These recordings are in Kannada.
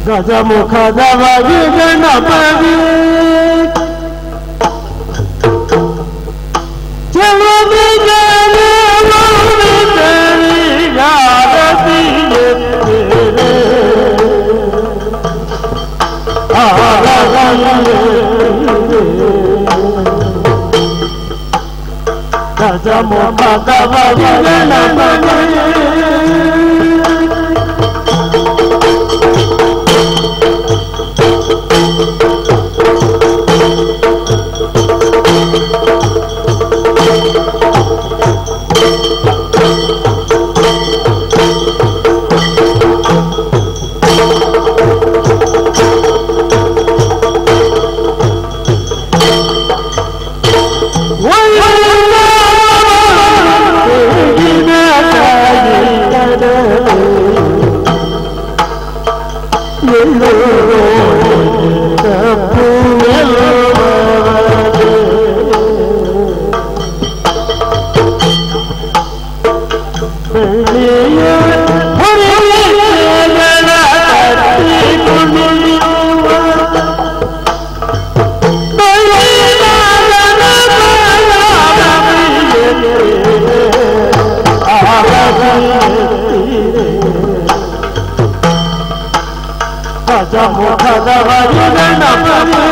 ಗಜಮುಖದವಾಗಿ ಗಣಪತಿ ಗಜಮುಖದವಾಗಿ ಗಣಪತಿ ಗಜಮುಖದವಾಗಿ ಗಣಪತಿ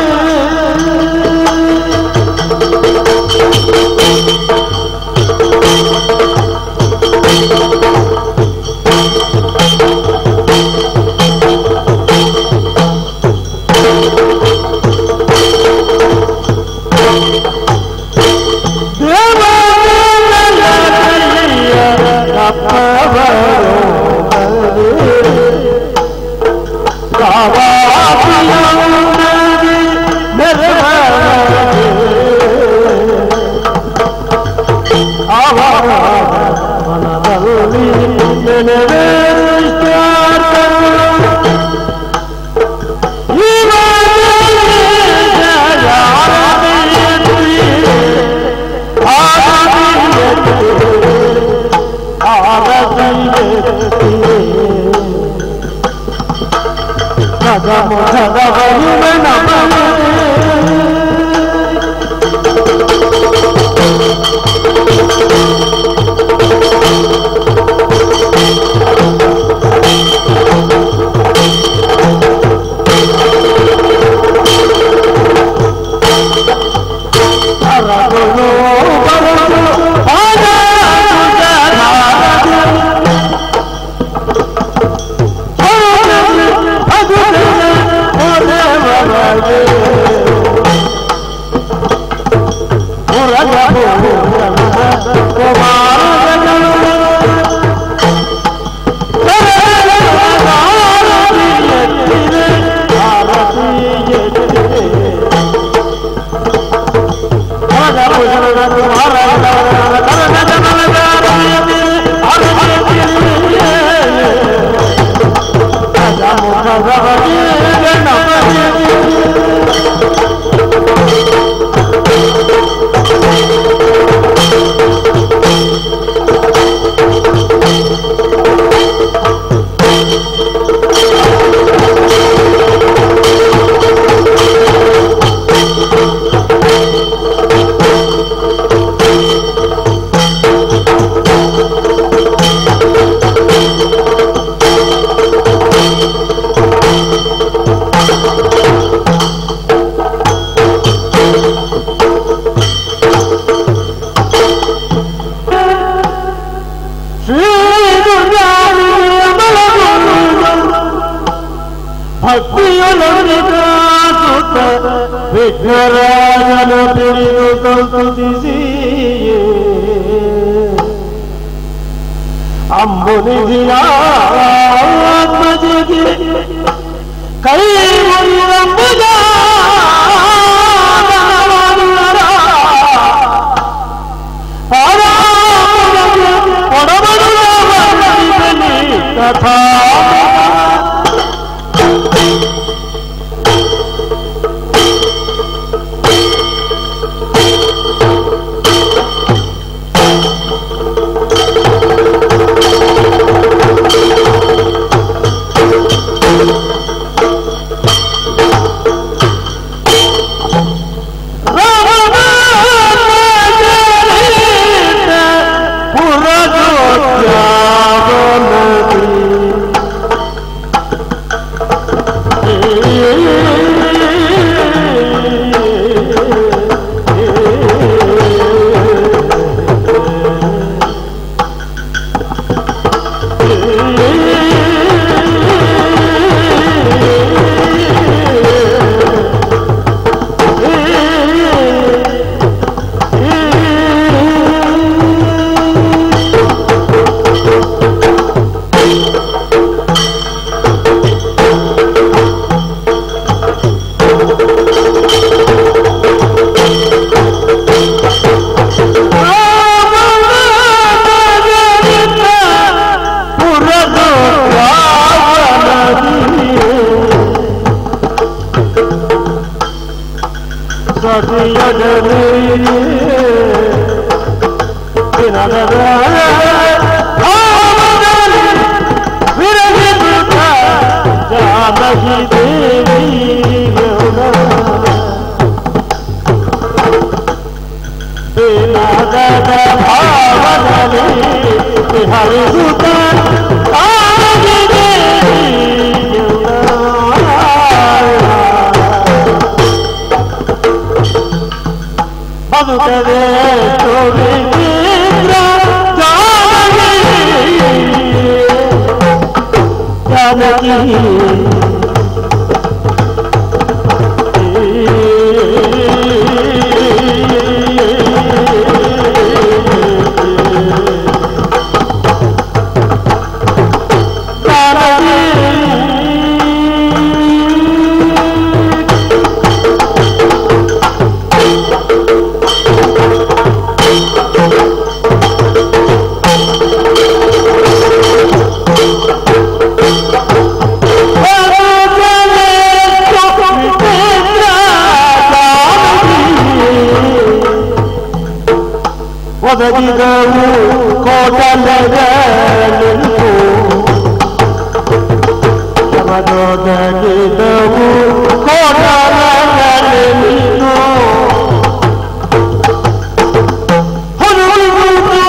ಗಜಮುಖದವಾಗಿ ಗಣಪತಿ ವಿಘ್ನರಾಜನ ಪಿಡಿದು ಸಂತುತಿಸಿಯೇ ಅಂಬುನಿಧಿಯ ಆತ್ಮಜಿಗೆ ಕೈ ಮುರಿದಂಬುದ ಕಥಾ ಧ್ಯಾನದ ಭಾವದಲ್ಲಿ ವಿರಹಿತ ಜಾನಕಿ ದೇವಿ ನಾದದ ಭಾವದಲ್ಲಿ ವಿಹರಿಸುತ್ತ ಬದುಕದೆ ಜಾನಕಿ ಒದಗಿದವು ಕೋಟಲೆಗಳಿಗೂ ಒದಗಿದವು ಕೋಟಲೆಗಳಿಗೂ ಹುಡುಗುವುದು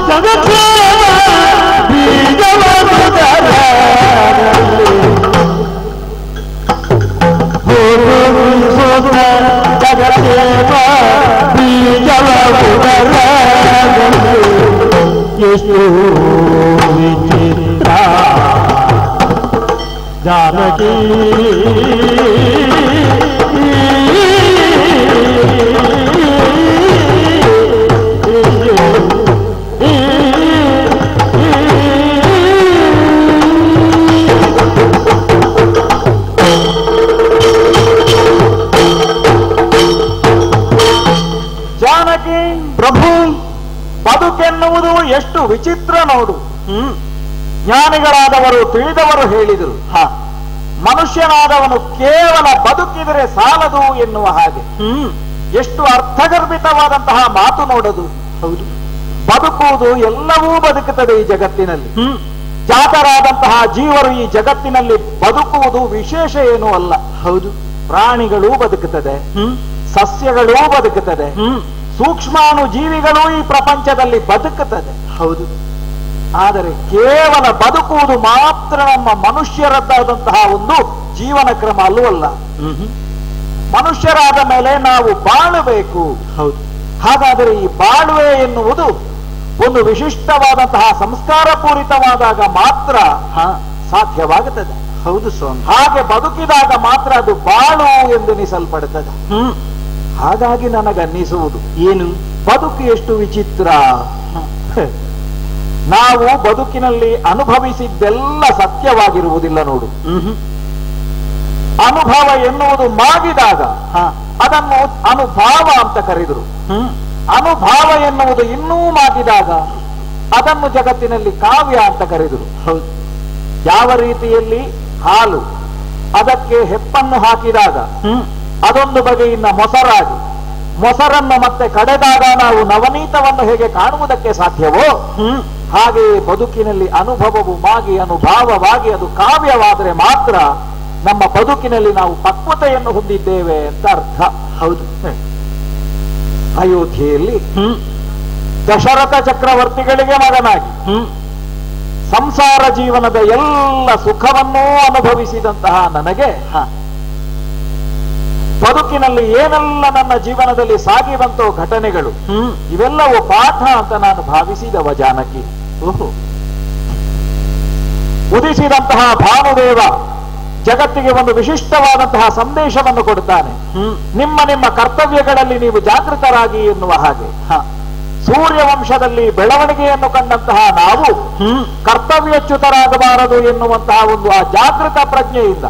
ಜಗತ್ತೇವ ಬೀಜವದುದರಲ್ಲಿ ಹುಡುಗಿಸುತ್ತ ಜಗತ್ತೇವ ಬೀಜವದುದರಲ್ಲಿ ಎಷ್ಟು ವಿಚಿತ್ರ ಜಾನಕಿ ಜಾನಕಿ ಪ್ರಭು, ಬದುಕೆನ್ನುವುದು ಎಷ್ಟು ವಿಚಿತ್ರ ನೋಡು. ಜ್ಞಾನಿಗಳಾದವರು ತಿಳಿದವರು ಹೇಳಿದರು, ಮನುಷ್ಯನಾದವನು ಕೇವಲ ಬದುಕಿದರೆ ಸಾಲದು ಎನ್ನುವ ಹಾಗೆ. ಎಷ್ಟು ಅರ್ಥಗರ್ಭಿತವಾದಂತಹ ಮಾತು ನೋಡದು. ಹೌದು, ಬದುಕುವುದು ಎಲ್ಲವೂ ಬದುಕುತ್ತದೆ ಈ ಜಗತ್ತಿನಲ್ಲಿ. ಜಾತರಾದಂತಹ ಜೀವರು ಈ ಜಗತ್ತಿನಲ್ಲಿ ಬದುಕುವುದು ವಿಶೇಷ ಏನೂ ಅಲ್ಲ. ಹೌದು, ಪ್ರಾಣಿಗಳೂ ಬದುಕುತ್ತದೆ, ಸಸ್ಯಗಳೂ ಬದುಕುತ್ತದೆ, ಸೂಕ್ಷ್ಮಾಣು ಜೀವಿಗಳು ಈ ಪ್ರಪಂಚದಲ್ಲಿ ಬದುಕುತ್ತದೆ. ಹೌದು, ಆದರೆ ಕೇವಲ ಬದುಕುವುದು ಮಾತ್ರ ನಮ್ಮ ಮನುಷ್ಯರದ್ದಾದಂತಹ ಒಂದು ಜೀವನ ಕ್ರಮ ಅಲ್ಲವಲ್ಲ. ಮನುಷ್ಯರಾದ ಮೇಲೆ ನಾವು ಬಾಳಬೇಕು. ಹೌದು, ಹಾಗಾದರೆ ಈ ಬಾಳುವೆ ಎನ್ನುವುದು ಒಂದು ವಿಶಿಷ್ಟವಾದಂತಹ ಸಂಸ್ಕಾರ ಪೂರಿತವಾದಾಗ ಮಾತ್ರ ಸಾಧ್ಯವಾಗುತ್ತದೆ. ಹೌದು ಸ್ವಾಮಿ, ಹಾಗೆ ಬದುಕಿದಾಗ ಮಾತ್ರ ಅದು ಬಾಳು ಎಂದೆನಿಸಲ್ಪಡುತ್ತದೆ. ಹಾಗಾಗಿ ನನಗನ್ನಿಸುವುದು ಏನು, ಬದುಕು ಎಷ್ಟು ವಿಚಿತ್ರ. ನಾವು ಬದುಕಿನಲ್ಲಿ ಅನುಭವಿಸಿದ್ದೆಲ್ಲ ಸತ್ಯವಾಗಿರುವುದಿಲ್ಲ ನೋಡು. ಅನುಭವ ಎನ್ನುವುದು ಮಾಗಿದಾಗ ಅದನ್ನು ಅನುಭಾವ ಅಂತ ಕರೆದರು. ಅನುಭಾವ ಎನ್ನುವುದು ಇನ್ನೂ ಮಾಗಿದಾಗ ಅದನ್ನು ಜಗತ್ತಿನಲ್ಲಿ ಕಾವ್ಯ ಅಂತ ಕರೆದರು. ಹೌದು, ಯಾವ ರೀತಿಯಲ್ಲಿ ಹಾಲು ಅದಕ್ಕೆ ಹೆಪ್ಪನ್ನು ಹಾಕಿದಾಗ ಅದೊಂದು ಬಗೆಯಿನ ಮೊಸರಾಗಿ, ಮೊಸರನ್ನು ಮತ್ತೆ ಕಡೆದಾಗ ನಾವು ನವನೀತವನ್ನು ಹೇಗೆ ಕಾಣುವುದಕ್ಕೆ ಸಾಧ್ಯವೋ ಹಾಗೆಯೇ ಬದುಕಿನಲ್ಲಿ ಅನುಭವವು ಮಾಗಿ ಅನುಭಾವವಾಗಿ ಅದು ಕಾವ್ಯವಾದರೆ ಮಾತ್ರ ನಮ್ಮ ಬದುಕಿನಲ್ಲಿ ನಾವು ಪಕ್ವತೆಯನ್ನು ಹೊಂದಿದ್ದೇವೆ ಅಂತ ಅರ್ಥ. ಹೌದು, ಅಯೋಧ್ಯೆಯಲ್ಲಿ ದಶರಥ ಚಕ್ರವರ್ತಿಗಳಿಗೆ ಮಗನಾಗಿ ಸಂಸಾರ ಜೀವನದ ಎಲ್ಲ ಸುಖವನ್ನೂ ಅನುಭವಿಸಿದಂತಹ ನನಗೆ ಬದುಕಿನಲ್ಲಿ ಏನೆಲ್ಲ ನನ್ನ ಜೀವನದಲ್ಲಿ ಸಾಗಿ ಬಂತೋ ಘಟನೆಗಳು ಇವೆಲ್ಲವೂ ಪಾಠ ಅಂತ ನಾನು ಭಾವಿಸಿದವ ಜಾನಕಿ. ಉದಿಸಿದಂತಹ ಭಾನುದೇವ ಜಗತ್ತಿಗೆ ಒಂದು ವಿಶಿಷ್ಟವಾದಂತಹ ಸಂದೇಶವನ್ನು ಕೊಡುತ್ತಾನೆ. ನಿಮ್ಮ ನಿಮ್ಮ ಕರ್ತವ್ಯಗಳಲ್ಲಿ ನೀವು ಜಾಗೃತರಾಗಿ ಎನ್ನುವ ಹಾಗೆ. ಸೂರ್ಯವಂಶದಲ್ಲಿ ಬೆಳವಣಿಗೆಯನ್ನು ಕಂಡಂತಹ ನಾವು ಕರ್ತವ್ಯಚ್ಯುತರಾಗಬಾರದು ಎನ್ನುವಂತಹ ಒಂದು ಆ ಜಾಗೃತ ಪ್ರಜ್ಞೆಯಿಂದ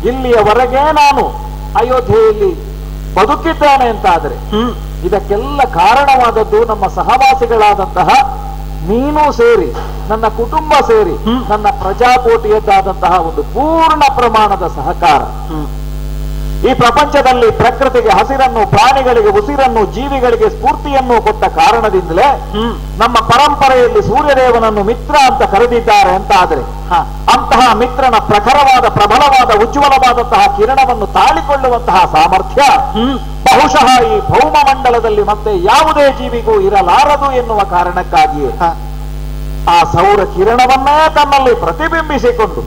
ಇಲ್ಲಿಯವರೆಗೆ ನಾನು ಅಯೋಧ್ಯೆಯಲ್ಲಿ ಬದುಕಿದ್ದೇನೆ ಅಂತಾದರೆ ಇದಕ್ಕೆಲ್ಲ ಕಾರಣವಾದದ್ದು ನಮ್ಮ ಸಹವಾಸಿಗಳಾದಂತಹ ನೀನು ಸೇರಿ, ನನ್ನ ಕುಟುಂಬ ಸೇರಿ, ನನ್ನ ಪ್ರಜಾಕೋಟಿಯದ್ದಾದಂತಹ ಒಂದು ಪೂರ್ಣ ಪ್ರಮಾಣದ ಸಹಕಾರ. ಈ ಪ್ರಪಂಚದಲ್ಲಿ ಪ್ರಕೃತಿಗೆ ಹಸಿರನ್ನು, ಪ್ರಾಣಿಗಳಿಗೆ ಉಸಿರನ್ನು, ಜೀವಿಗಳಿಗೆ ಸ್ಫೂರ್ತಿಯನ್ನು ಕೊಟ್ಟ ಕಾರಣದಿಂದಲೇ ನಮ್ಮ ಪರಂಪರೆಯಲ್ಲಿ ಸೂರ್ಯದೇವನನ್ನು ಮಿತ್ರ ಅಂತ ಕರೆದಿದ್ದಾರೆ ಅಂತ ಆದರೆ ಅಂತಹ ಮಿತ್ರನ ಪ್ರಖರವಾದ, ಪ್ರಬಲವಾದ, ಉಜ್ವಲವಾದಂತಹ ಕಿರಣವನ್ನು ತಾಳಿಕೊಳ್ಳುವಂತಹ ಸಾಮರ್ಥ್ಯ ಬಹುಶಃ ಈ ಭೌಮ ಮಂಡಲದಲ್ಲಿ ಮತ್ತೆ ಯಾವುದೇ ಜೀವಿಗೂ ಇರಲಾರದು ಎನ್ನುವ ಕಾರಣಕ್ಕಾಗಿಯೇ ಆ ಸೌರ ಕಿರಣವನ್ನೇ ತನ್ನಲ್ಲಿ ಪ್ರತಿಬಿಂಬಿಸಿಕೊಂಡು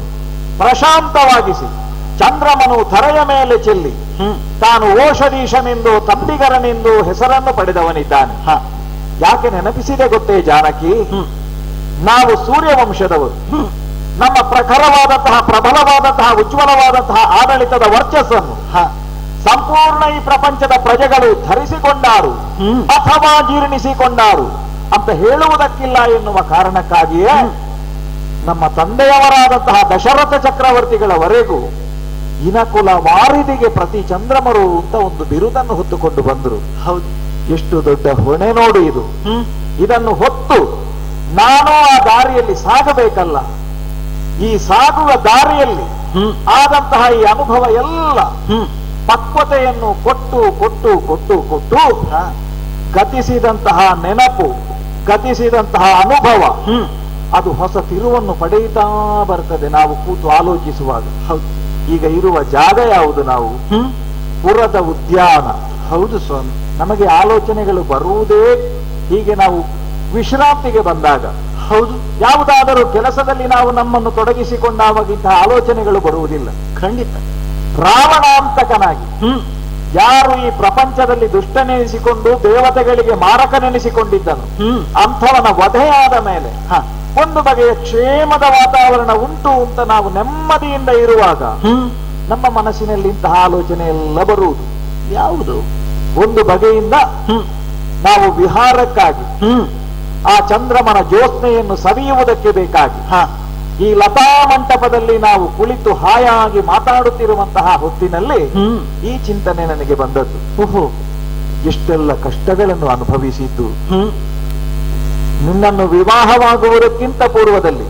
ಪ್ರಶಾಂತವಾಗಿಸಿ ಚಂದ್ರಮನು ಧರೆಯ ಮೇಲೆ ಚೆಲ್ಲಿ ತಾನು ಓಷಧೀಶನೆಂದು, ತಂಬಿಗರನೆಂದು ಹೆಸರನ್ನು ಪಡೆದವನಿದ್ದಾನೆ. ಯಾಕೆ ನೆನಪಿಸಿದೆ ಗೊತ್ತೇ ಜಾನಕಿ? ನಾವು ಸೂರ್ಯವಂಶದವರು. ನಮ್ಮ ಪ್ರಖರವಾದಂತಹ, ಪ್ರಬಲವಾದಂತಹ, ಉಜ್ವಲವಾದಂತಹ ಆಡಳಿತದ ವರ್ಚಸ್ಸನ್ನು ಸಂಪೂರ್ಣ ಈ ಪ್ರಪಂಚದ ಪ್ರಜೆಗಳು ಧರಿಸಿಕೊಂಡಾರು ಅಥವಾ ಜೀರ್ಣಿಸಿಕೊಂಡಾರು ಅಂತ ಹೇಳುವುದಕ್ಕಿಲ್ಲ ಎನ್ನುವ ಕಾರಣಕ್ಕಾಗಿಯೇ ನಮ್ಮ ತಂದೆಯವರಾದಂತಹ ದಶರಥ ಚಕ್ರವರ್ತಿಗಳವರೆಗೂ ಇನಕುಲ ವಾರಿದಿಗೆ ಪ್ರತಿ ಚಂದ್ರಮರು ಅಂತ ಒಂದು ಬಿರುದನ್ನು ಹೊತ್ತುಕೊಂಡು ಬಂದರು. ಹೌದು, ಎಷ್ಟು ದೊಡ್ಡ ಹೊಣೆ ನೋಡು ಇದು. ಇದನ್ನು ಹೊತ್ತು ನಾನು ಆ ದಾರಿಯಲ್ಲಿ ಸಾಗಬೇಕಲ್ಲ. ಈ ಸಾಗುವ ದಾರಿಯಲ್ಲಿ ಆದಂತಹ ಈ ಅನುಭವ ಎಲ್ಲ ಪಕ್ವತೆಯನ್ನು ಕೊಟ್ಟು ಕೊಟ್ಟು ಕೊಟ್ಟು ಕೊಟ್ಟು ಗತಿಸಿದಂತಹ ನೆನಪು, ಗತಿಸಿದಂತಹ ಅನುಭವ ಅದು ಹೊಸ ತಿರುವನ್ನು ಪಡೆಯುತ್ತಾ ಬರ್ತದೆ ನಾವು ಕೂತು ಆಲೋಚಿಸುವಾಗ. ಹೌದು, ಈಗ ಇರುವ ಜಾಗ ಯಾವುದು? ನಾವು ಪುರದ ಉದ್ಯಾನ. ಹೌದು ಸ್ವಾಮಿ, ನಮಗೆ ಆಲೋಚನೆಗಳು ಬರುವುದೇ ಹೀಗೆ ನಾವು ವಿಶ್ರಾಂತಿಗೆ ಬಂದಾಗ. ಹೌದು, ಯಾವುದಾದರೂ ಕೆಲಸದಲ್ಲಿ ನಾವು ನಮ್ಮನ್ನು ತೊಡಗಿಸಿಕೊಂಡಾಗಿಂತಹ ಆಲೋಚನೆಗಳು ಬರುವುದಿಲ್ಲ. ಖಂಡಿತ. ರಾವಣಾಂತಕನಾಗಿ ಯಾರು ಈ ಪ್ರಪಂಚದಲ್ಲಿ ದುಷ್ಟನೆನಿಸಿಕೊಂಡು ದೇವತೆಗಳಿಗೆ ಮಾರಕನೆನಿಸಿಕೊಂಡಿದ್ದನು ಅಂಥವನ ವಧೆಯಾದ ಮೇಲೆ ಒಂದು ಬಗೆಯ ಕ್ಷೇಮದ ವಾತಾವರಣ ಉಂಟು ಅಂತ ನಾವು ನೆಮ್ಮದಿಯಿಂದ ಇರುವಾಗ ನಮ್ಮ ಮನಸ್ಸಿನಲ್ಲಿ ಇಂತಹ ಆಲೋಚನೆ ಎಲ್ಲ ಬರುವುದು. ಯಾವುದು? ಒಂದು ಬಗೆಯಿಂದ ನಾವು ವಿಹಾರಕ್ಕಾಗಿ ಆ ಚಂದ್ರಮನ ಜ್ಯೋತ್ಸ್ನೆಯನ್ನು ಸವಿಯುವುದಕ್ಕೆ ಬೇಕಾಗಿ ಈ ಲತಾ ಮಂಟಪದಲ್ಲಿ ನಾವು ಕುಳಿತು ಹಾಯಾಗಿ ಮಾತಾಡುತ್ತಿರುವಂತಹ ಹೊತ್ತಿನಲ್ಲಿ ಈ ಚಿಂತನೆ ನನಗೆ ಬಂದದ್ದು. ಎಷ್ಟೆಲ್ಲ ಕಷ್ಟಗಳನ್ನು ಅನುಭವಿಸಿದ್ದು. ನಿನ್ನನ್ನು ವಿವಾಹವಾಗುವುದಕ್ಕಿಂತ ಪೂರ್ವದಲ್ಲಿ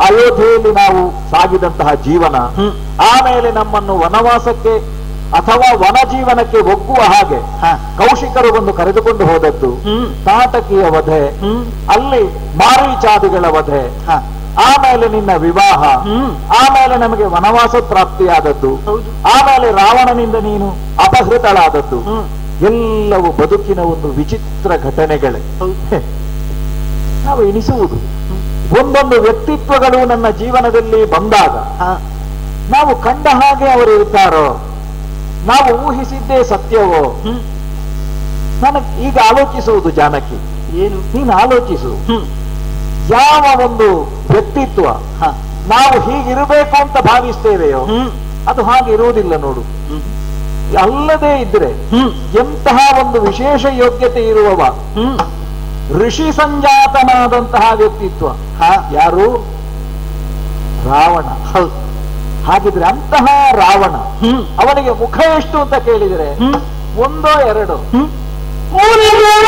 ಅಯೋಧ್ಯೆಯಲ್ಲಿ ನಾವು ಸಾಗಿದಂತಹ ಜೀವನ, ಆಮೇಲೆ ನಮ್ಮನ್ನು ವನವಾಸಕ್ಕೆ ಅಥವಾ ವನ ಜೀವನಕ್ಕೆ ಒಗ್ಗುವ ಹಾಗೆ ಕೌಶಿಕರು ಬಂದು ಕರೆದುಕೊಂಡು ಹೋದದ್ದು, ತಾಟಕಿಯ ವಧೆ, ಅಲ್ಲಿ ಮಾರೀಚಾದಿಗಳ ವಧೆ, ಆಮೇಲೆ ನಿನ್ನ ವಿವಾಹ, ಆಮೇಲೆ ನಮಗೆ ವನವಾಸ ಪ್ರಾಪ್ತಿಯಾದದ್ದು, ಆಮೇಲೆ ರಾವಣನಿಂದ ನೀನು ಅಪಹೃತಳಾದದ್ದು, ಎಲ್ಲವೂ ಬದುಕಿನ ಒಂದು ವಿಚಿತ್ರ ಘಟನೆಗಳೇ. ನಾವು ಎಣಿಸುವುದು ಒಂದೊಂದು ವ್ಯಕ್ತಿತ್ವಗಳು ನನ್ನ ಜೀವನದಲ್ಲಿ ಬಂದಾಗ ನಾವು ಕಂಡ ಹಾಗೆ ಅವರು ಇರ್ತಾರೋ, ನಾವು ಊಹಿಸಿದ್ದೇ ಸತ್ಯವೋ? ನನಗೆ ಈಗ ಆಲೋಚಿಸುವುದು ಜಾನಕಿ. ಏನು? ನೀನು ಆಲೋಚಿಸು. ಯಾವ ಒಂದು ವ್ಯಕ್ತಿತ್ವ ನಾವು ಹೀಗಿರಬೇಕು ಅಂತ ಭಾವಿಸ್ತೇವೆಯೋ ಅದು ಹಾಗೆ ಇರುವುದಿಲ್ಲ ನೋಡು. ಅಲ್ಲದೆ ಇದ್ರೆ ಎಂತಹ ಒಂದು ವಿಶೇಷ ಯೋಗ್ಯತೆ ಇರುವವ, ಋಷಿ ಸಂಜಾತನಾದಂತಹ ವ್ಯಕ್ತಿತ್ವ ಯಾರು? ರಾವಣ. ಹಾಗಿದ್ರೆ ಅಂತಹ ರಾವಣ, ಅವನಿಗೆ ಮುಖ ಎಷ್ಟು ಅಂತ ಕೇಳಿದರೆ ಒಂದೋ ಎರಡೋ? ಒಂದಲ್ಲ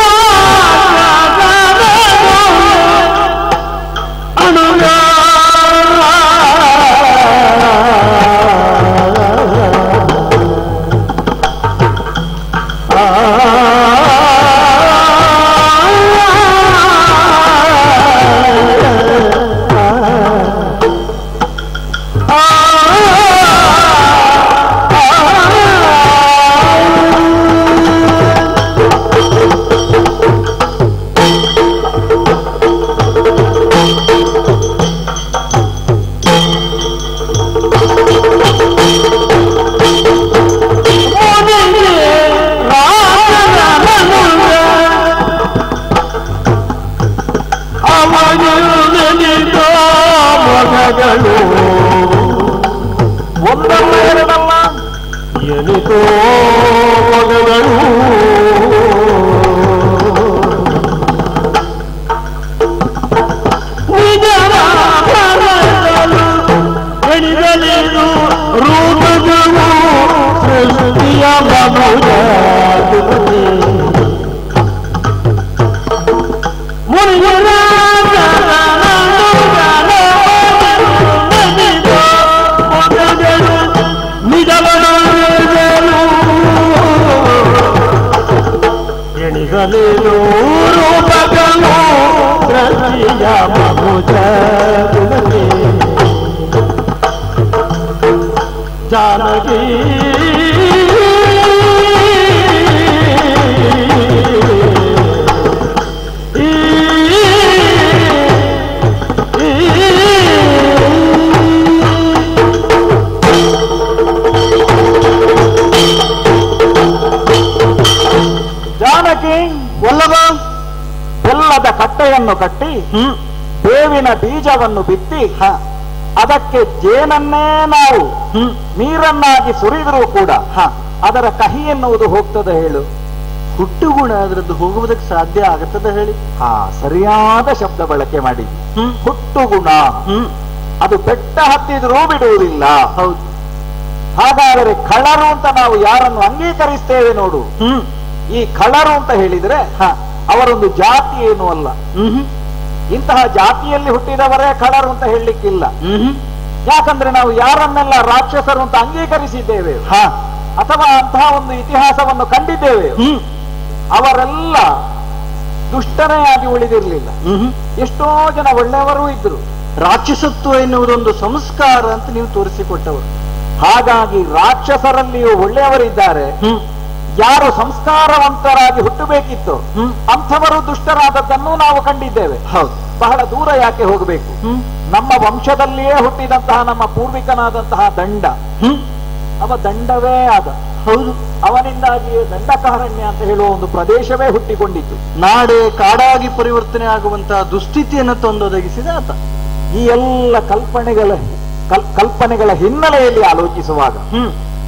ಎರಡಲ್ಲ ಎನಿತೋ ಮಗಗಳು ಎಣಿದಲಿದು ರೂಪಗಳು ಸೃಷ್ಟಿಯ ಮನುಜ ನಿಜ ರೂಪಗಳು ರತಿಯ ಮಗುಜ ಜಾನಕಿ ಜಾನಕಿ ವಲ್ಲಭ ಬೆಲ್ಲದ ಕಟ್ಟೆಯನ್ನು ಕಟ್ಟಿ ಬೇವಿನ ಬೀಜವನ್ನು ಬಿತ್ತಿ ಅದಕ್ಕೆ ಜೇನನ್ನೇ ನಾವು ನೀರನ್ನಾಗಿ ಸುರಿದರೂ ಕೂಡ ಅದರ ಕಹಿ ಎನ್ನುವುದು ಹೋಗ್ತದೆ ಹೇಳು. ಹುಟ್ಟುಗುಣ ಅದರದ್ದು ಹೋಗುವುದಕ್ಕೆ ಸಾಧ್ಯ ಆಗುತ್ತದೆ ಹೇಳಿ. ಸರಿಯಾದ ಶಬ್ದ ಬಳಕೆ ಮಾಡಿ. ಹುಟ್ಟುಗುಣ ಅದು ಬೆಟ್ಟ ಹತ್ತಿದ್ರೂ ಬಿಡುವುದಿಲ್ಲ. ಹೌದು. ಹಾಗಾದರೆ ಖಳರು ಅಂತ ನಾವು ಯಾರನ್ನು ಅಂಗೀಕರಿಸ್ತೇವೆ ನೋಡು, ಈ ಖಳರು ಅಂತ ಹೇಳಿದ್ರೆ ಅವರೊಂದು ಜಾತಿ ಏನೂ ಅಲ್ಲ. ಇಂತಹ ಜಾತಿಯಲ್ಲಿ ಹುಟ್ಟಿದವರೇ ಖಳರು ಅಂತ ಹೇಳಲಿಕ್ಕಿಲ್ಲ. ಯಾಕಂದ್ರೆ ನಾವು ಯಾರನ್ನೆಲ್ಲ ರಾಕ್ಷಸರು ಅಂತ ಅಂಗೀಕರಿಸಿದ್ದೇವೆ ಅಥವಾ ಅಂತಹ ಒಂದು ಇತಿಹಾಸವನ್ನು ಕಂಡಿದ್ದೇವೆ, ಅವರೆಲ್ಲ ದುಷ್ಟನೇ ಆಗಿ ಉಳಿದಿರಲಿಲ್ಲ. ಎಷ್ಟೋ ಜನ ಒಳ್ಳೆಯವರೂ ಇದ್ರು. ರಾಕ್ಷಸತ್ವ ಎನ್ನುವುದೊಂದು ಸಂಸ್ಕಾರ ಅಂತ ನೀವು ತೋರಿಸಿಕೊಟ್ಟವರು. ಹಾಗಾಗಿ ರಾಕ್ಷಸರಲ್ಲಿಯೂ ಒಳ್ಳೆಯವರಿದ್ದಾರೆ. ಯಾರು ಸಂಸ್ಕಾರವಂತರಾಗಿ ಹುಟ್ಟಬೇಕಿತ್ತು ಅಂಥವರು ದುಷ್ಟರಾದದ್ದನ್ನು ನಾವು ಕಂಡಿದ್ದೇವೆ. ಹೌದು. ಬಹಳ ದೂರ ಯಾಕೆ ಹೋಗಬೇಕು? ನಮ್ಮ ವಂಶದಲ್ಲಿಯೇ ಹುಟ್ಟಿದಂತಹ ನಮ್ಮ ಪೂರ್ವಿಕನಾದಂತಹ ದಂಡ, ಅವ ದಂಡವೇ ಆದ. ಹೌದು. ಅವನಿಂದಾಗಿಯೇ ದಂಡಕಾರಣ್ಯ ಅಂತ ಹೇಳುವ ಒಂದು ಪ್ರದೇಶವೇ ಹುಟ್ಟಿಕೊಂಡಿತ್ತು. ನಾಡೆ ಕಾಡಾಗಿ ಪರಿವರ್ತನೆ ಆಗುವಂತಹ ದುಸ್ಥಿತಿಯನ್ನು ತಂದೊದಗಿಸಿದ ಆತ. ಈ ಎಲ್ಲ ಕಲ್ಪನೆಗಳ ಹಿನ್ನೆಲೆಯಲ್ಲಿ ಆಲೋಚಿಸುವಾಗ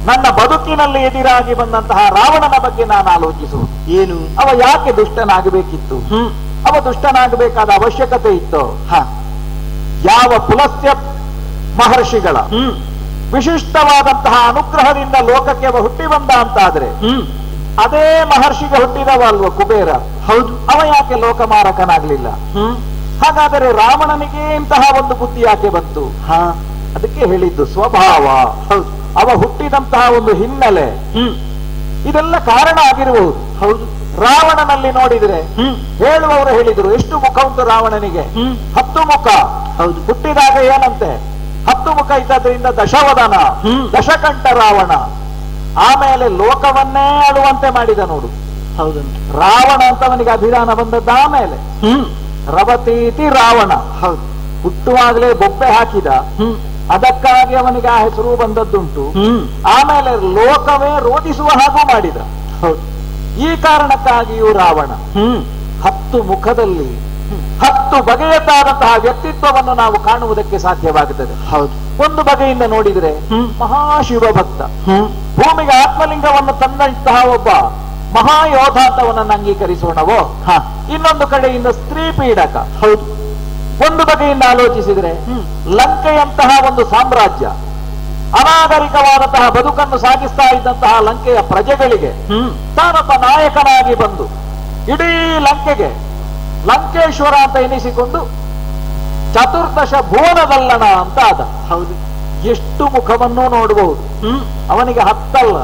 ನನ್ನ ಬದುಕಿನಲ್ಲಿ ಎದುರಾಗಿ ಬಂದಂತಹ ರಾವಣನ ಬಗ್ಗೆ ನಾನು ಆಲೋಚಿಸುವುದು ಏನು? ಅವ ಯಾಕೆ ದುಷ್ಟನಾಗಬೇಕಿತ್ತು? ಅವ ದುಷ್ಟನಾಗಬೇಕಾದ ಅವಶ್ಯಕತೆ ಇತ್ತು? ಯಾವ ಪುಲಸ್ತ್ಯ ಮಹರ್ಷಿಗಳ ವಿಶಿಷ್ಟವಾದಂತಹ ಅನುಗ್ರಹದಿಂದ ಲೋಕಕ್ಕೆ ಅವ ಹುಟ್ಟಿ ಬಂದ ಅಂತಾದ್ರೆ ಅದೇ ಮಹರ್ಷಿಗೆ ಹುಟ್ಟಿದವ ಅಲ್ವ ಕುಬೇರ? ಹೌದು. ಅವ ಯಾಕೆ ಲೋಕಮಾರಕನಾಗ್ಲಿಲ್ಲ? ಹಾಗಾದರೆ ರಾವಣನಿಗೆ ಇಂತಹ ಒಂದು ಬುದ್ಧಿ ಯಾಕೆ ಬಂತು? ಅದಕ್ಕೆ ಹೇಳಿದ್ದು ಸ್ವಭಾವ. ಅವ ಹುಟ್ಟಿದಂತಹ ಒಂದು ಹಿನ್ನೆಲೆ, ಇದೆಲ್ಲ ಕಾರಣ ಆಗಿರಬಹುದು. ಹೌದು. ರಾವಣನಲ್ಲಿ ನೋಡಿದ್ರೆ ಹೇಳುವವರು ಹೇಳಿದ್ರು, ಎಷ್ಟು ಮುಖ ಉಂಟು ರಾವಣನಿಗೆ? 10 ಮುಖ. ಹೌದು. ಹುಟ್ಟಿದಾಗ ಏನಂತೆ 10 ಮುಖ ಇದ್ದದ್ರಿಂದ ದಶವದನ, ದಶಕಂಠ ರಾವಣ. ಆಮೇಲೆ ಲೋಕವನ್ನೇ ಅಳುವಂತೆ ಮಾಡಿದ ನೋಡು. ಹೌದಂತ. ರಾವಣ ಅಂತವನಿಗೆ ಅಭಿಧಾನ ಬಂದದ್ದ ಆಮೇಲೆ ರವತೀತಿ ರಾವಣ. ಹೌದು. ಹುಟ್ಟುವಾಗಲೇ ಬೊಬ್ಬೆ ಹಾಕಿದ, ಅದಕ್ಕಾಗಿ ಅವನಿಗೆ ಆ ಹೆಸರು ಬಂದದ್ದುಂಟು. ಆಮೇಲೆ ಲೋಕವೇ ರೋಧಿಸುವ ಹಾಗೂ ಮಾಡಿದ. ಹೌದು. ಈ ಕಾರಣಕ್ಕಾಗಿಯೂ ರಾವಣ 10 ಮುಖದಲ್ಲಿ 10 ಬಗೆಯದಾದಂತಹ ವ್ಯಕ್ತಿತ್ವವನ್ನು ನಾವು ಕಾಣುವುದಕ್ಕೆ ಸಾಧ್ಯವಾಗುತ್ತದೆ. ಹೌದು. ಒಂದು ಬಗೆಯಿಂದ ನೋಡಿದ್ರೆ ಮಹಾಶಿವ ಭಕ್ತ, ಭೂಮಿಗೆ ಆತ್ಮಲಿಂಗವನ್ನು ತಂದಂತಹ ಒಬ್ಬ ಮಹಾಯೋಧ ಅಂತವನನ್ನು ಅಂಗೀಕರಿಸೋಣವೋ? ಇನ್ನೊಂದು ಕಡೆಯಿಂದ ಸ್ತ್ರೀ ಪೀಡಕ. ಹೌದು. ಒಂದು ಬಗೆಯಿಂದ ಆಲೋಚಿಸಿದ್ರೆ ಲಂಕೆಯಂತಹ ಒಂದು ಸಾಮ್ರಾಜ್ಯ, ಅನಾಗರಿಕವಾದಂತಹ ಬದುಕನ್ನು ಸಾಗಿಸ್ತಾ ಇದ್ದಂತಹ ಲಂಕೆಯ ಪ್ರಜೆಗಳಿಗೆ ತಾನೊಬ್ಬ ನಾಯಕನಾಗಿ ಬಂದು ಇಡೀ ಲಂಕೆಗೆ ಲಂಕೇಶ್ವರ ಅಂತ ಎನಿಸಿಕೊಂಡು ಚತುರ್ದಶ ಭುವನದಲ್ಲಣ ಅಂತ ಆದ. ಹೌದು. ಎಷ್ಟು ಮುಖವನ್ನು ನೋಡಬಹುದು. ಅವನಿಗೆ 10 ಅಲ್ಲ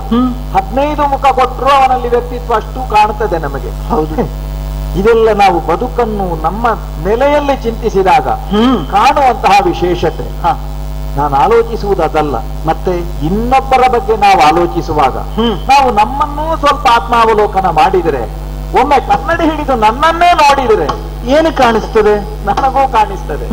15 ಮುಖ ಕೊಟ್ಟರು ಅವನಲ್ಲಿ ವ್ಯಕ್ತಿತ್ವ ಅಷ್ಟು ಕಾಣುತ್ತದೆ ನಮಗೆ. ಹೌದು. ಇದೆಲ್ಲ ನಾವು ಬದುಕನ್ನು ನಮ್ಮ ನೆಲೆಯಲ್ಲಿ ಚಿಂತಿಸಿದಾಗ ಕಾಣುವಂತಹ ವಿಶೇಷತೆ. ನಾನು ಆಲೋಚಿಸುವುದು ಅದಲ್ಲ. ಮತ್ತೆ ಇನ್ನೊಬ್ಬರ ಬಗ್ಗೆ ನಾವು ಆಲೋಚಿಸುವಾಗ ನಾವು ನಮ್ಮನ್ನೂ ಸ್ವಲ್ಪ ಆತ್ಮಾವಲೋಕನ ಮಾಡಿದರೆ, ಒಮ್ಮೆ ಕನ್ನಡಿ ಹಿಡಿದು ನನ್ನನ್ನೇ ನೋಡಿದರೆ ಏನು ಕಾಣಿಸ್ತದೆ? ನನಗೂ ಕಾಣಿಸ್ತದೆ.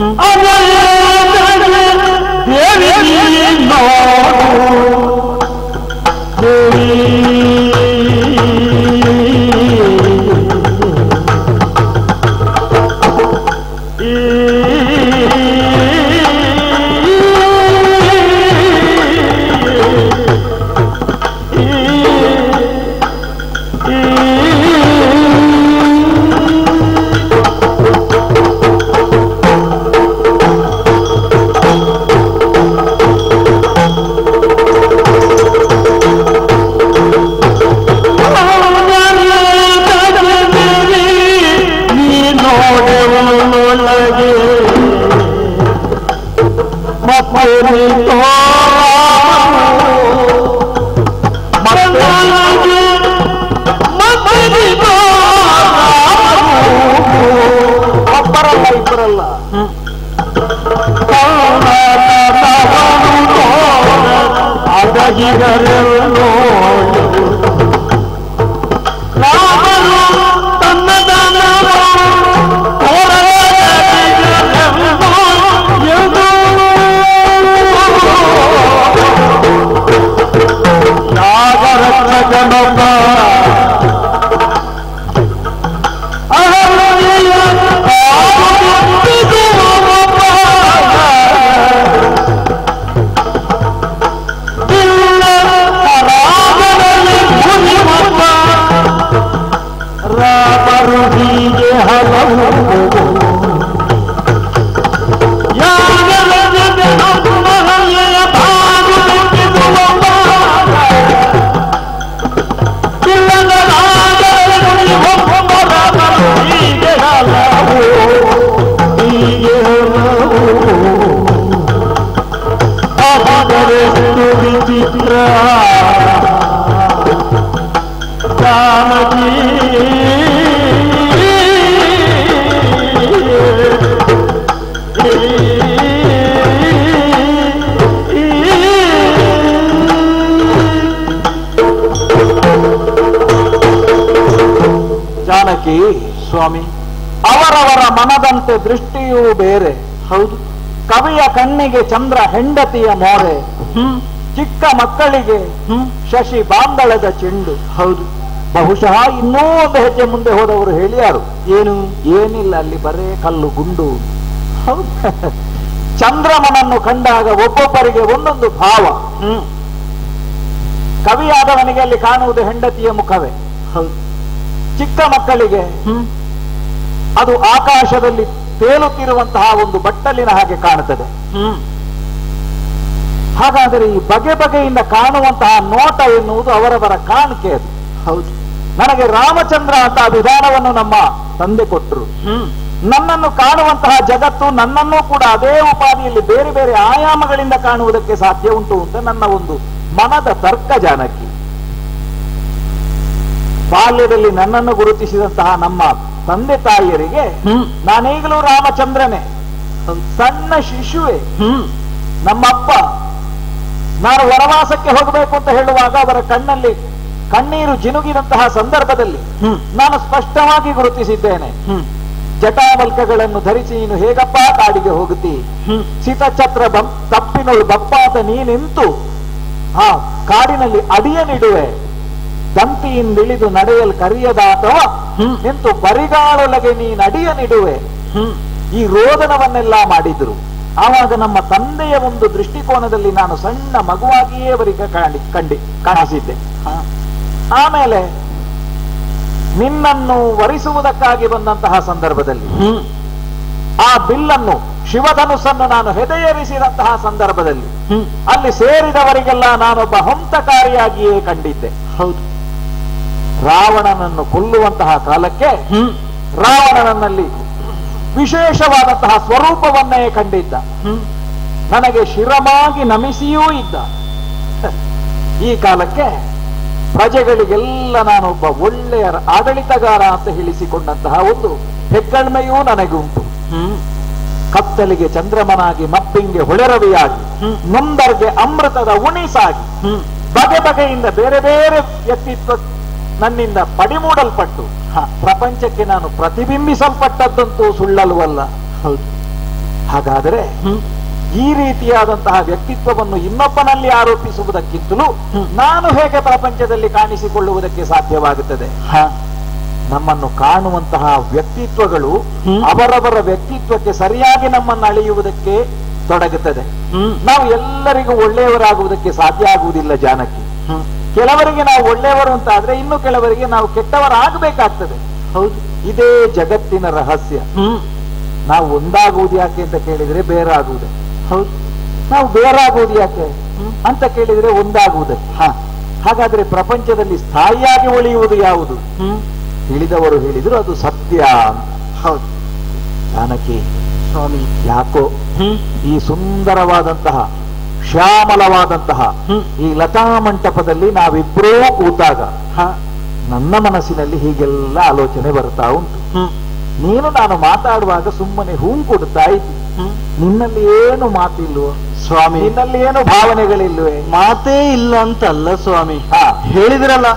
ಸ್ವಾಮಿ. ಅವರವರ ಮನದಂತೆ ದೃಷ್ಟಿಯೂ ಬೇರೆ. ಹೌದು. ಕವಿಯ ಕಣ್ಣಿಗೆ ಚಂದ್ರ ಹೆಂಡತಿಯ ಮೋರೆ, ಚಿಕ್ಕ ಮಕ್ಕಳಿಗೆ ಶಶಿ ಬಾಂದಳದ ಚೆಂಡು. ಹೌದು. ಬಹುಶಃ ಇನ್ನೂ ಒಂದು ಹೆಜ್ಜೆ ಮುಂದೆ ಹೋದವರು ಹೇಳಿಯಾರು, ಏನು? ಏನಿಲ್ಲ, ಅಲ್ಲಿ ಬರೇ ಕಲ್ಲು ಗುಂಡು. ಹೌದು. ಚಂದ್ರಮನನ್ನು ಕಂಡಾಗ ಒಬ್ಬೊಬ್ಬರಿಗೆ ಒಂದೊಂದು ಭಾವ. ಕವಿಯಾದವನಿಗೆ ಅಲ್ಲಿ ಕಾಣುವುದು ಹೆಂಡತಿಯ ಮುಖವೇ. ಹೌದು. ಚಿಕ್ಕ ಮಕ್ಕಳಿಗೆ ಅದು ಆಕಾಶದಲ್ಲಿ ತೇಲುತ್ತಿರುವಂತಹ ಒಂದು ಬಟ್ಟಲಿನ ಹಾಗೆ ಕಾಣುತ್ತದೆ. ಹಾಗಾದರೆ ಈ ಬಗೆ ಬಗೆಯಿಂದ ಕಾಣುವಂತಹ ನೋಟ ಎನ್ನುವುದು ಅವರವರ ಕಾಣಿಕೆ ಅದು. ಹೌದು. ನನಗೆ ರಾಮಚಂದ್ರ ಅಂತ ವಿಧಾನವನ್ನು ನಮ್ಮ ತಂದೆ ಕೊಟ್ಟರು. ನನ್ನನ್ನು ಕಾಣುವಂತಹ ಜಗತ್ತು ನನ್ನನ್ನು ಕೂಡ ಅದೇ ಉಪಾಧಿಯಲ್ಲಿ ಬೇರೆ ಬೇರೆ ಆಯಾಮಗಳಿಂದ ಕಾಣುವುದಕ್ಕೆ ಸಾಧ್ಯ ಉಂಟು ಅಂತ ನನ್ನ ಒಂದು ಮನದ ತರ್ಕ ಜಾನಕಿ. ಬಾಲ್ಯದಲ್ಲಿ ನನ್ನನ್ನು ಗುರುತಿಸಿದಂತಹ ನಮ್ಮ ತಂದೆ ತಾಯಿಯರಿಗೆ ನಾನೀಗಲೂ ರಾಮಚಂದ್ರನೇ, ಸಣ್ಣ ಶಿಶುವೆ. ನಮ್ಮಪ್ಪ ನಾನು ವನವಾಸಕ್ಕೆ ಹೋಗಬೇಕು ಅಂತ ಹೇಳುವಾಗ ಅವರ ಕಣ್ಣಲ್ಲಿ ಕಣ್ಣೀರು ಜಿನುಗಿದಂತಹ ಸಂದರ್ಭದಲ್ಲಿ ನಾನು ಸ್ಪಷ್ಟವಾಗಿ ಗುರುತಿಸಿದ್ದೇನೆ. ಜಟಾವಲ್ಕಗಳನ್ನು ಧರಿಸಿ ನೀನು ಹೇಗಪ್ಪ ಕಾಡಿಗೆ ಹೋಗುತ್ತಿ, ಸಿತಛತ್ರ ತಪ್ಪಿನೊಳು ಬಪ್ಪ ಅಂತ ನೀನಿಂತು ಆ ಕಾಡಿನಲ್ಲಿ ಅಡಿಯನಿಡುವೆ, ದಂತಿಯಿಂದಿಳಿದು ನಡೆಯಲು ಕರಿಯದ ಅಥವಾ ನಿಂತು ಬರಿಗಾಳೊಳಗೆ ನೀನು ಅಡಿಯನಿಡುವೆ. ಈ ರೋದನವನ್ನೆಲ್ಲ ಮಾಡಿದ್ರು. ಆವಾಗ ನಮ್ಮ ತಂದೆಯ ಒಂದು ದೃಷ್ಟಿಕೋನದಲ್ಲಿ ನಾನು ಸಣ್ಣ ಮಗುವಾಗಿಯೇ ಅವರಿಗೆ ಕಾಣಿಸಿದ್ದೆ. ಆಮೇಲೆ ನಿನ್ನನ್ನು ವರಿಸುವುದಕ್ಕಾಗಿ ಬಂದಂತಹ ಸಂದರ್ಭದಲ್ಲಿ ಆ ಬಿಲ್ಲನ್ನು ಶಿವಧನುಸ್ಸನ್ನು ನಾನು ಹೆದೆಯೇರಿಸಿದಂತಹ ಸಂದರ್ಭದಲ್ಲಿ ಅಲ್ಲಿ ಸೇರಿದವರಿಗೆಲ್ಲ ನಾನೊಬ್ಬ ಹಂತಕಾರಿಯಾಗಿಯೇ ಕಂಡಿದ್ದೆ. ಹೌದು. ರಾವಣನನ್ನು ಕೊಲ್ಲುವಂತಹ ಕಾಲಕ್ಕೆ ರಾವಣನಲ್ಲಿ ವಿಶೇಷವಾದಂತಹ ಸ್ವರೂಪವನ್ನೇ ಕಂಡಿದ್ದ. ನನಗೆ ಶಿರಮಾಗಿ ನಮಿಸಿಯೂ ಇದ್ದ. ಈ ಕಾಲಕ್ಕೆ ಪ್ರಜೆಗಳಿಗೆಲ್ಲ ನಾನೊಬ್ಬ ಒಳ್ಳೆಯ ಆಡಳಿತಗಾರ ಅಂತ ಹೇಳಿಸಿಕೊಂಡಂತಹ ಒಂದು ಹೆಗ್ಗಳಿಮೆಯೂ ನನಗುಂಟು. ಕತ್ತಲಿಗೆ ಚಂದ್ರಮನಾಗಿ, ಮಪ್ಪಿಂಗೆ ಹೊಳೆರವಿಯಾಗಿ, ನೊಂದರ್ಗೆ ಅಮೃತದ ಉಣಿಸಾಗಿ, ಬಗೆ ಬಗೆಯಿಂದ ಬೇರೆ ಬೇರೆ ವ್ಯಕ್ತಿತ್ವ ನನ್ನಿಂದ ಪಡಿಮೂಡಲ್ಪಟ್ಟು ಪ್ರಪಂಚಕ್ಕೆ ನಾನು ಪ್ರತಿಬಿಂಬಿಸಲ್ಪಟ್ಟದ್ದಂತೂ ಸುಳ್ಳಲ್ವಲ್ಲ. ಹೌದು. ಹಾಗಾದರೆ ಈ ರೀತಿಯಾದಂತಹ ವ್ಯಕ್ತಿತ್ವವನ್ನು ಇನ್ನೊಬ್ಬನಲ್ಲಿ ಆರೋಪಿಸುವುದಕ್ಕಿಂತಲೂ ನಾನು ಹೇಗೆ ಪ್ರಪಂಚದಲ್ಲಿ ಕಾಣಿಸಿಕೊಳ್ಳುವುದಕ್ಕೆ ಸಾಧ್ಯವಾಗುತ್ತದೆ? ನಮ್ಮನ್ನು ಕಾಣುವಂತಹ ವ್ಯಕ್ತಿತ್ವಗಳು ಅವರವರ ವ್ಯಕ್ತಿತ್ವಕ್ಕೆ ಸರಿಯಾಗಿ ನಮ್ಮನ್ನು ಅಳೆಯುವುದಕ್ಕೆ ತೊಡಗುತ್ತದೆ. ನಾವು ಎಲ್ಲರಿಗೂ ಒಳ್ಳೆಯವರಾಗುವುದಕ್ಕೆ ಸಾಧ್ಯ ಆಗುವುದಿಲ್ಲ ಜಾನಕಿ. ಕೆಲವರಿಗೆ ನಾವು ಒಳ್ಳೆಯವರು ಅಂತ ಆದ್ರೆ ಇನ್ನು ಕೆಲವರಿಗೆ ನಾವು ಕೆಟ್ಟವರಾಗಬೇಕಾಗ್ತದೆ. ಹೌದು. ಇದೇ ಜಗತ್ತಿನ ರಹಸ್ಯ. ನಾವು ಒಂದಾಗುವುದು ಯಾಕೆ ಅಂತ ಕೇಳಿದ್ರೆ ಬೇರಾಗುವುದೇ. ಹೌದು. ನಾವು ಬೇರಾಗುವುದು ಯಾಕೆ ಅಂತ ಕೇಳಿದ್ರೆ ಒಂದಾಗುವುದಕ್ಕೆ. ಹಾಗಾದ್ರೆ ಪ್ರಪಂಚದಲ್ಲಿ ಸ್ಥಾಯಿಯಾಗಿ ಉಳಿಯುವುದು ಯಾವುದು? ತಿಳಿದವರು ಹೇಳಿದ್ರು ಅದು ಸತ್ಯ. ಹೌದು. ಜಾನಕಿ ಸ್ವಾಮಿ, ಯಾಕೋ ಈ ಸುಂದರವಾದಂತಹ ಶ್ಯಾಮಲವಾದಂತಹ ಈ ಲತಾ ಮಂಟಪದಲ್ಲಿ ನಾವಿಬ್ಬರೂ ಕೂತಾಗ ನನ್ನ ಮನಸ್ಸಿನಲ್ಲಿ ಹೀಗೆಲ್ಲ ಆಲೋಚನೆ ಬರ್ತಾ ಉಂಟು. ನೀನು ನಾನು ಮಾತಾಡುವಾಗ ಸುಮ್ಮನೆ ಹೂಂ ಕೊಡ್ತಾ ಇದ್ದಿ. ನಿನ್ನಲ್ಲಿ ಏನು ಮಾತಿಲ್ವೋ ಸ್ವಾಮಿ? ನಿನ್ನಲ್ಲಿ ಏನು ಭಾವನೆಗಳಿಲ್ವೇ? ಮಾತೇ ಇಲ್ಲ ಅಂತಲ್ಲ ಸ್ವಾಮಿ. ಹೇಳಿದ್ರಲ್ಲ,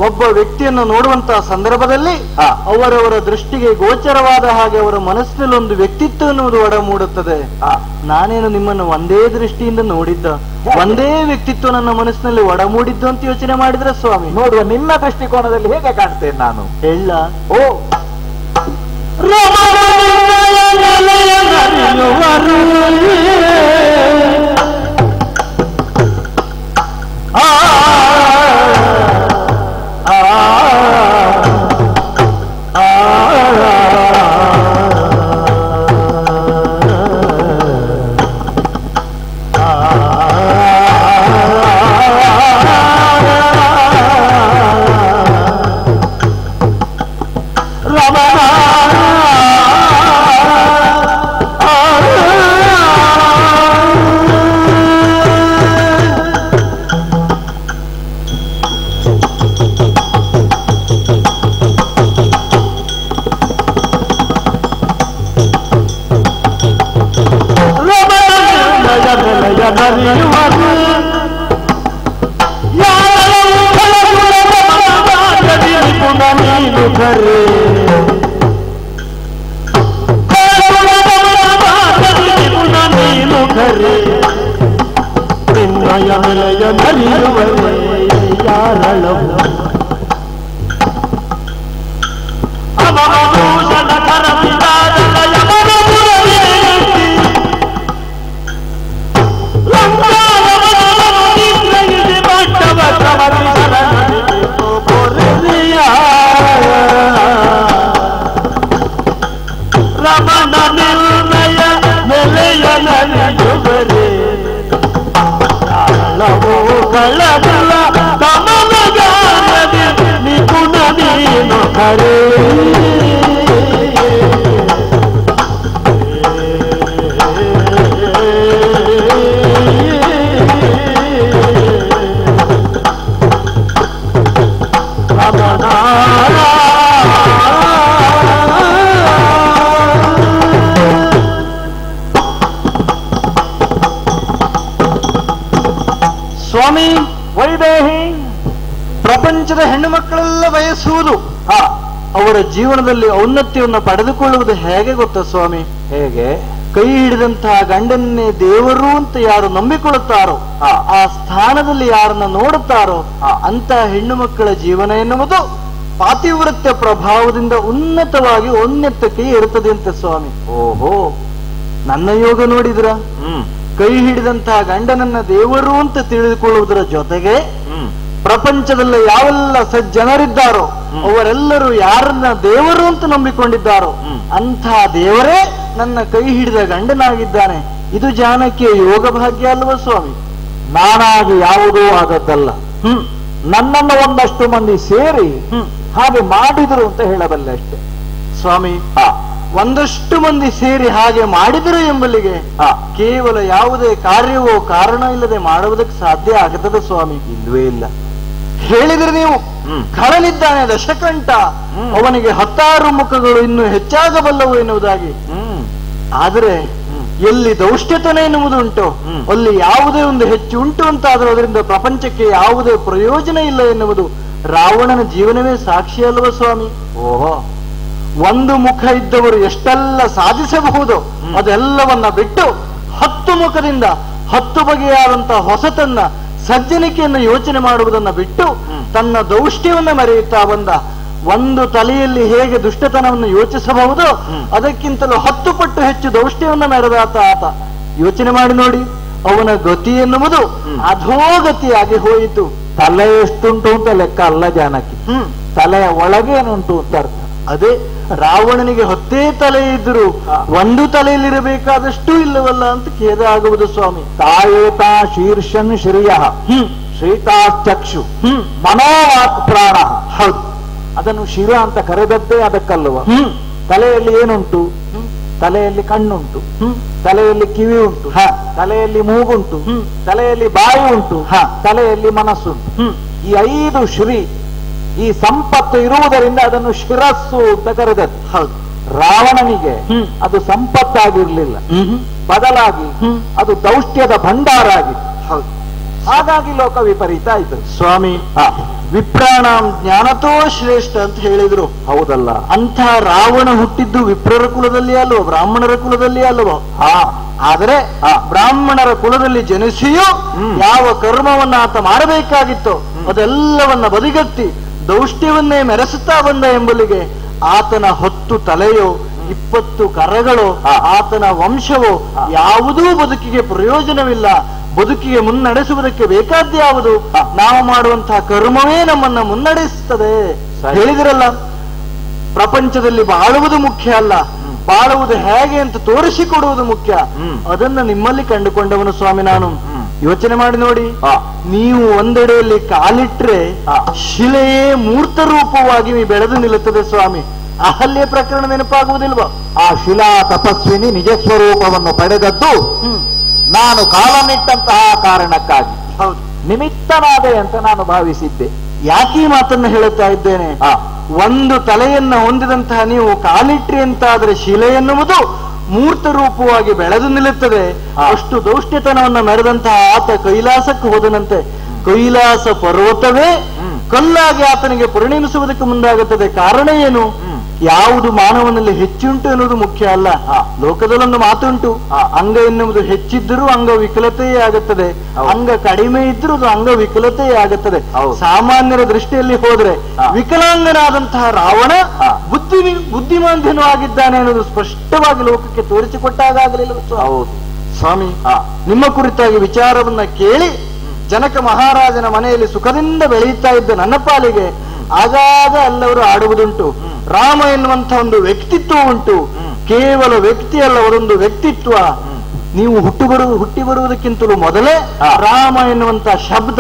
ಒಬ್ಬ ವ್ಯಕ್ತಿಯನ್ನು ನೋಡುವಂತಹ ಸಂದರ್ಭದಲ್ಲಿ ಅವರವರ ದೃಷ್ಟಿಗೆ ಗೋಚರವಾದ ಹಾಗೆ ಅವರ ಮನಸ್ಸಿನಲ್ಲಿ ಒಂದು ವ್ಯಕ್ತಿತ್ವ ಎನ್ನುವುದು ಒಡಮೂಡುತ್ತದೆ. ನಾನೇನು ನಿಮ್ಮನ್ನು ಒಂದೇ ದೃಷ್ಟಿಯಿಂದ ನೋಡಿದ್ದ, ಒಂದೇ ವ್ಯಕ್ತಿತ್ವ ನನ್ನ ಮನಸ್ಸಿನಲ್ಲಿ ಒಡಮೂಡಿದ್ದು ಅಂತ ಯೋಚನೆ ಮಾಡಿದ್ರೆ ಸ್ವಾಮಿ, ನೋಡುವ ನಿನ್ನ ದೃಷ್ಟಿಕೋನದಲ್ಲಿ ಹೇಗೆ ಕಾಣ್ತೇನೆ ನಾನು? ಹೇಳ. ಓ ನಡೆಯುವರೆ ಯಾರಳವು ಅವಭೂಷಣ ಕರಪಿದಾದಲ ಯಮನ ಪುರವೇಸಿ ಲಂಕಾವನವನ್ನು ನಿಗ್ರಹಿಸಿ ಪಟ್ಟವ ಕ್ರಮವಿಸರ ರಮಣ ನಿರ್ಣಯ ನೆಲೆಯ ನಡೆಯುವರೆ ಗಳಗಳ ಕಮಲಗಾನದಿ ನಿಪುಣ ನೀನು ಹರೇ ಸ್ವಾಮಿ, ವೈದೇಹಿ, ಪ್ರಪಂಚದ ಹೆಣ್ಣು ಮಕ್ಕಳೆಲ್ಲ ಬಯಸುವುದು ಅವರ ಜೀವನದಲ್ಲಿ ಔನ್ನತ್ಯವನ್ನು ಪಡೆದುಕೊಳ್ಳುವುದು ಹೇಗೆ ಗೊತ್ತಾ ಸ್ವಾಮಿ? ಹೇಗೆ? ಕೈ ಹಿಡಿದಂತಹ ಗಂಡನ್ನೇ ದೇವರು ಅಂತ ಯಾರು ನಂಬಿಕೊಳ್ಳುತ್ತಾರೋ, ಆ ಸ್ಥಾನದಲ್ಲಿ ಯಾರನ್ನ ನೋಡುತ್ತಾರೋ ಅಂತ ಹೆಣ್ಣು ಮಕ್ಕಳ ಜೀವನ ಎನ್ನುವುದು ಪಾತಿವ್ರತ್ಯ ಪ್ರಭಾವದಿಂದ ಉನ್ನತವಾಗಿ ಔನ್ನತ್ಯಕ್ಕೆ ಇರುತ್ತದೆ ಅಂತ ಸ್ವಾಮಿ. ಓಹೋ, ನನ್ನ ಯೋಗ ನೋಡಿದ್ರ? ಕೈ ಹಿಡಿದಂತಹ ಗಂಡನನ್ನ ದೇವರು ಅಂತ ತಿಳಿದುಕೊಳ್ಳುವುದರ ಜೊತೆಗೆ ಪ್ರಪಂಚದಲ್ಲಿ ಯಾವೆಲ್ಲ ಸಜ್ಜನರಿದ್ದಾರೋ ಅವರೆಲ್ಲರೂ ಯಾರನ್ನ ದೇವರು ಅಂತ ನಂಬಿಕೊಂಡಿದ್ದಾರೋ ಅಂಥ ದೇವರೇ ನನ್ನ ಕೈ ಹಿಡಿದ ಗಂಡನಾಗಿದ್ದಾನೆ. ಇದು ಜಾನಕಿಯ ಯೋಗ ಭಾಗ್ಯ ಅಲ್ವ ಸ್ವಾಮಿ? ನಾನಾಗಿ ಯಾವುದೂ ಆದದ್ದಲ್ಲ. ನನ್ನನ್ನು ಒಂದಷ್ಟು ಮಂದಿ ಸೇರಿ ಹಾಗೆ ಮಾಡಿದ್ರು ಅಂತ ಹೇಳಬಲ್ಲೆ ಅಷ್ಟೇ ಸ್ವಾಮಿ. ಒಂದಷ್ಟು ಮಂದಿ ಸೇರಿ ಹಾಗೆ ಮಾಡಿದರು ಎಂಬಲ್ಲಿಗೆ ಕೇವಲ ಯಾವುದೇ ಕಾರ್ಯವೋ ಕಾರಣ ಇಲ್ಲದೆ ಮಾಡುವುದಕ್ಕೆ ಸಾಧ್ಯ ಆಗುತ್ತದೆ ಸ್ವಾಮಿ? ಇಲ್ವೇ ಇಲ್ಲ. ಹೇಳಿದ್ರೆ ನೀವು ಖಳನಿದ್ದಾನೆ ದಶಕಂಠ, ಅವನಿಗೆ 16 ಮುಖಗಳು ಇನ್ನು ಹೆಚ್ಚಾಗಬಲ್ಲವು ಎನ್ನುವುದಾಗಿ. ಆದರೆ ಎಲ್ಲಿ ದೌಷ್ಟ್ಯತನ ಎನ್ನುವುದುಂಟು ಅಲ್ಲಿ ಯಾವುದೇ ಒಂದು ಹೆಚ್ಚು ಉಂಟು ಅಂತಾದರೂ ಅದರಿಂದ ಪ್ರಪಂಚಕ್ಕೆ ಯಾವುದೇ ಪ್ರಯೋಜನ ಇಲ್ಲ ಎನ್ನುವುದು ರಾವಣನ ಜೀವನವೇ ಸಾಕ್ಷಿ ಅಲ್ವ ಸ್ವಾಮಿ? ಓಹೋ, ಒಂದು ಮುಖ ಇದ್ದವರು ಎಷ್ಟೆಲ್ಲ ಸಾಧಿಸಬಹುದು ಅದೆಲ್ಲವನ್ನ ಬಿಟ್ಟು 10 ಮುಖದಿಂದ 10 ಬಗೆಯಾದಂತಹ ಹೊಸತನ್ನ ಸಜ್ಜನಿಕೆಯನ್ನು ಯೋಚನೆ ಮಾಡುವುದನ್ನ ಬಿಟ್ಟು ತನ್ನ ದೌಷ್ಟ್ಯವನ್ನ ಮರೆಯುತ್ತಾ ಬಂದ. ಒಂದು ತಲೆಯಲ್ಲಿ ಹೇಗೆ ದುಷ್ಟತನವನ್ನು ಯೋಚಿಸಬಹುದು ಅದಕ್ಕಿಂತಲೂ 10 ಪಟ್ಟು ಹೆಚ್ಚು ದೌಷ್ಟ್ಯವನ್ನ ಮೆರೆದಾತ ಆತ. ಯೋಚನೆ ಮಾಡಿ ನೋಡಿ, ಅವನ ಗತಿ ಎನ್ನುವುದು ಅಧೋಗತಿಯಾಗಿ ಹೋಯಿತು. ತಲೆ ಎಷ್ಟುಂಟು ಅಂತ ಲೆಕ್ಕ ಅಲ್ಲ ಜಾನಕಿ, ತಲೆಯ ಒಳಗೇನುಂಟು ಅಂತ ಅರ್ಥ. ಅದೇ ರಾವಣನಿಗೆ 10 ತಲೆ ಇದ್ರು ಒಂದು ತಲೆಯಲ್ಲಿರಬೇಕಾದಷ್ಟು ಇಲ್ಲವಲ್ಲ ಅಂತ ಖೇದ ಆಗುವುದು ಸ್ವಾಮಿ. ತಾಯೇತಾ ಶೀರ್ಷನ್ ಶ್ರಿಯ ಶ್ರೀತಾಚಕ್ಷು ಮನೋವಾಕ್ ಪ್ರಾಣ. ಹೌದು, ಅದನ್ನು ಶಿರ ಅಂತ ಕರೆದದ್ದೇ ಅದಕ್ಕಲ್ವ. ತಲೆಯಲ್ಲಿ ಏನುಂಟು? ತಲೆಯಲ್ಲಿ ಕಣ್ಣುಂಟು, ತಲೆಯಲ್ಲಿ ಕಿವಿ ಉಂಟು, ತಲೆಯಲ್ಲಿ ಮೂಗುಂಟು, ತಲೆಯಲ್ಲಿ ಬಾಯಿ ಉಂಟು, ತಲೆಯಲ್ಲಿ ಮನಸ್ಸುಂಟು. ಈ 5 ಶ್ರೀ, ಈ ಸಂಪತ್ತು ಇರುವುದರಿಂದ ಅದನ್ನು ಶಿರಸ್ಸು ಅಂತ ಕರೆದದ್ದು. ಹೌದು, ರಾವಣನಿಗೆ ಅದು ಸಂಪತ್ತಾಗಿರ್ಲಿಲ್ಲ, ಬದಲಾಗಿ ಅದು ದೌಷ್ಟ್ಯದ ಭಂಡಾರ ಆಗಿತ್ತು. ಹೌದು, ಹಾಗಾಗಿ ಲೋಕ ವಿಪರೀತ ಆಯಿತು ಸ್ವಾಮಿ. ವಿಪ್ರಾಣಾಂ ಜ್ಞಾನತೋ ಶ್ರೇಷ್ಠ ಅಂತ ಹೇಳಿದ್ರು. ಹೌದಲ್ಲ? ಅಂಥ ರಾವಣ ಹುಟ್ಟಿದ್ದು ವಿಪ್ರರ ಕುಲದಲ್ಲಿ ಅಲ್ವೋ, ಬ್ರಾಹ್ಮಣರ ಕುಲದಲ್ಲಿ ಅಲ್ವೋ? ಆದರೆ ಬ್ರಾಹ್ಮಣರ ಕುಲದಲ್ಲಿ ಜನಿಸಿಯೂ ಯಾವ ಕರ್ಮವನ್ನ ಆತ ಮಾಡಬೇಕಾಗಿತ್ತೋ ಅದೆಲ್ಲವನ್ನ ಬದಿಗಟ್ಟಿ ದೌಷ್ಟ್ಯವನ್ನೇ ಮೆರೆಸುತ್ತಾ ಬಂದ ಎಂಬಲ್ಲಿಗೆ ಆತನ 10 ತಲೆಯೋ 20 ಕರಗಳೋ ಆತನ ವಂಶವೋ ಯಾವುದೂ ಬದುಕಿಗೆ ಪ್ರಯೋಜನವಿಲ್ಲ. ಬದುಕಿಗೆ ಮುನ್ನಡೆಸುವುದಕ್ಕೆ ಬೇಕಾದ್ಯಾವುದು? ನಾವು ಮಾಡುವಂತಹ ಕರ್ಮವೇ ನಮ್ಮನ್ನ ಮುನ್ನಡೆಸುತ್ತದೆ. ಹೇಳಿದಿರಲ್ಲ, ಪ್ರಪಂಚದಲ್ಲಿ ಬಾಳುವುದು ಮುಖ್ಯ ಅಲ್ಲ, ಬಾಳುವುದು ಹೇಗೆ ಅಂತ ತೋರಿಸಿಕೊಡುವುದು ಮುಖ್ಯ. ಅದನ್ನ ನಿಮ್ಮಲ್ಲಿ ಕಂಡುಕೊಂಡವನು ಸ್ವಾಮಿ ನಾನು. ಯೋಚನೆ ಮಾಡಿ ನೋಡಿ, ನೀವು ಒಂದೆಡೆಯಲ್ಲಿ ಕಾಲಿಟ್ರೆ ಶಿಲೆಯೇ ಮೂರ್ತ ರೂಪವಾಗಿ ಬೆಳೆದು ನಿಲ್ಲುತ್ತದೆ ಸ್ವಾಮಿ. ಅಹಲ್ಯ ಪ್ರಕರಣ ನೆನಪಾಗುವುದಿಲ್ವಾ? ಆ ಶಿಲಾ ತಪಸ್ವಿನಿ ನಿಜ ಸ್ವರೂಪವನ್ನು ಪಡೆದದ್ದು ನಾನು ಕಾಲನಿಟ್ಟಂತಹ ಕಾರಣಕ್ಕಾಗಿ. ಹೌದು, ನಿಮಿತ್ತನಾದೆ ಅಂತ ನಾನು ಭಾವಿಸಿದ್ದೆ. ಯಾಕೆ ಈ ಮಾತನ್ನ ಹೇಳುತ್ತಾ ಇದ್ದೇನೆ? ಒಂದು ತಲೆಯನ್ನ ಹೊಂದಿದಂತಹ ನೀವು ಕಾಲಿಟ್ರಿ ಅಂತಾದ್ರೆ ಶಿಲೆ ಎನ್ನುವುದು ಮೂರ್ತ ರೂಪವಾಗಿ ಬೆಳೆದು ನಿಲ್ಲುತ್ತದೆ. ಅಷ್ಟು ದೌಷ್ಟ್ಯತನವನ್ನ ಮೆರೆದಂತಹ ಆತ ಕೈಲಾಸಕ್ಕೆ ಹೋದನಂತೆ. ಕೈಲಾಸ ಪರ್ವತವೇ ಕಲ್ಲಾಗಿ ಆತನಿಗೆ ಪರಿಣಮಿಸುವುದಕ್ಕೆ ಮುಂದಾಗುತ್ತದೆ. ಕಾರಣ ಏನು? ಯಾವುದು ಮಾನವನಲ್ಲಿ ಹೆಚ್ಚುಂಟು ಎನ್ನುವುದು ಮುಖ್ಯ ಅಲ್ಲ. ಲೋಕದಲ್ಲೊಂದು ಮಾತುಂಟು, ಅಂಗ ಎನ್ನುವುದು ಹೆಚ್ಚಿದ್ದರೂ ಅಂಗವಿಕಲತೆಯೇ ಆಗುತ್ತದೆ, ಅಂಗ ಕಡಿಮೆ ಇದ್ರೂ ಅದು ಅಂಗವಿಕಲತೆಯೇ ಆಗುತ್ತದೆ. ಸಾಮಾನ್ಯರ ದೃಷ್ಟಿಯಲ್ಲಿ ಹೋದ್ರೆ ವಿಕಲಾಂಗನಾದಂತಹ ರಾವಣ ಬುದ್ಧಿಮಾಂದ್ಯನೂ ಆಗಿದ್ದಾನೆ ಅನ್ನೋದು ಸ್ಪಷ್ಟವಾಗಿ ಲೋಕಕ್ಕೆ ತೋರಿಸಿಕೊಟ್ಟಾಗಲಿಲ್ಲ. ಹೌದು ಸ್ವಾಮಿ, ನಿಮ್ಮ ಕುರಿತಾಗಿ ವಿಚಾರವನ್ನ ಕೇಳಿ ಜನಕ ಮಹಾರಾಜನ ಮನೆಯಲ್ಲಿ ಸುಖದಿಂದ ಬೆಳೆಯುತ್ತಾ ಇದ್ದ ನನ್ನ ಪಾಲಿಗೆ ಆಗಾಗ ಎಲ್ಲವರು ಆಡುವುದುಂಟು. ರಾಮ ಎನ್ನುವಂತ ಒಂದು ವ್ಯಕ್ತಿತ್ವ ಉಂಟು. ಕೇವಲ ವ್ಯಕ್ತಿ ಅಲ್ಲ, ಅವರೊಂದು ವ್ಯಕ್ತಿತ್ವ. ನೀವು ಹುಟ್ಟಿ ಬರುವುದಕ್ಕಿಂತಲೂ ಮೊದಲೇ ರಾಮ ಎನ್ನುವಂತ ಶಬ್ದ,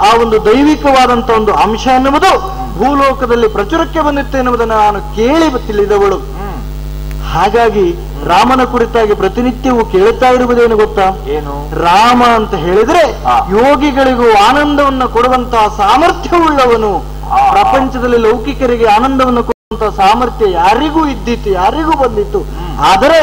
ಆ ಒಂದು ದೈವಿಕವಾದಂತ ಒಂದು ಅಂಶ ಎನ್ನುವುದು ಭೂಲೋಕದಲ್ಲಿ ಪ್ರಚುರಕ್ಕೆ ಬಂದಿತ್ತು ಎನ್ನುವುದನ್ನು ನಾನು ಕೇಳಿ ತಿಳಿದವಳು. ಹಾಗಾಗಿ ರಾಮನ ಕುರಿತಾಗಿ ಪ್ರತಿನಿತ್ಯವೂ ಕೇಳುತ್ತಾ ಇರುವುದೇನು ಗೊತ್ತಾ? ಏನು? ರಾಮ ಅಂತ ಹೇಳಿದ್ರೆ ಯೋಗಿಗಳಿಗೂ ಆನಂದವನ್ನು ಕೊಡುವಂತಹ ಸಾಮರ್ಥ್ಯವುಳ್ಳವನು. ಪ್ರಪಂಚದಲ್ಲಿ ಲೌಕಿಕರಿಗೆ ಆನಂದವನ್ನು ಕೊಡುವಂತಹ ಸಾಮರ್ಥ್ಯ ಯಾರಿಗೂ ಇದ್ದಿತ್ತು, ಯಾರಿಗೂ ಬಂದಿತ್ತು. ಆದರೆ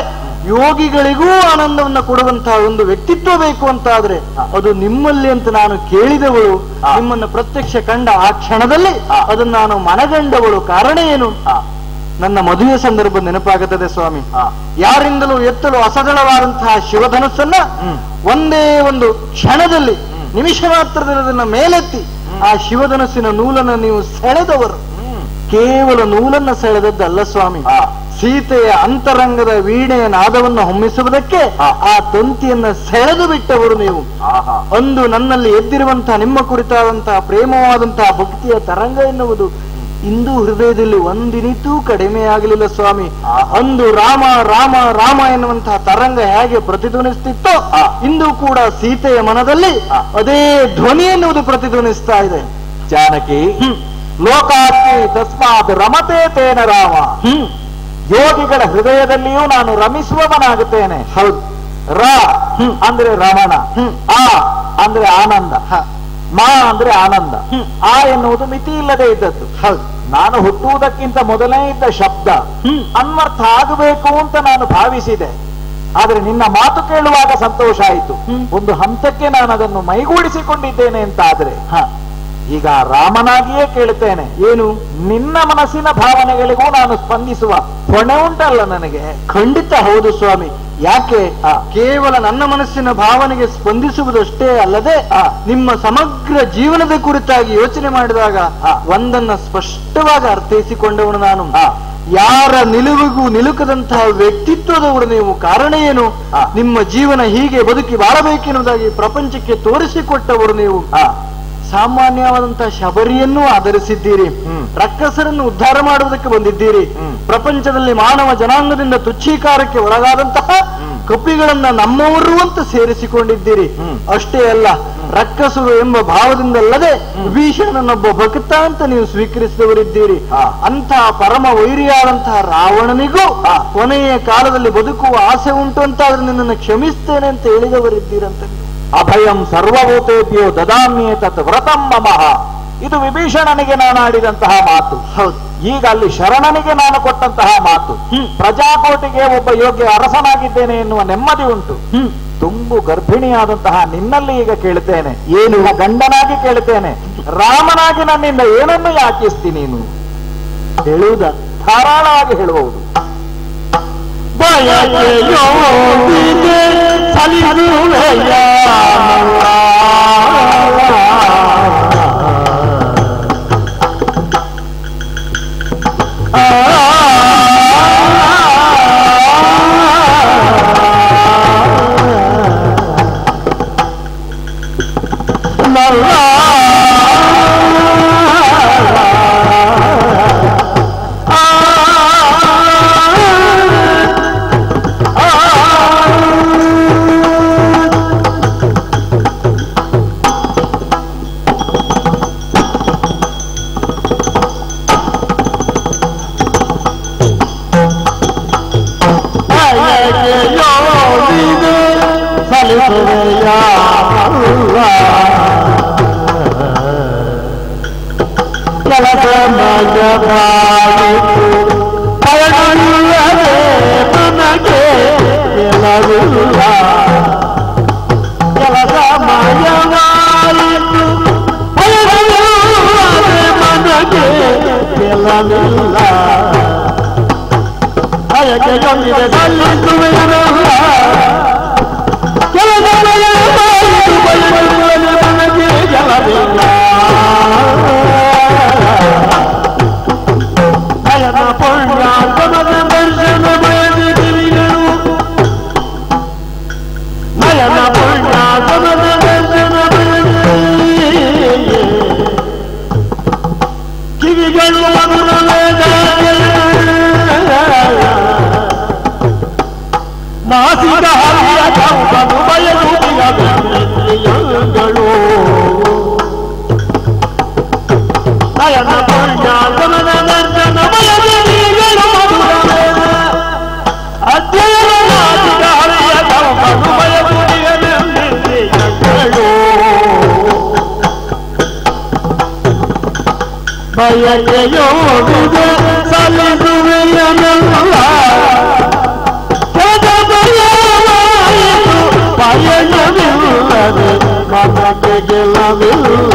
ಯೋಗಿಗಳಿಗೂ ಆನಂದವನ್ನು ಕೊಡುವಂತಹ ಒಂದು ವ್ಯಕ್ತಿತ್ವ ಬೇಕು ಅಂತ ಆದ್ರೆ ಅದು ನಿಮ್ಮಲ್ಲಿ ಅಂತ ನಾನು ಕೇಳಿದವಳು. ನಿಮ್ಮನ್ನು ಪ್ರತ್ಯಕ್ಷ ಕಂಡ ಆ ಕ್ಷಣದಲ್ಲಿ ಅದನ್ನು ನಾನು ಮನಗಂಡವಳು. ಕಾರಣ ಏನು? ನನ್ನ ಮದುವೆ ಸಂದರ್ಭ ನೆನಪಾಗುತ್ತದೆ ಸ್ವಾಮಿ. ಯಾರಿಂದಲೂ ಎತ್ತಲು ಅಸದಳವಾದಂತಹ ಶಿವಧನುಸ್ಸನ್ನ ಒಂದೇ ಒಂದು ಕ್ಷಣದಲ್ಲಿ ನಿಮಿಷ ಮಾತ್ರದಲ್ಲಿ ಅದನ್ನ ಮೇಲೆತ್ತಿ ಆ ಶಿವಧನುಸ್ಸಿನ ನೂಲನ್ನು ನೀವು ಸೆಳೆದವರು. ಕೇವಲ ನೂಲನ್ನ ಸೆಳೆದದ್ದಲ್ಲ ಸ್ವಾಮಿ, ಸೀತೆಯ ಅಂತರಂಗದ ವೀಣೆಯ ನಾದವನ್ನು ಹೊಮ್ಮಿಸುವುದಕ್ಕೆ ಆ ತಂತಿಯನ್ನ ಸೆಳೆದು ಬಿಟ್ಟವರು ನೀವು. ಅಂದು ನನ್ನಲ್ಲಿ ಎದ್ದಿರುವಂತಹ ನಿಮ್ಮ ಕುರಿತಾದಂತಹ ಪ್ರೇಮವಾದಂತಹ ಭಕ್ತಿಯ ತರಂಗ ಎನ್ನುವುದು ಇಂದು ಹೃದಯದಲ್ಲಿ ಒಂದಿನಿತೂ ಕಡಿಮೆ ಆಗಲಿಲ್ಲ ಸ್ವಾಮಿ. ಅಂದು ರಾಮ ರಾಮ ರಾಮ ಎನ್ನುವಂತಹ ತರಂಗ ಹೇಗೆ ಪ್ರತಿಧ್ವನಿಸ್ತಿತ್ತೋ ಇಂದು ಕೂಡ ಸೀತೆಯ ಮನದಲ್ಲಿ ಅದೇ ಧ್ವನಿ ಎನ್ನುವುದು ಪ್ರತಿಧ್ವನಿಸ್ತಾ ಇದೆ. ಜಾನಕಿ, ಲೋಕಾಸ್ತಿ ತಸ್ಮಾತ್ ರಮತೆ ತೇನ ರಾಮ. ಯೋಗಿಗಳ ಹೃದಯದಲ್ಲಿಯೂ ನಾನು ರಮಿಸುವವನಾಗುತ್ತೇನೆ. ಹೌದು. ರ ಅಂದ್ರೆ ರಮಣ, ಆ ಅಂದ್ರೆ ಆನಂದ, ಮಾ ಅಂದ್ರೆ ಆನಂದ. ಆ ಎನ್ನುವುದು ಮಿತಿ ಇಲ್ಲದೆ ಇದ್ದದ್ದು. ಹೌದು. ನಾನು ಹುಟ್ಟುವುದಕ್ಕಿಂತ ಮೊದಲೇ ಇದ್ದ ಶಬ್ದ ಅನ್ವರ್ಥ ಆಗಬೇಕು ಅಂತ ನಾನು ಭಾವಿಸಿದೆ. ಆದ್ರೆ ನಿನ್ನ ಮಾತು ಕೇಳುವಾಗ ಸಂತೋಷ ಆಯಿತು. ಒಂದು ಹಂತಕ್ಕೆ ನಾನು ಅದನ್ನು ಮೈಗೂಡಿಸಿಕೊಂಡಿದ್ದೇನೆ ಅಂತ ಆದ್ರೆ ಈಗ ರಾಮನಾಗಿಯೇ ಕೇಳುತ್ತೇನೆ. ಏನು? ನಿನ್ನ ಮನಸ್ಸಿನ ಭಾವನೆಗಳಿಗೂ ನಾನು ಸ್ಪಂದಿಸುವ ಹೊಣೆ ಉಂಟಲ್ಲ ನನಗೆ? ಖಂಡಿತ ಹೌದು ಸ್ವಾಮಿ. ಯಾಕೆ? ಕೇವಲ ನನ್ನ ಮನಸ್ಸಿನ ಭಾವನೆಗೆ ಸ್ಪಂದಿಸುವುದಷ್ಟೇ ಅಲ್ಲದೆ ನಿಮ್ಮ ಸಮಗ್ರ ಜೀವನದ ಕುರಿತಾಗಿ ಯೋಚನೆ ಮಾಡಿದಾಗ ಒಂದನ್ನ ಸ್ಪಷ್ಟವಾಗಿ ಅರ್ಥೈಸಿಕೊಂಡವನು ನಾನು. ಯಾರ ನಿಲುವಿಗೂ ನಿಲುಕದಂತಹ ವ್ಯಕ್ತಿತ್ವದವರು ನೀವು. ಕಾರಣ ಏನು? ನಿಮ್ಮ ಜೀವನ ಹೀಗೆ ಬದುಕಿ ಬಾಳಬೇಕೆನ್ನುವುದಾಗಿ ಪ್ರಪಂಚಕ್ಕೆ ತೋರಿಸಿಕೊಟ್ಟವರು ನೀವು. ಸಾಮಾನ್ಯವಾದಂತಹ ಶಬರಿಯನ್ನು ಆಧರಿಸಿದ್ದೀರಿ, ರಕ್ಕಸರನ್ನು ಉದ್ಧಾರ ಮಾಡುವುದಕ್ಕೆ ಬಂದಿದ್ದೀರಿ. ಪ್ರಪಂಚದಲ್ಲಿ ಮಾನವ ಜನಾಂಗದಿಂದ ತುಚ್ಛೀಕಾರಕ್ಕೆ ಒಳಗಾದಂತಹ ಕಪಿಗಳನ್ನ ನಮ್ಮವರು ಅಂತ ಸೇರಿಸಿಕೊಂಡಿದ್ದೀರಿ. ಅಷ್ಟೇ ಅಲ್ಲ, ರಕ್ಕಸರು ಎಂಬ ಭಾವದಿಂದಲ್ಲದೆ ವಿಭೀಷಣನೊಬ್ಬ ಭಕ್ತ ಅಂತ ನೀವು ಸ್ವೀಕರಿಸಿದವರಿದ್ದೀರಿ. ಅಂತಹ ಪರಮ ವೈರಿಯಾದಂತಹ ರಾವಣನಿಗೂ ಕೊನೆಯ ಕಾಲದಲ್ಲಿ ಬದುಕುವ ಆಸೆ ಉಂಟು ಅಂತ ಆದ್ರೆ ನಿನ್ನನ್ನು ಕ್ಷಮಿಸ್ತೇನೆ ಅಂತ ಹೇಳಿದವರಿದ್ದೀರಂತ. ಅಭಯಂ ಸರ್ವಭೂತೇಭ್ಯೋ ದದಾಮ್ಯೇ ತತ್ ವ್ರತಂ ಮಮಃ. ಇದು ವಿಭೀಷಣನಿಗೆ ನಾನು ಆಡಿದಂತಹ ಮಾತು. ಹೌದು. ಈಗ ಅಲ್ಲಿ ಶರಣನಿಗೆ ನಾನು ಕೊಟ್ಟಂತಹ ಮಾತು. ಪ್ರಜಾಕೋಟಿಗೆ ಒಬ್ಬ ಯೋಗ್ಯ ಅರಸನಾಗಿದ್ದೇನೆ ಎನ್ನುವ ನೆಮ್ಮದಿ ಉಂಟು. ತುಂಬು ಗರ್ಭಿಣಿಯಾದಂತಹ ನಿನ್ನಲ್ಲಿ ಈಗ ಕೇಳುತ್ತೇನೆ, ಏನು ಗಂಡನಾಗಿ ಕೇಳುತ್ತೇನೆ, ರಾಮನಾಗಿ ನನ್ನಿಂದ ಏನನ್ನು ಯಾಚಿಸ್ತೀನಿ ನೀನು? ಹೇಳುವುದ ಧಾರಾಳವಾಗಿ ಹೇಳಬಹುದು. ಬಯಕೆಯೊಂದಿಗೆ ಸಲ್ಲಿಸುವೆನಲ್ಲ ಕೆಲಸಮಯ ಮಾಡಿದು ಬಯಸುವನು ನನಗೆ ಗೆಲವಿಲ್ಲ ನಯನ ಪುಣ್ಯಾತ್ಮದ ದರ್ಶನ ಬಯಸಿದಿರಿಗಳು ನಯನ ಪುಣ್ಯಾತ್ಮದ ದರ್ಶನ ಕಿವಿಗಳು ಮಧುರ ನಾಸಿಕ ಹರಿಯ ಕಂಪನು ಬಯಸುತ್ತಿಗಳು ನಯನ ಪುಣ್ಯಾತ್ಮದ ದರ್ಶನ ಬಯಸಿದಿರಿಗಳು ಮಧುರ ಅಧ್ಯಯನ ನಾಸಿಕ ಹರಿಯ ಕಂಪನು ಬಯಸುತ್ತಿಗಳು ಬಯಕೆಯೋಡಿಗೆ ಸಲ್ಲಿಸುವೆಯನಲ್ಲ ಪಯಣವಿಲ್ಲದೆ ಮನಕ್ಕೆ ಗೆಲವಿಲ್ಲ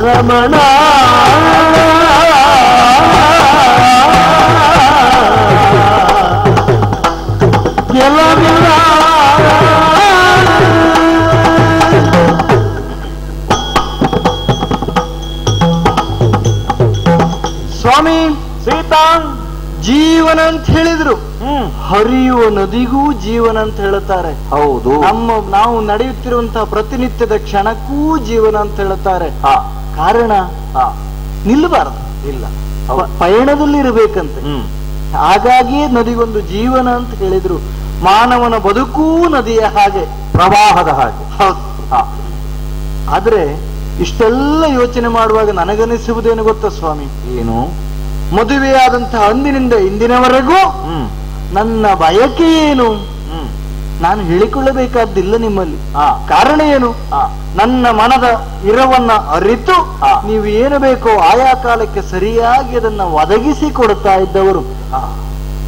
ರಮಣ ಗೆಲವಿಲ್ಲ ಸ್ವಾಮಿ ಸೀತಾ ಜೀವನ ಅಂತ ಹೇಳಿದ್ರು ಹರಿಯುವ ನದಿಗೂ ಜೀವನ ಅಂತ ಹೇಳುತ್ತಾರೆ. ಹೌದು, ನಾವು ನಡೆಯುತ್ತಿರುವಂತಹ ಪ್ರತಿನಿತ್ಯದ ಕ್ಷಣಕ್ಕೂ ಜೀವನ ಅಂತ ಹೇಳುತ್ತಾರೆ. ಕಾರಣ ನಿಲ್ಲಬಾರದು, ಇಲ್ಲ ಪಯಣದಲ್ಲಿ ಇರಬೇಕಂತೆ. ಹಾಗಾಗಿಯೇ ನದಿಗೊಂದು ಜೀವನ ಅಂತ ಹೇಳಿದ್ರು. ಮಾನವನ ಬದುಕೂ ನದಿಯ ಹಾಗೆ, ಪ್ರವಾಹದ ಹಾಗೆ. ಹೌದು. ಆದ್ರೆ ಇಷ್ಟೆಲ್ಲ ಯೋಚನೆ ಮಾಡುವಾಗ ನನಗನಿಸುವುದೇನು ಗೊತ್ತಾ ಸ್ವಾಮಿ? ಏನು? ಮದುವೆಯಾದಂತಹ ಅಂದಿನಿಂದ ಇಂದಿನವರೆಗೂ ನನ್ನ ಬಯಕೆ ಏನು ನಾನು ಹೇಳಿಕೊಳ್ಳಬೇಕಾದ್ದಿಲ್ಲ ನಿಮ್ಮಲ್ಲಿ. ಕಾರಣ ಏನು? ನನ್ನ ಮನದ ಇರವನ್ನ ಅರಿತು ನೀವು ಏನು ಬೇಕೋ ಆಯಾ ಕಾಲಕ್ಕೆ ಸರಿಯಾಗಿ ಅದನ್ನ ಒದಗಿಸಿ ಕೊಡುತ್ತಾ ಇದ್ದವರು.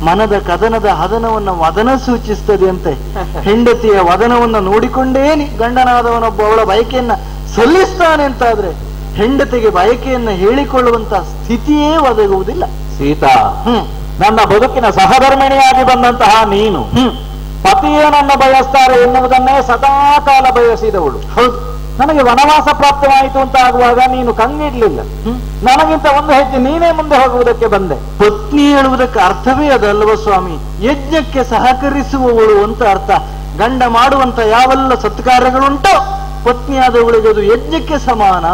ಮನದ ಕದನದ ಹದನವನ್ನ ವದನ ಸೂಚಿಸ್ತದೆ ಅಂತೆ. ಹೆಂಡತಿಯ ವದನವನ್ನ ನೋಡಿಕೊಂಡೇ ಗಂಡನಾದವನೊಬ್ಬ ಅವಳ ಬಯಕೆಯನ್ನ ಸಲ್ಲಿಸ್ತಾನೆ ಅಂತಾದ್ರೆ ಹೆಂಡತಿಗೆ ಬಯಕೆಯನ್ನ ಹೇಳಿಕೊಳ್ಳುವಂತ ಸ್ಥಿತಿಯೇ ಒದಗುವುದಿಲ್ಲ. ಸೀತಾ, ನನ್ನ ಬದುಕಿನ ಸಹಧರ್ಮಿಣಿಯಾಗಿ ಬಂದಂತಹ ನೀನು ಪತಿಯೇನನ್ನು ಬಯಸ್ತಾರೆ ಎನ್ನುವುದನ್ನೇ ಸದಾಕಾಲ ಬಯಸಿದವಳು. ಹೌದು. ನನಗೆ ವನವಾಸ ಪ್ರಾಪ್ತವಾಯಿತು ಅಂತ ಆಗುವಾಗ ನೀನು ಕಂಗಿಡ್ಲಿಲ್ಲ. ನನಗಿಂತ ಒಂದು ಹೆಜ್ಜೆ ನೀನೇ ಮುಂದೆ ಹೋಗುವುದಕ್ಕೆ ಬಂದೆ. ಪತ್ನಿ ಹೇಳುವುದಕ್ಕೆ ಅರ್ಥವೇ ಅದಲ್ವ ಸ್ವಾಮಿ? ಯಜ್ಞಕ್ಕೆ ಸಹಕರಿಸುವವಳು ಅಂತ ಅರ್ಥ. ಗಂಡ ಮಾಡುವಂತ ಯಾವೆಲ್ಲ ಸತ್ಕಾರ್ಯಗಳುಂಟೋ ಪತ್ನಿಯಾದವಳಿಗೆ ಅದು ಯಜ್ಞಕ್ಕೆ ಸಮಾನ.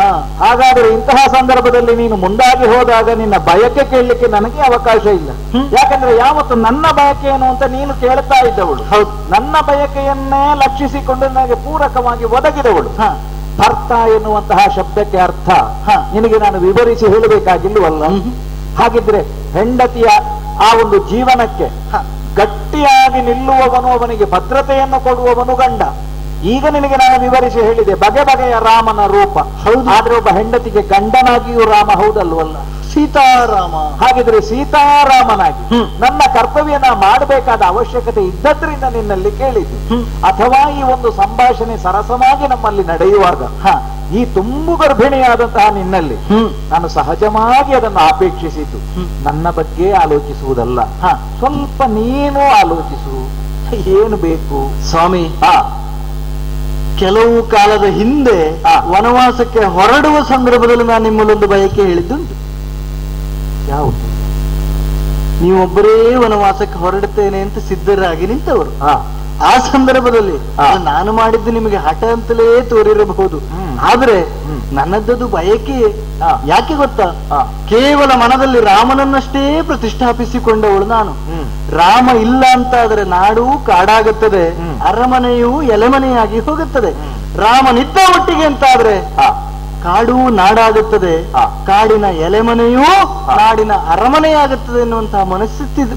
ಹಾಗಾದ್ರೆ ಇಂತಹ ಸಂದರ್ಭದಲ್ಲಿ ನೀನು ಮುಂದಾಗಿ ಹೋದಾಗ ನಿನ್ನ ಬಯಕೆ ಕೇಳಲಿಕ್ಕೆ ನನಗೆ ಅವಕಾಶ ಇಲ್ಲ. ಯಾಕಂದ್ರೆ ಯಾವತ್ತು ನನ್ನ ಬಯಕೆ ಏನು ಅಂತ ನೀನು ಕೇಳ್ತಾ ಇದ್ದವಳು. ಹೌದು. ನನ್ನ ಬಯಕೆಯನ್ನೇ ಲಕ್ಷಿಸಿಕೊಂಡು ನನಗೆ ಪೂರಕವಾಗಿ ಒದಗಿದವಳು. ಭರ್ತ ಎನ್ನುವಂತಹ ಶಬ್ದಕ್ಕೆ ಅರ್ಥ ನಿನಗೆ ನಾನು ವಿವರಿಸಿ ಹೇಳಬೇಕಾಗಿಲ್ಲವಲ್ಲ. ಹಾಗಿದ್ರೆ ಹೆಂಡತಿಯ ಆ ಒಂದು ಜೀವನಕ್ಕೆ ಗಟ್ಟಿಯಾಗಿ ನಿಲ್ಲುವವನು, ಅವನಿಗೆ ಭದ್ರತೆಯನ್ನು ಕೊಡುವವನು ಗಂಡ. ಈಗ ನಿನಗೆ ನಾನು ವಿವರಿಸಿ ಹೇಳಿದೆ ಬಗೆ ಬಗೆಯ ರಾಮನ ರೂಪ. ಹೌದು. ಆದ್ರೆ ಒಬ್ಬ ಹೆಂಡತಿಗೆ ಗಂಡನಾಗಿಯೂ ರಾಮ ಹೌದಲ್ವಲ್ಲ? ಸೀತಾರಾಮ. ಹಾಗಿದ್ರೆ ಸೀತಾರಾಮನಾಗಿ ನನ್ನ ಕರ್ತವ್ಯನ ಮಾಡಬೇಕಾದ ಅವಶ್ಯಕತೆ ಇದ್ದದ್ರಿಂದ ನಿನ್ನಲ್ಲಿ ಕೇಳಿದ್ದು. ಅಥವಾ ಈ ಒಂದು ಸಂಭಾಷಣೆ ಸರಸವಾಗಿ ನಮ್ಮಲ್ಲಿ ನಡೆಯುವಾಗ ಈ ತುಂಬು ಗರ್ಭಿಣಿಯಾದಂತಹ ನಿನ್ನಲ್ಲಿ ನಾನು ಸಹಜವಾಗಿ ಅದನ್ನು ಅಪೇಕ್ಷಿಸಿದ್ದು ನನ್ನ ಬಗ್ಗೆ ಆಲೋಚಿಸುವುದಲ್ಲ. ಸ್ವಲ್ಪ ನೀನು ಆಲೋಚಿಸು, ಏನು ಬೇಕು ಸ್ವಾಮಿ? ಕೆಲವು ಕಾಲದ ಹಿಂದೆ ವನವಾಸಕ್ಕೆ ಹೊರಡುವ ಸಂದರ್ಭದಲ್ಲಿ ನಾನು ನಿಮ್ಮಲ್ಲೊಂದು ಬಯಕೆ ಹೇಳಿದ್ದುಂಟು. ಯಾವುದು? ನೀವೊಬ್ಬರೇ ವನವಾಸಕ್ಕೆ ಹೊರಡುತ್ತೇನೆ ಅಂತ ಸಿದ್ಧರಾಗಿ ನಿಂತವರು. ಆ ಸಂದರ್ಭದಲ್ಲಿ ನಾನು ಮಾಡಿದ್ದು ನಿಮಗೆ ಹಠ ಅಂತಲೇ ತೋರಿರಬಹುದು. ಆದ್ರೆ ನನ್ನದ್ದು ಬಯಕೆಯೇ. ಯಾಕೆ ಗೊತ್ತಾ? ಕೇವಲ ಮನದಲ್ಲಿ ರಾಮನನ್ನಷ್ಟೇ ಪ್ರತಿಷ್ಠಾಪಿಸಿಕೊಂಡವಳು ನಾನು. ರಾಮ ಇಲ್ಲ ಅಂತಾದ್ರೆ ನಾಡು ಕಾಡಾಗುತ್ತದೆ, ಅರಮನೆಯೂ ಎಲೆಮನೆಯಾಗಿ ಹೋಗುತ್ತದೆ. ರಾಮನಿದ್ದ ಒಟ್ಟಿಗೆ ಅಂತಾದ್ರೆ ಕಾಡು ನಾಡಾಗುತ್ತದೆ, ಕಾಡಿನ ಎಲೆಮನೆಯೂ ನಾಡಿನ ಅರಮನೆಯಾಗುತ್ತದೆ ಎನ್ನುವಂತಹ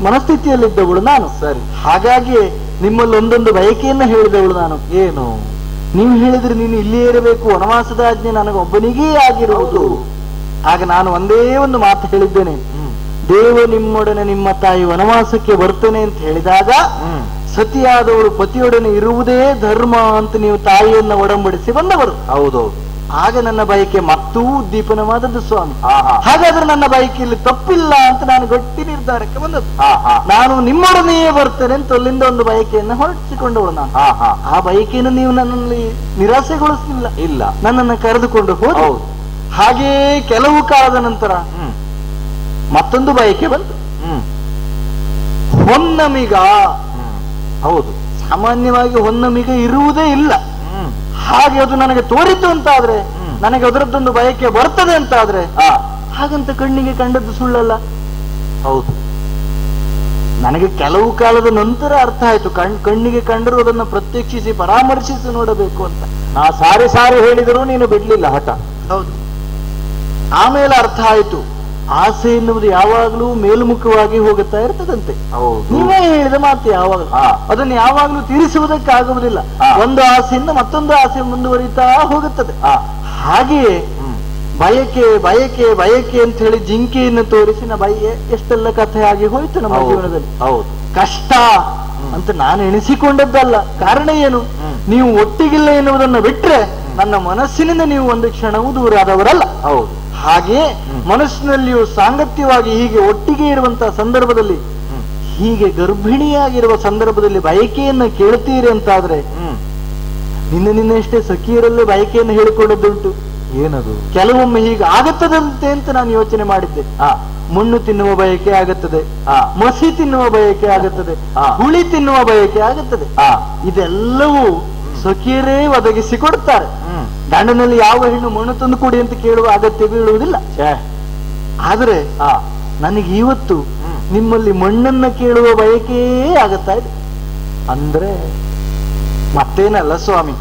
ಮನಸ್ಥಿತಿಯಲ್ಲಿದ್ದವಳು ನಾನು. ಸರಿ. ಹಾಗಾಗಿ ನಿಮ್ಮಲ್ಲಿ ಒಂದೊಂದು ಬಯಕೆಯನ್ನ ಹೇಳಿದವಳು ನಾನು. ಏನು? ನೀವು ಹೇಳಿದ್ರೆ ನೀನು ಇಲ್ಲೇ ಇರಬೇಕು, ವನವಾಸದ ಆಜ್ಞೆ ನನಗೊಬ್ಬನಿಗೇ ಆಗಿರುವುದು. ಆಗ ನಾನು ಒಂದೇ ಒಂದು ಮಾತು ಹೇಳಿದ್ದೇನೆ, ದೇವ ನಿಮ್ಮೊಡನೆ ನಿಮ್ಮ ತಾಯಿ ವನವಾಸಕ್ಕೆ ಬರ್ತೇನೆ ಅಂತ ಹೇಳಿದಾಗ ಸತಿಯಾದವಳು ಪತಿಯೊಡನೆ ಇರುವುದೇ ಧರ್ಮ ಅಂತ ನೀವು ತಾಯಿಯನ್ನ ಒಡಂಬಡಿಸಿ ಬಂದವರು. ಹೌದೌದು. ಆಗ ನನ್ನ ಬಯಕೆ ಮತ್ತೂ ಉದ್ದೀಪನವಾದದ್ದು ಸ್ವಾಮಿ. ಹಾಗಾದ್ರೆ ನನ್ನ ಬಯಕೆಯಲ್ಲಿ ತಪ್ಪಿಲ್ಲ ಅಂತ ನಾನು ಗಟ್ಟಿ ನಿರ್ಧಾರಕ್ಕೆ ಬಂದದ್ದು. ನಾನು ನಿಮ್ಮೊಡನೆಯೇ ಬರ್ತೇನೆ ಅಂತ ಅಲ್ಲಿಂದ ಒಂದು ಬಯಕೆಯನ್ನು ಹೊರಡಿಸಿಕೊಂಡವಳು ನಾನು. ಆ ಬಯಕೆಯನ್ನು ನೀವು ನನ್ನಲ್ಲಿ ನಿರಾಸೆಗೊಳಿಸಲಿಲ್ಲ, ಇಲ್ಲ, ನನ್ನನ್ನು ಕರೆದುಕೊಂಡು ಹೋದ. ಹಾಗೆಯೇ ಕೆಲವು ಕಾಲದ ನಂತರ ಮತ್ತೊಂದು ಬಯಕೆ ಬಂತು. ಹೊನ್ನಮಿಗ. ಹೌದು, ಸಾಮಾನ್ಯವಾಗಿ ಹೊನ್ನಮಿಗ ಇರುವುದೇ ಇಲ್ಲ. ಹಾಗೆ ಅದು ನನಗೆ ತೋರಿತು ಅಂತಾದ್ರೆ, ನನಗೆ ಅದರದ್ದೊಂದು ಬಯಕೆ ಬರ್ತದೆ ಅಂತಾದ್ರೆ, ಹಾಗಂತ ಕಣ್ಣಿಗೆ ಕಂಡದ್ದು ಸುಳ್ಳಲ್ಲ. ಹೌದು, ನನಗೆ ಕೆಲವು ಕಾಲದ ನಂತರ ಅರ್ಥ ಆಯ್ತು, ಕಣ್ಣಿಗೆ ಕಂಡರೂ ಅದನ್ನು ಪ್ರತ್ಯಕ್ಷಿಸಿ ಪರಾಮರ್ಶಿಸಿ ನೋಡಬೇಕು ಅಂತ. ನಾ ಸಾರಿ ಸಾರಿ ಹೇಳಿದರೂ ನೀನು ಬಿಡ್ಲಿಲ್ಲ ಹಠ. ಹೌದು, ಆಮೇಲೆ ಅರ್ಥ ಆಯ್ತು, ಆಸೆ ಎನ್ನುವುದು ಯಾವಾಗ್ಲೂ ಮೇಲ್ಮುಖವಾಗಿ ಹೋಗುತ್ತಾ ಇರ್ತದಂತೆ. ನೀವೇ ಹೇಳಿದ ಮಾತು, ಯಾವಾಗಲೂ ಅದನ್ನು ಯಾವಾಗ್ಲೂ ತೀರಿಸುವುದಕ್ಕಾಗುವುದಿಲ್ಲ. ಒಂದು ಆಸೆಯಿಂದ ಮತ್ತೊಂದು ಆಸೆ ಮುಂದುವರಿತಾ ಹೋಗುತ್ತದೆ. ಹಾಗೆಯೇ ಬಯಕೆ ಬಯಕೆ ಬಯಕೆ ಅಂತ ಹೇಳಿ ಜಿಂಕೆಯನ್ನು ತೋರಿಸಿ ಬಯಕೆ ಎಷ್ಟೆಲ್ಲ ಕಥೆ ಆಗಿ ಹೋಯ್ತು ನಮ್ಮ ಜೀವನದಲ್ಲಿ. ಕಷ್ಟ ಅಂತ ನಾನು ಎಣಿಸಿಕೊಂಡದ್ದಲ್ಲ. ಕಾರಣ ಏನು? ನೀವು ಒಟ್ಟಿಗಿಲ್ಲ ಎನ್ನುವುದನ್ನು ಬಿಟ್ರೆ ನನ್ನ ಮನಸ್ಸಿನಿಂದ ನೀವು ಒಂದು ಕ್ಷಣವೂ ದೂರ ಆದವರಲ್ಲ. ಹೌದು, ಹಾಗೆಯೇ ಮನಸ್ಸಿನಲ್ಲಿಯೂ ಸಾಂಗತ್ಯವಾಗಿ ಹೀಗೆ ಒಟ್ಟಿಗೆ ಇರುವಂತಹ ಸಂದರ್ಭದಲ್ಲಿ, ಹೀಗೆ ಗರ್ಭಿಣಿಯಾಗಿರುವ ಸಂದರ್ಭದಲ್ಲಿ ಬಯಕೆಯನ್ನ ಕೇಳ್ತೀರಿ ಅಂತಾದ್ರೆ, ನಿನ್ನೆಷ್ಟೇ ಸಖಿಯರಲ್ಲೇ ಬಯಕೆಯನ್ನು ಹೇಳಿಕೊಂಡದ್ದುಂಟು. ಏನದು? ಕೆಲವೊಮ್ಮೆ ಹೀಗೆ ಆಗತ್ತದಂತೆ ಅಂತ ನಾನು ಯೋಚನೆ ಮಾಡಿದ್ದೆ. ಮಣ್ಣು ತಿನ್ನುವ ಬಯಕೆ ಆಗುತ್ತದೆ, ಮಸಿ ತಿನ್ನುವ ಬಯಕೆ ಆಗುತ್ತದೆ, ಹುಳಿ ತಿನ್ನುವ ಬಯಕೆ ಆಗುತ್ತದೆ. ಇದೆಲ್ಲವೂ ಸಖಿಯರೇ ಒದಗಿಸಿ ಕೊಡ್ತಾರೆ. ಗಂಡನಲ್ಲಿ ಯಾವ ಹೆಣ್ಣು ಮಣ್ಣು ತಂದು ಕೊಡಿ ಅಂತ ಕೇಳುವ ಅಗತ್ಯ ಬೀಳುವುದಿಲ್ಲ. ಆದ್ರೆ ನನಗೆ ಇವತ್ತು ನಿಮ್ಮಲ್ಲಿ ಮಣ್ಣನ್ನ ಕೇಳುವ ಬಯಕೆಯೇ ಆಗತ್ತಾ ಇದೆ. ಅಂದ್ರೆ ಮತ್ತೇನಲ್ಲ ಸ್ವಾಮಿ,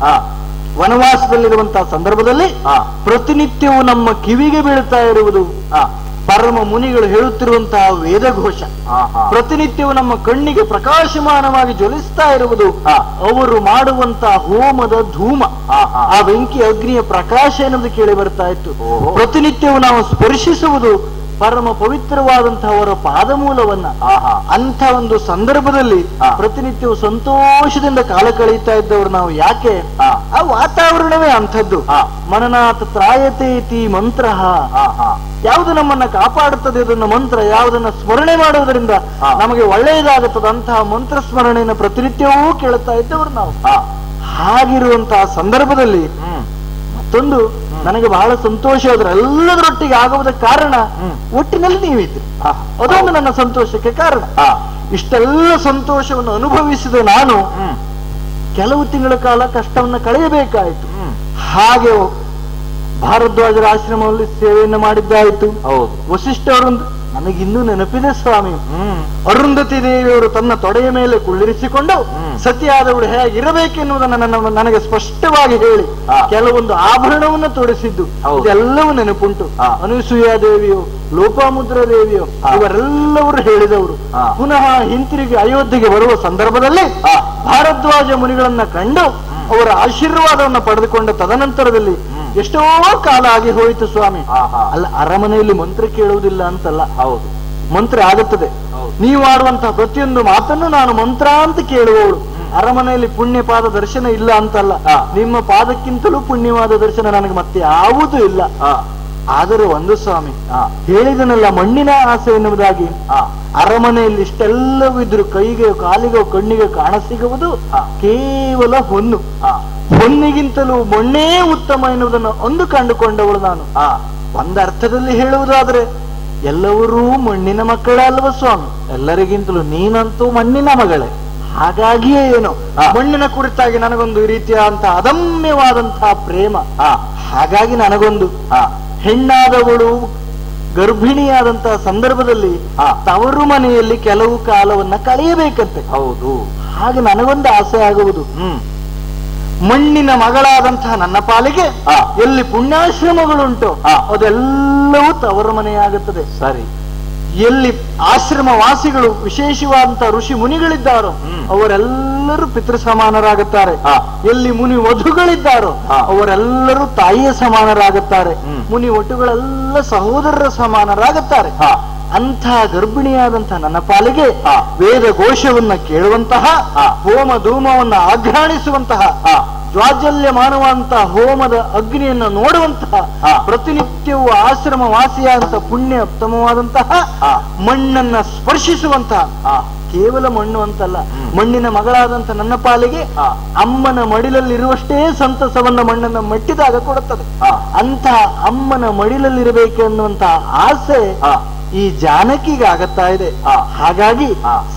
ವನವಾಸದಲ್ಲಿರುವಂತಹ ಸಂದರ್ಭದಲ್ಲಿ ಪ್ರತಿನಿತ್ಯವೂ ನಮ್ಮ ಕಿವಿಗೆ ಬೀಳ್ತಾ ಇರುವುದು ಪರಮ ಮುನಿಗಳು ಹೇಳುತ್ತಿರುವಂತಹ ವೇದಘೋಷ. ಪ್ರತಿನಿತ್ಯವೂ ನಮ್ಮ ಕಣ್ಣಿಗೆ ಪ್ರಕಾಶಮಾನವಾಗಿ ಜ್ವಲಿಸ್ತಾ ಇರುವುದು ಅವರು ಮಾಡುವಂತಹ ಹೋಮದ ಧೂಮ, ಆ ಬೆಂಕಿ ಅಗ್ನಿಯ ಪ್ರಕಾಶ ಎನ್ನುವುದು ಕೇಳಿ ಬರ್ತಾ ಇತ್ತು. ಪ್ರತಿನಿತ್ಯವೂ ನಾವು ಸ್ಪರ್ಶಿಸುವುದು ಪರಮ ಪವಿತ್ರವಾದಂತಹ ಅವರ ಪಾದಮೂಲವನ್ನ. ಅಂತ ಒಂದು ಸಂದರ್ಭದಲ್ಲಿ ಪ್ರತಿನಿತ್ಯವೂ ಸಂತೋಷದಿಂದ ಕಾಲ ಕಳೆಯುತ್ತಾ ಇದ್ದವರು ನಾವು. ಯಾಕೆ? ಆ ವಾತಾವರಣವೇ ಅಂಥದ್ದು. ಮನನಾಥ ತ್ರಾಯತೇತಿ ಮಂತ್ರ. ಯಾವುದು ನಮ್ಮನ್ನ ಕಾಪಾಡುತ್ತದೆ ಅದನ್ನ ಮಂತ್ರ, ಯಾವುದನ್ನ ಸ್ಮರಣೆ ಮಾಡುವುದರಿಂದ ನಮಗೆ ಒಳ್ಳೆಯದಾಗುತ್ತದೆ ಅಂತಹ ಮಂತ್ರ ಸ್ಮರಣೆಯನ್ನು ಪ್ರತಿನಿತ್ಯವೂ ಕೇಳುತ್ತಾ ಇದ್ದವರು ನಾವು. ಹಾಗಿರುವಂತಹ ಸಂದರ್ಭದಲ್ಲಿ ಮತ್ತೊಂದು ನನಗೆ ಬಹಳ ಸಂತೋಷ ಆದ್ರೆ ಎಲ್ಲದರೊಟ್ಟಿಗೆ ಆಗುವುದಕ್ಕೆ ಕಾರಣ ಒಟ್ಟಿನಲ್ಲಿ ನೀವಿದ್ರಿ. ಅದೊಂದು ನನ್ನ ಸಂತೋಷಕ್ಕೆ ಕಾರಣ. ಇಷ್ಟೆಲ್ಲ ಸಂತೋಷವನ್ನು ಅನುಭವಿಸಿದ ನಾನು ಕೆಲವು ತಿಂಗಳ ಕಾಲ ಕಷ್ಟವನ್ನು ಕಳೆಯಬೇಕಾಯಿತು. ಹಾಗೆ ಭಾರದ್ವಾಜರ ಆಶ್ರಮದಲ್ಲಿ ಸೇವೆಯನ್ನು ಮಾಡಿದ್ದಾಯಿತು. ವಸಿಷ್ಠರೊಂದು ನನಗಿನ್ನೂ ನೆನಪಿದೆ ಸ್ವಾಮಿ. ಅರುಂಧತಿ ದೇವಿಯವರು ತನ್ನ ತೊಡೆಯ ಮೇಲೆ ಕುಳ್ಳಿರಿಸಿಕೊಂಡು ಸತಿಯಾದವಳು ಹೇಗಿರಬೇಕೆನ್ನುವುದನ್ನು ನನಗೆ ಸ್ಪಷ್ಟವಾಗಿ ಹೇಳಿ ಕೆಲವೊಂದು ಆಭರಣವನ್ನು ತೊಡಿಸಿದ್ದು ಇದೆಲ್ಲವೂ ನೆನಪುಂಟು. ಅನಸೂಯ ದೇವಿಯೋ ಲೋಪಾಮುದ್ರ ದೇವಿಯೋ ಇವರೆಲ್ಲವರು ಹೇಳಿದವರು. ಪುನಃ ಹಿಂತಿರುಗಿ ಅಯೋಧ್ಯೆಗೆ ಬರುವ ಸಂದರ್ಭದಲ್ಲಿ ಭಾರದ್ವಾಜ ಮುನಿಗಳನ್ನ ಕಂಡು ಅವರ ಆಶೀರ್ವಾದವನ್ನು ಪಡೆದುಕೊಂಡ ತದನಂತರದಲ್ಲಿ ಎಷ್ಟೋ ಕಾಲ ಆಗಿ ಹೋಯಿತು ಸ್ವಾಮಿ. ಅಲ್ಲ, ಅರಮನೆಯಲ್ಲಿ ಮಂತ್ರ ಕೇಳುವುದಿಲ್ಲ ಅಂತಲ್ಲ, ಹೌದು, ಮಂತ್ರ ಆಗುತ್ತದೆ. ನೀವು ಆಡುವಂತಹ ಪ್ರತಿಯೊಂದು ಮಾತನ್ನು ನಾನು ಮಂತ್ರ ಅಂತ ಕೇಳುವವಳು. ಅರಮನೆಯಲ್ಲಿ ಪುಣ್ಯ ಪಾದ ದರ್ಶನ ಇಲ್ಲ ಅಂತಲ್ಲ, ನಿಮ್ಮ ಪಾದಕ್ಕಿಂತಲೂ ಪುಣ್ಯವಾದ ದರ್ಶನ ನನಗೆ ಮತ್ತೆ ಯಾವುದೂ ಇಲ್ಲ. ಆದರೆ ಒಂದು ಸ್ವಾಮಿ ಹೇಳಿದನಲ್ಲ, ಮಣ್ಣಿನ ಆಸೆ ಎನ್ನುವುದಾಗಿ. ಅರಮನೆಯಲ್ಲಿ ಇಷ್ಟೆಲ್ಲವೂ ಇದ್ರು ಕೈಗೆ ಕಾಲಿಗೆ ಕಣ್ಣಿಗೆ ಕಾಣಸಿಗುವುದು ಕೇವಲ ಹೊನ್ನು. ಹೊನ್ನಿಗಿಂತಲೂ ಮಣ್ಣೇ ಉತ್ತಮ ಎನ್ನುವುದನ್ನು ಒಂದು ಕಂಡುಕೊಂಡವಳು ನಾನು. ಒಂದರ್ಥದಲ್ಲಿ ಹೇಳುವುದಾದ್ರೆ ಎಲ್ಲರೂ ಮಣ್ಣಿನ ಮಕ್ಕಳೇ ಅಲ್ವ ಸ್ವಾಮಿ? ಎಲ್ಲರಿಗಿಂತಲೂ ನೀನಂತೂ ಮಣ್ಣಿನ ಮಗಳೇ. ಹಾಗಾಗಿಯೇ ಏನೋ ಮಣ್ಣಿನ ಕುರಿತಾಗಿ ನನಗೊಂದು ರೀತಿಯಾದಂತಹ ಅದಮ್ಯವಾದಂತಹ ಪ್ರೇಮ. ಹಾಗಾಗಿ ನನಗೊಂದು ಹೆಣ್ಣಾದವಳು ಗರ್ಭಿಣಿಯಾದಂತಹ ಸಂದರ್ಭದಲ್ಲಿ ತವರು ಮನೆಯಲ್ಲಿ ಕೆಲವು ಕಾಲವನ್ನ ಕಳೆಯಬೇಕಂತೆ. ಹೌದು, ಹಾಗೆ ನನಗೊಂದು ಆಸೆ ಆಗುವುದು. ಮಣ್ಣಿನ ಮಗಳಾದಂತಹ ನನ್ನ ಪಾಲಿಗೆ ಎಲ್ಲಿ ಪುಣ್ಯಾಶ್ರಮಗಳುಂಟು ಅದೆಲ್ಲವೂ ತವರು ಮನೆಯಾಗುತ್ತದೆ. ಸರಿ, ಎಲ್ಲಿ ಆಶ್ರಮ ವಾಸಿಗಳು ವಿಶೇಷವಾದಂತಹ ಋಷಿ ಮುನಿಗಳಿದ್ದಾರೋ ಅವರೆಲ್ಲರೂ ಪಿತೃ ಸಮಾನರಾಗುತ್ತಾರೆ. ಎಲ್ಲಿ ಮುನಿ ವಧುಗಳಿದ್ದಾರೋ ಅವರೆಲ್ಲರೂ ತಾಯಿಯ ಸಮಾನರಾಗುತ್ತಾರೆ. ಮುನಿ ವಟುಗಳೆಲ್ಲ ಸಹೋದರರ ಸಮಾನರಾಗುತ್ತಾರೆ. ಅಂಥ ಗರ್ಭಿಣಿಯಾದಂತಹ ನನ್ನ ಪಾಲಿಗೆ ವೇದ ಘೋಷವನ್ನ ಕೇಳುವಂತಹ, ಹೋಮ ಧೂಮವನ್ನ ಆಘ್ರಾಣಿಸುವಂತಹ, ಜ್ವಾಜ್ವಲ್ಯಮಾನವಂತಹ ಹೋಮದ ಅಗ್ನಿಯನ್ನು ನೋಡುವಂತಹ ಪ್ರತಿನಿತ್ಯವೂ ಆಶ್ರಮ ವಾಸಿಯಾದಂತಹ ಪುಣ್ಯ ಉತ್ತಮವಾದಂತಹ ಮಣ್ಣನ್ನ ಸ್ಪರ್ಶಿಸುವಂತಹ ಕೇವಲ ಮಣ್ಣು ಅಂತಲ್ಲ, ಮಣ್ಣಿನ ಮಗಳಾದಂತ ನನ್ನ ಪಾಲಿಗೆ ಅಮ್ಮನ ಮಡಿಲಲ್ಲಿರುವಷ್ಟೇ ಸಂತಸವನ್ನ ಮಣ್ಣನ್ನು ಮೆಟ್ಟಿದಾಗ ಕೊಡುತ್ತದೆ. ಅಂತಹ ಅಮ್ಮನ ಮಡಿಲಲ್ಲಿರಬೇಕೆನ್ನುವಂತಹ ಆಸೆ ಈ ಜಾನಕಿಗೆ ಆಗತ್ತಾ ಇದೆ. ಹಾಗಾಗಿ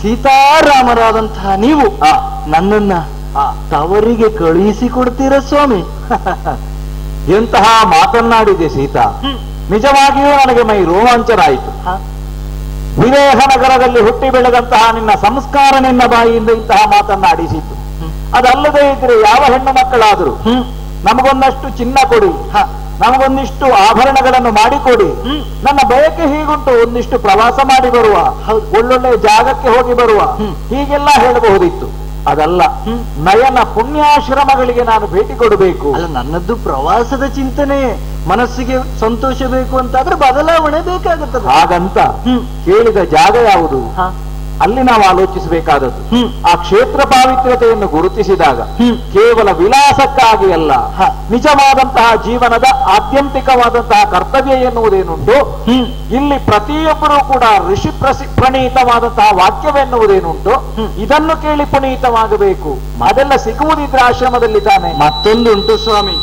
ಸೀತಾರಾಮರಾದಂತಹ ನೀವು ನನ್ನನ್ನ ತವರಿಗೆ ಕಳುಹಿಸಿಕೊಡ್ತೀರ ಸ್ವಾಮಿ? ಎಂತಹ ಮಾತನ್ನಾಡಿದೆ ಸೀತಾ, ನಿಜವಾಗಿಯೂ ನನಗೆ ಮೈ ರೋಮಾಂಚನ ಆಯಿತು. ವಿದೇಹ ನಗರದಲ್ಲಿ ಹುಟ್ಟಿ ಬೆಳೆದಂತಹ ನಿನ್ನ ಸಂಸ್ಕಾರ ನಿನ್ನ ಬಾಯಿಯಿಂದ ಇಂತಹ ಮಾತನ್ನಾಡಿಸಿದ್ದು. ಅದಲ್ಲದೆ ಇದ್ರೆ ಯಾವ ಹೆಣ್ಣು ಮಕ್ಕಳಾದರೂ ನಮಗೊಂದಷ್ಟು ಚಿನ್ನ ಕೊಡಿ, ನಮಗೊಂದಿಷ್ಟು ಆಭರಣಗಳನ್ನು ಮಾಡಿಕೊಡಿ, ನನ್ನ ಬಯಕೆ ಹೀಗುಂಟು, ಒಂದಿಷ್ಟು ಪ್ರವಾಸ ಮಾಡಿ ಬರುವ, ಒಳ್ಳೊಳ್ಳೆ ಜಾಗಕ್ಕೆ ಹೋಗಿ ಬರುವ, ಹೀಗೆಲ್ಲ ಹೇಳಬಹುದಿತ್ತು. ಅದಲ್ಲ, ನಯನ ಪುಣ್ಯಾಶ್ರಮಗಳಿಗೆ ನಾನು ಭೇಟಿ ಕೊಡಬೇಕು. ಅಲ್ಲ, ನನ್ನದ್ದು ಪ್ರವಾಸದ ಚಿಂತನೆ, ಮನಸ್ಸಿಗೆ ಸಂತೋಷ ಬೇಕು ಅಂತಾದ್ರೆ ಬದಲಾವಣೆ ಬೇಕಾಗುತ್ತದೆ. ಹಾಗಂತ ಕೇಳಿದ ಜಾಗ ಯಾವುದು ಅಲ್ಲಿ ನಾವು ಆಲೋಚಿಸಬೇಕಾದದ್ದು. ಆ ಕ್ಷೇತ್ರ ಪಾವಿತ್ರ್ಯತೆಯನ್ನು ಗುರುತಿಸಿದಾಗ ಕೇವಲ ವಿಲಾಸಕ್ಕಾಗಿ ಅಲ್ಲ, ನಿಜವಾದಂತಹ ಜೀವನದ ಆತ್ಯಂತಿಕವಾದಂತಹ ಕರ್ತವ್ಯ ಎನ್ನುವುದೇನುಂಟು, ಇಲ್ಲಿ ಪ್ರತಿಯೊಬ್ಬರೂ ಕೂಡ ಋಷಿ ಪ್ರಣೀತವಾದಂತಹ ವಾಕ್ಯವೆನ್ನುವುದೇನುಂಟು, ಇದನ್ನು ಕೇಳಿ ಪುನೀತವಾಗಬೇಕು. ಅದೆಲ್ಲ ಸಿಗುವುದಿದ್ರೆ ಆಶ್ರಮದಲ್ಲಿ ತಾನೆ. ಮತ್ತೊಂದು ಉಂಟು ಸ್ವಾಮಿ,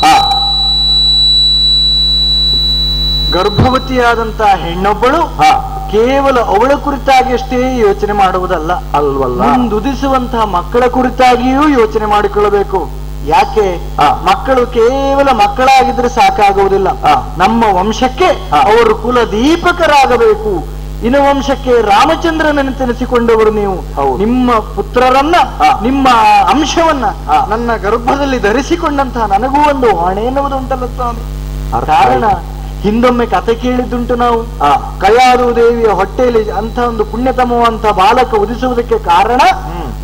ಗರ್ಭವತಿಯಾದಂತಹ ಹೆಣ್ಣೊಬ್ಬಳು ಕೇವಲ ಅವಳ ಕುರಿತಾಗಿ ಅಷ್ಟೇ ಯೋಚನೆ ಮಾಡುವುದಲ್ಲ ಅಲ್ವಲ್ಲ, ಮುಂದುದಿಸುವಂತಹ ಮಕ್ಕಳ ಕುರಿತಾಗಿಯೂ ಯೋಚನೆ ಮಾಡಿಕೊಳ್ಳಬೇಕು. ಯಾಕೆ? ಮಕ್ಕಳು ಕೇವಲ ಮಕ್ಕಳಾಗಿದ್ರೆ ಸಾಕಾಗುವುದಿಲ್ಲ. ನಮ್ಮ ವಂಶಕ್ಕೆ ಅವರು ಕುಲ ದೀಪಕರಾಗಬೇಕು. ಇನ್ನು ವಂಶಕ್ಕೆ ರಾಮಚಂದ್ರನೆನಿಸಿಕೊಂಡವರು ನೀವು. ನಿಮ್ಮ ಪುತ್ರರನ್ನ, ನಿಮ್ಮ ಅಂಶವನ್ನ ನನ್ನ ಗರ್ಭದಲ್ಲಿ ಧರಿಸಿಕೊಂಡಂತಹ ನನಗೂ ಒಂದು ಹೊಣೆ ಎನ್ನುವುದು ಉಂಟಲ್ಲ ಸ್ವಾಮಿ. ಕಾರಣ ಹಿಂದೊಮ್ಮೆ ಕತೆ ಕೇಳಿದ್ದುಂಟು ನಾವು. ಕಯಾರು ದೇವಿಯ ಹೊಟ್ಟೆಯಲ್ಲಿ ಅಂತ ಒಂದು ಪುಣ್ಯತಮವಂತ ಬಾಲಕ ಉದಿಸುವುದಕ್ಕೆ ಕಾರಣ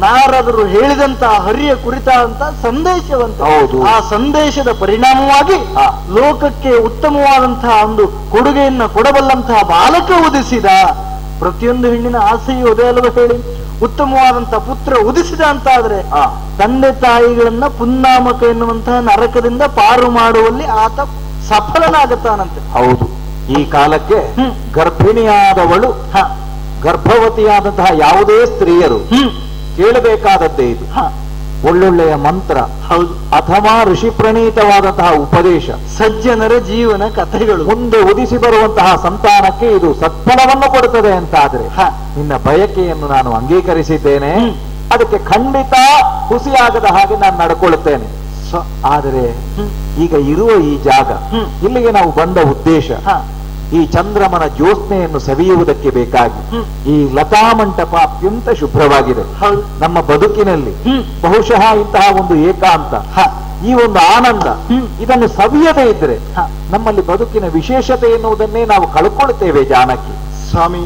ನಾರದರು ಹೇಳಿದಂತಹ ಹರಿಯ ಕುರಿತಾದಂತ ಸಂದೇಶವಂತ. ಆ ಸಂದೇಶದ ಪರಿಣಾಮವಾಗಿ ಲೋಕಕ್ಕೆ ಉತ್ತಮವಾದಂತಹ ಒಂದು ಕೊಡುಗೆಯನ್ನ ಕೊಡಬಲ್ಲಂತಹ ಬಾಲಕ ಉದಿಸಿದ. ಪ್ರತಿಯೊಂದು ಹೆಣ್ಣಿನ ಆಸೆಯು ಅದೇ ಅಲ್ವ ಹೇಳಿ, ಉತ್ತಮವಾದಂತಹ ಪುತ್ರ ಉದಿಸಿದ ಅಂತ ಆದ್ರೆ ತಂದೆ ತಾಯಿಗಳನ್ನ ಪುನ್ನಾಮಕ ಎನ್ನುವಂತಹ ನರಕದಿಂದ ಪಾರು ಮಾಡುವಲ್ಲಿ ಆತ ಸಫಲನಾಗುತ್ತಾನಂತೆ. ಹೌದು, ಈ ಕಾಲಕ್ಕೆ ಗರ್ಭಿಣಿಯಾದವಳು, ಗರ್ಭವತಿಯಾದಂತಹ ಯಾವುದೇ ಸ್ತ್ರೀಯರು ಕೇಳಬೇಕಾದದ್ದೇ ಇದು. ಒಳ್ಳೊಳ್ಳೆಯ ಮಂತ್ರ, ಅಥವಾ ಋಷಿ ಪ್ರಣೀತವಾದಂತಹ ಉಪದೇಶ, ಸಜ್ಜನರ ಜೀವನ ಕಥೆಗಳು, ಮುಂದೆ ಉದಿಸಿ ಬರುವಂತಹ ಸಂತಾನಕ್ಕೆ ಇದು ಸತ್ಫಲವನ್ನು ಕೊಡುತ್ತದೆ ಅಂತಾದ್ರೆ ನಿನ್ನ ಬಯಕೆಯನ್ನು ನಾನು ಅಂಗೀಕರಿಸಿದ್ದೇನೆ. ಅದಕ್ಕೆ ಖಂಡಿತ ಹುಸಿಯಾಗದ ಹಾಗೆ ನಾನು ನಡ್ಕೊಳ್ಳುತ್ತೇನೆ. ಆದರೆ ಈಗ ಇರುವ ಈ ಜಾಗ, ಇಲ್ಲಿಗೆ ನಾವು ಬಂದ ಉದ್ದೇಶ ಈ ಚಂದ್ರಮನ ಜ್ಯೋತ್ಸ್ನೆಯನ್ನು ಸವಿಯುವುದಕ್ಕೆ ಬೇಕಾಗಿ. ಈ ಲತಾ ಮಂಟಪ ಅತ್ಯಂತ ಶುಭ್ರವಾಗಿದೆ. ನಮ್ಮ ಬದುಕಿನಲ್ಲಿ ಬಹುಶಃ ಇಂತಹ ಒಂದು ಏಕಾಂತ, ಈ ಒಂದು ಆನಂದ, ಇದನ್ನು ಸವಿಯದೇ ಇದ್ರೆ ನಮ್ಮಲ್ಲಿ ಬದುಕಿನ ವಿಶೇಷತೆ ಎನ್ನುವುದನ್ನೇ ನಾವು ಕಳ್ಕೊಳ್ತೇವೆ. ಜಾನಕಿ ಸ್ವಾಮಿ,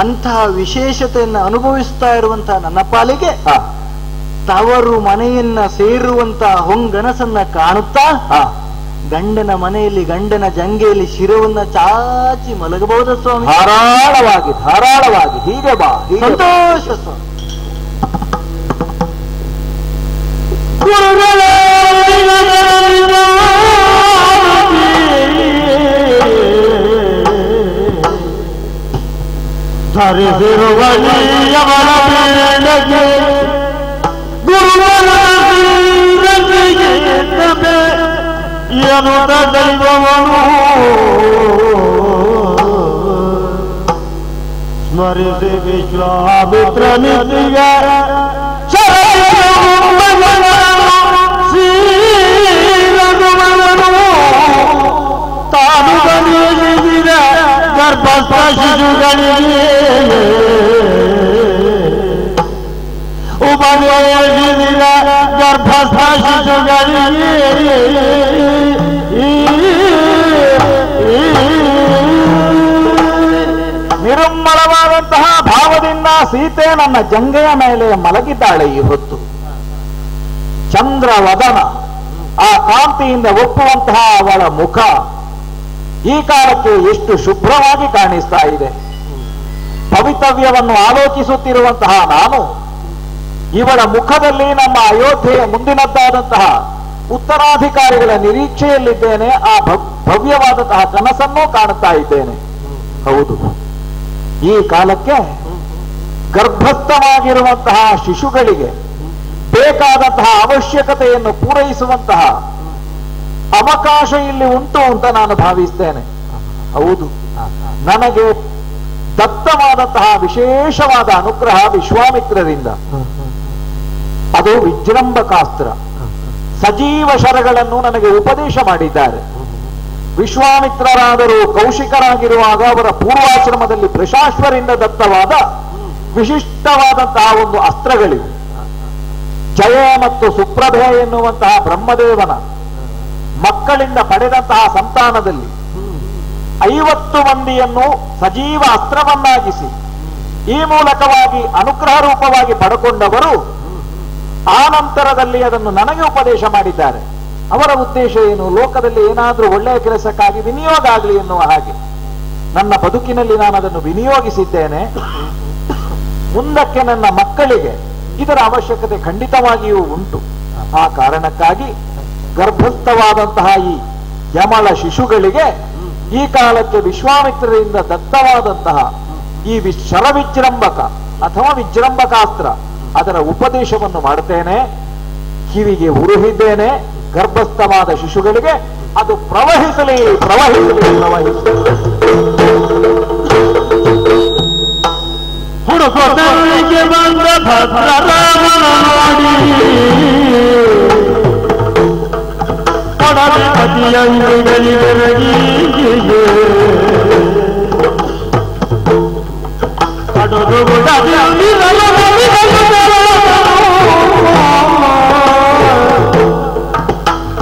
ಅಂತಹ ವಿಶೇಷತೆಯನ್ನು ಅನುಭವಿಸ್ತಾ ಇರುವಂತಹ ನನ್ನ ಪಾಲಿಗೆ ತವರು ಮನೆಯನ್ನ ಸೇರುವಂತಹ ಹೊಂಗನಸನ್ನ ಕಾಣುತ್ತಾ ಗಂಡನ ಮನೆಯಲ್ಲಿ, ಗಂಡನ ಜಂಗೆಯಲ್ಲಿ ಶಿರವನ್ನ ಚಾಚಿ ಮಲಗಬಹುದ ಸ್ವಾಮಿ? ಧಾರಾಳವಾಗಿ ಧಾರಾಳವಾಗಿ ಹೀಗೆ ಬಾ. ಸಂತೋಷ ಸ್ವಾಮಿ. ಎನ್ನುತ್ತ ದೈವವನು ಸ್ಮರಿಸಿ ವಿಶ್ವಾಮಿತ್ರ ನಿಧಿಯ ತಾನು ಗಣಿಸಿದ ಗರ್ಭಸ್ಥ ಶಿಶುಗಳಿಗೆ ಉಪದೇಶಿಸಿದ ಗರ್ಭಸ್ಥ ಶಿಶುಗಳಿಗೆ ನಿರ್ಮಲವಾದಂತಹ ಭಾವದಿಂದ ಸೀತೆ ನನ್ನ ಜಂಗೆಯ ಮೇಲೆ ಮಲಗಿದ್ದಾಳೆ. ಈ ಹೊತ್ತು ಚಂದ್ರವದನ, ಆ ಕಾಂತಿಯಿಂದ ಒಪ್ಪುವಂತಹ ಅವಳ ಮುಖ ಈ ಕಾಲಕ್ಕೆ ಎಷ್ಟು ಶುಭ್ರವಾಗಿ ಕಾಣಿಸ್ತಾ ಇದೆ. ಭವಿತವ್ಯವನ್ನು ಆಲೋಚಿಸುತ್ತಿರುವಂತಹ ನಾನು ಇವಳ ಮುಖದಲ್ಲಿ ನಮ್ಮ ಅಯೋಧ್ಯೆಯ ಮುಂದಿನದ್ದಾದಂತಹ ಉತ್ತರಾಧಿಕಾರಿಗಳ ನಿರೀಕ್ಷೆಯಲ್ಲಿದ್ದೇನೆ. ಆ ಭವ್ಯವಾದಂತಹ ಕನಸನ್ನೂ ಕಾಣುತ್ತಾ ಇದ್ದೇನೆ. ಹೌದು, ಈ ಕಾಲಕ್ಕೆ ಗರ್ಭಸ್ಥವಾಗಿರುವಂತಹ ಶಿಶುಗಳಿಗೆ ಬೇಕಾದಂತಹ ಅವಶ್ಯಕತೆಯನ್ನು ಪೂರೈಸುವಂತಹ ಅವಕಾಶ ಇಲ್ಲಿ ಉಂಟು ಅಂತ ನಾನು ಭಾವಿಸ್ತೇನೆ. ಹೌದು, ನನಗೆ ದತ್ತವಾದಂತಹ ವಿಶೇಷವಾದ ಅನುಗ್ರಹ ವಿಶ್ವಾಮಿತ್ರರಿಂದ. ಅದು ವಿಜೃಂಭಕಾಸ್ತ್ರ. ಸಜೀವ ಶರಗಳನ್ನು ನನಗೆ ಉಪದೇಶ ಮಾಡಿದ್ದಾರೆ. ವಿಶ್ವಾಮಿತ್ರರಾದರೂ ಕೌಶಿಕರಾಗಿರುವಾಗ ಅವರ ಪೂರ್ವಾಶ್ರಮದಲ್ಲಿ ಪ್ರಶಾಶ್ವರಿಂದ ದತ್ತವಾದ ವಿಶಿಷ್ಟವಾದಂತಹ ಒಂದು ಅಸ್ತ್ರಗಳಿವೆ. ಜಯ ಮತ್ತು ಸುಪ್ರಭೆ ಎನ್ನುವಂತಹ ಬ್ರಹ್ಮದೇವನ ಮಕ್ಕಳಿಂದ ಪಡೆದಂತಹ ಸಂತಾನದಲ್ಲಿ 50 ಮಂದಿಯನ್ನು ಸಜೀವ ಅಸ್ತ್ರವನ್ನಾಗಿಸಿ ಈ ಮೂಲಕವಾಗಿ ಅನುಗ್ರಹ ರೂಪವಾಗಿ ಪಡ್ಕೊಂಡವರು ಆ ನಂತರದಲ್ಲಿ ಅದನ್ನು ನನಗೆ ಉಪದೇಶ ಮಾಡಿದ್ದಾರೆ. ಅವರ ಉದ್ದೇಶ ಏನು? ಲೋಕದಲ್ಲಿ ಏನಾದರೂ ಒಳ್ಳೆಯ ಕೆಲಸಕ್ಕಾಗಿ ವಿನಿಯೋಗ ಆಗಲಿ ಎನ್ನುವ ಹಾಗೆ. ನನ್ನ ಬದುಕಿನಲ್ಲಿ ನಾನು ಅದನ್ನು ವಿನಿಯೋಗಿಸಿದ್ದೇನೆ. ಮುಂದಕ್ಕೆ ನನ್ನ ಮಕ್ಕಳಿಗೆ ಇದರ ಅವಶ್ಯಕತೆ ಖಂಡಿತವಾಗಿಯೂ ಉಂಟು. ಆ ಕಾರಣಕ್ಕಾಗಿ ಗರ್ಭಸ್ಥವಾದಂತಹ ಈ ಯಮಳ ಶಿಶುಗಳಿಗೆ ಈ ಕಾಲಕ್ಕೆ ವಿಶ್ವಾಮಿತ್ರರಿಂದ ದತ್ತವಾದಂತಹ ಈ ಶರವಿಜೃಂಭಕ ಅಥವಾ ವಿಜೃಂಭಕಾಸ್ತ್ರ ಅದರ ಉಪದೇಶವನ್ನು ಮಾಡುತ್ತೇನೆ. ಕಿವಿಗೆ ಉರುಹಿದ್ದೇನೆ. ಗರ್ಭಸ್ಥವಾದ ಶಿಶುಗಳಿಗೆ ಅದು ಪ್ರವಹಿಸಲಿ ಪ್ರವಹಿಸಲಿ ಪ್ರವಹಿಸಲಿ. ಹುಡುಕೋತರಿಗೆ ಬಂದ ಭದ್ರರಾಮನ ನೋಡಿ ಕೊಡಲಿ ಪತಿಯಂಗುಗಳಿಗೆ ಕಡದು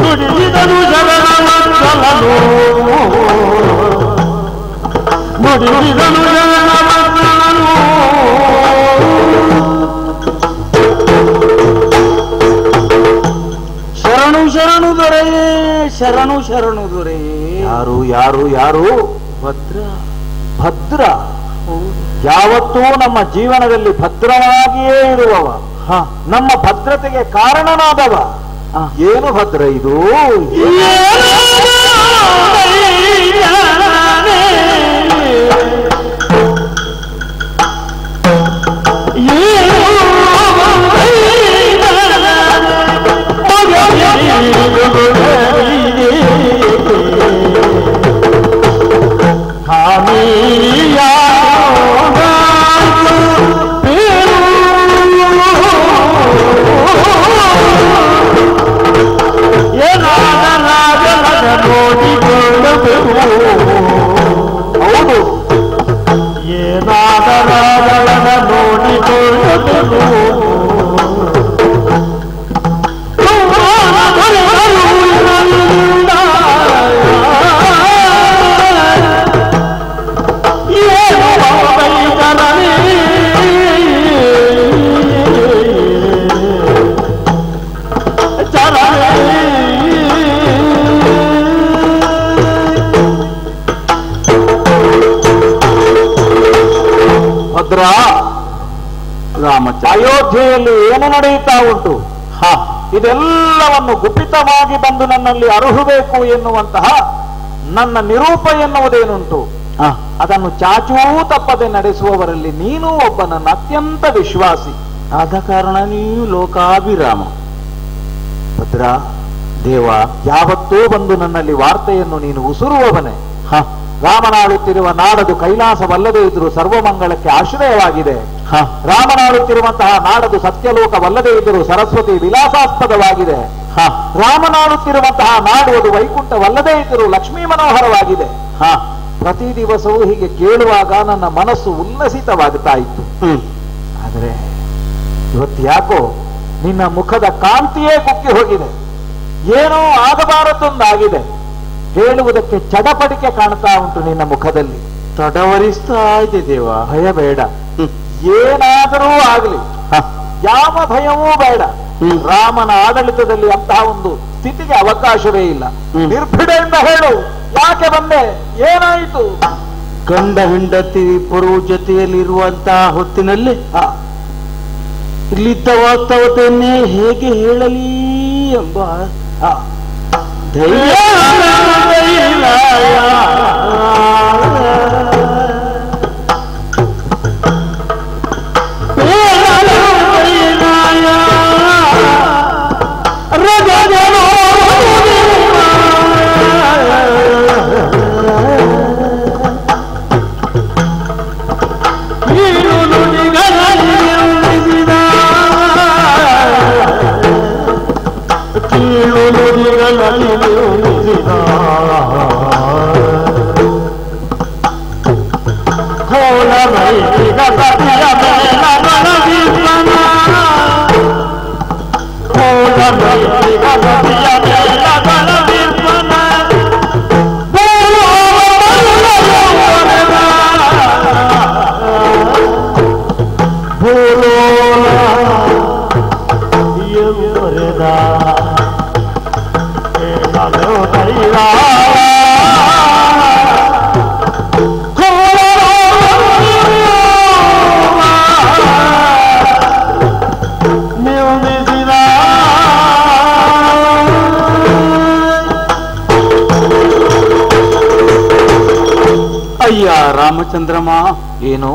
ನುಡಿಸಿದನು ಶರಣವತ್ಸಲನು ನುಡಿಸಿದನು ಶರಣವತ್ಸಲನು. ಶರಣು ಶರಣು ದೊರೆಯೇ, ಶರಣು ಶರಣು ದೊರೆಯೇ. ಯಾರು ಯಾರು ಯಾರು? ಭದ್ರ. ಭದ್ರ. ಯಾವತ್ತೂ ನಮ್ಮ ಜೀವನದಲ್ಲಿ ಭದ್ರವಾಗಿಯೇ ಇರುವವ, ನಮ್ಮ ಭದ್ರತೆಗೆ ಕಾರಣನಾದವ. ಏನು ಭದ್ರ ಇದು? ಹೌದು, ಏನಾದರಾದಳನ ನೋಡಿಕೊಳ್ಳಬೇಕು. ಭದ್ರ. ಅಯೋಧ್ಯೆಯಲ್ಲಿ ಏನು ನಡೆಯುತ್ತಾ ಉಂಟು? ಇದೆಲ್ಲವನ್ನು ಗುಪಿತವಾಗಿ ಬಂದು ನನ್ನಲ್ಲಿ ಅರುಹಬೇಕು ಎನ್ನುವಂತಹ ನನ್ನ ನಿರೂಪ ಎನ್ನುವುದೇನುಂಟು ಅದನ್ನು ಚಾಚೂ ತಪ್ಪದೆ ನಡೆಸುವವರಲ್ಲಿ ನೀನು ಒಬ್ಬ ನನ್ನ ಅತ್ಯಂತ ವಿಶ್ವಾಸಿ. ಆದ ಕಾರಣ ನೀವು ಲೋಕಾಭಿರಾಮ. ಭದ್ರ ದೇವ, ಯಾವತ್ತೂ ಬಂದು ನನ್ನಲ್ಲಿ ವಾರ್ತೆಯನ್ನು ನೀನು ಉಸುರುವವನೇ. ರಾಮನಾಡುತ್ತಿರುವ ನಾಡದು ಕೈಲಾಸವಲ್ಲದೇ ಇದ್ರೂ ಸರ್ವಮಂಗಳಕ್ಕೆ ಆಶ್ರಯವಾಗಿದೆ. ರಾಮನಾಡುತ್ತಿರುವಂತಹ ನಾಡದು ಸತ್ಯಲೋಕವಲ್ಲದೇ ಇದ್ದರೂ ಸರಸ್ವತಿ ವಿಲಾಸಾಸ್ಪದವಾಗಿದೆ. ರಾಮನಾಡುತ್ತಿರುವಂತಹ ನಾಡು ಅದು ವೈಕುಂಠವಲ್ಲದೇ ಇದ್ದರೂ ಲಕ್ಷ್ಮೀ ಮನೋಹರವಾಗಿದೆ. ಪ್ರತಿ ದಿವಸವೂ ಹೀಗೆ ಕೇಳುವಾಗ ನನ್ನ ಮನಸ್ಸು ಉಲ್ಲಸಿತವಾಗುತ್ತಾ ಇತ್ತು. ಆದರೆ ಇವತ್ತು ಯಾಕೋ ನಿನ್ನ ಮುಖದ ಕಾಂತಿಯೇ ಕುಕ್ಕಿ ಹೋಗಿದೆ. ಏನೋ ಆಗಬಾರದೊಂದಾಗಿದೆ. ಹೇಳುವುದಕ್ಕೆ ಚಡಪಡಿಕೆ ಕಾಣ್ತಾ ಉಂಟು ನಿನ್ನ ಮುಖದಲ್ಲಿ. ತಡವರಿಸ್ತಾ ಇದೆ ದೇವ. ಭಯ ಬೇಡ, ಏನಾದರೂ ಆಗಲಿ, ಯಾವ ಭಯವೂ ಬೇಡ. ರಾಮನ ಆಡಳಿತದಲ್ಲಿ ಅಂತಹ ಒಂದು ಸ್ಥಿತಿಗೆ ಅವಕಾಶವೇ ಇಲ್ಲ. ನಿರ್ಭಿಡೆಯಿಂದ ಹೇಳು, ಯಾಕೆ ಬಂದೆ, ಏನಾಯಿತು? ಗಂಡ ಹೆಂಡತಿ ಪುರು ಜೊತೆಯಲ್ಲಿರುವಂತಹ ಹೊತ್ತಿನಲ್ಲಿ ಇಲ್ಲಿದ್ದ ವಾಸ್ತವತೆಯನ್ನೇ ಹೇಗೆ ಹೇಳಲಿ ಎಂಬ ಧೈರ್ಯ ಅಯ್ಯ ರಾಮಚಂದ್ರಮ, ಏನು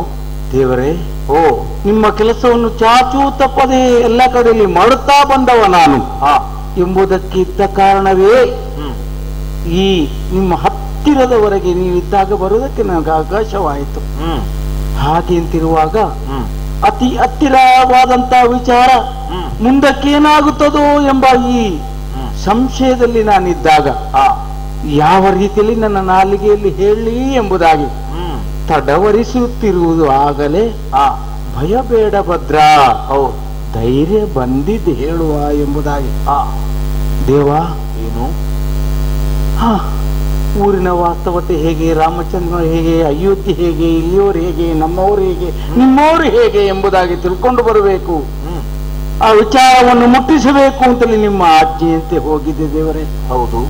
ದೇವರೇ, ಓ ನಿಮ್ಮ ಕೆಲಸವನ್ನು ಚಾಚೂ ತಪ್ಪದೆ ಎಲ್ಲ ಕಡೆಯಲ್ಲಿ ಮಾಡುತ್ತಾ ಬಂದವ ನಾನು ಎಂಬುದಕ್ಕಿದ್ದ ಕಾರಣವೇ ಈ ನಿಮ್ಮ ಹತ್ತಿರದವರೆಗೆ ನೀವಿದ್ದಾಗ ಬರುವುದಕ್ಕೆ ನನಗೆ ಅವಕಾಶವಾಯಿತು. ಹಾಗೆ ಅಂತಿರುವಾಗ ಅತಿ ಹತ್ತಿರವಾದಂತಹ ವಿಚಾರ ಮುಂದಕ್ಕೇನಾಗುತ್ತದೋ ಎಂಬ ಈ ಸಂಶಯದಲ್ಲಿ ನಾನಿದ್ದಾಗ ಯಾವ ರೀತಿಯಲ್ಲಿ ನನ್ನ ನಾಲಿಗೆಯಲ್ಲಿ ಹೇಳಿ ಎಂಬುದಾಗಿ ತಡವರಿಸುತ್ತಿರುವುದು ಆಗಲೇ ಭಯ ಬೇಡ ಭದ್ರ, ಧೈರ್ಯ ಬಂದಿದ್ದು ಹೇಳುವ ಎಂಬುದಾಗಿ. ದೇವ, ಏನು ಊರಿನ ವಾಸ್ತವತೆ ಹೇಗೆ, ರಾಮಚಂದ್ರ ಹೇಗೆ, ಅಯೋಧ್ಯೆ ಹೇಗೆ, ಇಲ್ಲಿಯವರು ಹೇಗೆ, ನಮ್ಮವರು ಹೇಗೆ, ನಿಮ್ಮವರು ಹೇಗೆ ಎಂಬುದಾಗಿ ತಿಳ್ಕೊಂಡು ಬರಬೇಕು. ಆ ವಿಚಾರವನ್ನು ಮುಟ್ಟಿಸಬೇಕು ಅಂತಲೇ ನಿಮ್ಮ ಆಜ್ಞೆಯಂತೆ ಹೋಗಿದೆ ದೇವರೇ. ಹೌದು.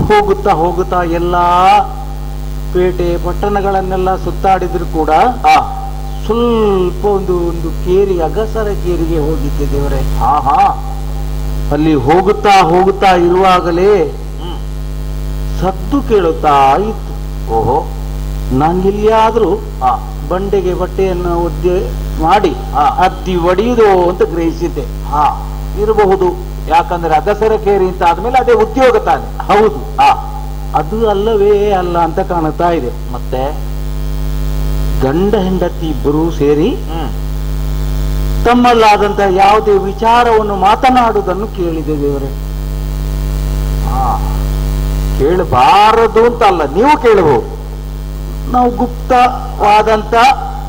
ಹೋಗುತ್ತಾ ಹೋಗುತ್ತಾ ಎಲ್ಲಾ ಪೇಟೆ ಪಟ್ಟಣಗಳನ್ನೆಲ್ಲ ಸುತ್ತಾಡಿದ್ರು ಕೂಡ ಸ್ವಲ್ಪ ಒಂದು ಕೇರಿ, ಅಗಸರ ಕೇರಿಗೆ ಹೋಗಿದ್ದೆ ದೇವರೇ. ಅಲ್ಲಿ ಹೋಗುತ್ತಾ ಹೋಗುತ್ತಾ ಇರುವಾಗಲೇ ಸದ್ದು ಕೇಳುತ್ತಾ ಇತ್ತು. ಓಹೋ, ನಾನಿಲ್ಲಿಯಾದ್ರೂ ಬಂಡೆಗೆ ಬಟ್ಟೆಯನ್ನು ಒದ್ದೆ ಮಾಡಿ ಅದ್ದಿ ಒಡೆಯುವುದು ಅಂತ ಗ್ರಹಿಸಿದ್ದೆ. ಇರಬಹುದು, ಯಾಕಂದ್ರೆ ಅಗಸರ ಕೇರಿ ಅಂತ ಆದ್ಮೇಲೆ ಅದೇ ಉದ್ಯೋಗ ತಾನೆ. ಹೌದು, ಅದು ಅಲ್ಲವೇ ಅಲ್ಲ ಅಂತ ಕಾಣುತ್ತಾ ಇದೆ. ಮತ್ತೆ ಗಂಡ ಹೆಂಡತಿ ಇಬ್ಬರೂ ಸೇರಿ ತಮ್ಮಲ್ಲಾದಂತ ಯಾವುದೇ ವಿಚಾರವನ್ನು ಮಾತನಾಡುವುದನ್ನು ಕೇಳಿದೆ ದೇವರೇ. ಕೇಳಬಾರದು ಅಂತ ಅಲ್ಲ, ನೀವು ಕೇಳಬಹುದು. ನಾವು ಗುಪ್ತವಾದಂತ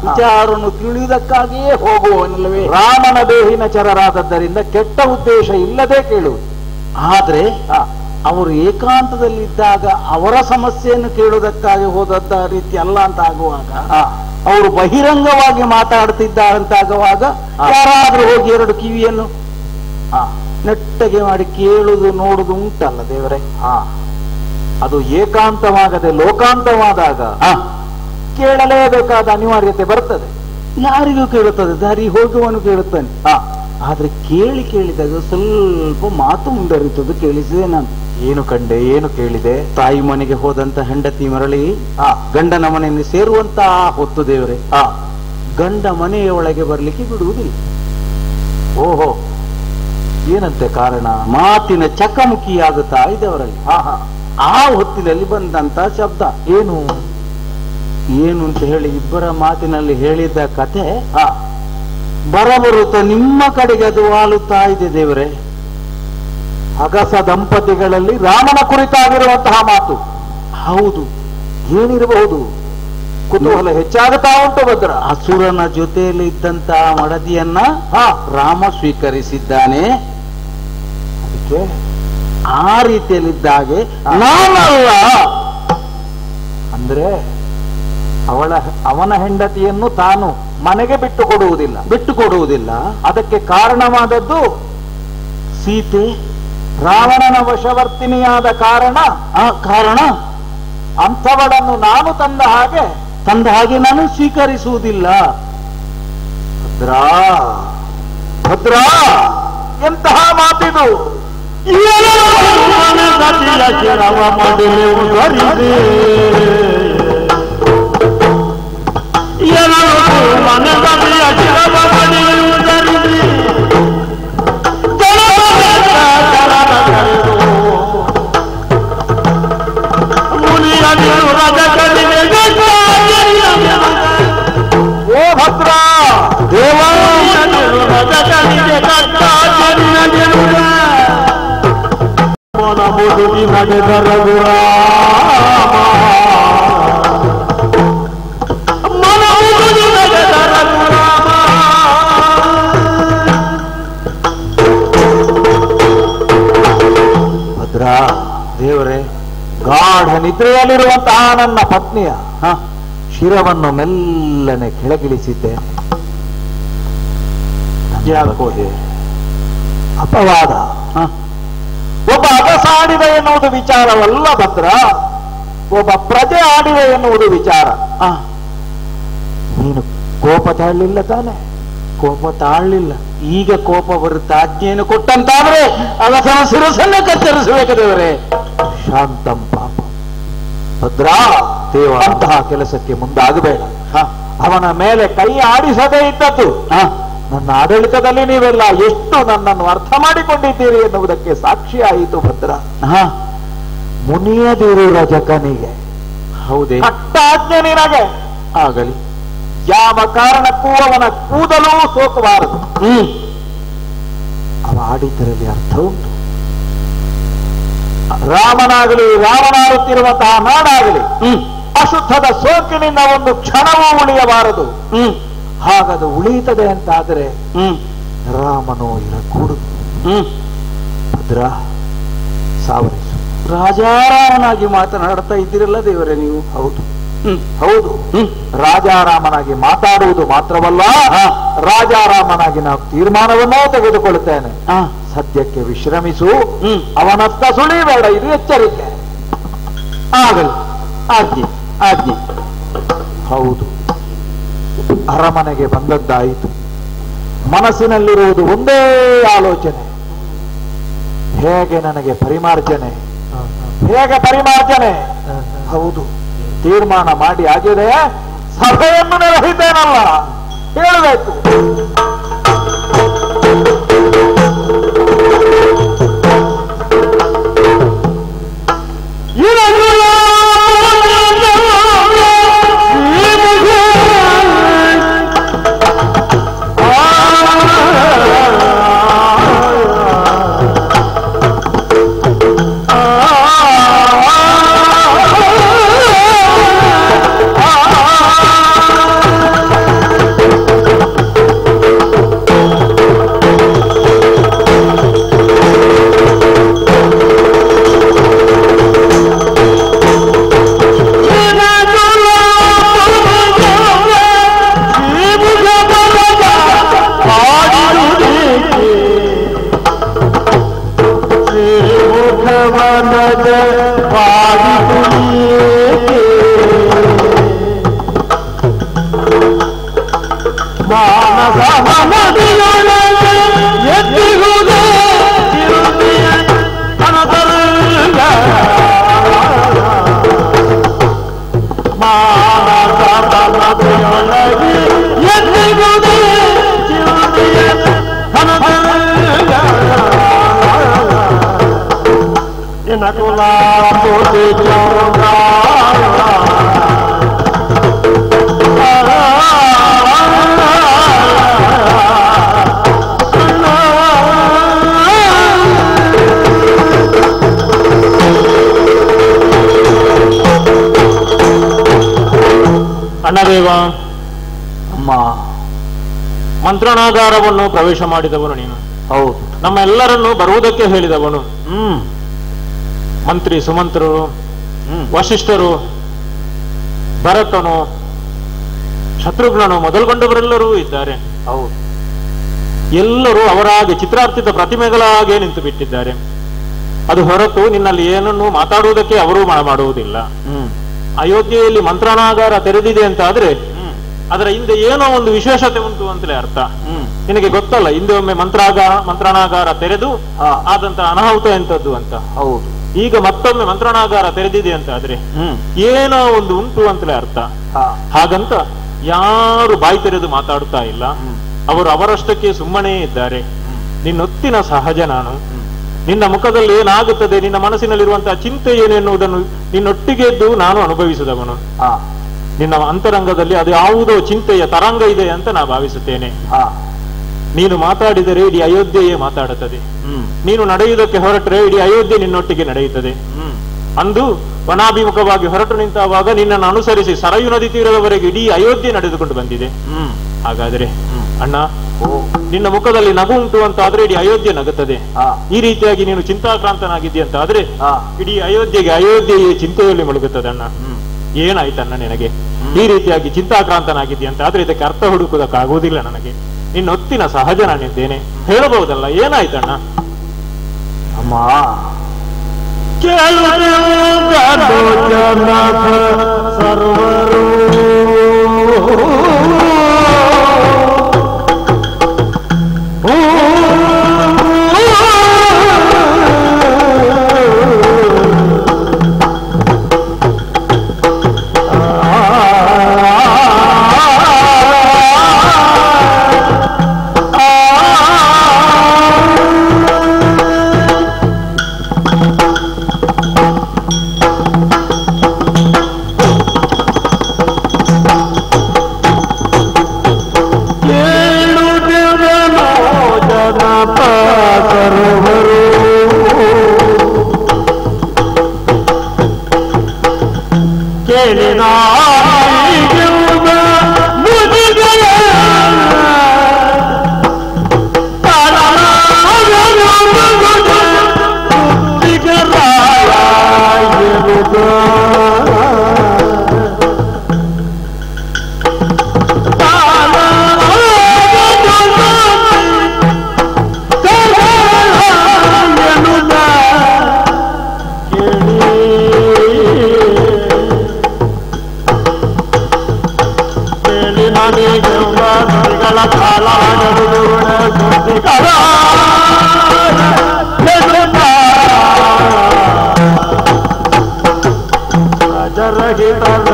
ವಿಚಾರವನ್ನು ತಿಳಿಯುವುದಕ್ಕಾಗಿಯೇ ಹೋಗುವನಲ್ಲವೇ. ರಾಮನ ದೇಹಿನ ಚರರಾದದ್ದರಿಂದ ಕೆಟ್ಟ ಉದ್ದೇಶ ಇಲ್ಲದೆ ಕೇಳುವುದು. ಆದ್ರೆ ಅವರು ಏಕಾಂತದಲ್ಲಿದ್ದಾಗ ಅವರ ಸಮಸ್ಯೆಯನ್ನು ಕೇಳುವುದಕ್ಕಾಗಿ ಹೋದಂತ ರೀತಿ ಅಲ್ಲ ಅಂತ ಆಗುವಾಗ, ಅವರು ಬಹಿರಂಗವಾಗಿ ಮಾತಾಡ್ತಿದ್ದಾರಂತಾಗುವಾಗ ಯಾರಾದ್ರೂ ಹೋಗಿ ಎರಡು ಕಿವಿಯನ್ನು ನೆಟ್ಟಗೆ ಮಾಡಿ ಕೇಳುವುದು ನೋಡುದು ಉಂಟಲ್ಲ ದೇವರೇ. ಅದು ಏಕಾಂತವಾಗದೆ ಲೋಕಾಂತವಾದಾಗ ಕೇಳಲೇಬೇಕಾದ ಅನಿವಾರ್ಯತೆ ಬರ್ತದೆ. ಯಾರಿಗೂ ಕೇಳುತ್ತದೆ, ದಾರಿ ಹೋಗುವನು ಕೇಳುತ್ತಾನೆ. ಆದ್ರೆ ಕೇಳಿದಾಗ ಸ್ವಲ್ಪ ಮಾತು ಮುಂದರಿತದ್ದು ಕೇಳಿಸಿದೆ ನಾನು. ಏನು ಕಂಡೆ, ಏನು ಕೇಳಿದೆ? ತಾಯಿ ಮನೆಗೆ ಹೋದಂತ ಹೆಂಡತಿ ಮರಳಿ ಗಂಡನ ಮನೆಯನ್ನು ಸೇರುವಂತ ಹೊತ್ತು ದೇವರೇ, ಗಂಡ ಮನೆಯ ಒಳಗೆ ಬರ್ಲಿಕ್ಕೆ ಬಿಡುವುದಿಲ್ಲ. ಓಹೋ, ಏನಂತೆ ಕಾರಣ? ಮಾತಿನ ಚಕಮುಕಿಯಾಗುತ್ತಾ ಇದವರಲ್ಲಿ. ಆ ಹೊತ್ತಿನಲ್ಲಿ ಬಂದಂತ ಶಬ್ದ ಏನು ಅಂತ ಹೇಳಿ ಇಬ್ಬರ ಮಾತಿನಲ್ಲಿ ಹೇಳಿದ್ದ ಕತೆ ಬರಬರುತ್ತ ನಿಮ್ಮ ಕಡೆಗೆ ಅದು ವಾಲುತ್ತಾ ಇದೆ ದೇವರೇ. ಅಗಸ ದಂಪತಿಗಳಲ್ಲಿ ರಾಮನ ಕುರಿತಾಗಿರುವಂತಹ ಮಾತು. ಹೌದು, ಏನಿರಬಹುದು? ಕುತೂಹಲ ಹೆಚ್ಚಾಗುತ್ತಾ ಉಂಟು ಭದ್ರ. ಅಸುರನ ಜೊತೆಯಲ್ಲಿ ಇದ್ದಂತ ಮಡದಿಯನ್ನ ರಾಮ ಸ್ವೀಕರಿಸಿದ್ದಾನೆ. ಅದಕ್ಕೆ ಆ ರೀತಿಯಲ್ಲಿದ್ದಾಗೆ ನಾನಲ್ಲ ಅಂದ್ರೆ ಅವನ ಹೆಂಡತಿಯನ್ನು ತಾನು ಮನೆಗೆ ಬಿಟ್ಟು ಕೊಡುವುದಿಲ್ಲ. ಅದಕ್ಕೆ ಕಾರಣವಾದದ್ದು ಸೀತೆ ರಾವಣನ ವಶವರ್ತಿನಿಯಾದ ಕಾರಣ. ಆ ಕಾರಣ ಅಂಥವಳನ್ನು ನಾನು ತಂದ ಹಾಗೆ ನಾನು ಸ್ವೀಕರಿಸುವುದಿಲ್ಲ. ಭದ್ರಾ, ಎಂತಹ ಮಾತಿದು! ಸತಿಯ ಶಿರವ ಮಡಿಲೆ ಉದರಿದೆ ಮನೆ ಸತಿಯ ಶಿರವ ಮಡಿಲೆ ಉದರಿದೆ ಮುನಿಯರು ರಜಕರಿಗೆ ಓ ಭದ್ರ ದೇವರು ರಜಕರಿಗೆ ಮುದುಗಿ ನಡೆದರ ಮುದುಗಿ ನಡೆದರ ಭದ್ರ ದೇವರೇ, ಗಾಢ ನಿದ್ರೆಯಲ್ಲಿರುವಂತಹ ನನ್ನ ಪತ್ನಿಯ ಶಿರವನ್ನು ಮೆಲ್ಲನೆ ಕೆಳಗಿಳಿಸಿದ್ದೇನೆ. ಯಾಕೋದೆ ಅಪವಾದ, ಒಬ್ಬ ಅಗಸಾಡಿದೆ ಎನ್ನುವುದು ವಿಚಾರವಲ್ಲ ಭದ್ರ, ಒಬ್ಬ ಪ್ರಜೆ ಆಡಿದೆ ಎನ್ನುವುದು ವಿಚಾರ. ನೀನು ಕೋಪ ತಾಳಲಿಲ್ಲ ತಾನೆ? ಕೋಪ ತಾಳಲಿಲ್ಲ. ಈಗ ಕೋಪ ಬರುತ್ತೆ. ಆಜ್ಞೆಯನ್ನು ಕೊಟ್ಟಂತಾದ್ರೆ ಅಗಸನ ಶಿರಸನ್ನ ಕತ್ತರಿಸಬೇಕು ದೇವರೇ. ಶಾಂತಂ ಪಾಪ ಭದ್ರ, ದೇವ ಅಂತಹ ಕೆಲಸಕ್ಕೆ ಮುಂದಾಗಬೇಡ. ಅವನ ಮೇಲೆ ಕೈ ಆಡಿಸದೇ ಇದ್ದದ್ದು ನನ್ನ ಆಡಳಿತದಲ್ಲಿ ನೀವೆಲ್ಲ ಎಷ್ಟು ನನ್ನನ್ನು ಅರ್ಥ ಮಾಡಿಕೊಂಡಿದ್ದೀರಿ ಎನ್ನುವುದಕ್ಕೆ ಸಾಕ್ಷಿಯಾಯಿತು ಭದ್ರ. ಮುನಿಯದಿರು ರಜಕನಿಗೆ. ಹೌದೇ? ಕಟ್ಟಾಜ್ಞೆ ನಿನಗೆ. ಆಗಲಿ. ಯಾವ ಕಾರಣಕ್ಕೂ ಅವನ ಕೂದಲು ಸೋಕಬಾರದು. ಅವ ಆಡಿದ್ದರಲ್ಲಿ ಅರ್ಥ ಉಂಟು. ರಾಮನಾಗಲಿ, ರಾಮನಾಡುತ್ತಿರುವಂತಹ ನಾಡಾಗಲಿ ಅಶುದ್ಧದ ಸೋಂಕಿನಿಂದ ಒಂದು ಕ್ಷಣವೂ ಉಳಿಯಬಾರದು. ಹಾಗದು ಉಳಿಯುತ್ತದೆ ಅಂತಾದರೆ ರಾಮನೋ ಇರಕೂಡುದು. ಭದ್ರ, ಸಾವರಿಸು. ರಾಜಾರಾಮನಾಗಿ ಮಾತನಾಡ್ತಾ ಇದ್ದೀರಲ್ಲ ದೇವರೇ ನೀವು. ಹೌದು ಹೌದು, ರಾಜಾರಾಮನಾಗಿ ಮಾತಾಡುವುದು ಮಾತ್ರವಲ್ಲ, ರಾಜಾರಾಮನಾಗಿ ನಾವು ತೀರ್ಮಾನವನ್ನೂ ತೆಗೆದುಕೊಳ್ಳುತ್ತೇನೆ. ಸದ್ಯಕ್ಕೆ ವಿಶ್ರಮಿಸು. ಅವನತ್ತ ಸುಳಿಬೇಡ, ಇದು ಎಚ್ಚರಿಕೆ. ಆಗಲಿ. ಆಜ್ಞೆ ಆಜ್ಞೆ. ಹೌದು, ಅರಮನೆಗೆ ಬಂದದ್ದಾಯಿತು. ಮನಸ್ಸಿನಲ್ಲಿರುವುದು ಒಂದೇ ಆಲೋಚನೆ, ಹೇಗೆ ನನಗೆ ಪರಿಮಾರ್ಜನೆ, ಹೇಗೆ ಪರಿಮಾರ್ಜನೆ. ಹೌದು, ತೀರ್ಮಾನ ಮಾಡಿ ಆಗಿದೆ. ಸಭೆಯನ್ನು ನಿರ್ವಹಿದ್ದೇನಲ್ಲ, ಹೇಳಬೇಕು. ಅಣ್ಣದೇವ, ಅಮ್ಮ, ಮಂತ್ರಣಾಗಾರವನ್ನು ಪ್ರವೇಶ ಮಾಡಿದವನು ನೀನು. ಹೌದು, ನಮ್ಮೆಲ್ಲರನ್ನು ಬರುವುದಕ್ಕೆ ಹೇಳಿದವನು. ಮಂತ್ರಿ ಸುಮಂತ್ರರು, ವಶಿಷ್ಠರು, ಭರತನು, ಶತ್ರುಘ್ನನು ಮೊದಲುಗೊಂಡವರೆಲ್ಲರೂ ಇದ್ದಾರೆ. ಹೌದು, ಎಲ್ಲರೂ ಅವರಾಗಿ ಚಿತ್ರಾರ್ಪಿತ ಪ್ರತಿಮೆಗಳಾಗೆ ನಿಂತು ಬಿಟ್ಟಿದ್ದಾರೆ. ಅದು ಹೊರತು ನಿನ್ನಲ್ಲಿ ಏನನ್ನು ಮಾತಾಡುವುದಕ್ಕೆ ಅವರು ಮಾಡುವುದಿಲ್ಲ. ಅಯೋಧ್ಯೆಯಲ್ಲಿ ಮಂತ್ರಣಾಗಾರ ತೆರೆದಿದೆ ಅಂತ ಆದ್ರೆ ಅದರ ಹಿಂದೆ ಏನೋ ಒಂದು ವಿಶೇಷತೆ ಉಂಟು ಅಂತಲೇ ಅರ್ಥ. ನಿನಗೆ ಗೊತ್ತಲ್ಲ, ಹಿಂದೆ ಒಮ್ಮೆ ಮಂತ್ರಾಣಾಗಾರ ತೆರೆದು ಆದಂತಹ ಅನಾಹುತ ಎಂತದ್ದು ಅಂತ. ಹೌದು. ಈಗ ಮತ್ತೊಮ್ಮೆ ಮಂತ್ರಾಣಾಗಾರ ತೆರೆದಿದೆ ಅಂತ ಆದ್ರೆ ಏನೋ ಒಂದು ಉಂಟು ಅಂತಲೇ ಅರ್ಥ. ಹಾಗಂತ ಯಾರು ಬಾಯಿ ತೆರೆದು ಮಾತಾಡುತ್ತಾ ಇಲ್ಲ, ಅವರು ಅವರಷ್ಟಕ್ಕೆ ಸುಮ್ಮನೆ ಇದ್ದಾರೆ. ನಿನ್ನೊತ್ತಿನ ಸಹಜ ನಾನು. ನಿನ್ನ ಮುಖದಲ್ಲಿ ಏನಾಗುತ್ತದೆ, ನಿನ್ನ ಮನಸ್ಸಿನಲ್ಲಿರುವಂತಹ ಚಿಂತೆ ಏನೆನ್ನುವುದನ್ನು ನಿನ್ನೊಟ್ಟಿಗೆ ಇದ್ದು ನಾನು ಅನುಭವಿಸಿದವನು. ನಿನ್ನ ಅಂತರಂಗದಲ್ಲಿ ಅದು ಯಾವುದೋ ಚಿಂತೆಯ ತರಂಗ ಇದೆ ಅಂತ ನಾ ಭಾವಿಸುತ್ತೇನೆ. ನೀನು ಮಾತಾಡಿದರೆ ಇಡೀ ಅಯೋಧ್ಯೆಯೇ ಮಾತಾಡುತ್ತದೆ. ನೀನು ನಡೆಯುವುದಕ್ಕೆ ಹೊರಟ್ರೆ ಇಡೀ ಅಯೋಧ್ಯೆ ನಿನ್ನೊಟ್ಟಿಗೆ ನಡೆಯುತ್ತದೆ. ಅಂದು ವನಾಭಿಮುಖವಾಗಿ ಹೊರಟು ನಿಂತಾವಾಗ ನಿನ್ನನ್ನು ಅನುಸರಿಸಿ ಸರಯು ನದಿ ತೀರದವರೆಗೆ ಇಡೀ ಅಯೋಧ್ಯೆ ನಡೆದುಕೊಂಡು ಬಂದಿದೆ. ಹಾಗಾದ್ರೆ ಅಣ್ಣ, ನಿನ್ನ ಮುಖದಲ್ಲಿ ನಗು ಉಂಟು ಅಂತ ಆದ್ರೆ ಇಡೀ ಅಯೋಧ್ಯೆ ನಗುತ್ತದೆ. ಈ ರೀತಿಯಾಗಿ ನೀನು ಚಿಂತಾಕ್ರಾಂತನಾಗಿದ್ದಿ ಅಂತ ಆದ್ರೆ ಇಡೀ ಅಯೋಧ್ಯೆಯೇ ಚಿಂತೆಯಲ್ಲಿ ಮುಳುಗುತ್ತದೆ. ಅಣ್ಣ, ಏನಾಯ್ತಣ್ಣ ನಿನಗೆ? ಈ ರೀತಿಯಾಗಿ ಚಿಂತಾಕ್ರಾಂತನಾಗಿದ್ದಿ ಅಂತ ಆದ್ರೆ ಇದಕ್ಕೆ ಅರ್ಥ ಹುಡುಕುವುದಕ್ಕಾಗುವುದಿಲ್ಲ ನನಗೆ. ನಿನ್ನೊತ್ತಿನ ಸಹಜ ನಾನಿದ್ದೇನೆ, ಹೇಳಬಹುದಲ್ಲ, ಏನಾಯ್ತಣ್ಣ? ಅಮ್ಮ, ಸರ್ವರು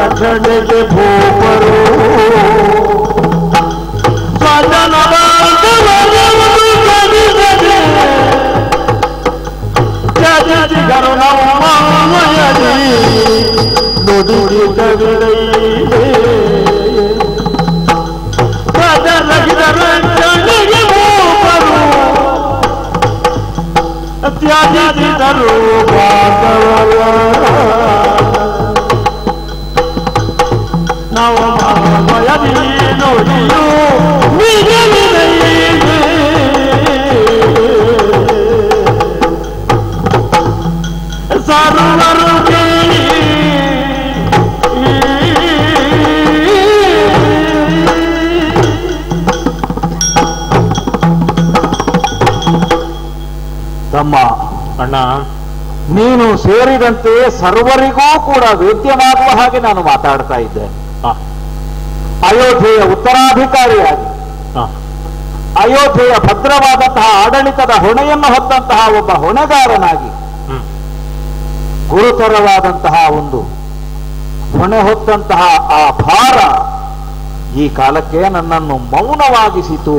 ರಕ್ಷಣೆಗೆ ಭೂಪರು ನುಡಿ ಕವಿದೈ ರಕ್ಷಣೆಗೆ ಭೂಪರು ತ್ಯಾಜಿಸಿದರು ನಾವು ನೋಡಿಯೋ ಸರ್ವರು ತಮ್ಮ ಅಣ್ಣ, ನೀನು ಸೇರಿದಂತೆ ಸರ್ವರಿಗೂ ಕೂಡ ವೇದ್ಯವಾಗುವ ಹಾಗೆ ನಾನು ಮಾತಾಡ್ತಾ ಇದ್ದೆ. ಅಯೋಧ್ಯೆಯ ಉತ್ತರಾಧಿಕಾರಿಯಾಗಿ, ಅಯೋಧ್ಯೆಯ ಭದ್ರವಾದಂತಹ ಆಡಳಿತದ ಹೊಣೆಯನ್ನು ಹೊತ್ತಂತಹ ಒಬ್ಬ ಹೊಣೆಗಾರನಾಗಿ, ಗುರುತರವಾದಂತಹ ಒಂದು ಹೊಣೆ ಹೊತ್ತಂತಹ ಆ ಭಾರ ಈ ಕಾಲಕ್ಕೆ ನನ್ನನ್ನು ಮೌನವಾಗಿಸಿತು.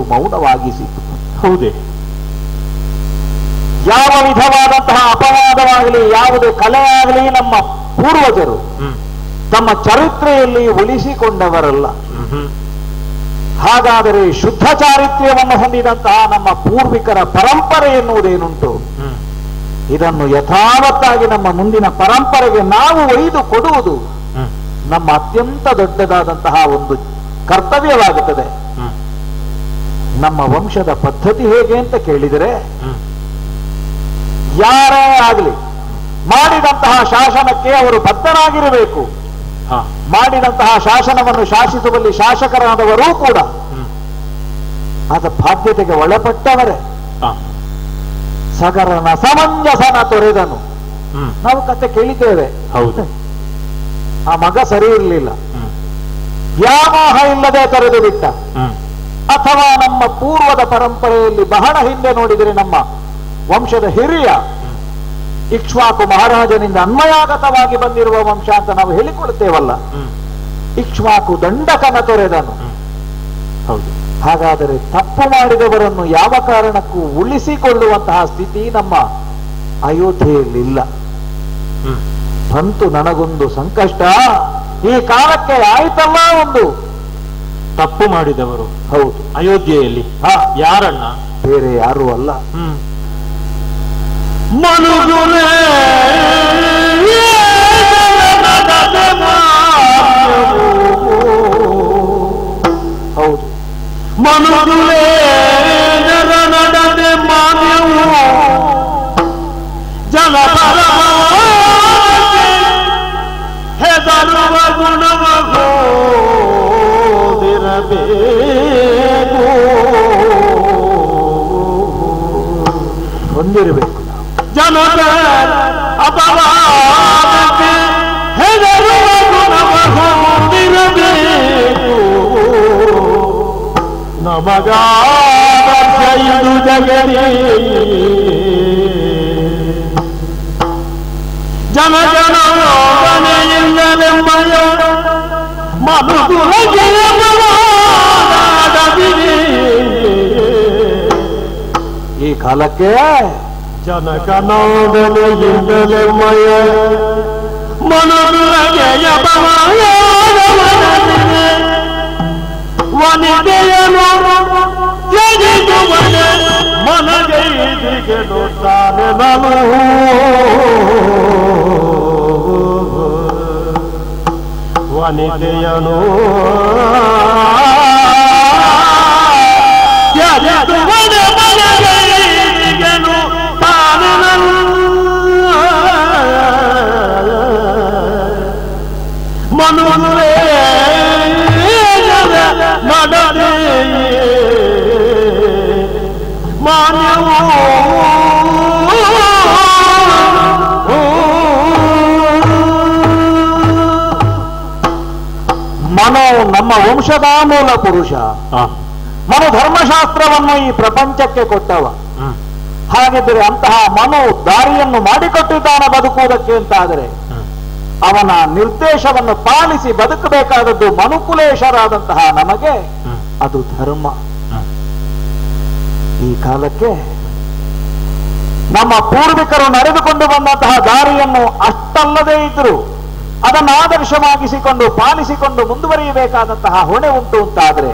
ಹೌದೇ? ಯಾವ ವಿಧವಾದಂತಹ ಅಪವಾದವಾಗಲಿ, ಯಾವುದೇ ಕಲೆಯಾಗಲಿ ನಮ್ಮ ಪೂರ್ವಜರು ತಮ್ಮ ಚರಿತ್ರೆಯಲ್ಲಿ ಉಳಿಸಿಕೊಂಡವರಲ್ಲ. ಹಾಗಾದರೆ ಶುದ್ಧ ಚಾರಿತ್ರ್ಯವನ್ನು ಹೊಂದಿದಂತಹ ನಮ್ಮ ಪೂರ್ವಿಕರ ಪರಂಪರೆ ಎನ್ನುವುದೇನುಂಟು, ಇದನ್ನು ಯಥಾವತ್ತಾಗಿ ನಮ್ಮ ಮುಂದಿನ ಪರಂಪರೆಗೆ ನಾವು ಒಯ್ದು ಕೊಡುವುದು ನಮ್ಮ ಅತ್ಯಂತ ದೊಡ್ಡದಾದಂತಹ ಒಂದು ಕರ್ತವ್ಯವಾಗುತ್ತದೆ. ನಮ್ಮ ವಂಶದ ಪದ್ಧತಿ ಹೇಗೆ ಅಂತ ಕೇಳಿದರೆ, ಯಾರೇ ಆಗಲಿ ಮಾಡಿದಂತಹ ಶಾಸನಕ್ಕೆ ಅವರು ಬದ್ಧರಾಗಿರಬೇಕು. ಮಾಡಿದಂತಹ ಶಾಸನವನ್ನು ಶಾಸಿಸುವಲ್ಲಿ ಶಾಸಕರಾದವರೂ ಕೂಡ ಆದ ಬಾಧ್ಯತೆಗೆ ಒಳಪಟ್ಟವರೇ. ಸಗರನ ಸಮಂಜಸನ ತೊರೆದನು, ನಾವು ಕತೆ ಕೇಳಿದ್ದೇವೆ. ಹೌದು. ಆ ಮಗ ಸರಿ ಇರಲಿಲ್ಲ, ವ್ಯಾಮೋಹ ಇಲ್ಲದೆ ತೊರೆದು ಬಿಟ್ಟ. ಅಥವಾ ನಮ್ಮ ಪೂರ್ವದ ಪರಂಪರೆಯಲ್ಲಿ ಬಹಳ ಹಿಂದೆ ನೋಡಿದರೆ ನಮ್ಮ ವಂಶದ ಹಿರಿಯ ಇಕ್ಷ್ವಾಕು ಮಹಾರಾಜನಿಂದ ಅನ್ವಯಾಗತವಾಗಿ ಬಂದಿರುವ ವಂಶ ಅಂತ ನಾವು ಹೇಳಿಕೊಳ್ಳುತ್ತೇವಲ್ಲ, ಇಕ್ಷ್ವಾಕು ದಂಡಕನ ತೊರೆದನು. ಹೌದು. ಹಾಗಾದರೆ ತಪ್ಪು ಮಾಡಿದವರನ್ನು ಯಾವ ಕಾರಣಕ್ಕೂ ಉಳಿಸಿಕೊಳ್ಳುವಂತಹ ಸ್ಥಿತಿ ನಮ್ಮ ಅಯೋಧ್ಯೆಯಲ್ಲಿಲ್ಲ. ಬಂತು ನನಗೊಂದು ಸಂಕಷ್ಟ, ಈ ಕಾಲಕ್ಕೆ ಆಯ್ತಲ್ಲ ಒಂದು. ತಪ್ಪು ಮಾಡಿದವರು ಹೌದು ಅಯೋಧ್ಯೆಯಲ್ಲಿ ಯಾರಣ್ಣ? ಬೇರೆ ಯಾರೂ ಅಲ್ಲ, ಮನುಜುಲೇ ಹೌದು ಮನುಜುಲೇ ನಡದೆ ಮಾನ್ಯವು ಜನಪರ ಹೆದರುವ ಗುಣವೋ ಹೊಂದಿರಬೇಕು. ಜನರ ಅಪವಾದಕ್ಕೆ ಹೆದರುವ ಗುಣವ ಹೊಂದಿರಬೇಕು. ನಮಗಾದರ್ಶ ಇದು ಜಗರಿ ಜನ ಜನೋಗನೆಯಿಂದಲೆಂಬಯ ಈ ಕಾಲಕ್ಕೆ ಜನಕನೋಗನೆಯಿಂದಲೆಂಬಯ ಮನೊಲಗೆಯ ವನಿತೆಯನು ತ್ಯಜಿಸುವನೆ ಮನಗೈದಿಗೆನು ತಾನೆ ನಾನು ವನಿತೆಯನು ತ್ಯಜಿಸುವನೆ ಮನಗೈದಿಗೆನು ತಾನೆ ನಾನು ಮನುಲೇ ನಡದೆ ಮಾನ್ಯವೋ ಮನೋ ನಮ್ಮ ವಂಶದ ಮೂಲ ಪುರುಷ. ಮನು ಧರ್ಮಶಾಸ್ತ್ರವನ್ನು ಈ ಪ್ರಪಂಚಕ್ಕೆ ಕೊಟ್ಟವ. ಹಾಗಿದ್ದರೆ ಅಂತಹ ಮನು ದಾರಿಯನ್ನು ಮಾಡಿಕೊಟ್ಟಿದ್ದಾನೆ ಬದುಕುವುದಕ್ಕೆ ಅಂತಾದರೆ ಅವನ ನಿರ್ದೇಶವನ್ನು ಪಾಲಿಸಿ ಬದುಕಬೇಕಾದದ್ದು ಮನುಕುಲೇಶರಾದಂತಹ ನಮಗೆ. ಅದು ಧರ್ಮ. ಈ ಕಾಲಕ್ಕೆ ನಮ್ಮ ಪೂರ್ವಿಕರು ನಡೆದುಕೊಂಡು ಬಂದಂತಹ ದಾರಿಯನ್ನು ಅಷ್ಟಲ್ಲದೇ ಇದ್ದರೂ ಅದನ್ನು ಆದರ್ಶವಾಗಿಸಿಕೊಂಡು ಪಾಲಿಸಿಕೊಂಡು ಮುಂದುವರಿಯಬೇಕಾದಂತಹ ಹೊಣೆ ಉಂಟು ಅಂತಾದರೆ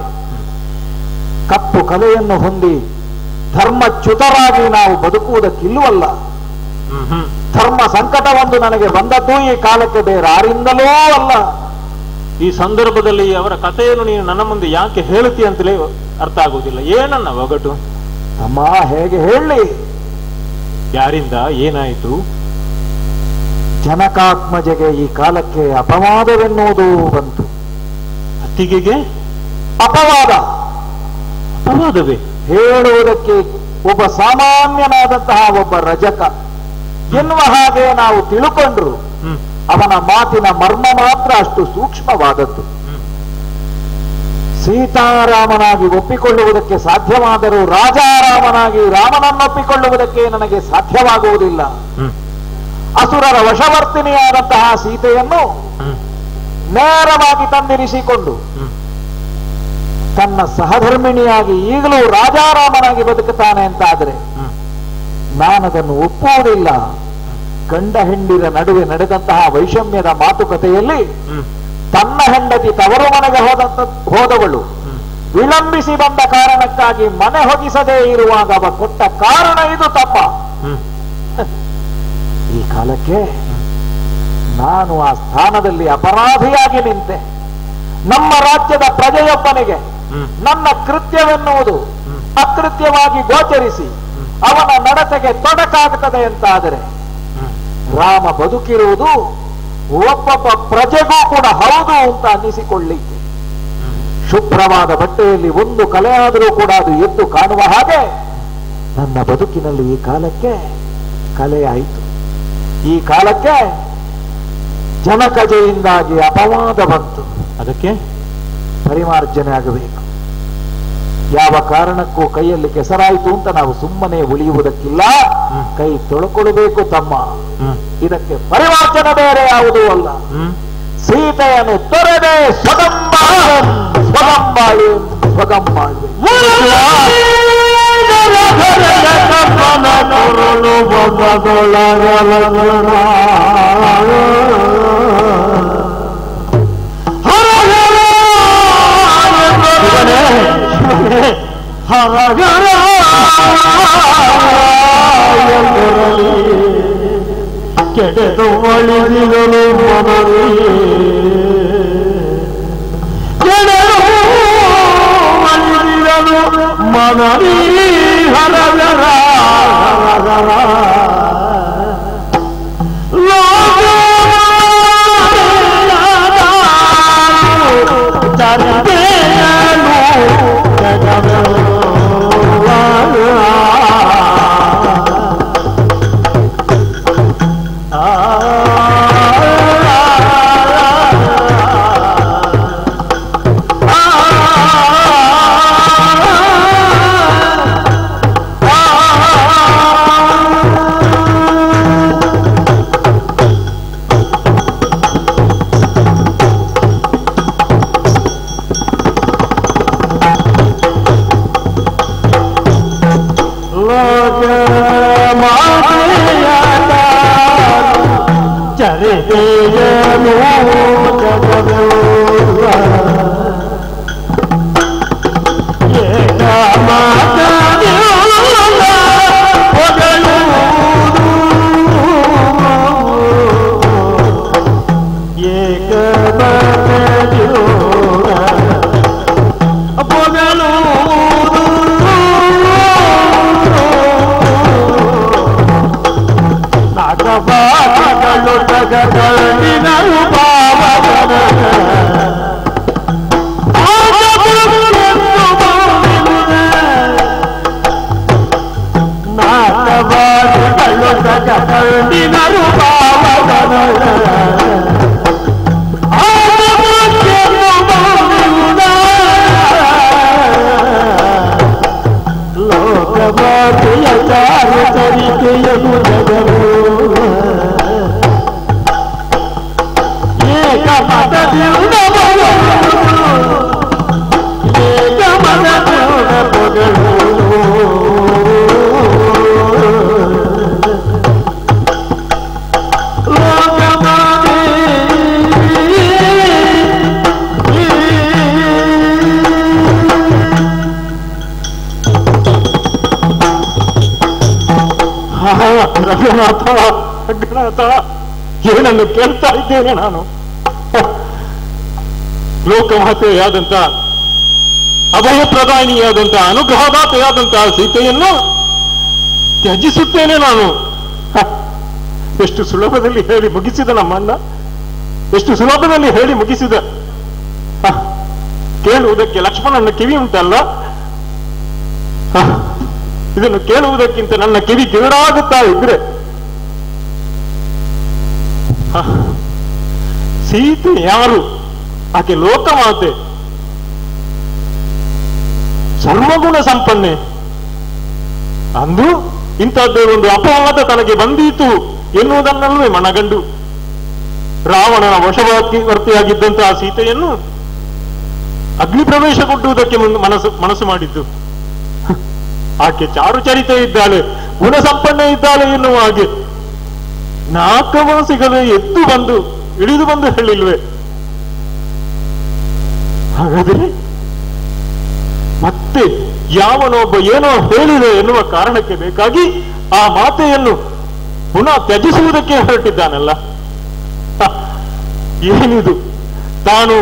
ಕಪ್ಪು ಕಲೆಯನ್ನು ಹೊಂದಿ ಧರ್ಮಚ್ಯುತರಾಗಿ ನಾವು ಬದುಕುವುದಕ್ಕಿಲ್ಲವಲ್ಲ. ಧರ್ಮ ಸಂಕಟವೊಂದು ನನಗೆ ಬಂದದ್ದು ಈ ಕಾಲಕ್ಕೆ ಬೇರಾರಿಂದಲೂ ಅಲ್ಲ. ಈ ಸಂದರ್ಭದಲ್ಲಿ ಅವರ ಕಥೆಯನ್ನು ನೀನು ನನ್ನ ಮುಂದೆ ಯಾಕೆ ಹೇಳುತ್ತಿ ಅಂತಲೇ ಅರ್ಥ ಆಗುವುದಿಲ್ಲ. ಏನನ್ನ ಒಗಟು? ಅಮ್ಮ ಹೇಗೆ ಹೇಳಿ? ಯಾರಿಂದ ಏನಾಯಿತು? ಜನಕಾತ್ಮಜೆಗೆ ಈ ಕಾಲಕ್ಕೆ ಅಪವಾದವೆನ್ನುವುದು ಬಂತು. ಅತ್ತಿಗೆಗೆ ಅಪವಾದ? ಅಪವಾದವೇ? ಹೇಳುವುದಕ್ಕೆ ಒಬ್ಬ ಸಾಮಾನ್ಯನಾದಂತಹ ಒಬ್ಬ ರಜಕ ಎನ್ನುವ ಹಾಗೆ ನಾವು ತಿಳುಕೊಂಡ್ರು ಅವನ ಮಾತಿನ ಮರ್ಮ ಮಾತ್ರ ಅಷ್ಟು ಸೂಕ್ಷ್ಮವಾದದ್ದು. ಸೀತಾರಾಮನಾಗಿ ಒಪ್ಪಿಕೊಳ್ಳುವುದಕ್ಕೆ ಸಾಧ್ಯವಾದರೂ ರಾಜಾರಾಮನಾಗಿ ರಾಮನನ್ನೊಪ್ಪಿಕೊಳ್ಳುವುದಕ್ಕೆ ನನಗೆ ಸಾಧ್ಯವಾಗುವುದಿಲ್ಲ. ಅಸುರರ ವಶವರ್ತಿನಿಯಾದಂತಹ ಸೀತೆಯನ್ನು ನೇರವಾಗಿ ತಂದಿರಿಸಿಕೊಂಡು ತನ್ನ ಸಹಧರ್ಮಿಣಿಯಾಗಿ ಈಗಲೂ ರಾಜಾರಾಮನಾಗಿ ಬದುಕುತ್ತಾನೆ ಅಂತಾದರೆ ನಾನದನ್ನು ಒಪ್ಪುವುದಿಲ್ಲ. ಗಂಡ ಹೆಂಡಿರ ನಡುವೆ ನಡೆದಂತಹ ವೈಷಮ್ಯದ ಮಾತುಕತೆಯಲ್ಲಿ ತನ್ನ ಹೆಂಡತಿ ತವರು ಮನೆಗೆ ಹೋದವಳು ವಿಳಂಬಿಸಿ ಬಂದ ಕಾರಣಕ್ಕಾಗಿ ಮನೆ ಹೊಗಿಸದೇ ಇರುವಾಗ ಅವ ಕೊಟ್ಟ ಕಾರಣ ಇದು ತಪ್ಪ. ಈ ಕಾಲಕ್ಕೆ ನಾನು ಆ ಸ್ಥಾನದಲ್ಲಿ ಅಪರಾಧಿಯಾಗಿ ನಿಂತೆ. ನಮ್ಮ ರಾಜ್ಯದ ಪ್ರಜೆಯೊಬ್ಬನಿಗೆ ನನ್ನ ಕೃತ್ಯವೆನ್ನುವುದು ಅಕೃತ್ಯವಾಗಿ ಗೋಚರಿಸಿ ಅವನ ನಡತೆಗೆ ತೊಡಕಾಗುತ್ತದೆ ಅಂತಾದರೆ ರಾಮ ಬದುಕಿರುವುದು ಒಬ್ಬೊಬ್ಬ ಪ್ರಜೆಗೂ ಕೂಡ ಹೌದು ಅಂತ ಅನ್ನಿಸಿಕೊಳ್ಳಿಕ್ಕೆ. ಶುಭ್ರವಾದ ಬಟ್ಟೆಯಲ್ಲಿ ಒಂದು ಕಲೆಯಾದರೂ ಕೂಡ ಅದು ಎದ್ದು ಕಾಣುವ ಹಾಗೆ ನನ್ನ ಬದುಕಿನಲ್ಲಿ ಈ ಕಾಲಕ್ಕೆ ಕಲೆಯಾಯಿತು. ಈ ಕಾಲಕ್ಕೆ ಜನಕಜೆಯಿಂದಾಗಿ ಅಪವಾದ ಬಂತು. ಅದಕ್ಕೆ ಪರಿಮಾರ್ಜನೆ ಆಗಬೇಕು. ಯಾವ ಕಾರಣಕ್ಕೂ ಕೈಯಲ್ಲಿ ಕೆಸರಾಯಿತು ಅಂತ ನಾವು ಸುಮ್ಮನೆ ಉಳಿಯುವುದಕ್ಕಿಲ್ಲ, ಕೈ ತೊಳ್ಕೊಳ್ಬೇಕು ತಮ್ಮ. ಇದಕ್ಕೆ ಪರಿಮಾರ್ಜನೆ ಬೇರೆ ಯಾವುದೂ ಅಲ್ಲ. ಸೀತೆಯನ್ನು ತೊರೆದೆ ಸ್ವಗಂಬಾಳು ಕೆಡೆದು ಒಳಿದಿಗಳು ಮನರಿ ಕೆಡೆದು ಒಳಿದಿಗಳು ಮನರಿ ಹರಗರ ರಂಗನಾಥ, ಏನನ್ನು ಕೇಳ್ತಾ ಇದ್ದೇನೆ ನಾನು. ಲೋಕಮಾತೆಯಾದಂತ ಅಭಯ ಪ್ರಧಾನಿಯಾದಂತ ಅನುಗ್ರಹದಾತೆಯಾದಂತಹ ಸೀತೆಯನ್ನು ತ್ಯಜಿಸುತ್ತೇನೆ ನಾನು. ಎಷ್ಟು ಸುಲಭದಲ್ಲಿ ಹೇಳಿ ಮುಗಿಸಿದ ನಮ್ಮಣ್ಣ, ಎಷ್ಟು ಸುಲಭದಲ್ಲಿ ಹೇಳಿ ಮುಗಿಸಿದ. ಕೇಳುವುದಕ್ಕೆ ಲಕ್ಷ್ಮಣನ ಕಿವಿ ಉಂಟಲ್ಲ, ಇದನ್ನು ಕೇಳುವುದಕ್ಕಿಂತ ನನ್ನ ಕಿವಿ ಕಿವಿಡಾಗುತ್ತಾ ಇದ್ರೆ. ಸೀತೆ ಯಾರು? ಆಕೆ ಲೋಕಮಾತೆ, ಸರ್ವಗುಣ ಸಂಪನ್ನೆ. ಅಂದು ಇಂಥದ್ದೇ ಒಂದು ಅಪವಾದ ತನಗೆ ಬಂದೀತು ಎನ್ನುವುದನ್ನಲ್ಲೇ ಮನಗಂಡು ರಾವಣನ ವಶವರ್ತಿಯಾಗಿದ್ದಂತಹ ಸೀತೆಯನ್ನು ಅಗ್ನಿ ಪ್ರವೇಶಗೊಡ್ಡುವುದಕ್ಕೆ ಮನಸ್ಸು ಮಾಡಿದ್ದು. ಆಕೆ ಚಾರುಚರಿತೆ ಇದ್ದಾಳೆ, ಗುಣಸಂಪನ್ನೆ ಇದ್ದಾಳೆ ಎನ್ನುವ ಹಾಗೆ ನಾಲ್ಕವಾಸಿಗಳು ಎದ್ದು ಬಂದು ಇಳಿದು ಬಂದು ಹೇಳಿಲ್ವೇ? ಹಾಗಾದರೆ ಮತ್ತೆ ಯಾವನೊಬ್ಬ ಏನೋ ಹೇಳಿದೆ ಎನ್ನುವ ಕಾರಣಕ್ಕೆ ಬೇಕಾಗಿ ಆ ಮಾತೆಯನ್ನು ಪುನಃ ತ್ಯಜಿಸುವುದಕ್ಕೆ ಹೊರಟಿದ್ದಾನಲ್ಲ. ಏನಿದು? ತಾನು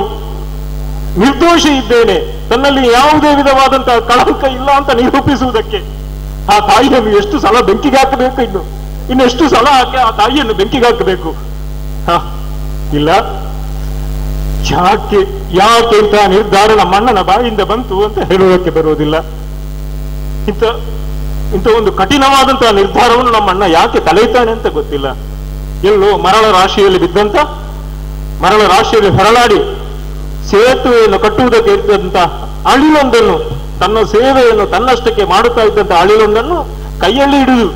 ನಿರ್ದೋಷಿ ಇದ್ದೇನೆ, ತನ್ನಲ್ಲಿ ಯಾವುದೇ ವಿಧವಾದಂತಹ ಕಳಂಕ ಇಲ್ಲ ಅಂತ ನಿರೂಪಿಸುವುದಕ್ಕೆ ಆ ತಾಯಿಯನ್ನು ಎಷ್ಟು ಸಲ ಬೆಂಕಿಗೆ ಹಾಕಬೇಕು? ಇನ್ನೆಷ್ಟು ಸಲ ಹಾಕಿ ಆ ತಾಯಿಯನ್ನು ಬೆಂಕಿಗೆ ಹಾಕಬೇಕು? ಇಲ್ಲ, ಯಾಕೆ ಇಂತಹ ನಿರ್ಧಾರ ನಮ್ಮಣ್ಣನ ಬಾಯಿಂದ ಬಂತು ಅಂತ ಹೇಳುವುದಕ್ಕೆ ಬರುವುದಿಲ್ಲ. ಇಂಥ ಒಂದು ಕಠಿಣವಾದಂತಹ ನಿರ್ಧಾರವನ್ನು ನಮ್ಮಣ್ಣ ಯಾಕೆ ತಲೆಯುತ್ತಾನೆ ಅಂತ ಗೊತ್ತಿಲ್ಲ. ಎಲ್ಲೋ ಮರಳ ರಾಶಿಯಲ್ಲಿ ಬಿದ್ದಂತ, ಮರಳ ರಾಶಿಯಲ್ಲಿ ಹೊರಳಾಡಿ ಸೇತುವೆಯನ್ನು ಕಟ್ಟುವುದಕ್ಕೆ ಇದ್ದಂತ ಅಳಿಲೊಂದನ್ನು, ತನ್ನ ಸೇವೆಯನ್ನು ತನ್ನಷ್ಟಕ್ಕೆ ಮಾಡುತ್ತಾ ಇದ್ದಂತ ಅಳಿಲೊಂದನ್ನು ಕೈಯಲ್ಲಿ ಹಿಡಿದು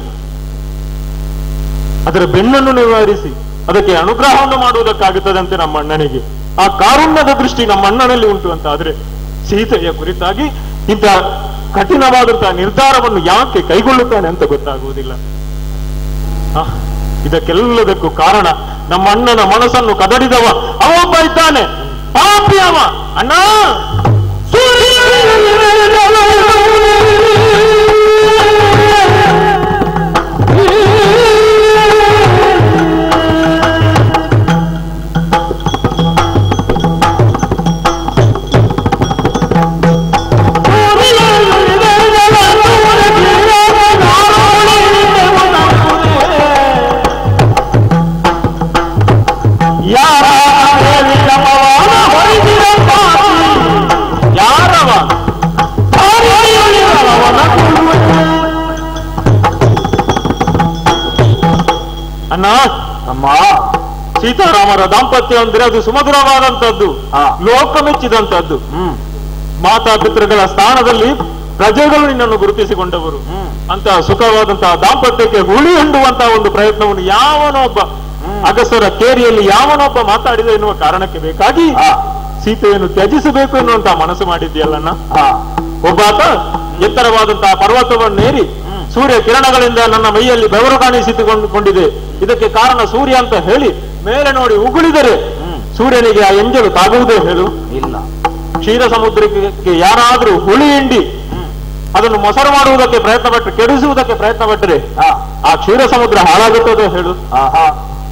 ಅದರ ಬೆನ್ನನ್ನು ನಿವಾರಿಸಿ ಅದಕ್ಕೆ ಅನುಗ್ರಹವನ್ನು ಮಾಡುವುದಕ್ಕಾಗುತ್ತದಂತೆ ನಮ್ಮ ಅಣ್ಣನಿಗೆ. ಆ ಕಾರುಣ್ಯದ ದೃಷ್ಟಿ ನಮ್ಮ ಅಣ್ಣನಲ್ಲಿ ಉಂಟು ಅಂತ ಆದ್ರೆ ಸೀತೆಯ ಕುರಿತಾಗಿ ಇಂಥ ಕಠಿಣವಾದಂತಹ ನಿರ್ಧಾರವನ್ನು ಯಾಕೆ ಕೈಗೊಳ್ಳುತ್ತಾನೆ ಅಂತ ಗೊತ್ತಾಗುವುದಿಲ್ಲ. ಇದಕ್ಕೆಲ್ಲದಕ್ಕೂ ಕಾರಣ ನಮ್ಮ ಅಣ್ಣನ ಮನಸ್ಸನ್ನು ಕದಡಿದವ ಅವೊಬ್ಬ ಇದ್ದಾನೆ, ಪಾಪಿ ಅವ. ಅಣ್ಣ ಅಣ್ಣ, ಅಮ್ಮ, ಸೀತಾರಾಮರ ದಾಂಪತ್ಯ ಅಂದ್ರೆ ಅದು ಸುಮಧುರವಾದಂತದ್ದು, ಲೋಕ ಮೆಚ್ಚಿದಂತದ್ದು. ಮಾತಾಪಿತೃಗಳ ಸ್ಥಾನದಲ್ಲಿ ಪ್ರಜೆಗಳು ನಿನ್ನನ್ನು ಗುರುತಿಸಿಕೊಂಡವರು. ಅಂತ ಸುಖವಾದಂತಹ ದಾಂಪತ್ಯಕ್ಕೆ ಹುಳಿ ಹಿಂಡುವಂತಹ ಒಂದು ಪ್ರಯತ್ನವನ್ನು ಯಾವನೊಬ್ಬ ಅಗಸರ ಕೇರಿಯಲ್ಲಿ ಯಾವನೊಬ್ಬ ಮಾತಾಡಿದ ಎನ್ನುವ ಕಾರಣಕ್ಕೆ ಬೇಕಾಗಿ ಸೀತೆಯನ್ನು ತ್ಯಜಿಸಬೇಕು ಎನ್ನುವಂತಹ ಮನಸ್ಸು ಮಾಡಿದ್ಯಲ್ಲಣ್ಣ. ಒಬ್ಬಾತ ಎತ್ತರವಾದಂತಹ ಪರ್ವತವನ್ನೇರಿ ಸೂರ್ಯ ಕಿರಣಗಳಿಂದ ನನ್ನ ಮೈಯಲ್ಲಿ ಬೆವರು ಕಾಣಿಸಿಕೊಂಡಿದೆ, ಇದಕ್ಕೆ ಕಾರಣ ಸೂರ್ಯ ಅಂತ ಹೇಳಿ ಮೇಲೆ ನೋಡಿ ಉಗುಳಿದರೆ ಸೂರ್ಯನಿಗೆ ಆ ಎಂಜಲು ತಾಗುವುದೇ ಹೇಳು? ಇಲ್ಲ. ಕ್ಷೀರ ಸಮುದ್ರಕ್ಕೆ ಯಾರಾದ್ರೂ ಹುಳಿ ಹಿಂಡಿ ಅದನ್ನು ಮೊಸರು ಮಾಡುವುದಕ್ಕೆ ಪ್ರಯತ್ನ ಪಟ್ಟರೆ, ಕೆಡಿಸುವುದಕ್ಕೆ ಪ್ರಯತ್ನ ಪಟ್ಟರೆ ಆ ಕ್ಷೀರ ಸಮುದ್ರ ಹಾಳಾಗುತ್ತದೆ ಹೇಳು?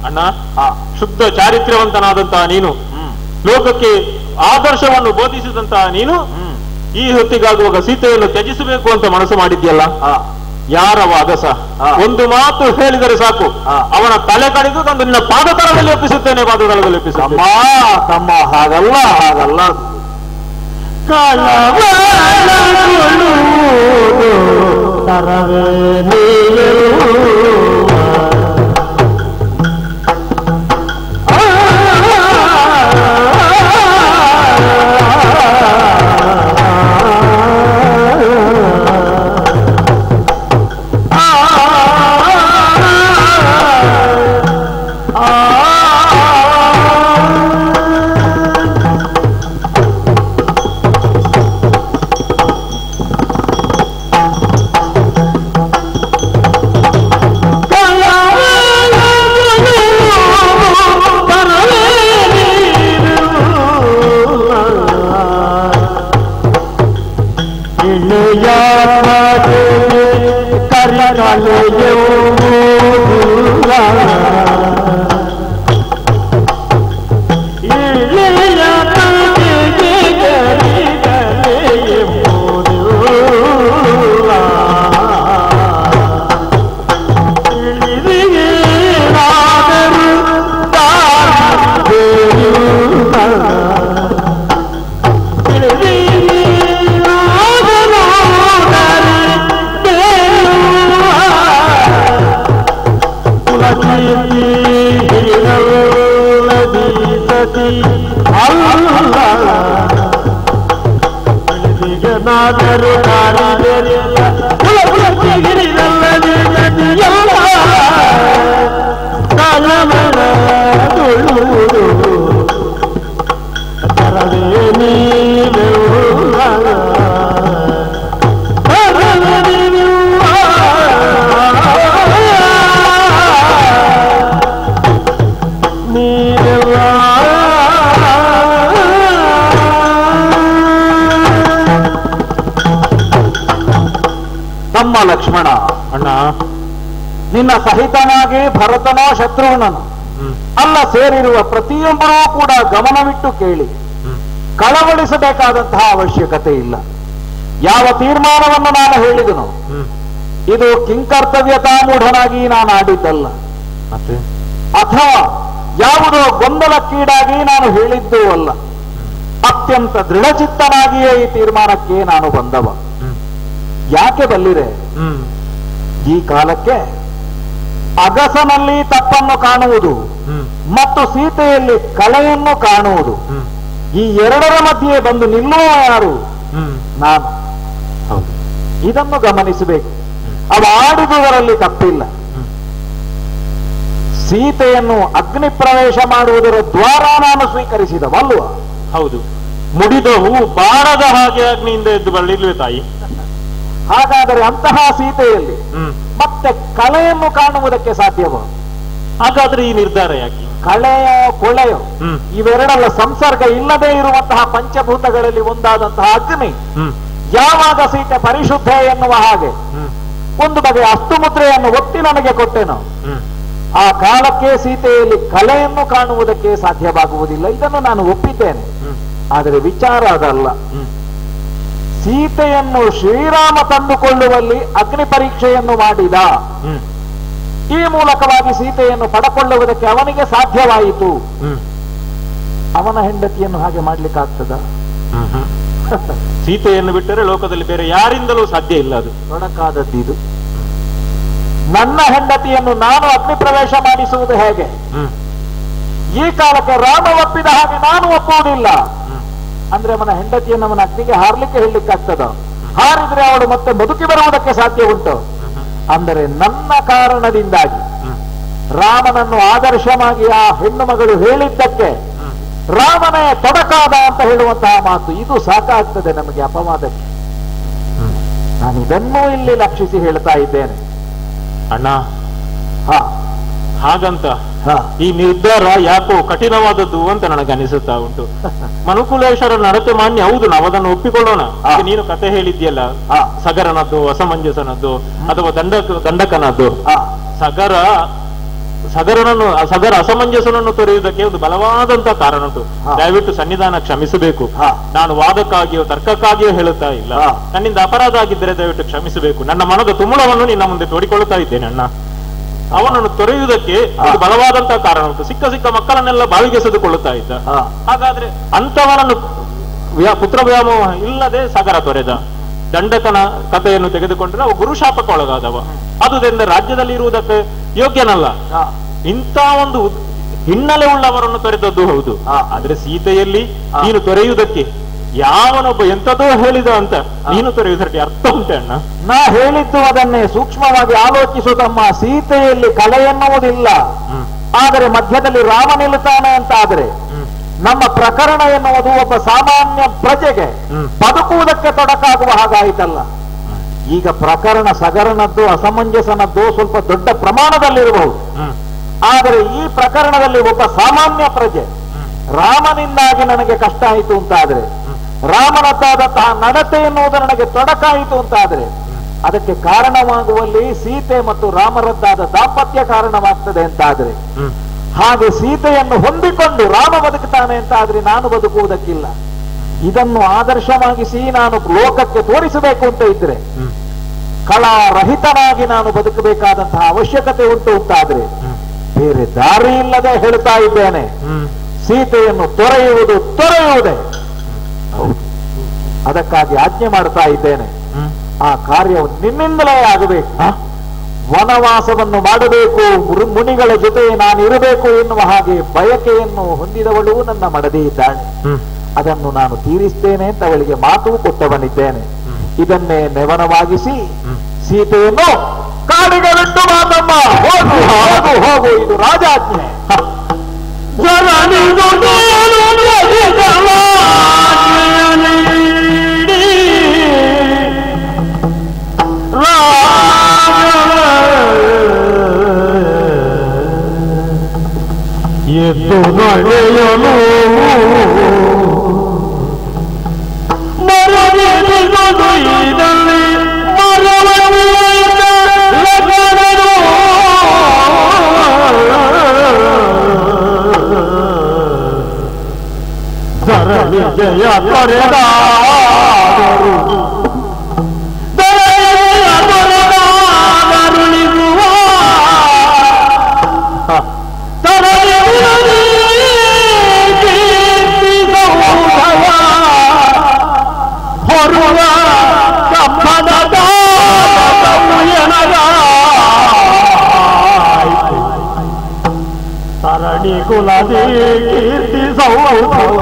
ಅಣ್ಣ, ಶುದ್ಧ ಚಾರಿತ್ರ್ಯವಂತನಾದಂತಹ ನೀನು, ಲೋಕಕ್ಕೆ ಆದರ್ಶವನ್ನು ಬೋಧಿಸಿದಂತಹ ನೀನು ಈ ಹೊತ್ತಿಗಾಗುವಾಗ ಸೀತೆಯನ್ನು ತ್ಯಜಿಸಬೇಕು ಅಂತ ಮನಸ್ಸು ಮಾಡಿದ್ಯಲ್ಲ. ಯಾರವ ಅಗಸ ಒಂದು ಮಾತು ಹೇಳಿದರೆ ಸಾಕು, ಅವನ ತಲೆ ಕಡಿದು ತಂದು ನಿನ್ನ ಪಾದತಳದಲ್ಲಿ ಒಪ್ಪಿಸುತ್ತೇನೆ, ಪಾದತಳದಲ್ಲಿ ಒಪ್ಪಿಸುತ್ತೇನೆ. ತಮ್ಮ ಹಾಗಲ್ಲ, ಹಾಗಲ್ಲ. ಲಕ್ಷ್ಮಣ, ಅಣ್ಣ, ನಿನ್ನ ಸಹಿತನಾಗಿ ಭರತನೋ ಶತ್ರುಘ್ನನು ಅಲ್ಲ ಸೇರಿರುವ ಪ್ರತಿಯೊಬ್ಬರೂ ಕೂಡ ಗಮನವಿಟ್ಟು ಕೇಳಿ, ಕಳವಳಿಸಬೇಕಾದಂತಹ ಅವಶ್ಯಕತೆ ಇಲ್ಲ. ಯಾವ ತೀರ್ಮಾನವನ್ನು ನಾನು ಹೇಳಿದನು ಇದು ಕಿಂಕರ್ತವ್ಯತಾಮೂಢನಾಗಿ ನಾನು ಆಡಿದ್ದಲ್ಲ, ಅಥವಾ ಯಾವುದೋ ಗೊಂದಲಕ್ಕೀಡಾಗಿ ನಾನು ಹೇಳಿದ್ದೂ ಅಲ್ಲ. ಅತ್ಯಂತ ದೃಢಚಿತ್ತನಾಗಿಯೇ ಈ ತೀರ್ಮಾನಕ್ಕೆ ನಾನು ಬಂದವ. ಯಾಕೆ ಬಲ್ಲಿರೆ, ಈ ಕಾಲಕ್ಕೆ ಅಗಸನಲ್ಲಿ ತಪ್ಪನ್ನು ಕಾಣುವುದು ಮತ್ತು ಸೀತೆಯಲ್ಲಿ ಕಳೆಯನ್ನು ಕಾಣುವುದು ಈ ಎರಡರ ಮಧ್ಯೆ ಬಂದು ನಿಲ್ಲುವ ಯಾರು? ನಾನು. ಹೌದು. ಇದನ್ನು ಗಮನಿಸಬೇಕು. ಅವ ಆಡಿದುದರಲ್ಲಿ ತಪ್ಪಿಲ್ಲ. ಸೀತೆಯನ್ನು ಅಗ್ನಿ ಪ್ರವೇಶ ಮಾಡುವುದರ ದ್ವಾರ ನಾನು ಸ್ವೀಕರಿಸಿದವಲ್ವ? ಹೌದು. ಮುಡಿದ ಹೂ ಬಾಣದ ಹಾಗೆ ಅಗ್ನಿಯಿಂದ ಎದ್ದು ಬರಲಿಲ್ವೇ ತಾಯಿ? ಹಾಗಾದರೆ ಅಂತಹ ಸೀತೆಯಲ್ಲಿ ಮತ್ತೆ ಕಳೆಯನ್ನು ಕಾಣುವುದಕ್ಕೆ ಸಾಧ್ಯವ? ಹಾಗಾದ್ರೆ ಈ ನಿರ್ಧಾರ ಯಾಕೆ? ಕಳೆಯೋ ಕೊಳೆಯೋ ಇವೆರಡಲ್ಲ, ಸಂಸರ್ಗ ಇಲ್ಲದೆ ಇರುವಂತಹ ಪಂಚಭೂತಗಳಲ್ಲಿ ಒಂದಾದಂತಹ ಅಗ್ನಿ ಯಾವಾಗ ಸೀತೆ ಪರಿಶುದ್ಧ ಎನ್ನುವ ಹಾಗೆ ಒಂದು ಬಗೆಯ ಅಷ್ಟುಮುದ್ರೆಯನ್ನು ಒತ್ತಿ ನನಗೆ ಕೊಟ್ಟೆನು, ಆ ಕಾಲಕ್ಕೆ ಸೀತೆಯಲ್ಲಿ ಕಲೆಯನ್ನು ಕಾಣುವುದಕ್ಕೆ ಸಾಧ್ಯವಾಗುವುದಿಲ್ಲ. ಇದನ್ನು ನಾನು ಒಪ್ಪಿದ್ದೇನೆ. ಆದರೆ ವಿಚಾರ ಅದಲ್ಲ. ಸೀತೆಯನ್ನು ಶ್ರೀರಾಮ ತಂದುಕೊಳ್ಳುವಲ್ಲಿ ಅಗ್ನಿ ಪರೀಕ್ಷೆಯನ್ನು ಮಾಡಿದ. ಈ ಮೂಲಕವಾಗಿ ಸೀತೆಯನ್ನು ಪಡಕೊಳ್ಳುವುದಕ್ಕೆ ಅವನಿಗೆ ಸಾಧ್ಯವಾಯಿತು. ಅವನ ಹೆಂಡತಿಯನ್ನು ಹಾಗೆ ಮಾಡ್ಲಿಕ್ಕಾಗ್ತದ? ಸೀತೆಯನ್ನು ಬಿಟ್ಟರೆ ಲೋಕದಲ್ಲಿ ಬೇರೆ ಯಾರಿಂದಲೂ ಸಾಧ್ಯ ಇಲ್ಲ. ಅದು ತೊಡಕಾದದ್ದು. ನನ್ನ ಹೆಂಡತಿಯನ್ನು ನಾನು ಅಗ್ನಿ ಪ್ರವೇಶ ಮಾಡಿಸುವುದು ಹೇಗೆ? ಈ ಕಾಲಕ್ಕೆ ರಾಮ ಒಪ್ಪಿದ ಹಾಗೆ ನಾನು ಒಪ್ಪುವುದಿಲ್ಲ ಅಂದ್ರೆ ಅವನ ಹೆಂಡತಿಯನ್ನು ಅವನ ಅಗ್ನಿಗೆ ಹಾರ್ಲಿಕ್ಕೆ ಹೇಳಲಿಕ್ಕಾಗ್ತದ? ಹಾರಿದ್ರೆ ಅವಳು ಮತ್ತೆ ಬದುಕಿ ಬರುವುದಕ್ಕೆ ಸಾಧ್ಯ ಉಂಟು? ಅಂದರೆ ನನ್ನ ಕಾರಣದಿಂದಾಗಿ ರಾಮನನ್ನು ಆದರ್ಶವಾಗಿ ಆ ಹೆಣ್ಣು ಮಗಳು ಹೇಳಿದ್ದಕ್ಕೆ ರಾಮನೇ ತೊಡಕಾದ ಅಂತ ಹೇಳುವಂತಹ ಮಾತು, ಇದು ಸಾಕಾಗ್ತದೆ ನಮಗೆ ಅಪವಾದಕ್ಕೆ. ನಾನು ಇದನ್ನೂ ಇಲ್ಲಿ ಲಕ್ಷಿಸಿ ಹೇಳ್ತಾ ಇದ್ದೇನೆ. ಅಣ್ಣ, ಹಾಗಂತ ಈ ನಿರ್ಧಾರ ಯಾಕೋ ಕಠಿಣವಾದದ್ದು ಅಂತ ನನಗೆ ಅನಿಸುತ್ತಾ ಉಂಟು. ಮನುಕುಲೇಶ್ವರ ನಡತೆ ಮಾನ್ಯ, ಹೌದು, ನಾವು ಅದನ್ನು ಒಪ್ಪಿಕೊಳ್ಳೋಣ. ನೀನು ಕತೆ ಹೇಳಿದ್ಯಲ್ಲ, ಸಗರನದ್ದು, ಅಸಮಂಜಸನದ್ದು ಅಥವಾ ದಂಡಕನದ್ದು. ಸಗರ ಅಸಮಂಜಸನನ್ನು ತೊರೆಯುವುದಕ್ಕೆ ಒಂದು ಬಲವಾದಂತಹ ಕಾರಣ ಉಂಟು. ದಯವಿಟ್ಟು ಸನ್ನಿಧಾನ ಕ್ಷಮಿಸಬೇಕು. ನಾನು ವಾದಕ್ಕಾಗಿಯೋ ತರ್ಕಕ್ಕಾಗಿಯೋ ಹೇಳುತ್ತಾ ಇಲ್ಲ. ನನ್ನಿಂದ ಅಪರಾಧ ಆಗಿದ್ದರೆ ದಯವಿಟ್ಟು ಕ್ಷಮಿಸಬೇಕು. ನನ್ನ ಮನದ ತುಮುಳವನ್ನು ನಿನ್ನ ಮುಂದೆ ತೋಡಿಕೊಳ್ಳುತ್ತಾ ಇದ್ದೇನೆ ಅಣ್ಣ. ಅವನನ್ನು ತೊರೆಯುವುದಕ್ಕೆ ಒಂದು ಬಲವಾದಂತಹ ಕಾರಣ ಉಂಟು. ಸಿಕ್ಕ ಮಕ್ಕಳನ್ನೆಲ್ಲ ಬಾವಿಗೆಸೆದುಕೊಳ್ಳುತ್ತಾ ಇದ್ದ. ಹಾಗಾದ್ರೆ ಅಂತವನನ್ನು ಪುತ್ರ ವ್ಯಾಮೋಹ ಇಲ್ಲದೆ ಸಗರ ತೊರೆದ. ದಂಡಕನ ಕಥೆಯನ್ನು ತೆಗೆದುಕೊಂಡ್ರೆ ಅವ ಗುರುಶಾಪಕ್ಕೆ ಒಳಗಾದವ. ಅದುದರಿಂದ ರಾಜ್ಯದಲ್ಲಿ ಇರುವುದಕ್ಕೆ ಯೋಗ್ಯನಲ್ಲ. ಇಂಥ ಒಂದು ಹಿನ್ನೆಲೆ ಉಳ್ಳವರನ್ನು ತೊರೆದದ್ದು ಹೌದು. ಆದ್ರೆ ಸೀತೆಯಲ್ಲಿ ನೀನು ತೊರೆಯುವುದಕ್ಕೆ ಯಾವನೊಬ್ಬ ಎಂತದೋ ಹೇಳಿದ ಅಂತ ನೀನು ತೊರೆಯುವುದಕ್ಕೆ ಅರ್ಥ ಉಂಟೆ ಅಣ್ಣ? ನಾ ಹೇಳಿದ್ದು ಅದನ್ನೇ ಸೂಕ್ಷ್ಮವಾಗಿ ಆಲೋಚಿಸುವುದಮ್ಮ. ಸೀತೆಯಲ್ಲಿ ಕಲೆ ಎನ್ನುವುದಿಲ್ಲ, ಆದರೆ ಮಧ್ಯದಲ್ಲಿ ರಾಮ ನಿಲ್ಲುತ್ತಾನೆ ಅಂತ ಆದ್ರೆ ನಮ್ಮ ಪ್ರಕರಣ ಎನ್ನುವುದು ಒಬ್ಬ ಸಾಮಾನ್ಯ ಪ್ರಜೆಗೆ ಬದುಕುವುದಕ್ಕೆ ತೊಡಕಾಗುವ ಹಾಗಾಯಿತಲ್ಲ. ಈಗ ಪ್ರಕರಣ ಸಗರನದ್ದು ಅಸಮಂಜಸನದ್ದು ಸ್ವಲ್ಪ ದೊಡ್ಡ ಪ್ರಮಾಣದಲ್ಲಿರಬಹುದು. ಆದರೆ ಈ ಪ್ರಕರಣದಲ್ಲಿ ಒಬ್ಬ ಸಾಮಾನ್ಯ ಪ್ರಜೆ ರಾಮನಿಂದಾಗಿ ನನಗೆ ಕಷ್ಟ ಆಯಿತು ಅಂತಾದ್ರೆ, ರಾಮನದ್ದಾದಂತಹ ನಡತೆ ಎನ್ನುವುದು ನನಗೆ ತೊಡಕಾಯಿತು ಅಂತಾದ್ರೆ, ಅದಕ್ಕೆ ಕಾರಣವಾಗುವಲ್ಲಿ ಸೀತೆ ಮತ್ತು ರಾಮರದ್ದಾದ ದಾಂಪತ್ಯ ಕಾರಣವಾಗ್ತದೆ ಅಂತಾದ್ರೆ, ಹಾಗೆ ಸೀತೆಯನ್ನು ಹೊಂದಿಕೊಂಡು ರಾಮ ಬದುಕುತ್ತಾನೆ ಅಂತ ಆದ್ರೆ ನಾನು ಬದುಕುವುದಕ್ಕಿಲ್ಲ. ಇದನ್ನು ಆದರ್ಶವಾಗಿಸಿ ನಾನು ಲೋಕಕ್ಕೆ ತೋರಿಸಬೇಕು ಅಂತ ಇದ್ರೆ, ಕಳಾರಹಿತನಾಗಿ ನಾನು ಬದುಕಬೇಕಾದಂತಹ ಅವಶ್ಯಕತೆ ಉಂಟು ಅಂತಾದ್ರೆ ಬೇರೆ ದಾರಿ ಇಲ್ಲದೆ ಹೇಳ್ತಾ ಇದ್ದೇನೆ. ಸೀತೆಯನ್ನು ತೊರೆಯುವುದೇ ಅದಕ್ಕಾಗಿ ಆಜ್ಞೆ ಮಾಡ್ತಾ ಇದ್ದೇನೆ. ಆ ಕಾರ್ಯವು ನಿನ್ನಿಂದಲೇ ಆಗಬೇಕು. ವನವಾಸವನ್ನು ಮಾಡಬೇಕು, ಮುನಿಗಳ ಜೊತೆ ನಾನು ಇರಬೇಕು ಎನ್ನುವ ಹಾಗೆ ಬಯಕೆಯನ್ನು ಹೊಂದಿದವಳು ನನ್ನ ಮಡದಿ ಇದ್ದಾಳೆ. ಅದನ್ನು ನಾನು ತೀರಿಸ್ತೇನೆ ಅಂತ ಅವಳಿಗೆ ಮಾತು ಕೊಟ್ಟವನಿದ್ದೇನೆ. ಇದನ್ನೇ ನೆವನವಾಗಿಸಿ ಸೀತೆಯನ್ನು ಕಾಡಿಗೆ ಬಿಟ್ಟು ಮಾತಮ್ಮ, ಹೋಗು, ಇದು ರಾಜಾಜ್ಞೆ. ಎದ್ದು ನಡೆಯಲು ಧರಣಿ ಜಯ ತೊರೆದಾದರು ಹೊರುವ ಕಪ್ಪನದ ಸರಣಿ ಕುಲದಿ ಕೀರ್ತಿ ಸೌಭವ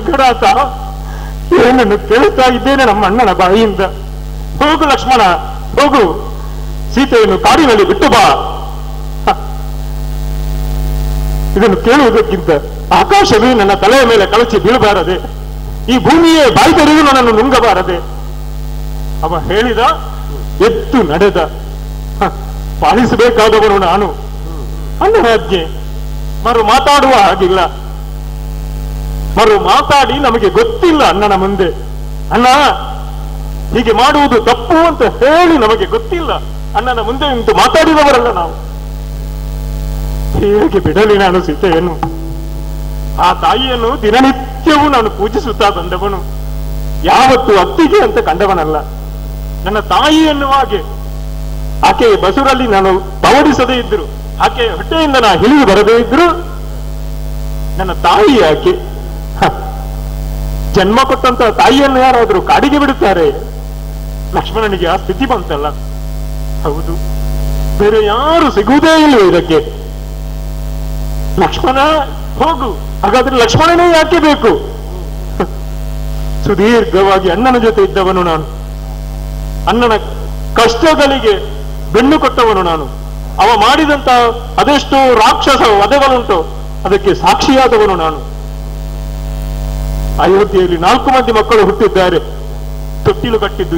ಖಡ್ಗರಾತ ಏನನ್ನು ಕೇಳುತ್ತಾ ಇದ್ದೇನೆ ನಮ್ಮ ಅಣ್ಣನ ಬಾಯಿಯಿಂದ. ಹೋಗು ಲಕ್ಷ್ಮಣ, ಹೋಗು, ಸೀತೆಯನ್ನು ಕಾಡಿನಲ್ಲಿ ಬಿಟ್ಟು ಬಾ. ಇದನ್ನು ಕೇಳುವುದಕ್ಕಿಂತ ಆಕಾಶವೇ ನನ್ನ ತಲೆಯ ಮೇಲೆ ಕಳಚಿ ಬೀಳಬಾರದೆ, ಈ ಭೂಮಿಯೇ ಬಾಯಿ ತೆರೆದು ನನ್ನನ್ನು ನುಂಗಬಾರದೆ. ಅವ ಹೇಳಿದ, ಎದ್ದು ನಡೆದ. ಪಾಲಿಸಬೇಕಾದವನು ನಾನು. ಅಣ್ಣನ ಆಜ್ಞೆ ಮರು ಮಾತಾಡುವ ಹಾಗಿಲ್ಲ. ಮರು ಮಾತಾಡಿ ನಮಗೆ ಗೊತ್ತಿಲ್ಲ ಅಣ್ಣನ ಮುಂದೆ. ಅಣ್ಣ ಹೀಗೆ ಮಾಡುವುದು ತಪ್ಪು ಅಂತ ಹೇಳಿ ನಮಗೆ ಗೊತ್ತಿಲ್ಲ. ಅಣ್ಣನ ಮುಂದೆ ನಿಂತು ಮಾತಾಡಿದವರಲ್ಲ ನಾವು. ಹೇಗೆ ಬಿಡಲಿ ನಾನು ಸೀತೆಯನ್ನು? ಆ ತಾಯಿಯನ್ನು ದಿನನಿತ್ಯವೂ ನಾನು ಪೂಜಿಸುತ್ತಾ ಬಂದವನು. ಯಾವತ್ತು ಅತ್ತಿಗೆ ಅಂತ ಕಂಡವನಲ್ಲ. ನನ್ನ ತಾಯಿ ಎನ್ನುವ ಹಾಗೆ ಆಕೆಯ ಬಸುರಲ್ಲಿ ನಾನು ತವಡಿಸದೇ ಇದ್ರು, ಆಕೆಯ ಹೊಟ್ಟೆಯಿಂದ ನಾ ಹಿಡಿದು ಬರದೇ ಇದ್ರು ನನ್ನ ತಾಯಿ ಆಕೆ. ಜನ್ಮ ಕೊಟ್ಟಂತ ತಾಯಿಯನ್ನು ಯಾರಾದ್ರೂ ಕಾಡಿಗೆ ಬಿಡುತ್ತಾರೆ? ಲಕ್ಷ್ಮಣನಿಗೆ ಆ ಸ್ಥಿತಿ ಬಂತಲ್ಲ. ಹೌದು, ಬೇರೆ ಯಾರು ಸಿಗುವುದೇ ಇಲ್ಲವೇ ಇದಕ್ಕೆ? ಲಕ್ಷ್ಮಣ ಹೋಗು. ಹಾಗಾದ್ರೆ ಲಕ್ಷ್ಮಣನೇ ಯಾಕೆ ಬೇಕು? ಸುದೀರ್ಘವಾಗಿ ಅಣ್ಣನ ಜೊತೆ ಇದ್ದವನು ನಾನು. ಅಣ್ಣನ ಕಷ್ಟಗಳಿಗೆ ಬೆನ್ನು ಕೊಟ್ಟವನು ನಾನು. ಅವ ಮಾಡಿದಂತ ಅದೆಷ್ಟು ರಾಕ್ಷಸ ವಧೆಗಳುಂಟು ಅದಕ್ಕೆ ಸಾಕ್ಷಿಯಾದವನು ನಾನು. ಅಯೋಧ್ಯೆಯಲ್ಲಿ 4 ಮಂದಿ ಮಕ್ಕಳು ಹುಟ್ಟಿದ್ದಾರೆ. ತೊಟ್ಟಿಲು ಕಟ್ಟಿದ್ದು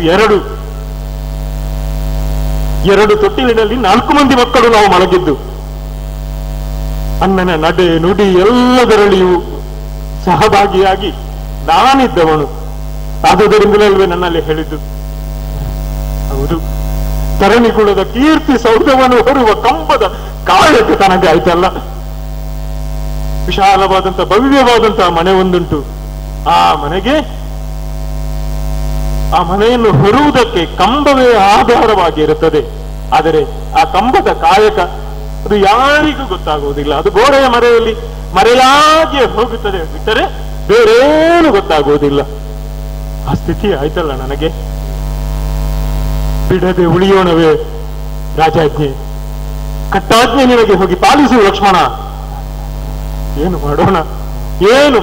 2 ತೊಟ್ಟಿಲಿನಲ್ಲಿ 4 ಮಂದಿ ಮಕ್ಕಳು ನಾವು ಮಲಗಿದ್ದು. ಅಣ್ಣನ ನಡೆ ನುಡಿ ಎಲ್ಲದರಲ್ಲಿಯೂ ಸಹಭಾಗಿಯಾಗಿ ನಾನಿದ್ದವನು. ಆದುದರಿಂದಲೇ ನನ್ನಲ್ಲಿ ಹೇಳಿದ್ದು. ಹೌದು, ತರಣಿಕುಳದ ಕೀರ್ತಿ ಸೌಧವನ್ನು ಹೊರುವ ಕಂಬದ ಕಾಯಕ ತನಗೆ ಆಯ್ತಲ್ಲ. ವಿಶಾಲವಾದಂತ ಭವ್ಯವಾದಂತಹ ಮನೆ ಒಂದುಂಟು. ಆ ಮನೆಯನ್ನು ಹೊರುವುದಕ್ಕೆ ಕಂಬವೇ ಆಧಾರವಾಗಿ ಇರುತ್ತದೆ. ಆದರೆ ಆ ಕಂಬದ ಕಾಯಕ ಅದು ಯಾರಿಗೂ ಗೊತ್ತಾಗುವುದಿಲ್ಲ. ಅದು ಗೋಡೆಯ ಮರೆಯಾಗಿ ಹೋಗುತ್ತದೆ ಬಿಟ್ಟರೆ ಬೇರೇನು ಗೊತ್ತಾಗುವುದಿಲ್ಲ. ಆ ಸ್ಥಿತಿ ಆಯ್ತಲ್ಲ ನನಗೆ. ಬಿಡದೆ ಉಳಿಯೋಣವೇ ರಾಜಾಜ್ಞೆ, ಕಟ್ಟಾಜ್ಞೆ ನಿನಗೆ ಹೋಗಿ ಪಾಲಿಸು ಲಕ್ಷ್ಮಣ. ಏನು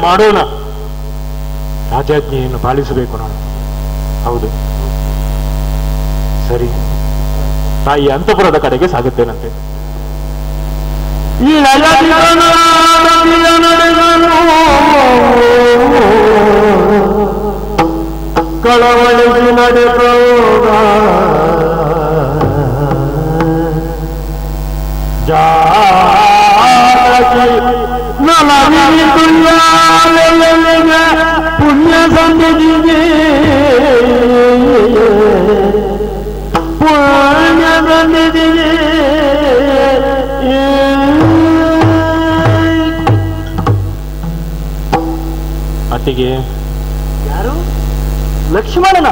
ಮಾಡೋಣ? ರಾಜಾಜ್ಞೆಯನ್ನು ಪಾಲಿಸಬೇಕು ನಾನು. ಹೌದು, ಸರಿ, ತಾಯಿ ಅಂತಃಪುರದ ಕಡೆಗೆ ಸಾಗುತ್ತೇನಂತೆ. ಈ ಕಳವಳಿಸಿ ನಡೆಸೋದ ಪುಣ್ಯ ಸನ್ನಿಧಿಗೆ ಅತ್ತಿಗೆ ಯಾರು? ಲಕ್ಷ್ಮಣನ?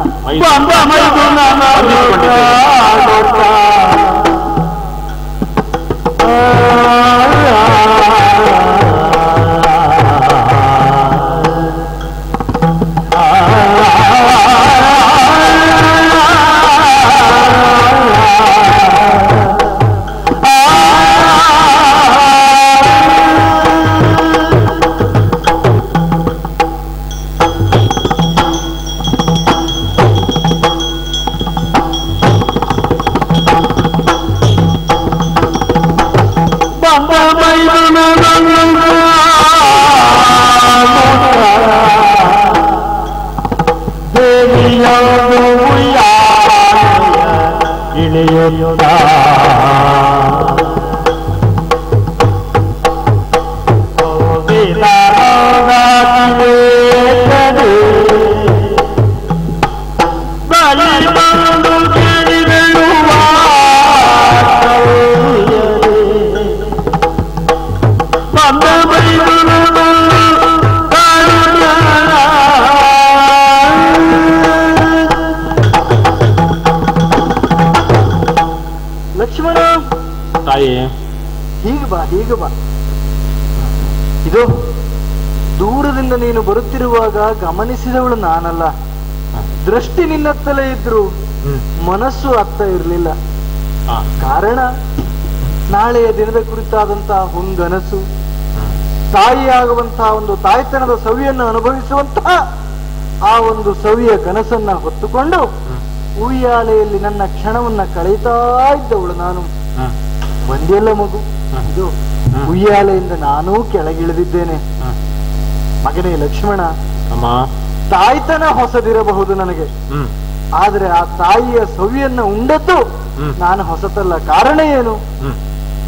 ಹೀಗೆ ಬಾ. ಇದು ದೂರದಿಂದ ನೀನು ಬರುತ್ತಿರುವಾಗ ಗಮನಿಸಿದವಳು ನಾನಲ್ಲ. ದೃಷ್ಟಿ ನಿನ್ನತ್ತಲೇ ಇದ್ರು ಮನಸ್ಸು ಅತ್ತ ಇರಲಿಲ್ಲ. ಕಾರಣ ನಾಳೆಯ ದಿನದ ಕುರಿತಾದಂತಹ ಹೊಂಗನಸು, ತಾಯಿಯಾಗುವಂತಹ ಒಂದು ತಾಯ್ತನದ ಸವಿಯನ್ನು ಅನುಭವಿಸುವಂತಹ ಆ ಒಂದು ಸವಿಯ ಕನಸನ್ನ ಹೊತ್ತುಕೊಂಡು ಉಯ್ಯಾಲೆಯಲ್ಲಿ ನನ್ನ ಕ್ಷಣವನ್ನ ಕಳೀತಾ ಇದ್ದವಳು ನಾನು. ಒಂದೆಲ್ಲ ಮಗು, ಇದು ಉಯ್ಯಾಲೆಯಿಂದ ನಾನೂ ಕೆಳಗಿಳಿದಿದ್ದೇನೆ. ಮಗನೇ ಲಕ್ಷ್ಮಣ, ತಾಯ್ತನ ಹೊಸದಿರಬಹುದು ನನಗೆ, ಆದ್ರೆ ಆ ತಾಯಿಯ ಸವಿಯನ್ನ ಉಂಡದ್ದು ನಾನು ಹೊಸತಲ್ಲ. ಕಾರಣ ಏನು?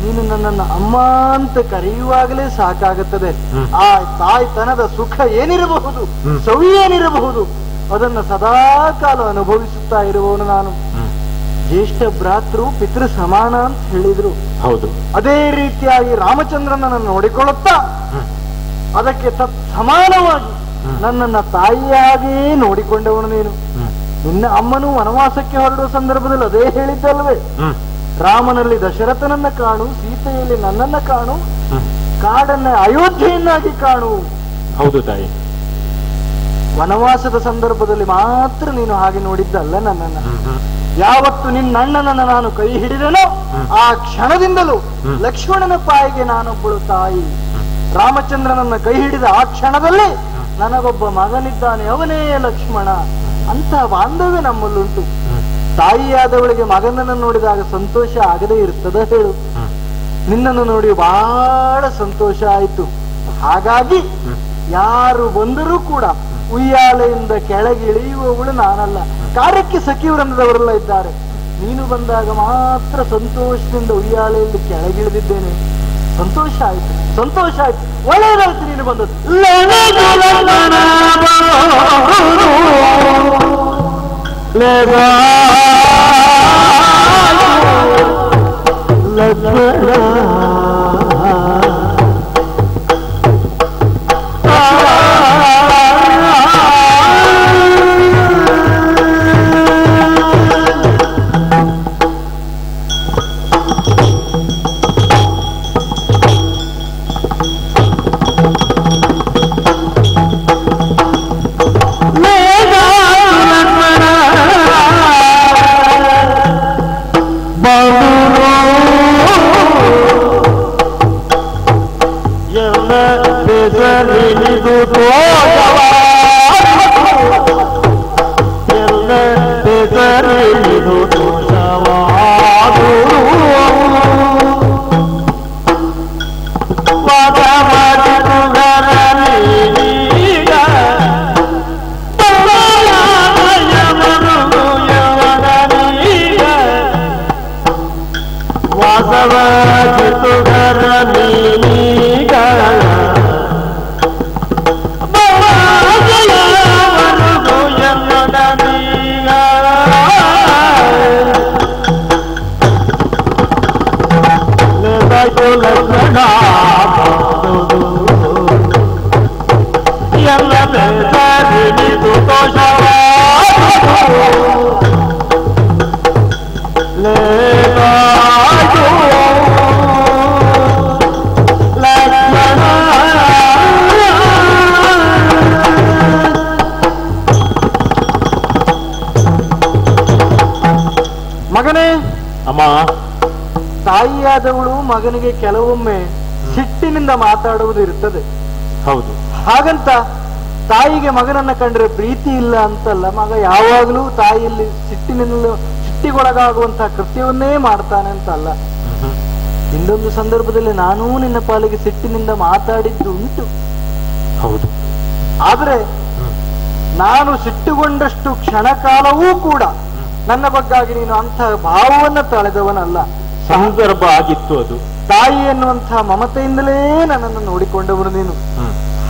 ನೀನು ನನ್ನನ್ನು ಅಮ್ಮ ಅಂತ ಕರೆಯುವಾಗಲೇ ಸಾಕಾಗುತ್ತದೆ. ಆ ತಾಯ್ತನದ ಸುಖ ಏನಿರಬಹುದು, ಸವಿ ಏನಿರಬಹುದು, ಅದನ್ನ ಸದಾ ಕಾಲ ಅನುಭವಿಸುತ್ತಾ ಇರುವವನು ನಾನು. ಜ್ಯೇಷ್ಠ ಭ್ರಾತೃ ಪಿತೃ ಸಮಾನ ಅಂತ ಹೇಳಿದ್ರು. ಹೌದು. ಅದೇ ರೀತಿಯಾಗಿ ರಾಮಚಂದ್ರನನ್ನು ನೋಡಿಕೊಳ್ಳುತ್ತಾ ಅದಕ್ಕೆ ತತ್ ಸಮಾನವಾಗಿ ನನ್ನನ್ನ ತಾಯಿಯಾಗಿಯೇ ನೋಡಿಕೊಂಡವನು ನೀನು. ನಿನ್ನ ಅಮ್ಮನು ವನವಾಸಕ್ಕೆ ಹೊರಡುವ ಸಂದರ್ಭದಲ್ಲಿ ಅದೇ ಹೇಳಿದ್ದಲ್ವೇ, ರಾಮನಲ್ಲಿ ದಶರಥನನ್ನ ಕಾಣು, ಸೀತೆಯಲ್ಲಿ ನನ್ನನ್ನ ಕಾಣು, ಕಾಡನ್ನ ಅಯೋಧ್ಯೆಯನ್ನಾಗಿ ಕಾಣು. ಹೌದು ತಾಯಿ. ವನವಾಸದ ಸಂದರ್ಭದಲ್ಲಿ ಮಾತ್ರ ನೀನು ಹಾಗೆ ನೋಡಿದ್ದಲ್ಲ ನನ್ನನ್ನ. ಯಾವತ್ತು ನಿನ್ನ ಅಣ್ಣನನ್ನ ನಾನು ಕೈ ಹಿಡಿದನೋ ಆ ಕ್ಷಣದಿಂದಲೂ ಲಕ್ಷ್ಮಣನ ಪಾಯಿಗೆ ನಾನೊಬ್ಬಳು ತಾಯಿ. ರಾಮಚಂದ್ರನನ್ನ ಕೈ ಹಿಡಿದ ಆ ಕ್ಷಣದಲ್ಲಿ ನನಗೊಬ್ಬ ಮಗನಿದ್ದಾನೆ, ಅವನೇ ಲಕ್ಷ್ಮಣ. ಅಂತ ಬಾಂಧವ್ಯ ನಮ್ಮಲ್ಲುಂಟು. ತಾಯಿಯಾದವಳಿಗೆ ಮಗನನ್ನು ನೋಡಿದಾಗ ಸಂತೋಷ ಆಗದೇ ಇರ್ತದ ಹೇಳು? ನಿನ್ನನ್ನು ನೋಡಿ ಬಹಳ ಸಂತೋಷ ಆಯಿತು. ಹಾಗಾಗಿ ಯಾರು ಬಂದರೂ ಕೂಡ ಉಯ್ಯಾಲೆಯಿಂದ ಕೆಳಗಿಳಿಯುವವಳು ನಾನಲ್ಲ, ಕಾರ್ಯಕ್ಕೆ ಸಖಿವೃಂದದವರೆಲ್ಲ ಇದ್ದಾರೆ. ನೀನು ಬಂದಾಗ ಮಾತ್ರ ಸಂತೋಷದಿಂದ ಉಯ್ಯಾಲೆಯಲ್ಲಿ ಕೆಳಗಿಳಿದಿದ್ದೇನೆ. ಸಂತೋಷ ಆಯ್ತು, ಸಂತೋಷ ಆಯ್ತು, ಒಳ್ಳೆಯದಾಯ್ತು ನೀನು ಬಂದದ್ದು. ಮಗನೇ, ಅಮ್ಮ, ತಾಯಿಯಾದವಳು ಮಗನಿಗೆ ಕೆಲವೊಮ್ಮೆ ಸಿಟ್ಟಿನಿಂದ ಮಾತಾಡುವುದು ಇರುತ್ತದೆ. ಹೌದು. ಹಾಗಂತ ತಾಯಿಗೆ ಮಗನನ್ನ ಕಂಡ್ರೆ ಪ್ರೀತಿ ಇಲ್ಲ ಅಂತಲ್ಲ. ಮಗ ಯಾವಾಗಲೂ ತಾಯಿಯಲ್ಲಿ ಸಿಟ್ಟಿಗೊಳಗಾಗುವಂತಹ ಕೃತ್ಯವನ್ನೇ ಮಾಡ್ತಾನೆ ಅಂತ ಅಲ್ಲ. ಇನ್ನೊಂದು ಸಂದರ್ಭದಲ್ಲಿ ನಾನೂ ನಿನ್ನ ಪಾಲಿಗೆ ಸಿಟ್ಟಿನಿಂದ ಮಾತಾಡಿದ್ದು ಉಂಟು. ಹೌದು. ಆದ್ರೆ ನಾನು ಸಿಟ್ಟುಗೊಂಡಷ್ಟು ಕ್ಷಣಕಾಲವೂ ಕೂಡ ನನ್ನ ಬಗ್ಗಾಗಿ ನೀನು ಅಂತಹ ಭಾವವನ್ನ ತಳೆದವನಲ್ಲ. ಸಂದರ್ಭ ಆಗಿತ್ತು ಅದು. ತಾಯಿ ಎನ್ನುವಂತಹ ಮಮತೆಯಿಂದಲೇ ನನ್ನನ್ನು ನೋಡಿಕೊಂಡವನು ನೀನು.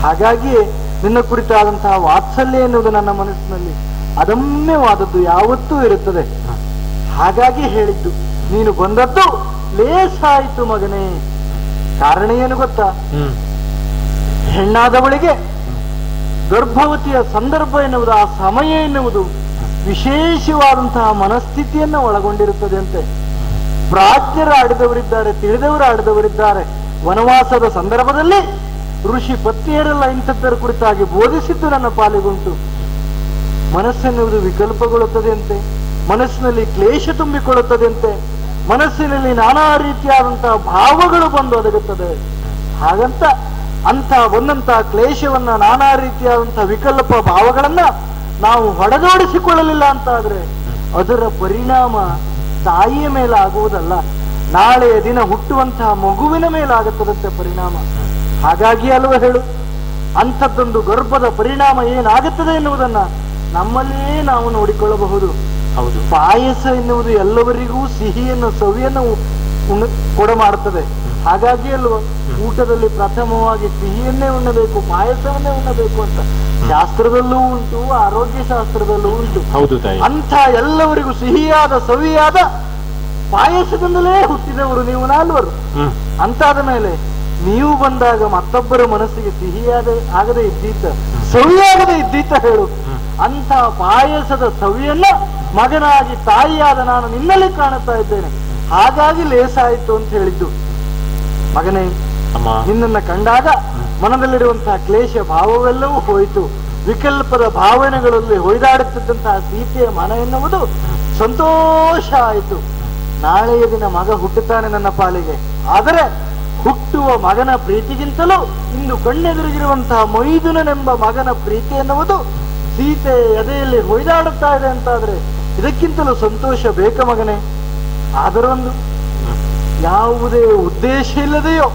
ಹಾಗಾಗಿಯೇ ನಿನ್ನ ಕುರಿತಾದಂತಹ ವಾತ್ಸಲ್ಯ ಎನ್ನುವುದು ನನ್ನ ಮನಸ್ಸಿನಲ್ಲಿ ಅದಮ್ಯವಾದದ್ದು ಯಾವತ್ತೂ ಇರುತ್ತದೆ. ಹಾಗಾಗಿ ಹೇಳಿದ್ದು, ನೀನು ಬಂದದ್ದು ಲೇಸಾಯಿತು ಮಗನೇ. ಕಾರಣ ಏನು ಗೊತ್ತಾ? ಹೆಣ್ಣಾದವಳಿಗೆ ಗರ್ಭವತಿಯ ಸಂದರ್ಭ ಎನ್ನುವುದು, ಆ ಸಮಯ ಎನ್ನುವುದು ವಿಶೇಷವಾದಂತಹ ಮನಸ್ಥಿತಿಯನ್ನು ಒಳಗೊಂಡಿರುತ್ತದೆ ಅಂತೆ. ಪ್ರಾಜ್ಞರು ಆಡಿದವರಿದ್ದಾರೆ, ತಿಳಿದವರು ಆಡಿದವರಿದ್ದಾರೆ. ವನವಾಸದ ಸಂದರ್ಭದಲ್ಲಿ ಋಷಿ ಪತ್ನಿಯರೆಲ್ಲ ಇಂಥದ್ದರ ಕುರಿತಾಗಿ ಬೋಧಿಸಿದ್ದು ನನ್ನ ಪಾಲಿಗುಂಟು. ಮನಸ್ಸೆನ್ನುವುದು ವಿಕಲ್ಪಗೊಳ್ಳುತ್ತದೆಯಂತೆ, ಮನಸ್ಸಿನಲ್ಲಿ ಕ್ಲೇಶ ತುಂಬಿಕೊಳ್ಳುತ್ತದೆಯಂತೆ, ಮನಸ್ಸಿನಲ್ಲಿ ನಾನಾ ರೀತಿಯಾದಂತಹ ಭಾವಗಳು ಬಂದು ಒದಗುತ್ತದೆ. ಹಾಗಂತ ಅಂತ ಬಂದಂತ ಕ್ಲೇಶವನ್ನ, ನಾನಾ ರೀತಿಯಾದಂತಹ ವಿಕಲ್ಪ ಭಾವಗಳನ್ನ ನಾವು ಹೊಡೆದೋಡಿಸಿಕೊಳ್ಳಲಿಲ್ಲ ಅಂತ ಆದ್ರೆ ಅದರ ಪರಿಣಾಮ ತಾಯಿಯ ಮೇಲೆ ಆಗುವುದಲ್ಲ, ನಾಳೆಯ ದಿನ ಹುಟ್ಟುವಂತಹ ಮಗುವಿನ ಮೇಲೆ ಆಗುತ್ತದಂತೆ ಪರಿಣಾಮ. ಹಾಗಾಗಿ ಅಲ್ವ ಹೇಳು, ಅಂಥದ್ದೊಂದು ಗರ್ಭದ ಪರಿಣಾಮ ಏನಾಗುತ್ತದೆ ಎನ್ನುವುದನ್ನ ನಮ್ಮಲ್ಲಿಯೇ ನಾವು ನೋಡಿಕೊಳ್ಳಬಹುದು. ಹೌದು, ಪಾಯಸ ಎನ್ನುವುದು ಎಲ್ಲವರಿಗೂ ಸಿಹಿಯನ್ನು, ಸವಿಯನ್ನು ಕೊಡ ಮಾಡುತ್ತದೆ. ಹಾಗಾಗಿ ಅಲ್ವ ಊಟದಲ್ಲಿ ಪ್ರಥಮವಾಗಿ ಸಿಹಿಯನ್ನೇ ಉಣ್ಣಬೇಕು, ಪಾಯಸವನ್ನೇ ಉಣ್ಣಬೇಕು ಅಂತ ಶಾಸ್ತ್ರದಲ್ಲೂ ಉಂಟು, ಆರೋಗ್ಯ ಶಾಸ್ತ್ರದಲ್ಲೂ ಉಂಟು. ಹೌದು ತಾಯಿ. ಅಂಥ ಎಲ್ಲವರಿಗೂ ಸಿಹಿಯಾದ ಸವಿಯಾದ ಪಾಯಸದಿಂದಲೇ ಹುಟ್ಟಿದವರು ನೀವು ನಾಲ್ವರು. ಅಂತಾದ ಮೇಲೆ ನೀವು ಬಂದಾಗ ಮತ್ತೊಬ್ಬರ ಮನಸ್ಸಿಗೆ ಸಿಹಿಯಾದ ಆಗದೆ ಇದ್ದೀತ, ಸವಿಯಾಗದೆ ಇದ್ದೀತ ಹೇಳು. ಅಂಥ ಪಾಯಸದ ಸವಿಯನ್ನ ಮಗನಾಗಿ ತಾಯಿಯಾದ ನಾನು ನಿನ್ನಲ್ಲಿ ಕಾಣುತ್ತಾ ಇದ್ದೇನೆ, ಹಾಗಾಗಿ ಲೇಸಾಯಿತು ಅಂತ ಹೇಳಿದ್ದು. ಮಗನೇ, ನಿನ್ನನ್ನ ಕಂಡಾಗ ಮನದಲ್ಲಿರುವಂತಹ ಕ್ಲೇಶ ಭಾವವೆಲ್ಲವೂ ಹೋಯಿತು. ವಿಕಲ್ಪದ ಭಾವನೆಗಳಲ್ಲಿ ಹೊಯ್ದಾಡುತ್ತಿದ್ದಂತಹ ಸೀತೆಯ ಮನ ಎನ್ನುವುದು ಸಂತೋಷ ಆಯಿತು. ನಾಳೆಯ ದಿನ ಮಗ ಹುಟ್ಟುತ್ತಾನೆ ನನ್ನ ಪಾಲಿಗೆ. ಆದರೆ ಹುಟ್ಟುವ ಮಗನ ಪ್ರೀತಿಗಿಂತಲೂ ಇಂದು ಕಣ್ಣೆದುರಿಗಿರುವಂತಹ ಮೈದುನನೆಂಬ ಮಗನ ಪ್ರೀತಿ ಎನ್ನುವುದು ಸೀತೆ ಎದೆಯಲ್ಲಿ ಹೊಯ್ದಾಡುತ್ತಾ ಇದೆ ಅಂತಾದ್ರೆ ಇದಕ್ಕಿಂತಲೂ ಸಂತೋಷ ಬೇಕ ಮಗನೇ? ಆದರೊಂದು ಯಾವುದೇ ಉದ್ದೇಶ ಇಲ್ಲದೆಯೋ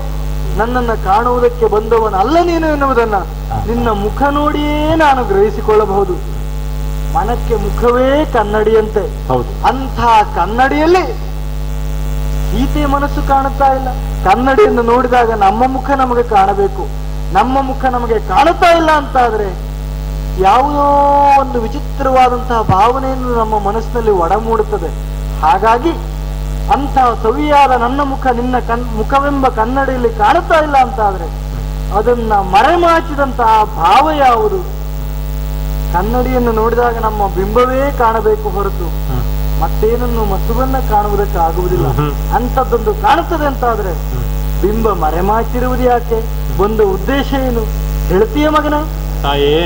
ನನ್ನನ್ನ ಕಾಣುವುದಕ್ಕೆ ಬಂದವನಲ್ಲ ನೀನು ಎನ್ನುವುದನ್ನ ನಿನ್ನ ಮುಖ ನೋಡಿಯೇ ನಾನು ಗ್ರಹಿಸಿಕೊಳ್ಳಬಹುದು. ಮನಕ್ಕೆ ಮುಖವೇ ಕನ್ನಡಿಯಂತೆ. ಹೌದು, ಅಂಥ ಕನ್ನಡಿಯಲ್ಲಿ ಸೀತೆಯ ಮನಸ್ಸು ಕಾಣುತ್ತಾ ಇಲ್ಲ. ಕನ್ನಡಿಯನ್ನು ನೋಡಿದಾಗ ನಮ್ಮ ಮುಖ ನಮಗೆ ಕಾಣಬೇಕು, ನಮ್ಮ ಮುಖ ನಮಗೆ ಕಾಣುತ್ತಾ ಇಲ್ಲ ಅಂತಾದ್ರೆ ಯಾವುದೋ ಒಂದು ವಿಚಿತ್ರವಾದಂತಹ ಭಾವನೆಯನ್ನು ನಮ್ಮ ಮನಸ್ಸಿನಲ್ಲಿ ಒಡಮೂಡುತ್ತದೆ. ಹಾಗಾಗಿ ಅಂತಹ ಸವಿಯಾದ ನನ್ನ ಮುಖ ನಿನ್ನ ಮುಖವೆಂಬ ಕನ್ನಡಿಯಲ್ಲಿ ಕಾಣುತ್ತಾ ಇಲ್ಲ ಅಂತಾದ್ರೆ ಅದನ್ನ ಮರೆಮಾಚಿದಂತಹ ಭಾವ ಯಾವುದು? ಕನ್ನಡಿಯನ್ನು ನೋಡಿದಾಗ ನಮ್ಮ ಬಿಂಬವೇ ಕಾಣಬೇಕು ಹೊರತು ಮತ್ತೇನನ್ನು ಮತ್ತುವನ್ನ ಕಾಣುವುದಕ್ಕೆ ಆಗುವುದಿಲ್ಲ. ಅಂಥದ್ದೊಂದು ಕಾಣುತ್ತದೆ ಅಂತಾದ್ರೆ ಬಿಂಬ ಮರೆಮಾಚಿರುವುದು ಯಾಕೆ? ಬಂದ ಉದ್ದೇಶ ಏನು ಹೇಳ್ತೀಯ ಮಗನ? ತಾಯೇ,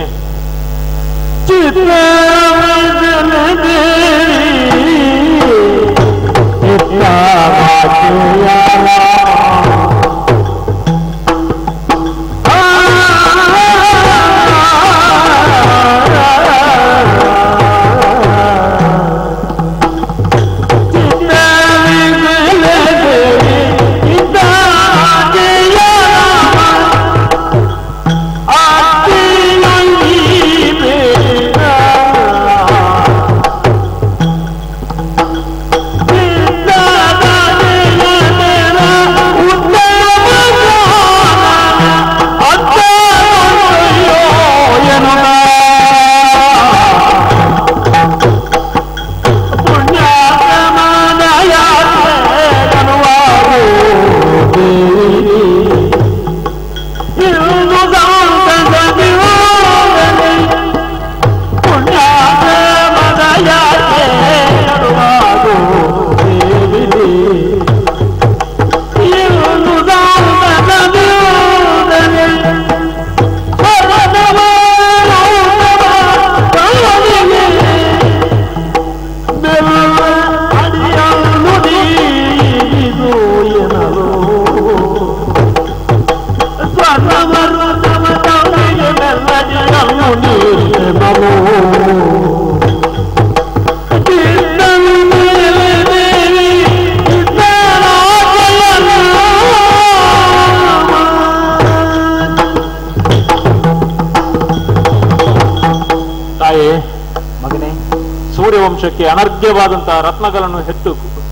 ಸೂರ್ಯವಂಶಕ್ಕೆ ಅನರ್ಘ್ಯವಾದಂತಹ ರತ್ನಗಳನ್ನು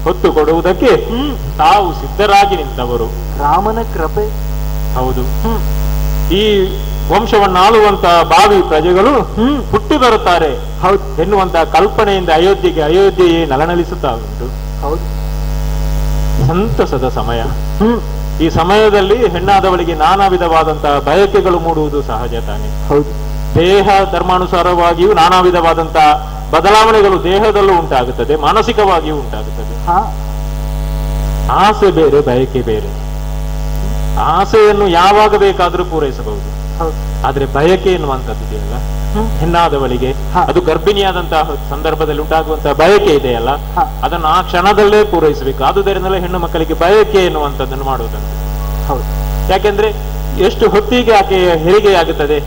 ಹೊತ್ತು ಕೊಡುವುದಕ್ಕೆ ತಾವು ಸಿದ್ಧರಾಗಿ ನಿಂತವರು. ರಾಮನ ಕೃಪೆ. ಹೌದು, ಈ ವಂಶವನ್ನಾಳುವಂತಹ ಭಾವಿ ಪ್ರಜೆಗಳು ಹುಟ್ಟಿ ಬರುತ್ತಾರೆ ಎನ್ನುವಂತಹ ಕಲ್ಪನೆಯಿಂದ ಅಯೋಧ್ಯೆಯೇ ನಲನಲಿಸುತ್ತಾ ಉಂಟು. ಹೌದು, ಸಂತಸದ ಸಮಯ. ಈ ಸಮಯದಲ್ಲಿ ಹೆಣ್ಣಾದವಳಿಗೆ ನಾನಾ ವಿಧವಾದಂತಹ ಬಯಕೆಗಳು ಮೂಡುವುದು ಸಹಜ ತಾನೆ. ಹೌದು, ದೇಹ ಧರ್ಮಾನುಸಾರವಾಗಿಯೂ ನಾನಾ ವಿಧವಾದಂತಹ ಬದಲಾವಣೆಗಳು ದೇಹದಲ್ಲೂ ಉಂಟಾಗುತ್ತದೆ, ಮಾನಸಿಕವಾಗಿಯೂ ಉಂಟಾಗುತ್ತದೆ. ಆಸೆ ಬೇರೆ, ಬಯಕೆ ಬೇರೆ. ಆಸೆಯನ್ನು ಯಾವಾಗ ಬೇಕಾದ್ರೂ ಪೂರೈಸಬಹುದು, ಆದ್ರೆ ಬಯಕೆ ಎನ್ನುವಂಥದ್ದು ಇದೆಯಲ್ಲ ಹೆಣ್ಣಾದವಳಿಗೆ, ಅದು ಗರ್ಭಿಣಿಯಾದಂತಹ ಸಂದರ್ಭದಲ್ಲಿ ಉಂಟಾಗುವಂತಹ ಬಯಕೆ ಇದೆಯಲ್ಲ, ಅದನ್ನು ಆ ಕ್ಷಣದಲ್ಲೇ ಪೂರೈಸಬೇಕು. ಆದುದರಿಂದಲೇ ಹೆಣ್ಣು ಮಕ್ಕಳಿಗೆ ಬಯಕೆ ಎನ್ನುವಂಥದ್ದನ್ನು ಮಾಡುವುದಂತೆ. ಹೌದು, ಯಾಕೆಂದ್ರೆ ಎಷ್ಟು ಹೊತ್ತಿಗೆ ಆಕೆಯ ಹೆರಿಗೆಯಾಗುತ್ತದೆ,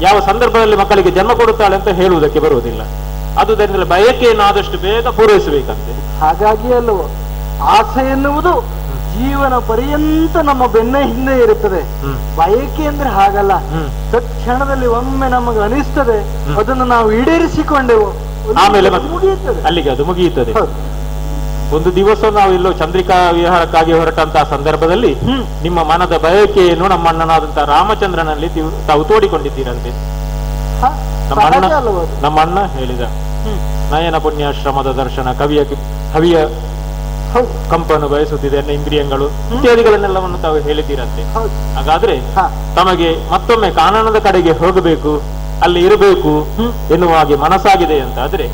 ಯಾವ ಸಂದರ್ಭದಲ್ಲಿ ಮಕ್ಕಳಿಗೆ ಜನ್ಮ ಕೊಡುತ್ತಾಳೆ ಅಂತ ಹೇಳುವುದಕ್ಕೆ ಬರುವುದಿಲ್ಲ. ಆದುದರಿಂದ ಬಯಕೆಯನ್ನು ಆದಷ್ಟು ಬೇಗ ಪೂರೈಸಬೇಕಂತೆ. ಹಾಗಾಗಿ ಅಲ್ಲವೋ ಆಸೆ ಎನ್ನುವುದು ಜೀವನ ಪರ್ಯಂತ ನಮ್ಮ ಬೆನ್ನ ಹಿಂದೆ ಇರುತ್ತದೆ. ಬಯಕೆ ಅಂದ್ರೆ ಹಾಗಲ್ಲ, ತತ್ಕ್ಷಣದಲ್ಲಿ ಒಮ್ಮೆ ನಮಗೆ ಅನಿಸ್ತದೆ, ಅದನ್ನು ನಾವು ಈಡೇರಿಸಿಕೊಂಡೆವು, ಆಮೇಲೆ ಮುಗಿಯುತ್ತದೆ, ಅಲ್ಲಿಗೆ ಅದು ಮುಗಿಯುತ್ತದೆ. ಒಂದು ದಿವಸ ನಾವು ಎಲ್ಲೋ ಚಂದ್ರಿಕಾ ವಿಹಾರಕ್ಕಾಗಿ ಹೊರಟಂತಹ ಸಂದರ್ಭದಲ್ಲಿ ನಿಮ್ಮ ಮನದ ಬಯಕೆಯನ್ನು ನಮ್ಮ ಅಣ್ಣನಾದಂತಹ ರಾಮಚಂದ್ರನಲ್ಲಿ ತಾವು ತೋಡಿಕೊಂಡಿದ್ದೀರಂತೆ. ನಮ್ಮ ಅಣ್ಣ ಹೇಳಿದ ನಯನ ಪುಣ್ಯಾಶ್ರಮದ ದರ್ಶನ, ಕವಿಯ ಕಂಪನ್ನು ಬಯಸುತ್ತಿದೆ ಎನ್ನ ಇಂದ್ರಿಯಗಳು ಇತ್ಯಾದಿಗಳನ್ನೆಲ್ಲವನ್ನು ತಾವು ಹೇಳಿದ್ದೀರಂತೆ. ಹಾಗಾದ್ರೆ ತಮಗೆ ಮತ್ತೊಮ್ಮೆ ಕಾನನದ ಕಡೆಗೆ ಹೋಗಬೇಕು, ಅಲ್ಲಿ ಇರಬೇಕು ಎನ್ನುವ ಹಾಗೆ ಮನಸ್ಸಾಗಿದೆ ಅಂತ ಆದ್ರೆ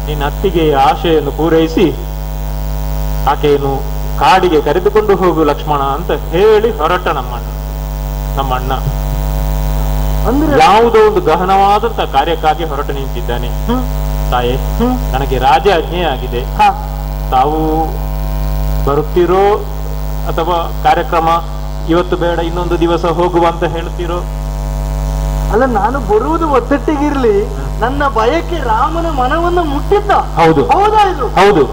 ನಿನ್ನ ಅತ್ತಿಗೆ ಆಶೆಯನ್ನು ಪೂರೈಸಿ ಆಕೆಯನ್ನು ಕಾಡಿಗೆ ಕರೆದುಕೊಂಡು ಹೋಗು ಲಕ್ಷ್ಮಣ ಅಂತ ಹೇಳಿ ಹೊರಟ ನಮ್ಮ ಅಣ್ಣ ಯಾವುದೋ ಒಂದು ಗಹನವಾದಂತಹ ಕಾರ್ಯಕ್ಕಾಗಿ ಹೊರಟು ನಿಂತಿದ್ದಾನೆ. ತಾಯೇ, ನನಗೆ ರಾಜ ಆಜ್ಞೆ ಆಗಿದೆ, ತಾವು ಬರುತ್ತೀರೋ ಅಥವಾ ಕಾರ್ಯಕ್ರಮ ಇವತ್ತು ಬೇಡ ಇನ್ನೊಂದು ದಿವಸ ಹೋಗುವ ಅಂತ ಹೇಳ್ತೀರೋ? ಅಲ್ಲ, ನಾನು ಬರುವುದು ಒತ್ತಟ್ಟಿಗಿರ್ಲಿ, ನನ್ನ ಬಯಕೆ ರಾಮನ ಮನವನ್ನು ಮುಟ್ಟಿದ್ದ. ಹೌದು, ಹೌದಾ ಇದು? ಹೌದು.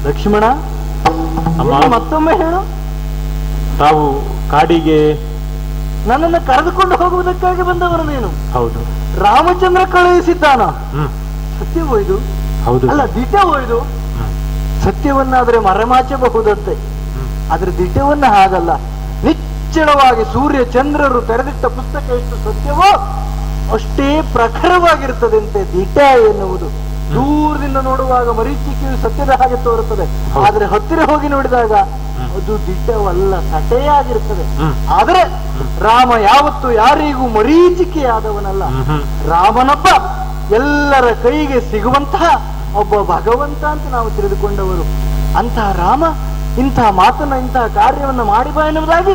ಲಕ್ಷ್ಮಣ, ಮತ್ತೊಮ್ಮೆ ಹೇಳು. ತಾವು ಕಾಡಿಗೆ ನನ್ನನ್ನು ಕರೆದುಕೊಂಡು ಹೋಗುವುದಕ್ಕಾಗಿ ಬಂದವರು ನೀನು? ಹೌದು. ರಾಮಚಂದ್ರ ಕಳುಹಿಸಿದ್ದಾನ? ಸತ್ಯವೋ ಇದು? ಹೌದು. ಅಲ್ಲ, ದಿಟವೋ ಇದು? ಸತ್ಯವನ್ನಾದ್ರೆ ಮರೆಮಾಚಬಹುದಂತೆ, ಆದ್ರೆ ದಿಟವನ್ನ ಹಾಗಲ್ಲ. ನಿಚ್ಚಳವಾಗಿ ಸೂರ್ಯ ಚಂದ್ರರು ತೆರೆದಿಟ್ಟ ಪುಸ್ತಕ ಎಷ್ಟು ಸತ್ಯವೋ ಅಷ್ಟೇ ಪ್ರಖರವಾಗಿರ್ತದಂತೆ ದಿಟ ಎನ್ನುವುದು. ದೂರದಿಂದ ನೋಡುವಾಗ ಮರೀಚಿಕೆಯು ಸತ್ಯದ ಹಾಗೆ ತೋರುತ್ತದೆ, ಆದ್ರೆ ಹತ್ತಿರ ಹೋಗಿ ನೋಡಿದಾಗ ಅದು ದಿಟ್ಟವಲ್ಲ, ಸಟೆಯಾಗಿರ್ತದೆ. ಆದ್ರೆ ರಾಮ ಯಾವತ್ತು ಯಾರಿಗೂ ಮರೀಚಿಕೆಯಾದವನಲ್ಲ. ರಾಮನೊಬ್ಬ ಎಲ್ಲರ ಕೈಗೆ ಸಿಗುವಂತಹ ಒಬ್ಬ ಭಗವಂತ ಅಂತ ನಾವು ತಿಳಿದುಕೊಂಡವರು. ಅಂತಹ ರಾಮ ಇಂತಹ ಮಾತನ್ನ, ಇಂತಹ ಕಾರ್ಯವನ್ನ ಮಾಡಿ ಬಾ ಎನ್ನುವುದಾಗಿ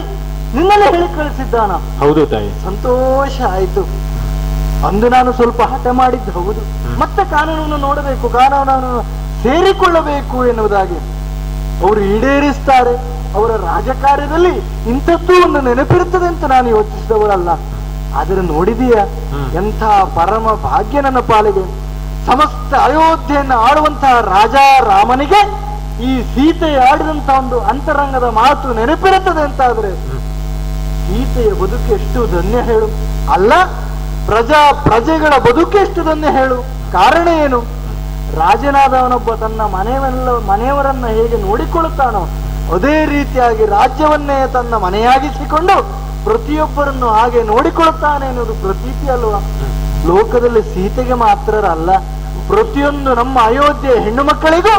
ನಿನ್ನಲ್ಲೇ ಹೇಳಿ ಕಳಿಸಿದ್ದಾನ. ಹೌದು ತಾಯಿ. ಸಂತೋಷ ಆಯ್ತು. ಅಂದು ನಾನು ಸ್ವಲ್ಪ ಹಠ ಮಾಡಿದ್ದು ಹೌದು, ಮತ್ತೆ ಕಾನೂನನ್ನು ನೋಡಬೇಕು, ಕಾನೂನನ್ನು ಸೇರಿಕೊಳ್ಳಬೇಕು ಎನ್ನುವುದಾಗಿ. ಅವರು ಈಡೇರಿಸ್ತಾರೆ, ಅವರ ರಾಜಕಾರ್ಯದಲ್ಲಿ ಇಂಥದ್ದು ಒಂದು ನೆನಪಿರುತ್ತದೆ ಅಂತ ನಾನು ಯೋಚಿಸಿದವರಲ್ಲ. ಆದ್ರೆ ನೋಡಿದೀಯ ಎಂಥ ಪರಮ ಭಾಗ್ಯ ನನ್ನ ಪಾಲಿಗೆ. ಸಮಸ್ತ ಅಯೋಧ್ಯೆಯನ್ನು ಆಳುವಂತಹ ರಾಜ ರಾಮನಿಗೆ ಈ ಸೀತೆ ಆಡಿದಂತ ಒಂದು ಅಂತರಂಗದ ಮಾತು ನೆನಪಿರುತ್ತದೆ ಅಂತಾದ್ರೆ ಸೀತೆಯ ಬದುಕು ಎಷ್ಟು ಧನ್ಯ ಹೇಳು. ಅಲ್ಲ, ಪ್ರಜೆಗಳ ಬದುಕು ಎಷ್ಟು ಧನ್ಯ ಹೇಳು. ಕಾರಣ ಏನು? ರಾಜನಾದವನೊಬ್ಬ ತನ್ನ ಮನೆಯವರನ್ನ ಹೇಗೆ ನೋಡಿಕೊಳ್ಳುತ್ತಾನೋ ಅದೇ ರೀತಿಯಾಗಿ ರಾಜ್ಯವನ್ನೇ ತನ್ನ ಮನೆಯಾಗಿಸಿಕೊಂಡು ಪ್ರತಿಯೊಬ್ಬರನ್ನು ಹಾಗೆ ನೋಡಿಕೊಳ್ಳುತ್ತಾನೆ ಎನ್ನುವುದು ಪ್ರತೀತಿ ಅಲ್ವಾ. ಲೋಕದಲ್ಲಿ ಸೀತೆಗೆ ಮಾತ್ರ ಅಲ್ಲ, ಪ್ರತಿಯೊಂದು ನಮ್ಮ ಅಯೋಧ್ಯೆ ಹೆಣ್ಣು ಮಕ್ಕಳಿಗೂ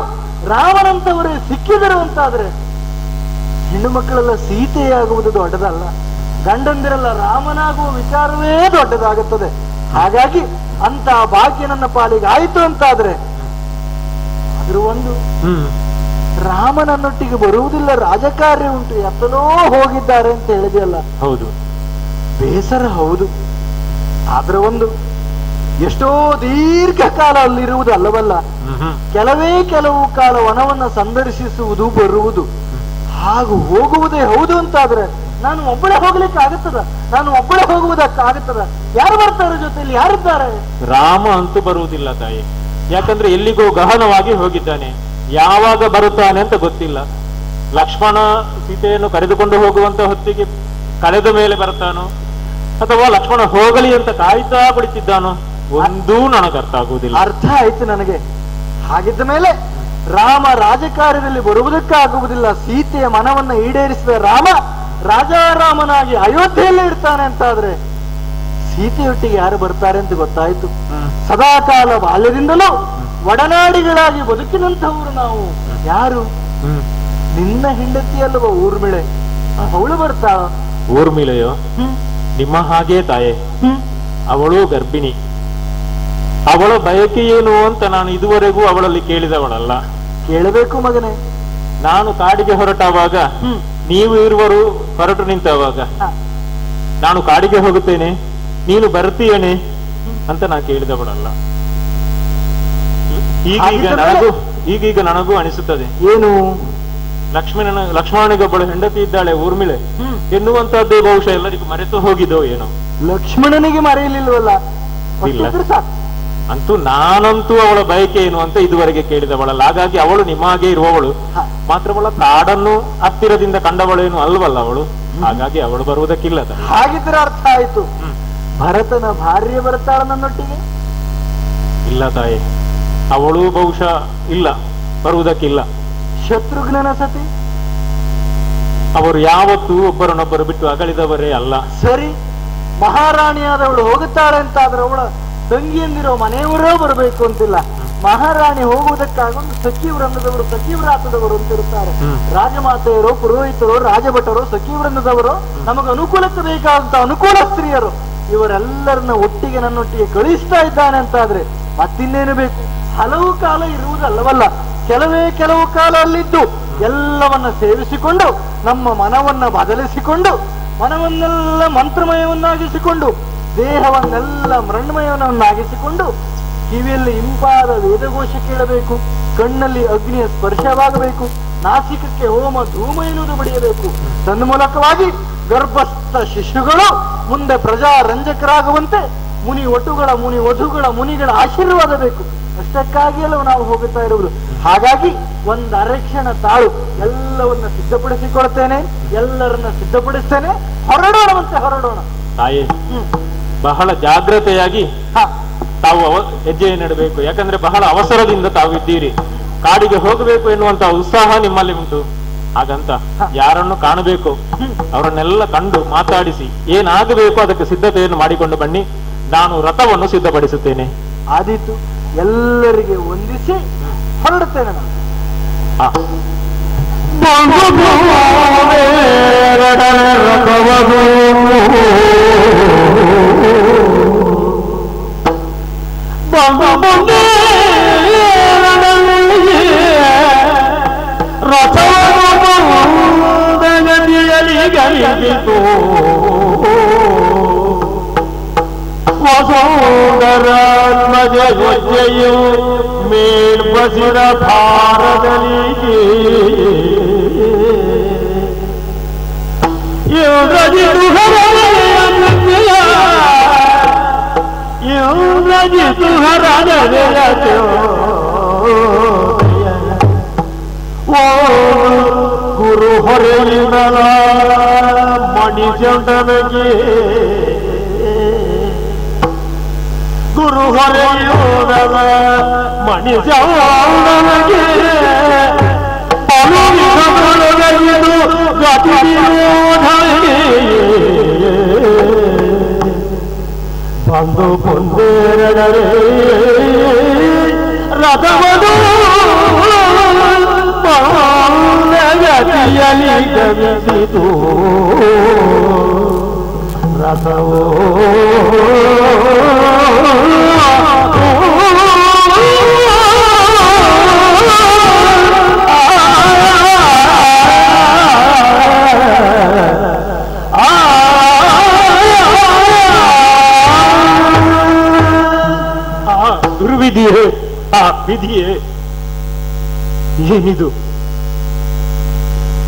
ರಾಮನಂತವರೇ ಸಿಕ್ಕಿದರು ಅಂತಾದ್ರೆ ಹೆಣ್ಣು ಮಕ್ಕಳೆಲ್ಲ ಸೀತೆಯಾಗುವುದು ದೊಡ್ಡದಲ್ಲ, ಗಂಡಂದಿರೆಲ್ಲ ರಾಮನಾಗುವ ವಿಚಾರವೇ ದೊಡ್ಡದಾಗುತ್ತದೆ. ಹಾಗಾಗಿ ಅಂತ ಭಾಗ್ಯ ನನ್ನ ಪಾಲಿಗೆ ಆಯಿತು ಅಂತಾದ್ರೆ ಅದ್ರ ಒಂದು ರಾಮನನ್ನೊಟ್ಟಿಗೆ ಬರುವುದಿಲ್ಲ, ರಾಜಕಾರ್ಯ ಉಂಟು, ಎತ್ತಲೋ ಹೋಗಿದ್ದಾರೆ ಅಂತ ಹೇಳಿದೆಯಲ್ಲ. ಹೌದು, ಬೇಸರ ಹೌದು. ಆದ್ರೆ ಒಂದು ಎಷ್ಟೋ ದೀರ್ಘಕಾಲ ಅಲ್ಲಿರುವುದು ಅಲ್ಲವಲ್ಲ, ಕೆಲವು ಕಾಲ ವನವನ್ನ ಸಂದರ್ಶಿಸುವುದು ಬರುವುದು, ಹಾಗೂ ಹೋಗುವುದೇ ಹೌದು ಅಂತಾದ್ರೆ ನಾನು ಒಬ್ಬಳೇ ಹೋಗ್ಲಿಕ್ಕೆ ಆಗುತ್ತದ? ನಾನು ಒಬ್ಬಳೇ ಹೋಗುವುದಕ್ಕಾಗುತ್ತದ? ಯಾರು ಬರ್ತಾರೆ ಜೊತೆಯಲ್ಲಿ? ಯಾರಿದ್ದಾರೆ? ರಾಮ ಅಂತೂ ಬರುವುದಿಲ್ಲ ತಾಯಿ. ಯಾಕಂದ್ರೆ ಎಲ್ಲಿಗೋ ಗಹನವಾಗಿ ಹೋಗಿದ್ದಾನೆ, ಯಾವಾಗ ಬರುತ್ತಾನೆ ಅಂತ ಗೊತ್ತಿಲ್ಲ. ಲಕ್ಷ್ಮಣ ಸೀತೆಯನ್ನು ಕರೆದುಕೊಂಡು ಹೋಗುವಂತ ಹೊತ್ತಿಗೆ ಕಳೆದ ಮೇಲೆ ಬರ್ತಾನೋ ಅಥವಾ ಲಕ್ಷ್ಮಣ ಹೋಗಲಿ ಅಂತ ಕಾಯ್ತಾ ಕುಳಿತಿದ್ದಾನೋ ಒಂದೂ ನನಗೆ ಅರ್ಥ ಆಗುವುದಿಲ್ಲ. ಅರ್ಥ ಆಯ್ತು ನನಗೆ. ಹಾಗಿದ್ದ ಮೇಲೆ ರಾಮ ರಾಜಕಾರ್ಯದಲ್ಲಿ ಬರುವುದಕ್ಕಾಗುವುದಿಲ್ಲ. ಸೀತೆಯ ಮನವನ್ನ ಈಡೇರಿಸಿದ ರಾಮ ರಾಜಾರಾಮನಾಗಿ ಅಯೋಧ್ಯೆಯಲ್ಲೇ ಇರ್ತಾನೆ ಅಂತಾದ್ರೆ ಸೀತೆಯೊಟ್ಟಿಗೆ ಯಾರು ಬರ್ತಾರೆ ಅಂತ ಗೊತ್ತಾಯ್ತು. ಸದಾಕಾಲ ಬಾಲ್ಯದಿಂದಲೂ ಒಡನಾಡಿಗಳಾಗಿ ಬದುಕಿನಂತವರು ನಾವು. ಯಾರು? ನಿನ್ನ ಹೆಂಡತಿ ಅಲ್ವ ಊರ್ಮಿಳೆ, ಅವಳು ಬರ್ತಾಳ. ಊರ್ಮಿಳೆಯೋ? ನಿಮ್ಮ ಹಾಗೇ ತಾಯೇ, ಅವಳು ಗರ್ಭಿಣಿ. ಅವಳ ಬಯಕೆ ಏನು ಅಂತ ನಾನು ಇದುವರೆಗೂ ಅವಳಲ್ಲಿ ಕೇಳಿದವಳಲ್ಲ. ಕೇಳಬೇಕು ಮಗನೇ. ನಾನು ಕಾಡಿಗೆ ಹೊರಟಾವಾಗ, ನೀವು ಇರುವರು ಹೊರಟು ನಿಂತವಾಗ, ನಾನು ಕಾಡಿಗೆ ಹೋಗುತ್ತೇನೆ, ನೀನು ಬರ್ತೀಯೇನೆ ಅಂತ ನಾನು ಕೇಳಿದವಳಲ್ಲ. ಈಗೀಗ ನನಗೂ ಅನಿಸುತ್ತದೆ, ಏನು ಲಕ್ಷ್ಮಣನಿಗೊಬ್ಬಳು ಹೆಂಡತಿ ಇದ್ದಾಳೆ ಊರ್ಮಿಳೆ ಎನ್ನುವಂತಹದ್ದೇ ಬಹುಶಃ ಎಲ್ಲರಿಗೂ ಮರೆತು ಹೋಗಿದೋ ಏನೋ. ಲಕ್ಷ್ಮಣನಿಗೆ ಮರೆಯಲಿಲ್ವಲ್ಲ? ಇಲ್ಲ, ಅಂತೂ ನಾನಂತೂ ಅವಳ ಬಯಕೆ ಏನು ಅಂತ ಇದುವರೆಗೆ ಕೇಳಿದವಳಲ್ಲ. ಹಾಗಾಗಿ ಅವಳು ನಿಮ್ಮ ಹಾಗೆ ಇರುವವಳು ಮಾತ್ರವಲ್ಲ, ಕಾಡನ್ನು ಹತ್ತಿರದಿಂದ ಕಂಡವಳೇನು ಅಲ್ವಲ್ಲ ಅವಳು. ಹಾಗಾಗಿ ಅವಳು ಬರುವುದಕ್ಕಿಲ್ಲ. ಹಾಗಿದ್ರೆ ಅರ್ಥ ಆಯ್ತು, ಭರತನ ಭಾರ್ಯ ಬರ್ತಾಳ ನನ್ನೊಟ್ಟಿಗೆ? ಇಲ್ಲ ತಾಯಿ, ಅವಳು ಬಹುಶಃ ಇಲ್ಲ, ಬರುವುದಕ್ಕಿಲ್ಲ. ಶತ್ರುಘ್ನನ ಸತಿ? ಅವರು ಯಾವತ್ತೂ ಒಬ್ಬರನ್ನೊಬ್ಬರು ಬಿಟ್ಟು ಅಗಲಿದವರೇ ಅಲ್ಲ. ಸರಿ, ಮಹಾರಾಣಿಯಾದವಳು ಹೋಗುತ್ತಾಳೆ ಅಂತಾದ್ರೆ ಅವಳ ತಂಗಿಯಂದಿರೋ ಮನೆಯವರೇ ಬರಬೇಕು ಅಂತಿಲ್ಲ. ಮಹಾರಾಣಿ ಹೋಗುವುದಕ್ಕಾಗೊಂದು ಸಖಿವೃಂದದವರು, ಸಖಿವ್ರಾತದವರು ಅಂತಿರುತ್ತಾರೆ. ರಾಜಮಾತೆಯರು, ಪುರೋಹಿತರು, ರಾಜಭಟರು, ಸಖಿವೃಂದದವರು, ನಮಗೆ ಅನುಕೂಲಕ್ಕೆ ಬೇಕಾದಂತ ಅನುಕೂಲ ಸ್ತ್ರೀಯರು, ಇವರೆಲ್ಲರನ್ನ ಒಟ್ಟಿಗೆ ನನ್ನೊಟ್ಟಿಗೆ ಕಳಿಸ್ತಾ ಇದ್ದಾನೆ ಅಂತಾದ್ರೆ ಮತ್ತಿನ್ನೇನು ಬೇಕು? ಹಲವು ಕಾಲ ಇರುವುದಲ್ಲವಲ್ಲ, ಕೆಲವು ಕಾಲ ಅಲ್ಲಿದ್ದು ಎಲ್ಲವನ್ನ ಸೇವಿಸಿಕೊಂಡು ನಮ್ಮ ಮನವನ್ನ ಬದಲಿಸಿಕೊಂಡು ಮನವನ್ನೆಲ್ಲ ಮಂತ್ರಮಯವನ್ನಾಗಿಸಿಕೊಂಡು ದೇಹವನ್ನೆಲ್ಲ ಮೃಣ್ಮಯವನ್ನಾಗಿಸಿಕೊಂಡು ಕಿವಿಯಲ್ಲಿ ಇಂಪಾದ ವೇದಘೋಷ ಕೇಳಬೇಕು, ಕಣ್ಣಲ್ಲಿ ಅಗ್ನಿಯ ಸ್ಪರ್ಶವಾಗಬೇಕು, ನಾಸಿಕಕ್ಕೆ ಹೋಮ ಧೂಮ ಎನ್ನುವುದು ಬಡಿಯಬೇಕು. ತನ್ಮೂಲಕವಾಗಿ ಗರ್ಭಸ್ಥ ಶಿಶುಗಳು ಮುಂದೆ ಪ್ರಜಾರಂಜಕರಾಗುವಂತೆ ಮುನಿ ವಧುಗಳ ಮುನಿಗಳ ಆಶೀರ್ವಾದ ಬೇಕು. ಅಷ್ಟಕ್ಕಾಗಿಯಲ್ಲೂ ನಾವು ಹೋಗುತ್ತಾ ಇರುವುದು. ಹಾಗಾಗಿ ಒಂದು ಅರೆಕ್ಷಣ ತಾಳು, ಎಲ್ಲವನ್ನ ಸಿದ್ಧಪಡಿಸಿಕೊಳ್ತೇನೆ, ಎಲ್ಲರನ್ನ ಸಿದ್ಧಪಡಿಸ್ತೇನೆ, ಹೊರಡೋಣವಂತೆ ಹೊರಡೋಣ. ತಾಯಿ, ಬಹಳ ಜಾಗ್ರತೆಯಾಗಿ ತಾವು ಹೆಜ್ಜೆ ನೆಡಬೇಕು. ಯಾಕಂದ್ರೆ ಬಹಳ ಅವಸರದಿಂದ ತಾವು ಇದ್ದೀರಿ. ಕಾಡಿಗೆ ಹೋಗಬೇಕು ಎನ್ನುವಂತಹ ಉತ್ಸಾಹ ನಿಮ್ಮಲ್ಲಿ ಉಂಟು. ಹಾಗಂತ ಯಾರನ್ನು ಕಾಣಬೇಕು, ಅವರನ್ನೆಲ್ಲ ಕಂಡು ಮಾತಾಡಿಸಿ ಏನಾಗಬೇಕು ಅದಕ್ಕೆ ಸಿದ್ಧತೆಯನ್ನು ಮಾಡಿಕೊಂಡು ಬನ್ನಿ. ನಾನು ರಥವನ್ನು ಸಿದ್ಧಪಡಿಸುತ್ತೇನೆ. ಆದೀತು, ಎಲ್ಲರಿಗೆ ವಂದಿಸಿ ಹೊರಡುತ್ತೇನೆ ನಾನು. ವಸೋದರಾತ್ಮಜಯು ಮೇಲ್ಬಸಿರ ಭಾರದಲ್ಲಿ ಗುರು ಹೊರೆಯುಡಲ ಮಣಿಜಂಡನಿಗೆ ಗುರು ಹೊರೆಯುಡಲ ಮಣಿಜಂಡನಿಗೆ ಬಂದು ಬಂದೇರಡರೆ ರಥವನು ಗತಿಯಲಿ ಗಮಿಸಿತು ರಥವೋ ದುರ್ವಿಧಿಯೇ ಆ ವಿಧಿಯೇ ಏನಿದು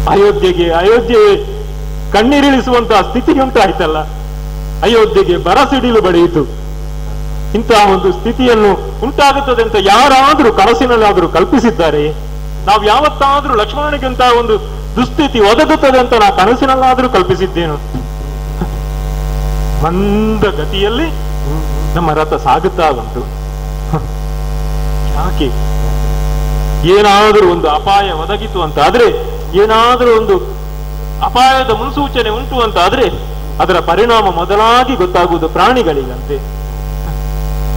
ಅಯೋಧ್ಯೆ ಕಣ್ಣೀರಿಳಿಸುವಂತಹ ಸ್ಥಿತಿ ಉಂಟಾಯ್ತಲ್ಲ ಅಯೋಧ್ಯೆಗೆ ಬರಸಿಡಿಲು ಬಡಿಯಿತು ಇಂತಹ ಒಂದು ಸ್ಥಿತಿಯನ್ನು ಉಂಟಾಗುತ್ತದೆ ಅಂತ ಯಾರಾದ್ರೂ ಕನಸಿನಲ್ಲಾದ್ರೂ ಕಲ್ಪಿಸಿದ್ದಾರೆ ನಾವು ಯಾವತ್ತಾದ್ರೂ ಲಕ್ಷ್ಮಣನಿಗಿಂತಹ ಒಂದು ದುಸ್ಥಿತಿ ಒದಗುತ್ತದೆ ಅಂತ ನಾ ಕನಸಿನಲ್ಲಾದ್ರೂ ಕಲ್ಪಿಸಿದ್ದೇನು ಮಂದ ಗತಿಯಲ್ಲಿ ನಮ್ಮ ರಥ ಸಾಗುತ್ತಾ ಉಂಟು ಯಾಕೆ ಏನಾದರೂ ಒಂದು ಅಪಾಯ ಒದಗಿತು ಅಂತ ಆದ್ರೆ ಏನಾದರೂ ಒಂದು ಅಪಾಯದ ಮುನ್ಸೂಚನೆ ಉಂಟು ಅಂತ ಆದ್ರೆ ಅದರ ಪರಿಣಾಮ ಮೊದಲಾಗಿ ಗೊತ್ತಾಗುವುದು ಪ್ರಾಣಿಗಳಿಗಂತೆ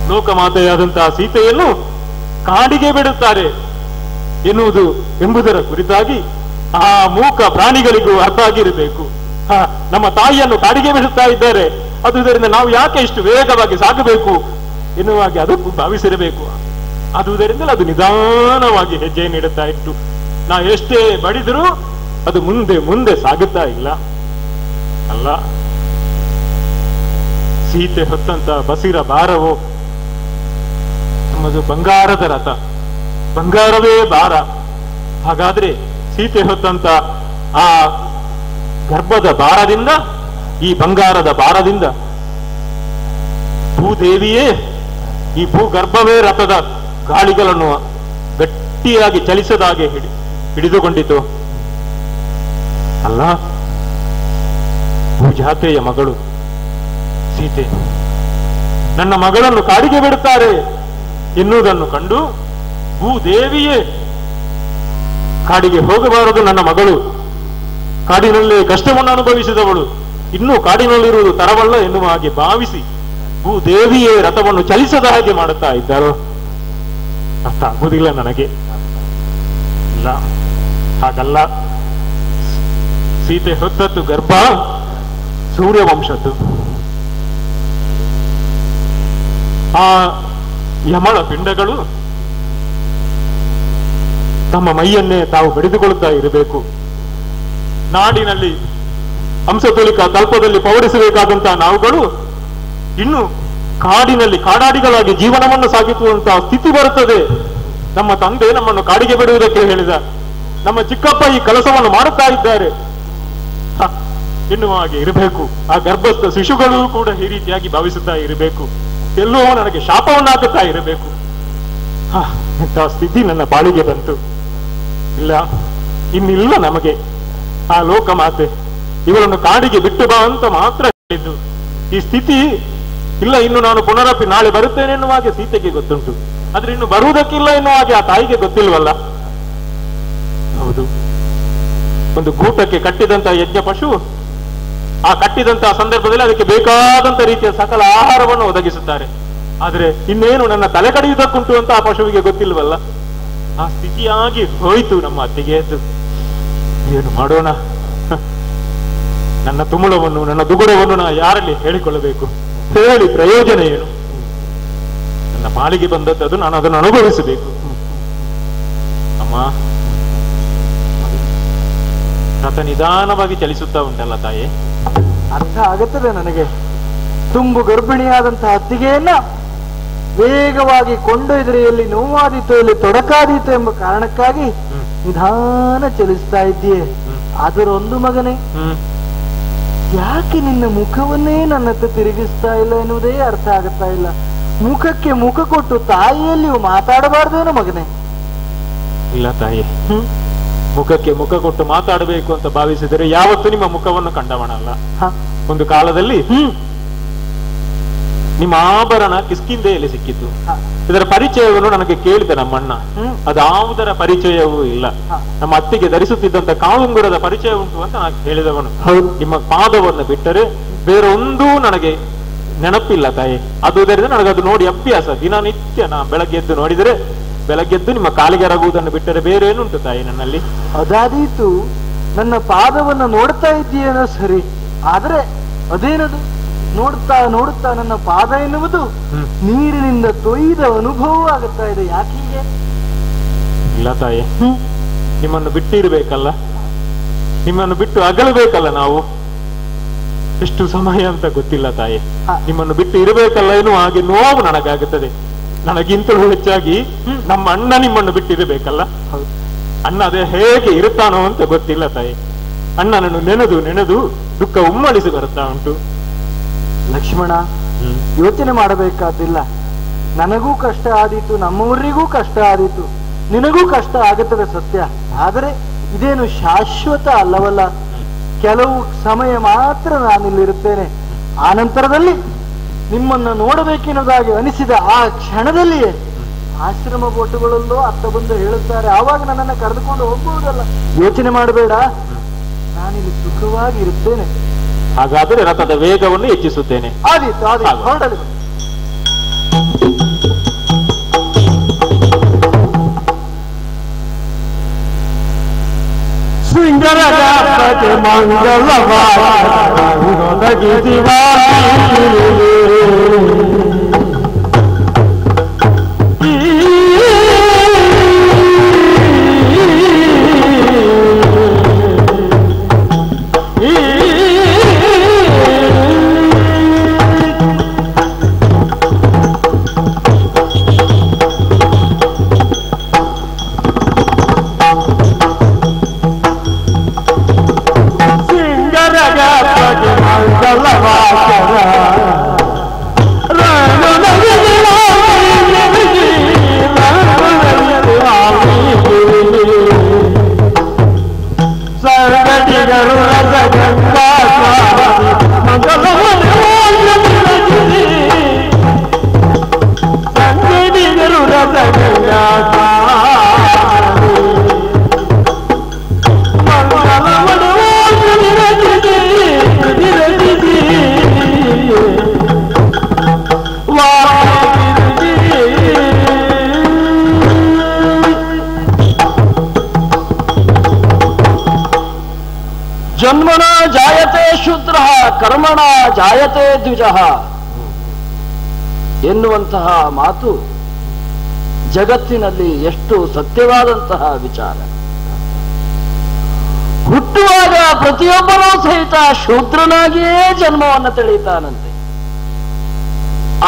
ಲೋಕಮಾತೆಯಾದಂತಹ ಸೀತೆಯನ್ನು ಕಾಡಿಗೆ ಬಿಡುತ್ತಾರೆ ಎಂಬುದರ ಕುರಿತಾಗಿ ಆ ಮೂಕ ಪ್ರಾಣಿಗಳಿಗೂ ಅರ್ಥ ಆಗಿರಬೇಕು ನಮ್ಮ ತಾಯಿಯನ್ನು ಕಾಡಿಗೆ ಬಿಡುತ್ತಾ ಇದ್ದಾರೆ ಅದುದರಿಂದ ನಾವು ಯಾಕೆ ಇಷ್ಟು ವೇಗವಾಗಿ ಸಾಗಬೇಕು ಎನ್ನುವಾಗಿ ಅದಕ್ಕೂ ಭಾವಿಸಿರಬೇಕು ಆದುದರಿಂದಲೇ ಅದು ನಿಧಾನವಾಗಿ ಹೆಜ್ಜೆ ನೀಡುತ್ತಾ ಇತ್ತು ನಾ ಎಷ್ಟೇ ಬಡಿದರೂ ಅದು ಮುಂದೆ ಮುಂದೆ ಸಾಗುತ್ತಾ ಇಲ್ಲ ಅಲ್ಲ ಸೀತೆ ಹೊತ್ತಂತ ಬಸಿರ ಭಾರವೋ ನಮ್ಮದು ಬಂಗಾರದ ರಥ ಬಂಗಾರವೇ ಭಾರ ಹಾಗಾದ್ರೆ ಸೀತೆ ಹೊತ್ತಂತ ಆ ಗರ್ಭದ ಭಾರದಿಂದ ಈ ಬಂಗಾರದ ಭಾರದಿಂದ ಭೂದೇವಿಯೇ ಈ ಭೂಗರ್ಭವೇ ರಥದ ಗಾಳಿಗಳನ್ನು ಗಟ್ಟಿಯಾಗಿ ಚಲಿಸದ ಹಾಗೆ ಹಿಡಿದುಕೊಂಡಿತು ಅಲ್ಲ ಭೂಜಾತೆಯ ಮಗಳು ಸೀತೆ ನನ್ನ ಮಗಳನ್ನು ಕಾಡಿಗೆ ಬಿಡುತ್ತಾರೆ ಎನ್ನುವುದನ್ನು ಕಂಡು ಭೂದೇವಿಯೇ ಕಾಡಿಗೆ ಹೋಗಬಾರದು ನನ್ನ ಮಗಳು ಕಾಡಿನಲ್ಲೇ ಕಷ್ಟವನ್ನು ಅನುಭವಿಸಿದವಳು ಇನ್ನೂ ಕಾಡಿನಲ್ಲಿರುವುದು ತರವಲ್ಲ ಎನ್ನುವ ಹಾಗೆ ಭಾವಿಸಿ ಭೂದೇವಿಯೇ ರಥವನ್ನು ಚಲಿಸದ ಹಾಗೆ ಮಾಡುತ್ತಾ ಇದ್ದಾರೋ ಅರ್ಥ ಆಗುವುದಿಲ್ಲ ನನಗೆ ಇಲ್ಲ ಹಾಗಲ್ಲ ಸೀತೆ ಹೊತ್ತದ್ದು ಗರ್ಭ ಸೂರ್ಯವಂಶದ್ದು ಆ ಯಮಳ ಪಿಂಡಗಳು ತಮ್ಮ ಮೈಯನ್ನೇ ತಾವು ಬಡಿದುಕೊಳ್ಳುತ್ತಾ ಇರಬೇಕು ನಾಡಿನಲ್ಲಿ ಹಂಸತುಲಿಕ ಕಲ್ಪದಲ್ಲಿ ಪೌಡಿಸಬೇಕಾದಂತಹ ನಾವುಗಳು ಇನ್ನು ಕಾಡಿನಲ್ಲಿ ಕಾಡಾಡಿಗಳಾಗಿ ಜೀವನವನ್ನು ಸಾಗಿಸುವಂತಹ ಸ್ಥಿತಿ ಬರುತ್ತದೆ ನಮ್ಮ ತಂದೆ ನಮ್ಮನ್ನು ಕಾಡಿಗೆ ಬಿಡುವುದಕ್ಕೆ ಹೇಳಿದ ನಮ್ಮ ಚಿಕ್ಕಪ್ಪ ಈ ಕೆಲಸವನ್ನು ಮಾಡುತ್ತಾ ಇದ್ದಾರೆ ಎನ್ನುವ ಹಾಗೆ ಇರಬೇಕು ಆ ಗರ್ಭಸ್ಥ ಶಿಶುಗಳು ಕೂಡ ಈ ರೀತಿಯಾಗಿ ಭಾವಿಸುತ್ತಾ ಇರಬೇಕು ಎಲ್ಲೋ ನನಗೆ ಶಾಪವನ್ನು ಹಾಕುತ್ತಾ ಇರಬೇಕು ಇಂತಹ ಸ್ಥಿತಿ ನನ್ನ ಬಾಳಿಗೆ ಬಂತು ಇಲ್ಲ ಇನ್ನಿಲ್ಲ ನಮಗೆ ಆ ಲೋಕಮಾತೆ ಇವಳನ್ನು ಕಾಡಿಗೆ ಬಿಟ್ಟು ಬಾ ಅಂತ ಮಾತ್ರ ಹೇಳಿದ್ದು ಈ ಸ್ಥಿತಿ ಇಲ್ಲ ಇನ್ನು ನಾನು ಪುನರಪಿ ನಾಳೆ ಬರುತ್ತೇನೆ ಎನ್ನುವ ಹಾಗೆ ಸೀತೆಗೆ ಗೊತ್ತುಂಟು ಆದ್ರೆ ಇನ್ನು ಬರುವುದಕ್ಕಿಲ್ಲ ಎನ್ನುವ ಹಾಗೆ ಆ ತಾಯಿಗೆ ಗೊತ್ತಿಲ್ವಲ್ಲ ಹೌದು ಒಂದು ಗೂಟಕ್ಕೆ ಕಟ್ಟಿದಂತಹ ಯಜ್ಞ ಪಶು ಆ ಕಟ್ಟಿದಂತಹ ಸಂದರ್ಭದಲ್ಲಿ ಅದಕ್ಕೆ ಬೇಕಾದಂತ ರೀತಿಯ ಸಕಲ ಆಹಾರವನ್ನು ಒದಗಿಸುತ್ತಾರೆ ಆದ್ರೆ ಇನ್ನೇನು ನನ್ನ ತಲೆ ಕಡಿಯುವುದಕ್ಕುಂಟು ಅಂತ ಆ ಪಶುವಿಗೆ ಗೊತ್ತಿಲ್ವಲ್ಲ ಆ ಸ್ಥಿತಿಯಾಗಿ ಹೋಯಿತು ನಮ್ಮ ಅತ್ತಿಗೆ ಎದ್ದು ಏನು ಮಾಡೋಣ ನನ್ನ ತುಮುಳವನ್ನು ನನ್ನ ದುಗುಡವನ್ನು ನಾ ಯಾರಲ್ಲಿ ಹೇಳಿಕೊಳ್ಳಬೇಕು ಹೇಳಿ ಪ್ರಯೋಜನ ಏನು ನನ್ನ ಪಾಲಿಗೆ ಬಂದದ್ದು ನಾನು ಅದನ್ನು ಅನುಭವಿಸಬೇಕು ಅಮ್ಮ ರಥ ನಿಧಾನವಾಗಿ ಚಲಿಸುತ್ತಾ ಉಂಟಲ್ಲ ತಾಯಿ ಅರ್ಥ ಆಗುತ್ತದೆ ನನಗೆ ತುಂಬು ಗರ್ಭಿಣಿಯಾದಂತಹ ಅತ್ತಿಗೆಯನ್ನ ವೇಗವಾಗಿ ಕೊಂಡೊಯ್ದರೆ ಎಲ್ಲಿ ನೋವಾದೀತು ಎಲ್ಲಿ ತೊಡಕಾದೀತು ಎಂಬ ಕಾರಣಕ್ಕಾಗಿ ನಿಧಾನ ಚಲಿಸ್ತಾ ಇದ್ದೀಯೆ ಆದರೂ ಒಂದು ಮಗನೇ ಯಾಕೆ ನಿನ್ನ ಮುಖವನ್ನೇ ನನ್ನತ್ತ ತಿರುಗಿಸ್ತಾ ಇಲ್ಲ ಎನ್ನುವುದೇ ಅರ್ಥ ಆಗುತ್ತಾ ಇಲ್ಲ. ಮುಖಕ್ಕೆ ಮುಖ ಕೊಟ್ಟು ತಾಯಿಯಲ್ಲಿಯೂ ಮಾತಾಡಬಾರ್ದೇನೋ ಮಗನೇ? ಇಲ್ಲ ತಾಯಿ, ಮುಖಕ್ಕೆ ಮುಖ ಕೊಟ್ಟು ಮಾತಾಡಬೇಕು ಅಂತ ಭಾವಿಸಿದರೆ ಯಾವತ್ತೂ ನಿಮ್ಮ ಮುಖವನ್ನು ಕಂಡವನಲ್ಲ. ಒಂದು ಕಾಲದಲ್ಲಿ ನಿಮ್ಮ ಆಭರಣ ಕಿಸ್ಕಿಂದೆಯಲ್ಲಿ ಸಿಕ್ಕಿದ್ದು. ಇದರ ಪರಿಚಯವನ್ನು ನನಗೆ ಕೇಳಿದ ನಮ್ಮಣ್ಣ. ಅದಾವುದರ ಪರಿಚಯವೂ ಇಲ್ಲ. ನಮ್ಮ ಅತ್ತಿಗೆ ಧರಿಸುತ್ತಿದ್ದಂತ ಕಾಳುಂಗುರದ ಪರಿಚಯ ಉಂಟು ಅಂತ ನಾನು ಹೇಳಿದವನು. ನಿಮ್ಮ ಪಾದವನ್ನು ಬಿಟ್ಟರೆ ಬೇರೊಂದೂ ನನಗೆ ನೆನಪಿಲ್ಲ ತಾಯಿ. ಅದುದರಿಂದ ನನಗದು ನೋಡಿ ಅಭ್ಯಾಸ. ದಿನನಿತ್ಯ ನಾ ಬೆಳಗ್ಗೆದ್ದು ನೋಡಿದರೆ ಬೆಳಗ್ಗೆದ್ದು ನಿಮ್ಮ ಕಾಲಿಗೆ ಎರಗುವುದನ್ನು ಬಿಟ್ಟರೆ ಬೇರೆ ಏನುಂಟು ತಾಯಿ ನನ್ನಲ್ಲಿ? ಅದಾದೀತು, ನನ್ನ ಪಾದವನ್ನು ನೋಡ್ತಾ ಇದ್ದೀಯೇನೋ ಸರಿ, ಆದ್ರೆ ಅದೇನದು? ನೋಡ್ತಾ ನೋಡುತ್ತಾ ನನ್ನ ಪಾದ ಎನ್ನುವುದು ನೀರಿನಿಂದ ತೊಯ್ದ ಅನುಭವ ಆಗುತ್ತಾ ಇದೆ. ಯಾಕೀಗೆ? ಇಲ್ಲ ತಾಯಿ, ನಿಮ್ಮನ್ನು ಬಿಟ್ಟಿರ್ಬೇಕಲ್ಲ, ನಿಮ್ಮನ್ನು ಬಿಟ್ಟು ಅಗಲಬೇಕಲ್ಲ ನಾವು. ಎಷ್ಟು ಸಮಯ ಅಂತ ಗೊತ್ತಿಲ್ಲ ತಾಯಿ. ನಿಮ್ಮನ್ನು ಬಿಟ್ಟು ಇರಬೇಕಲ್ಲ ಎನ್ನುವ ಹಾಗೆ ನೋವು ನನಗಾಗುತ್ತದೆ. ನನಗಿಂತಲೂ ಹೆಚ್ಚಾಗಿ ನಮ್ಮ ಅಣ್ಣ ನಿಮ್ಮನ್ನು ಬಿಟ್ಟಿರಬೇಕಲ್ಲ. ಅಣ್ಣ ಅದೇ ಹೇಗೆ ಇರುತ್ತಾನೋ ಅಂತ ಗೊತ್ತಿಲ್ಲ ತಾಯಿ. ಅಣ್ಣನನ್ನು ನೆನೆದು ನೆನೆದು ದುಃಖ ಉಮ್ಮಳಿಸಿ ಬರುತ್ತಾ ಉಂಟು. ಲಕ್ಷ್ಮಣ, ಯೋಚನೆ ಮಾಡಬೇಕಾದಿಲ್ಲ. ನನಗೂ ಕಷ್ಟ ಆದೀತು, ನಮ್ಮವರಿಗೂ ಕಷ್ಟ ಆದೀತು, ನಿನಗೂ ಕಷ್ಟ ಆಗುತ್ತದೆ ಸತ್ಯ. ಆದರೆ ಇದೇನು ಶಾಶ್ವತ ಅಲ್ಲವಲ್ಲ. ಕೆಲವು ಸಮಯ ಮಾತ್ರ ನಾನಿಲ್ಲಿರುತ್ತೇನೆ. ಆ ನಂತರದಲ್ಲಿ ನಿಮ್ಮನ್ನು ನೋಡಬೇಕೆನ್ನುವುದಾಗಿ ಅನಿಸಿದ ಆ ಕ್ಷಣದಲ್ಲಿಯೇ ಆಶ್ರಮ ಬೋಟುಗಳಲ್ಲೋ ಅತ್ತ ಬಂದು ಹೇಳುತ್ತಾರೆ, ಆವಾಗ ನನ್ನನ್ನು ಕರೆದುಕೊಂಡು ಹೋಗ್ಬಹುದಲ್ಲ. ಯೋಚನೆ ಮಾಡಬೇಡ, ನಾನಿಲ್ಲಿ ಸುಖವಾಗಿ ಇರುತ್ತೇನೆ. ಹಾಗಾದರೆ ರಥದ ವೇಗವನ್ನು ಹೆಚ್ಚಿಸುತ್ತೇನೆ. ಆದೀತು ಆದೀತು, ಹೊರಡಲಿ. ಸಿಂಗರಗಾಪತೆ ಜನ್ಮನ ಜಾಯತೆ ಶೂದ್ರ ಕರ್ಮಣ ಜಾಯತೆ ದ್ವಿಜ ಎನ್ನುವಂತಹ ಮಾತು ಜಗತ್ತಿನಲ್ಲಿ ಎಷ್ಟು ಸತ್ಯವಾದಂತಹ ವಿಚಾರ. ಹುಟ್ಟುವಾಗ ಪ್ರತಿಯೊಬ್ಬನೂ ಸಹಿತ ಶೂದ್ರನಾಗಿಯೇ ಜನ್ಮವನ್ನು ತಳೆಯುತ್ತಾನಂತೆ.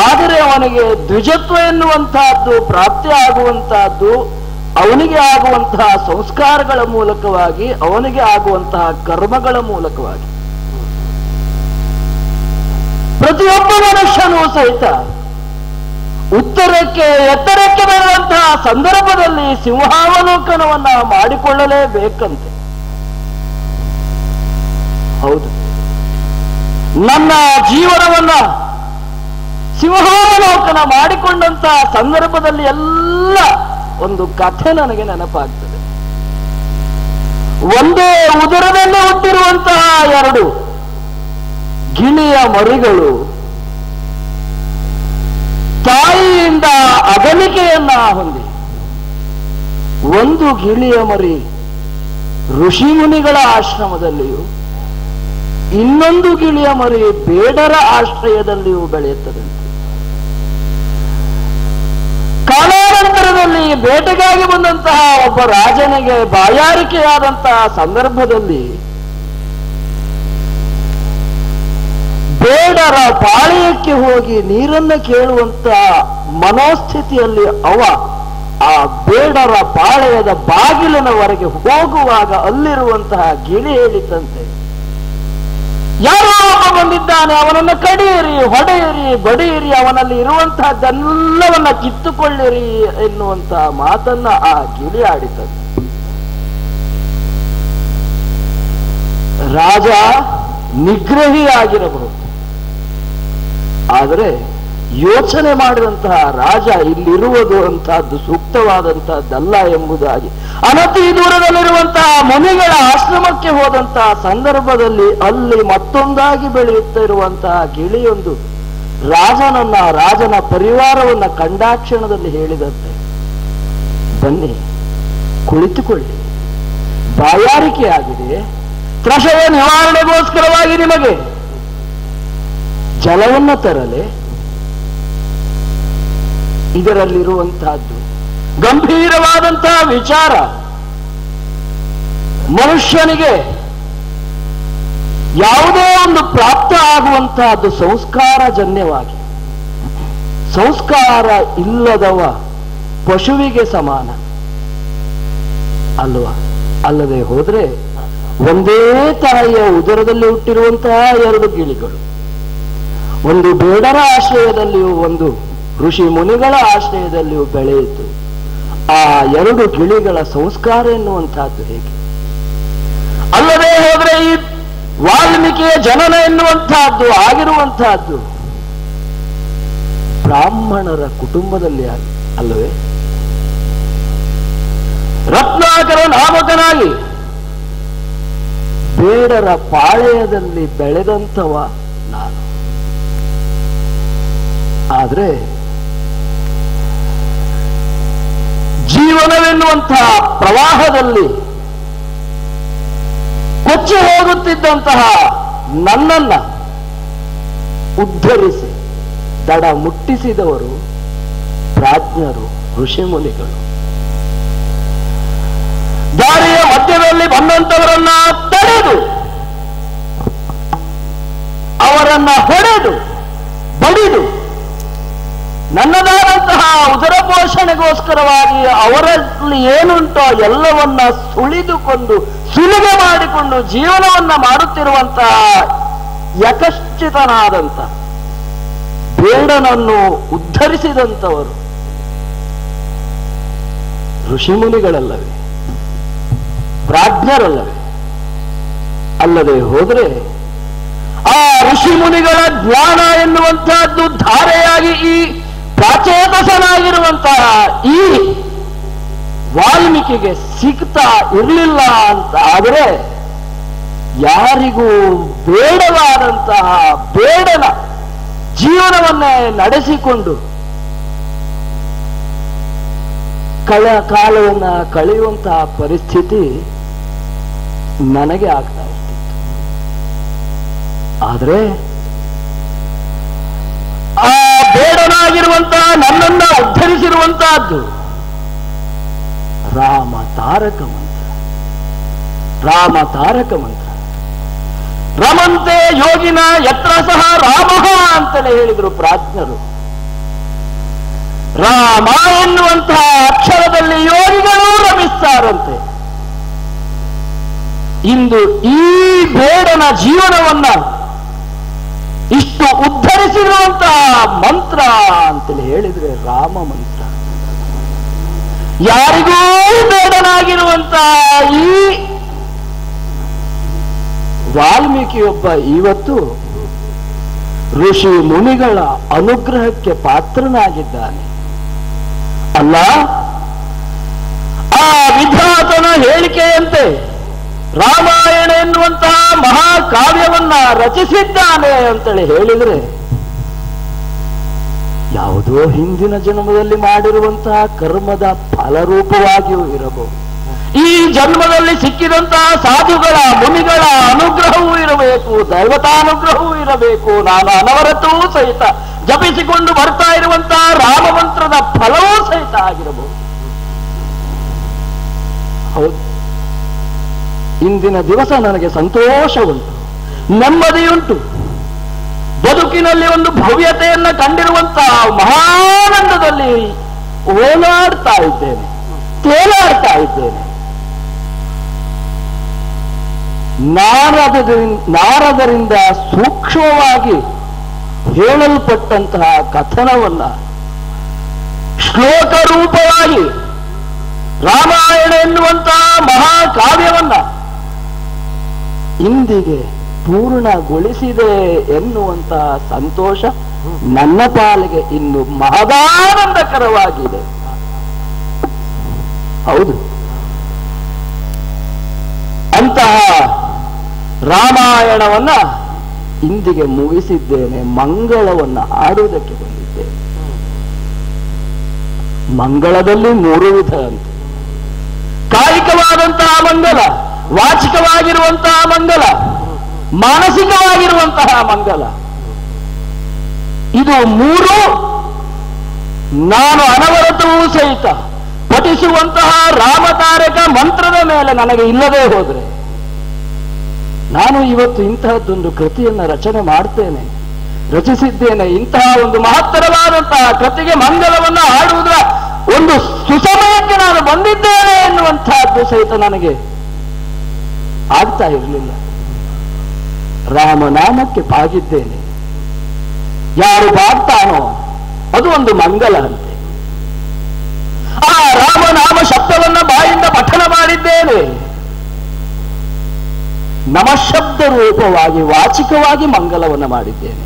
ಆದರೆ ಅವನಿಗೆ ದ್ವಿಜತ್ವ ಎನ್ನುವಂತಹದ್ದು ಪ್ರಾಪ್ತಿ ಆಗುವಂತಹದ್ದು ಅವನಿಗೆ ಆಗುವಂತಹ ಸಂಸ್ಕಾರಗಳ ಮೂಲಕವಾಗಿ, ಅವನಿಗೆ ಆಗುವಂತಹ ಕರ್ಮಗಳ ಮೂಲಕವಾಗಿ. ಪ್ರತಿಯೊಬ್ಬ ಮನುಷ್ಯನೂ ಸಹಿತ ಉತ್ತರಕ್ಕೆ ಎತ್ತರಕ್ಕೆ ಬರುವಂತಹ ಸಂದರ್ಭದಲ್ಲಿ ಸಿಂಹಾವಲೋಕನವನ್ನ ಮಾಡಿಕೊಳ್ಳಲೇಬೇಕಂತೆ. ಹೌದು, ನನ್ನ ಜೀವನವನ್ನ ಸಿಂಹಾವಲೋಕನ ಮಾಡಿಕೊಂಡಂತಹ ಸಂದರ್ಭದಲ್ಲಿ ಎಲ್ಲ ಒಂದು ಕಥೆ ನನಗೆ ನೆನಪಾಗ್ತದೆ. ಒಂದೇ ಉದರದಲ್ಲಿ ಹುಟ್ಟಿರುವಂತಹ ಎರಡು ಗಿಳಿಯ ಮರಿಗಳು ತಾಯಿಯಿಂದ ಅಗಲಿಕೆಯನ್ನ ಹೊಂದಿ, ಒಂದು ಗಿಳಿಯ ಮರಿ ಋಷಿ ಮುನಿಗಳ ಆಶ್ರಮದಲ್ಲಿಯೂ, ಇನ್ನೊಂದು ಗಿಳಿಯ ಮರಿ ಬೇಡರ ಆಶ್ರಯದಲ್ಲಿಯೂ ಬೆಳೆಯುತ್ತದೆ. ಕಾಲಾನಂತರದಲ್ಲಿ ಬೇಟೆಗಾಗಿ ಬಂದಂತಹ ಒಬ್ಬ ರಾಜನಿಗೆ ಬಾಯಾರಿಕೆಯಾದಂತಹ ಸಂದರ್ಭದಲ್ಲಿ ಬೇಡರ ಪಾಳ್ಯಕ್ಕೆ ಹೋಗಿ ನೀರನ್ನು ಕೇಳುವಂತಹ ಮನೋಸ್ಥಿತಿಯಲ್ಲಿ ಅವ ಆ ಬೇಡರ ಪಾಳೆಯದ ಬಾಗಿಲಿನವರೆಗೆ ಹೋಗುವಾಗ ಅಲ್ಲಿರುವಂತಹ ಗಿಳಿ ಹೇಳಿತಂತೆ, ಯಾರೋ ಬಂದಿದ್ದಾನೆ, ಅವನನ್ನು ಕಡಿಯಿರಿ, ಹೊಡೆಯಿರಿ, ಬಡಿಯಿರಿ, ಅವನಲ್ಲಿ ಇರುವಂತಹದ್ದೆಲ್ಲವನ್ನ ಕಿತ್ತುಕೊಳ್ಳಿರಿ ಎನ್ನುವಂತಹ ಮಾತನ್ನ ಆ ಗಿಳಿ ಆಡಿತದೆ. ರಾಜ ನಿಗ್ರಹಿಯಾಗಿರಬಹುದು, ಆದರೆ ಯೋಚನೆ ಮಾಡಿದಂತಹ ರಾಜ ಇಲ್ಲಿರುವುದು ಅಂತಹದ್ದು ಸೂಕ್ತವಾದಂತಹದ್ದಲ್ಲ ಎಂಬುದಾಗಿ ಅನತಿ ದೂರದಲ್ಲಿರುವಂತಹ ಮುನಿಗಳ ಆಶ್ರಮಕ್ಕೆ ಹೋದಂತಹ ಸಂದರ್ಭದಲ್ಲಿ ಅಲ್ಲಿ ಮತ್ತೊಂದಾಗಿ ಬೆಳೆಯುತ್ತಾ ಇರುವಂತಹ ಗಿಳಿಯೊಂದು ರಾಜನ ಪರಿವಾರವನ್ನ ಕಂಡಾಕ್ಷಣದಲ್ಲಿ ಹೇಳಿದಂತೆ, ಬನ್ನಿ ಕುಳಿತುಕೊಳ್ಳಿ, ಬಾಯಾರಿಕೆ ಆಗಿದೆ, ತ್ರಷಯ ನಿವಾರಣೆಗೋಸ್ಕರವಾಗಿ ನಿಮಗೆ ಜಲವನ್ನು ತರಲೆ. ಇದರಲ್ಲಿರುವಂತಹದ್ದು ಗಂಭೀರವಾದಂತಹ ವಿಚಾರ. ಮನುಷ್ಯನಿಗೆ ಯಾವುದೇ ಒಂದು ಪ್ರಾಪ್ತ ಆಗುವಂತಹದ್ದು ಸಂಸ್ಕಾರಜನ್ಯವಾಗಿ, ಸಂಸ್ಕಾರ ಇಲ್ಲದವ ಪಶುವಿಗೆ ಸಮಾನ ಅಲ್ವಾ? ಅಲ್ಲದೆ ಹೋದ್ರೆ ಒಂದೇ ತಾಯಿಯ ಉದರದಲ್ಲಿ ಹುಟ್ಟಿರುವಂತಹ ಎರಡು ಗಿಳಿಗಳು, ಒಂದು ಬೇಡರ ಆಶ್ರಯದಲ್ಲಿಯೂ ಒಂದು ಋಷಿ ಮುನಿಗಳ ಆಶ್ರಯದಲ್ಲಿಯೂ ಬೆಳೆಯಿತು. ಆ ಎರಡು ಗಿಳಿಗಳ ಸಂಸ್ಕಾರ ಎನ್ನುವಂತಹದ್ದು ಹೇಗೆ? ಅಲ್ಲದೆ ಹೋದ್ರೆ ಈ ವಾಲ್ಮೀಕಿಯ ಜನನ ಎನ್ನುವಂತಹದ್ದು ಆಗಿರುವಂತಹದ್ದು ಬ್ರಾಹ್ಮಣರ ಕುಟುಂಬದಲ್ಲಿ ಅಲ್ಲವೇ? ರತ್ನಾಕರ ನಾಮಕನಾಗಿ ಬೇಡರ ಪಾಳೆಯದಲ್ಲಿ ಬೆಳೆದಂಥವ ನಾನು. ಆದ್ರೆ ಜೀವನವೆನ್ನುವಂತಹ ಪ್ರವಾಹದಲ್ಲಿ ಕೊಚ್ಚಿ ಹೋಗುತ್ತಿದ್ದಂತಹ ನನ್ನನ್ನ ಉದ್ಧರಿಸಿ ದಡ ಮುಟ್ಟಿಸಿದವರು ಪ್ರಾಜ್ಞರು, ಋಷಿಮುನಿಗಳು. ದಾರಿಯ ಮಧ್ಯದಲ್ಲಿ ಬಂದಂತವರನ್ನ ತಡೆದು, ಅವರನ್ನ ಹೊಡೆದು ಬಡಿದು, ನನ್ನದಾದಂತಹ ಉದರ ಪೋಷಣೆಗೋಸ್ಕರವಾಗಿ ಅವರಲ್ಲಿ ಏನುಂಟೋ ಎಲ್ಲವನ್ನ ಸುಳಿದುಕೊಂಡು ಸುಲಿಗೆ ಮಾಡಿಕೊಂಡು ಜೀವನವನ್ನ ಮಾಡುತ್ತಿರುವಂತಹ ಯಕಶ್ಚಿತನಾದಂತ ಬೇಡನನ್ನು ಉದ್ಧರಿಸಿದಂಥವರು ಋಷಿಮುನಿಗಳಲ್ಲವೇ? ಪ್ರಾಜ್ಞರಲ್ಲವೇ? ಅಲ್ಲದೆ ಹೋದ್ರೆ ಆ ಋಷಿಮುನಿಗಳ ಜ್ಞಾನ ಎನ್ನುವಂತಹದ್ದು ಧಾರೆಯಾಗಿ ಈ ಪ್ರಾಚೇತಸನಾಗಿರುವಂತಹ ಈ ವಾಲ್ಮೀಕಿಗೆ ಸಿಗ್ತಾ ಇರಲಿಲ್ಲ ಅಂತ ಆದರೆ, ಯಾರಿಗೂ ಬೇಡವಾದಂತಹ ಬೇಡನ ಜೀವನವನ್ನೇ ನಡೆಸಿಕೊಂಡು ಕಾಲವನ್ನ ಕಳೆಯುವಂತಹ ಪರಿಸ್ಥಿತಿ ನನಗೆ ಆಗ್ತಾ ಇರ್ತಿತ್ತು. ಆದ್ರೆ ಆ ಬೇಡನಾಗಿರುವಂತಹ ನನ್ನನ್ನ ಉದ್ಧರಿಸಿರುವಂತಹದ್ದು ರಾಮ ತಾರಕ ಮಂತ್ರ. ರಾಮ ತಾರಕ ಮಂತ್ರ. ರಮಂತೆ ಯೋಗಿನ ಯತ್ರ ಸಹ ರಾಮ ಅಂತಲೇ ಹೇಳಿದರು ಪ್ರಾಜ್ಞರು. ರಾಮ ಎನ್ನುವಂತಹ ಅಕ್ಷರದಲ್ಲಿ ಯೋಗಿಗಳೂ ರಮಿಸ್ತಾರಂತೆ. ಇಂದು ಈ ಬೇಡನ ಜೀವನವನ್ನ ಇಷ್ಟು ಉದ್ಧರಿಸಿರುವಂತಹ ಮಂತ್ರ ಅಂತೇಳಿ ಹೇಳಿದ್ರೆ ರಾಮ ಮಂತ್ರ. ಯಾರಿಗೂ ಬೇಡನಾಗಿರುವಂತಹ ಈ ವಾಲ್ಮೀಕಿಯೊಬ್ಬ ಇವತ್ತು ಋಷಿ ಮುನಿಗಳ ಅನುಗ್ರಹಕ್ಕೆ ಪಾತ್ರನಾಗಿದ್ದಾನೆ. ಅಲ್ಲ, ಆ ವಿಧಾತನ ಹೇಳಿಕೆಯಂತೆ ರಾಮಾಯಣ ಎನ್ನುವಂತಹ ಮಹಾಕಾವ್ಯವನ್ನ ರಚಿಸಿದ್ದಾನೆ ಅಂತೇಳಿ ಹೇಳಿದ್ರೆ ಯಾವುದೋ ಹಿಂದಿನ ಜನ್ಮದಲ್ಲಿ ಮಾಡಿರುವಂತಹ ಕರ್ಮದ ಫಲರೂಪವಾಗಿಯೂ ಇರಬಹುದು. ಈ ಜನ್ಮದಲ್ಲಿ ಸಿಕ್ಕಿದಂತಹ ಸಾಧುಗಳ ಮುನಿಗಳ ಅನುಗ್ರಹವೂ ಇರಬೇಕು, ದೈವತಾನುಗ್ರಹವೂ ಇರಬೇಕು. ನಾನು ಅನವರತವೂ ಸಹಿತ ಜಪಿಸಿಕೊಂಡು ಬರ್ತಾ ಇರುವಂತಹ ರಾಮ ಮಂತ್ರದ ಫಲವೂ ಸಹಿತ ಆಗಿರಬಹುದು. ಹೌದು, ಇಂದಿನ ದಿವಸ ನನಗೆ ಸಂತೋಷ ಉಂಟು, ನೆಮ್ಮದಿಯುಂಟು. ಬದುಕಿನಲ್ಲಿ ಒಂದು ಭವ್ಯತೆಯನ್ನ ಕಂಡಿರುವಂತಹ ಮಹಾನಂದದಲ್ಲಿ ಓಲಾಡ್ತಾ ಇದ್ದೇನೆ, ತೇಲಾಡ್ತಾ ಇದ್ದೇನೆ. ನಾರದರಿಂದ ಸೂಕ್ಷ್ಮವಾಗಿ ಹೇಳಲ್ಪಟ್ಟಂತಹ ಕಥನವನ್ನ ಶ್ಲೋಕ ರೂಪವಾಗಿ ರಾಮಾಯಣ ಎನ್ನುವಂತಹ ಮಹಾಕಾವ್ಯವನ್ನ ಇಂದಿಗೆ ಪೂರ್ಣಗೊಳಿಸಿದೆ ಎನ್ನುವಂತಹ ಸಂತೋಷ ನನ್ನ ಪಾಲಿಗೆ ಇನ್ನು ಮಹದಾನಂದಕರವಾಗಿದೆ. ಹೌದು, ಅಂತಹ ರಾಮಾಯಣವನ್ನ ಇಂದಿಗೆ ಮುಗಿಸಿದ್ದೇನೆ. ಮಂಗಳವನ್ನ ಹಾಡುವುದಕ್ಕೆ ಬಂದಿದ್ದೇನೆ. ಮಂಗಳದಲ್ಲಿ 3 ವಿಧ ಅಂತ: ಕಾಯಿಕವಾದಂತಹ ಮಂಗಲ, ವಾಚಿಕವಾಗಿರುವಂತಹ ಮಂಗಲ, ಮಾನಸಿಕವಾಗಿರುವಂತಹ ಮಂಗಲ. ಇದು 3 ನಾನು ಅನವರತವೂ ಸಹಿತ ಪಠಿಸುವಂತಹ ರಾಮತಾರಕ ಮಂತ್ರದ ಮೇಲೆ ನನಗೆ ಇಲ್ಲದೆ ಹೋದ್ರೆ ನಾನು ಇವತ್ತು ಇಂತಹದ್ದೊಂದು ಕೃತಿಯನ್ನ ರಚನೆ ಮಾಡ್ತೇನೆ, ರಚಿಸಿದ್ದೇನೆ. ಇಂತಹ ಒಂದು ಮಹತ್ತರವಾದಂತಹ ಕೃತಿಗೆ ಮಂಗಲವನ್ನ ಹಾಡುವುದರ ಒಂದು ಸುಸಮಯಕ್ಕೆ ನಾನು ಬಂದಿದ್ದೇನೆ ಎನ್ನುವಂತಹದ್ದು ಸಹಿತ ನನಗೆ ಆಗ್ತಾ ಇರಲಿಲ್ಲ. ರಾಮನಾಮಕ್ಕೆ ಬಾಗಿದ್ದೇನೆ. ಯಾರು ಬಾಗ್ತಾನೋ ಅದು ಒಂದು ಮಂಗಲ ಅಂತೆ. ಆ ರಾಮನಾಮ ಶಬ್ದವನ್ನ ಬಾಯಿಂದ ಪಠನ ಮಾಡಿದ್ದೇನೆ. ನಮಶಬ್ದ ರೂಪವಾಗಿ ವಾಚಿಕವಾಗಿ ಮಂಗಲವನ್ನ ಮಾಡಿದ್ದೇನೆ.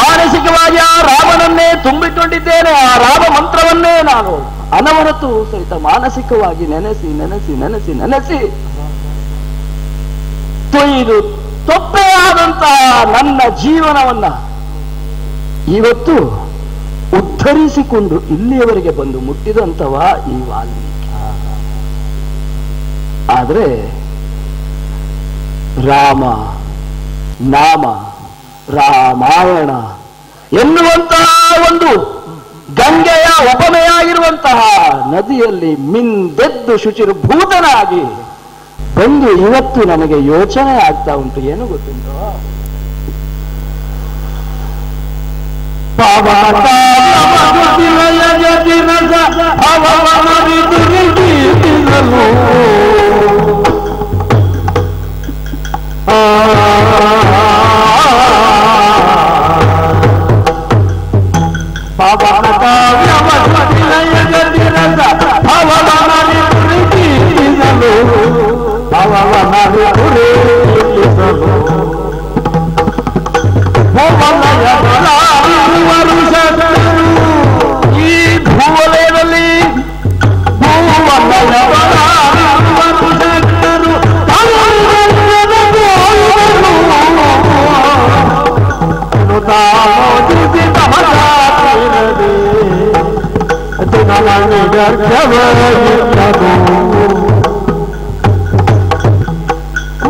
ಮಾನಸಿಕವಾಗಿ ಆ ರಾಮನನ್ನೇ ತುಂಬಿಕೊಂಡಿದ್ದೇನೆ. ಆ ರಾಮ ಮಂತ್ರವನ್ನೇ ನಾನು ಅನವರತು ಸಹಿತ ಮಾನಸಿಕವಾಗಿ ನೆನೆಸಿ ನೆನೆಸಿ ನೆನೆಸಿ ನೆನೆಸಿ ತೊಯ್ದು ತೊಪ್ಪೆಯಾದಂತಹ ನನ್ನ ಜೀವನವನ್ನ ಇವತ್ತು ಉದ್ಧರಿಸಿಕೊಂಡು ಇಲ್ಲಿಯವರೆಗೆ ಬಂದು ಮುಟ್ಟಿದಂತವ ಈ ವಾಲ್ಮೀಕಿ. ಆದ್ರೆ ರಾಮ ನಾಮ ರಾಮಾಯಣ ಎನ್ನುವಂತಹ ಒಂದು ಗಂಗೆಯ ಉಪಮೆಯಾಗಿರುವಂತಹ ನದಿಯಲ್ಲಿ ಮಿಂದೆದ್ದು ಶುಚಿರ್ಭೂತನಾಗಿ ಬಂದು ಇವತ್ತು ನನಗೆ ಯೋಚನೆ ಆಗ್ತಾ ಉಂಟು. ಏನು ಗೊತ್ತುಂಟೋ, ಈ ಭೂವಲಯದಲ್ಲಿ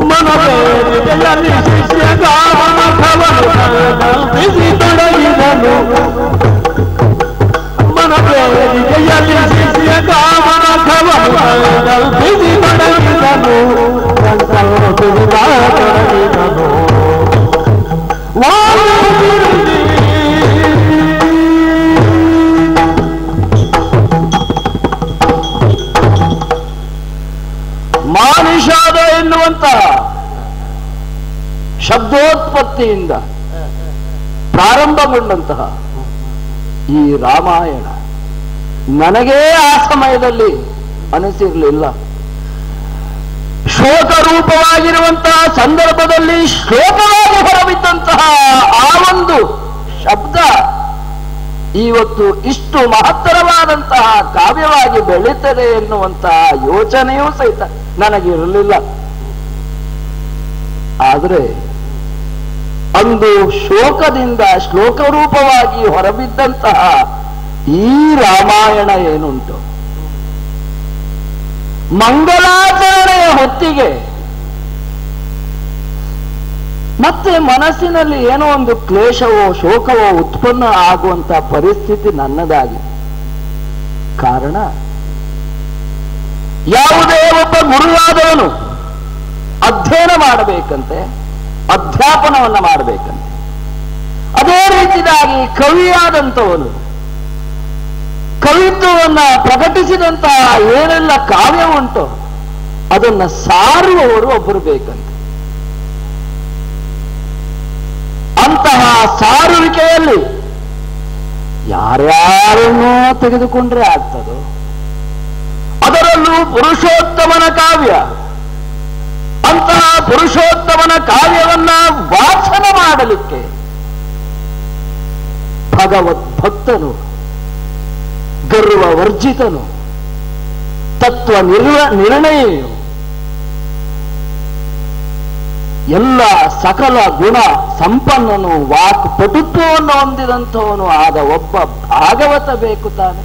ಮನವೇದಿಯಲ್ಲಿ ಶಿಷ್ಯಗಾಮನಕಲ್ಪಿಸಿ ತೊಡಗಿದನು. ಮನವೇದಿಕೆಯಲ್ಲಿ ಶಿಷ್ಯಗಾಮನಕಲ್ಪಿಸಿ ತೊಡಗಿದನು. ತೊಡಗಿದನು. ಮಾನಿಷಾದ ಎನ್ನುವಂತಹ ಶಬ್ದೋತ್ಪತ್ತಿಯಿಂದ ಪ್ರಾರಂಭಗೊಂಡಂತಹ ಈ ರಾಮಾಯಣ ನನಗೇ ಆ ಸಮಯದಲ್ಲಿ ಅನಿಸಿರಲಿಲ್ಲ. ಶೋಕ ರೂಪವಾಗಿರುವಂತಹ ಸಂದರ್ಭದಲ್ಲಿ ಶ್ಲೋಕವಾಗಿ ಹೊರಬಿದ್ದಂತಹ ಆ ಒಂದು ಶಬ್ದ ಇವತ್ತು ಇಷ್ಟು ಮಹತ್ತರವಾದಂತಹ ಕಾವ್ಯವಾಗಿ ಬೆಳೀತದೆ ಎನ್ನುವಂತಹ ಯೋಚನೆಯೂ ಸಹಿತ ನನಗಿರಲಿಲ್ಲ. ಆದರೆ ಅಂದು ಶೋಕದಿಂದ ಶ್ಲೋಕ ರೂಪವಾಗಿ ಹೊರಬಿದ್ದಂತಹ ಈ ರಾಮಾಯಣ ಏನುಂಟು, ಮಂಗಲಾಚರಣೆಯ ಹೊತ್ತಿಗೆ ಮತ್ತೆ ಮನಸ್ಸಿನಲ್ಲಿ ಏನೋ ಒಂದು ಕ್ಲೇಶವೋ ಶೋಕವೋ ಉತ್ಪನ್ನ ಆಗುವಂತ ಪರಿಸ್ಥಿತಿ ನನ್ನದಾಗಿ. ಕಾರಣ, ಯಾವುದೇ ಒಬ್ಬ ಗುರುವಾದವನು ಅಧ್ಯಯನ ಮಾಡಬೇಕಂತೆ, ಅಧ್ಯಾಪನವನ್ನ ಮಾಡಬೇಕಂತೆ. ಅದೇ ರೀತಿಯಾಗಿ ಕವಿಯಾದಂಥವನು ಕವಿತ್ವವನ್ನ ಪ್ರಕಟಿಸಿದಂತಹ ಏನೆಲ್ಲ ಕಾವ್ಯ ಉಂಟು ಅದನ್ನ ಸಾರುವವರು ಒಬ್ಬರು ಬೇಕಂತೆ. ಅಂತಹ ಸಾರುವಿಕೆಯಲ್ಲಿ ಯಾರ್ಯಾರನ್ನೋ ತೆಗೆದುಕೊಂಡ್ರೆ ಆಗ್ತದೋ, ಅದರಲ್ಲೂ ಪುರುಷೋತ್ತಮನ ಕಾವ್ಯ, ಅಂತಹ ಪುರುಷೋತ್ತಮನ ಕಾವ್ಯವನ್ನ ವಾಚನ ಮಾಡಲಿಕ್ಕೆ ಭಗವದ್ಭಕ್ತನು, ಗರ್ವ ವರ್ಜಿತನು, ತತ್ವ ನಿರ್ಣಯಿಯು, ಎಲ್ಲ ಸಕಲ ಗುಣ ಸಂಪನ್ನನು, ವಾಕ್ ಪಟುತ್ವವನ್ನು ಹೊಂದಿದಂಥವನು ಆದ ಒಬ್ಬ ಭಾಗವತ ಬೇಕು ತಾನೆ.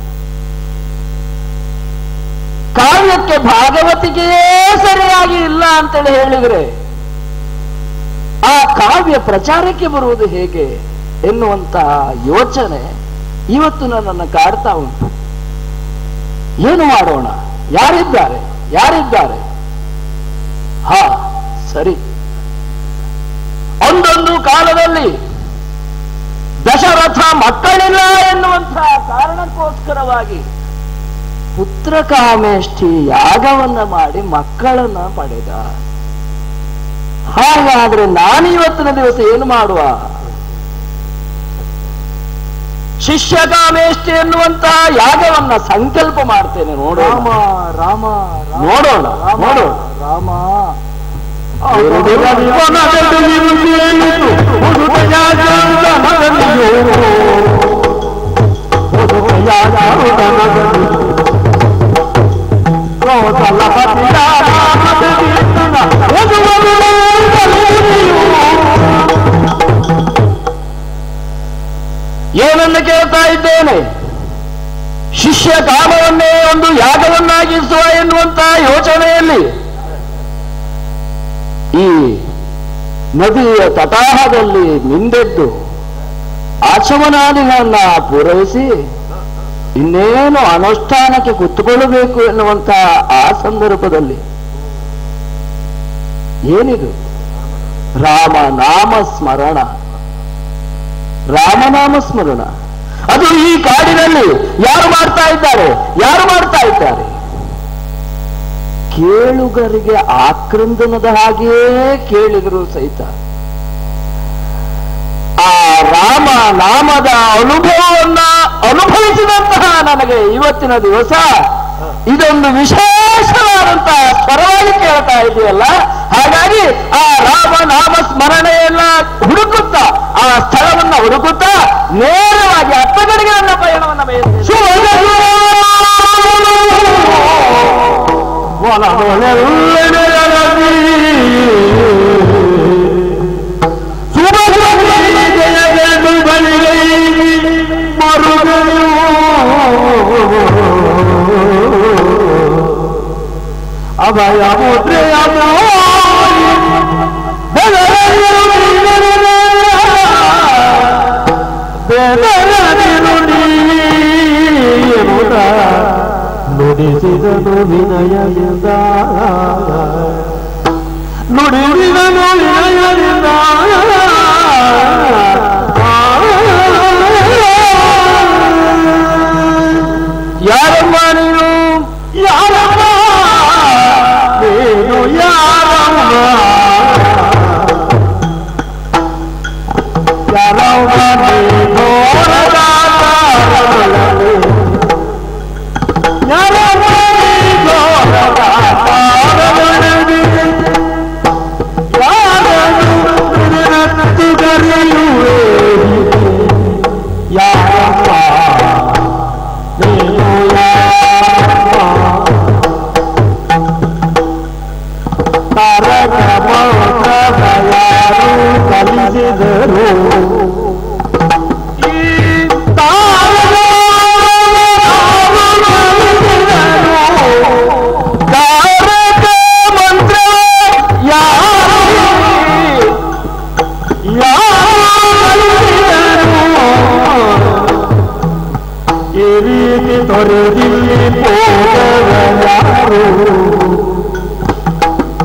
ಕಾವ್ಯಕ್ಕೆ ಭಾಗವತಿಗೆ ಸರಿಯಾಗಿ ಇಲ್ಲ ಅಂತೇಳಿ ಹೇಳಿದ್ರೆ ಆ ಕಾವ್ಯ ಪ್ರಚಾರಕ್ಕೆ ಬರುವುದು ಹೇಗೆ ಎನ್ನುವಂತಹ ಯೋಚನೆ ಇವತ್ತು ನನ್ನನ್ನು ಕಾಡ್ತಾ ಉಂಟು. ಏನು ಮಾಡೋಣ? ಯಾರಿದ್ದಾರೆ? ಹಾ ಸರಿ, ಒಂದೊಂದು ಕಾಲದಲ್ಲಿ ದಶರಥ ಮಕ್ಕಳಿಲ್ಲ ಎನ್ನುವಂತಹ ಕಾರಣಕ್ಕೋಸ್ಕರವಾಗಿ ಪುತ್ರಕಾಮೇಷ್ಠಿ ಯಾಗವನ್ನ ಮಾಡಿ ಮಕ್ಕಳನ್ನ ಪಡೆದ. ಹಾಗಾದ್ರೆ ನಾನು ಇವತ್ತಿನ ದಿವಸ ಏನು ಮಾಡುವ? ಶಿಷ್ಯಕಾಮೇಷ್ಠಿ ಎನ್ನುವಂತಹ ಯಾಗವನ್ನ ಸಂಕಲ್ಪ ಮಾಡ್ತೇನೆ. ನೋಡೋಣ. ಏನನ್ನು ಕೇಳ್ತಾ ಇದ್ದೇನೆ? ಶಿಷ್ಯ ಕಾಮವನ್ನೇ ಒಂದು ಯಾಗವನ್ನಾಗಿಸುವ ಎನ್ನುವಂತಹ ಯೋಚನೆಯಲ್ಲಿ ಈ ನದಿಯ ತಟಾಹದಲ್ಲಿ ಮಿಂದೆದ್ದು ಆಚಮನಾದಿಗಳನ್ನ ಪೂರೈಸಿ ಇನ್ನೇನು ಅನುಷ್ಠಾನಕ್ಕೆ ಕುತ್ತುಕೊಳ್ಳಬೇಕು ಎನ್ನುವಂತಹ ಆ ಸಂದರ್ಭದಲ್ಲಿ ಏನಿದು? ರಾಮನಾಮ ಸ್ಮರಣ. ಅದು ಈ ಕಾಡಿನಲ್ಲಿ ಯಾರು ಮಾಡ್ತಾ ಇದ್ದಾರೆ? ಕೇಳುಗರಿಗೆ ಆಕ್ರಂದನದ ಹಾಗೆಯೇ ಕೇಳಿದರು ಸಹಿತ ಆ ರಾಮ ನಾಮದ ಅನುಭವವನ್ನ ಅನುಭವಿಸಿದಂತಹ ನನಗೆ ಇವತ್ತಿನ ದಿವಸ ಇದೊಂದು ವಿಶೇಷವಾದಂತಹ ಸ್ವರವಾಗಿ ಕೇಳ್ತಾ ಇದೆಯಲ್ಲ. ಹಾಗಾಗಿ ಆ ರಾಮ ನಾಮ ಸ್ಮರಣೆಯನ್ನ ಹುಡುಕುತ್ತಾ, ಆ ಸ್ಥಳವನ್ನ ಹುಡುಕುತ್ತಾ ನೇರವಾಗಿ ಅತ್ತಗಡೆಗೆ ನನ್ನ ಪಯಣವನ್ನ ಅಭಯ ಮುದ್ರೆಯ ನುಡಿಸಿದನು ವಿನಯದಿಂದ ಯಾರಮ್ಮ ನೀನು? ಯಾರಮ್ಮ ನೀನು? ಯಾರಮ್ಮ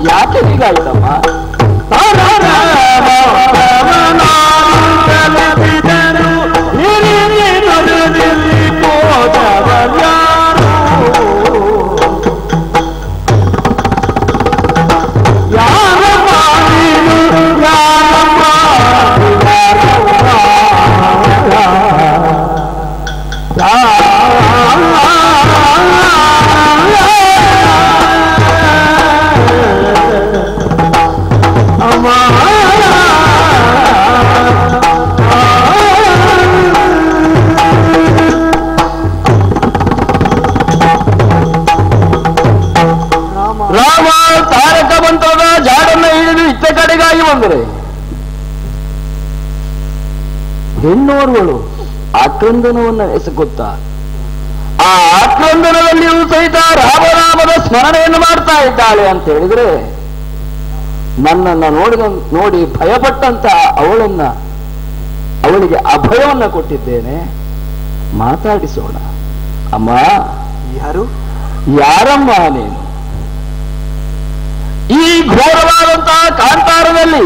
ಯಾಕೆ ಹೀಗಾಯ್ತಮ್ಮ? ಬಂದರೆ ಹೆಣ್ಣೋರ್ವಳು ಆಕ್ರಂದನವನ್ನ ಎಸಗುತ್ತಾ ಆ ಆಕ್ರಂದನದಲ್ಲಿಯೂ ಸಹಿತ ರಾಮನಾಮದ ಸ್ಮರಣೆಯನ್ನು ಮಾಡ್ತಾ ಇದ್ದಾಳೆ ಅಂತ ಹೇಳಿದ್ರೆ ನನ್ನನ್ನ ನೋಡಿ ಭಯಪಟ್ಟಂತ ಅವಳಿಗೆ ಅಭಯವನ್ನ ಕೊಟ್ಟಿದ್ದೇನೆ. ಮಾತಾಡಿಸೋಣ. ಅಮ್ಮ, ಯಾರಮ್ಮ ನೀನು? ಈ ಘೋರವಾದಂತಹ ಕಾಂತಾರದಲ್ಲಿ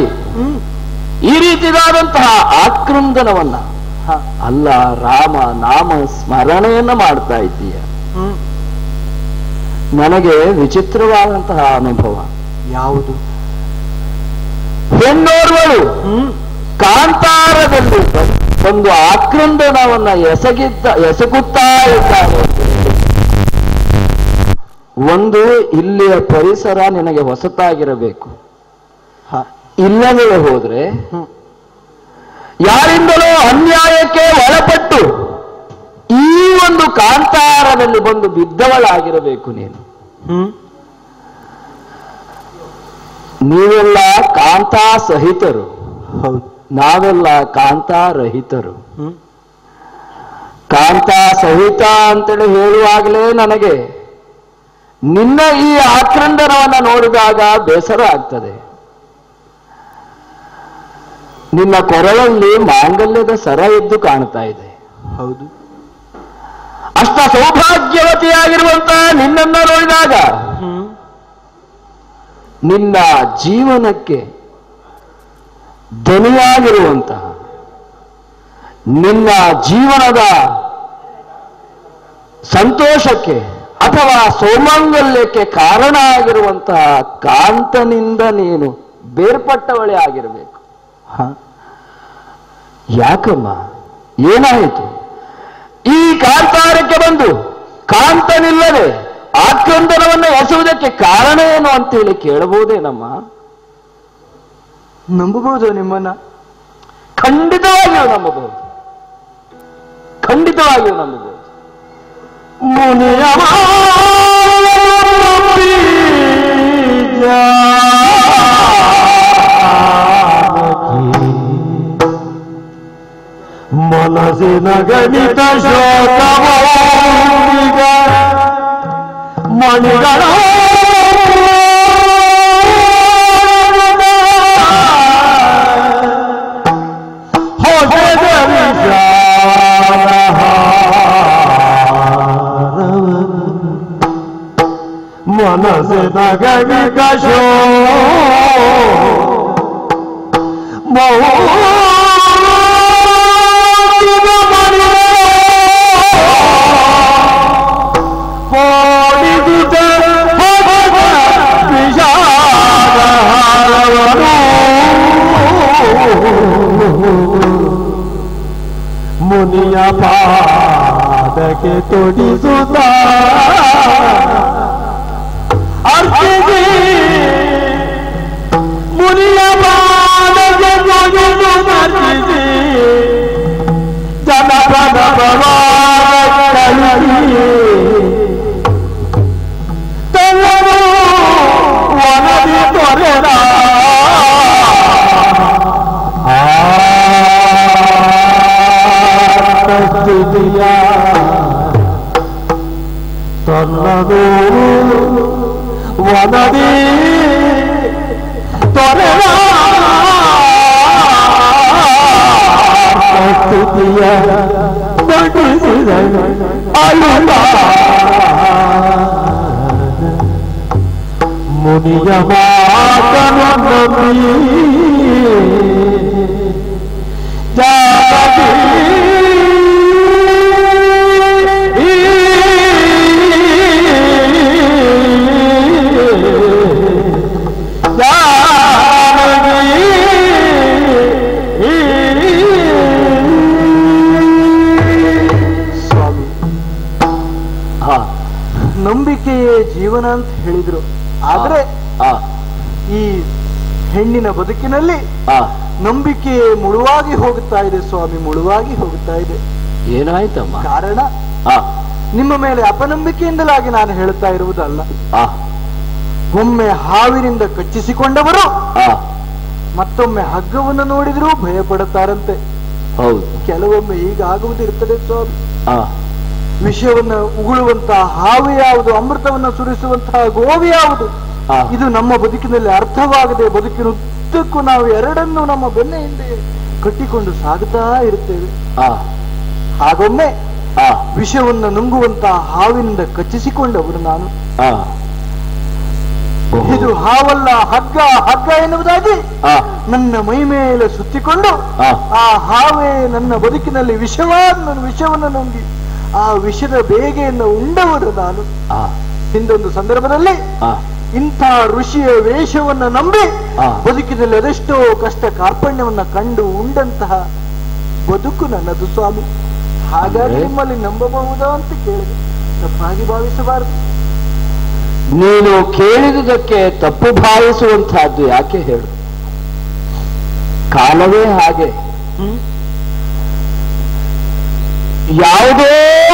ಈ ರೀತಿಯಾದಂತಹ ಆಕ್ರಂದನವನ್ನ ಅಲ್ಲ ರಾಮ ನಾಮ ಸ್ಮರಣೆಯನ್ನ ಮಾಡ್ತಾ ಇದ್ದೀಯ. ನನಗೆ ವಿಚಿತ್ರವಾದಂತಹ ಅನುಭವ. ಯಾವುದು? ಹೆಣ್ಣೋರ್ವಳು ಕಾಂತಾರದಲ್ಲಿ ಒಂದು ಆಕ್ರಂದನವನ್ನ ಎಸಗುತ್ತಾ ಇದ್ದಾರೆ. ಒಂದು, ಇಲ್ಲಿಯ ಪರಿಸರ ನಿನಗೆ ಹೊಸತಾಗಿರಬೇಕು. ಇಲ್ಲವೇ ಹೋದ್ರೆ ಯಾರಿಂದಲೋ ಅನ್ಯಾಯಕ್ಕೆ ಒಳಪಟ್ಟು ಈ ಒಂದು ಕಾಂತಾರದಲ್ಲಿ ಬಂದು ಬಿದ್ದವಳಾಗಿರಬೇಕು ನೀನು. ನೀವೆಲ್ಲ ಕಾಂತಾ ಸಹಿತರು, ನಾವೆಲ್ಲ ಕಾಂತಾರಹಿತರು. ಕಾಂತಾ ಸಹಿತ ಅಂತೇಳಿ ಹೇಳುವಾಗಲೇ ನನಗೆ ನಿನ್ನ ಈ ಆಕ್ರಂದನವನ್ನ ನೋಡಿದಾಗ ಬೇಸರ ಆಗ್ತದೆ. ನಿನ್ನ ಕೊರಳಲ್ಲಿ ಮಾಂಗಲ್ಯದ ಸರ ಎದ್ದು ಕಾಣ್ತಾ ಇದೆ. ಹೌದು. ಅಷ್ಟ ಸೌಭಾಗ್ಯವತಿಯಾಗಿರುವಂತ ನಿನ್ನನ್ನ ನೋಡಿದಾಗ ನಿನ್ನ ಜೀವನಕ್ಕೆ ಧನಿಯಾಗಿರುವಂತಹ, ನಿನ್ನ ಜೀವನದ ಸಂತೋಷಕ್ಕೆ ಅಥವಾ ಸೌಮಂಗಲ್ಯಕ್ಕೆ ಕಾರಣ ಆಗಿರುವಂತಹ ಕಾಂತನಿಂದ ನೀನು ಬೇರ್ಪಟ್ಟವಳೇ ಆಗಿರಬೇಕು. ಯಾಕಮ್ಮ, ಏನಾಯಿತು? ಈ ಕಾಂತಾರಕ್ಕೆ ಬಂದು ಕಾಂತನಿಲ್ಲದೆ ಆಕ್ರಂದನವನ್ನು ಎಸೆಯುವುದಕ್ಕೆ ಕಾರಣ ಏನು ಅಂತೇಳಿ ಕೇಳಬಹುದೇನಮ್ಮ? ನಂಬಬಹುದು ನಿಮ್ಮನ್ನ? ಖಂಡಿತವಾಗಿಯೂ ನಂಬಬಹುದು, ಖಂಡಿತವಾಗಿಯೂ ನಂಬಬಹುದು. ಮನಸ್ಸಿನ ಗಣಿತ ಶೋಕವೀಗ ಮಣಿಗಳ ಮನಸ್ಸಿನ ಗಣಿತ ಮುನಿಯ ಪಾದಕ್ಕೆ ತೊಡಿಸುತ್ತ ಅರ್ಚಿಸಿ ಮುನಿಯ ಪಾದಕ್ಕೆ ತೊಡಿಸುತ್ತಿ ಜನಪದ ತಲ್ಲರು ವನದಿ ತೊರೆದ ಸ್ಥಿತಿಯ ತನ್ನದು ವನದಿ ತೊರೆದ ಸ್ಥಿತಿಯ ಬಡಿಸಿದ ಅಳುವ ಮುನಿಯ ಮಾತನು ನಂಬಿ ಜಾಗತಿ ನಂಬಿಕೆಯೇ ಜೀವನ ಅಂತ ಹೇಳಿದ್ರು. ಆದ್ರೆ ಈ ಹೆಣ್ಣಿನ ಬದುಕಿನಲ್ಲಿ ನಂಬಿಕೆ ಮುಳುವಾಗಿ ಹೋಗುತ್ತಾ ಇದೆ ಸ್ವಾಮಿ, ಮುಳುವಾಗಿ ಹೋಗುತ್ತಾ ಇದೆ. ಏನಾಯ್ತಮ್ಮ? ಕಾರಣ ನಿಮ್ಮ ಮೇಲೆ ಅಪನಂಬಿಕೆಯಿಂದಲಾಗಿ ನಾನು ಹೇಳುತ್ತಾ ಇರುವುದಲ್ಲ. ಒಮ್ಮೆ ಹಾವಿನಿಂದ ಕಚ್ಚಿಸಿಕೊಂಡವರು ಮತ್ತೊಮ್ಮೆ ಹಗ್ಗವನ್ನು ನೋಡಿದ್ರೂ ಭಯ ಪಡುತ್ತಾರಂತೆ. ಹೌದು. ಕೆಲವೊಮ್ಮೆ ಹೀಗಾಗುವುದಿರ್ತದೆ ಸ್ವಾಮಿ. ಆ ವಿಷಯವನ್ನ ಉಗುಳುವಂತಹ ಹಾವು ಯಾವುದು, ಅಮೃತವನ್ನ ಸುರಿಸುವಂತಹ ಗೋವಿ ಯಾವುದು, ಇದು ನಮ್ಮ ಬದುಕಿನಲ್ಲಿ ಅರ್ಥವಾಗದೆ ಬದುಕಿನ ಉದ್ದಕ್ಕೂ ನಾವು ಎರಡನ್ನೂ ನಮ್ಮ ಬೆನ್ನ ಹಿಂದೆ ಕಟ್ಟಿಕೊಂಡು ಸಾಗುತ್ತಾ ಇರುತ್ತೇವೆ. ಹಾಗೊಮ್ಮೆ ವಿಷವನ್ನ ನುಂಗುವಂತಹ ಹಾವಿನಿಂದ ಕಚ್ಚಿಸಿಕೊಂಡವರು ನಾನು. ಇದು ಹಾವಲ್ಲ, ಹಗ್ಗ ಹಗ್ಗ ಎನ್ನುವುದಾಗಿ ನನ್ನ ಮೈ ಮೇಲೆ ಸುತ್ತಿಕೊಂಡು ಆ ಹಾವೇ ನನ್ನ ಬದುಕಿನಲ್ಲಿ ವಿಷವನ್ನು ನುಂಗಿ ಆ ವಿಷದ ಬೇಗೆಯನ್ನು ಉಂಡವರು ನಾನು. ಹಿಂದೊಂದು ಸಂದರ್ಭದಲ್ಲಿ ಇಂಥ ಋಷಿಯ ವೇಷವನ್ನ ನಂಬಿ ಬದುಕಿನಲ್ಲಿ ಅದೆಷ್ಟೋ ಕಷ್ಟ ಕಾರ್ಪಣ್ಯವನ್ನ ಕಂಡು ಉಂಡಂತಹ ಬದುಕು ನನ್ನದು ಸ್ವಾಮಿ. ಹಾಗಾಗಿ ನಿಮ್ಮಲ್ಲಿ ನಂಬಬಹುದಾ ಅಂತ ಕೇಳಿದೆ, ತಪ್ಪಾಗಿ ಭಾವಿಸಬಾರದು. ನೀನು ಕೇಳಿದುದಕ್ಕೆ ತಪ್ಪು ಭಾವಿಸುವಂತಹದ್ದು ಯಾಕೆ ಹೇಳು? ಕಾಲವೇ ಹಾಗೆ. ಯಾವುದೇ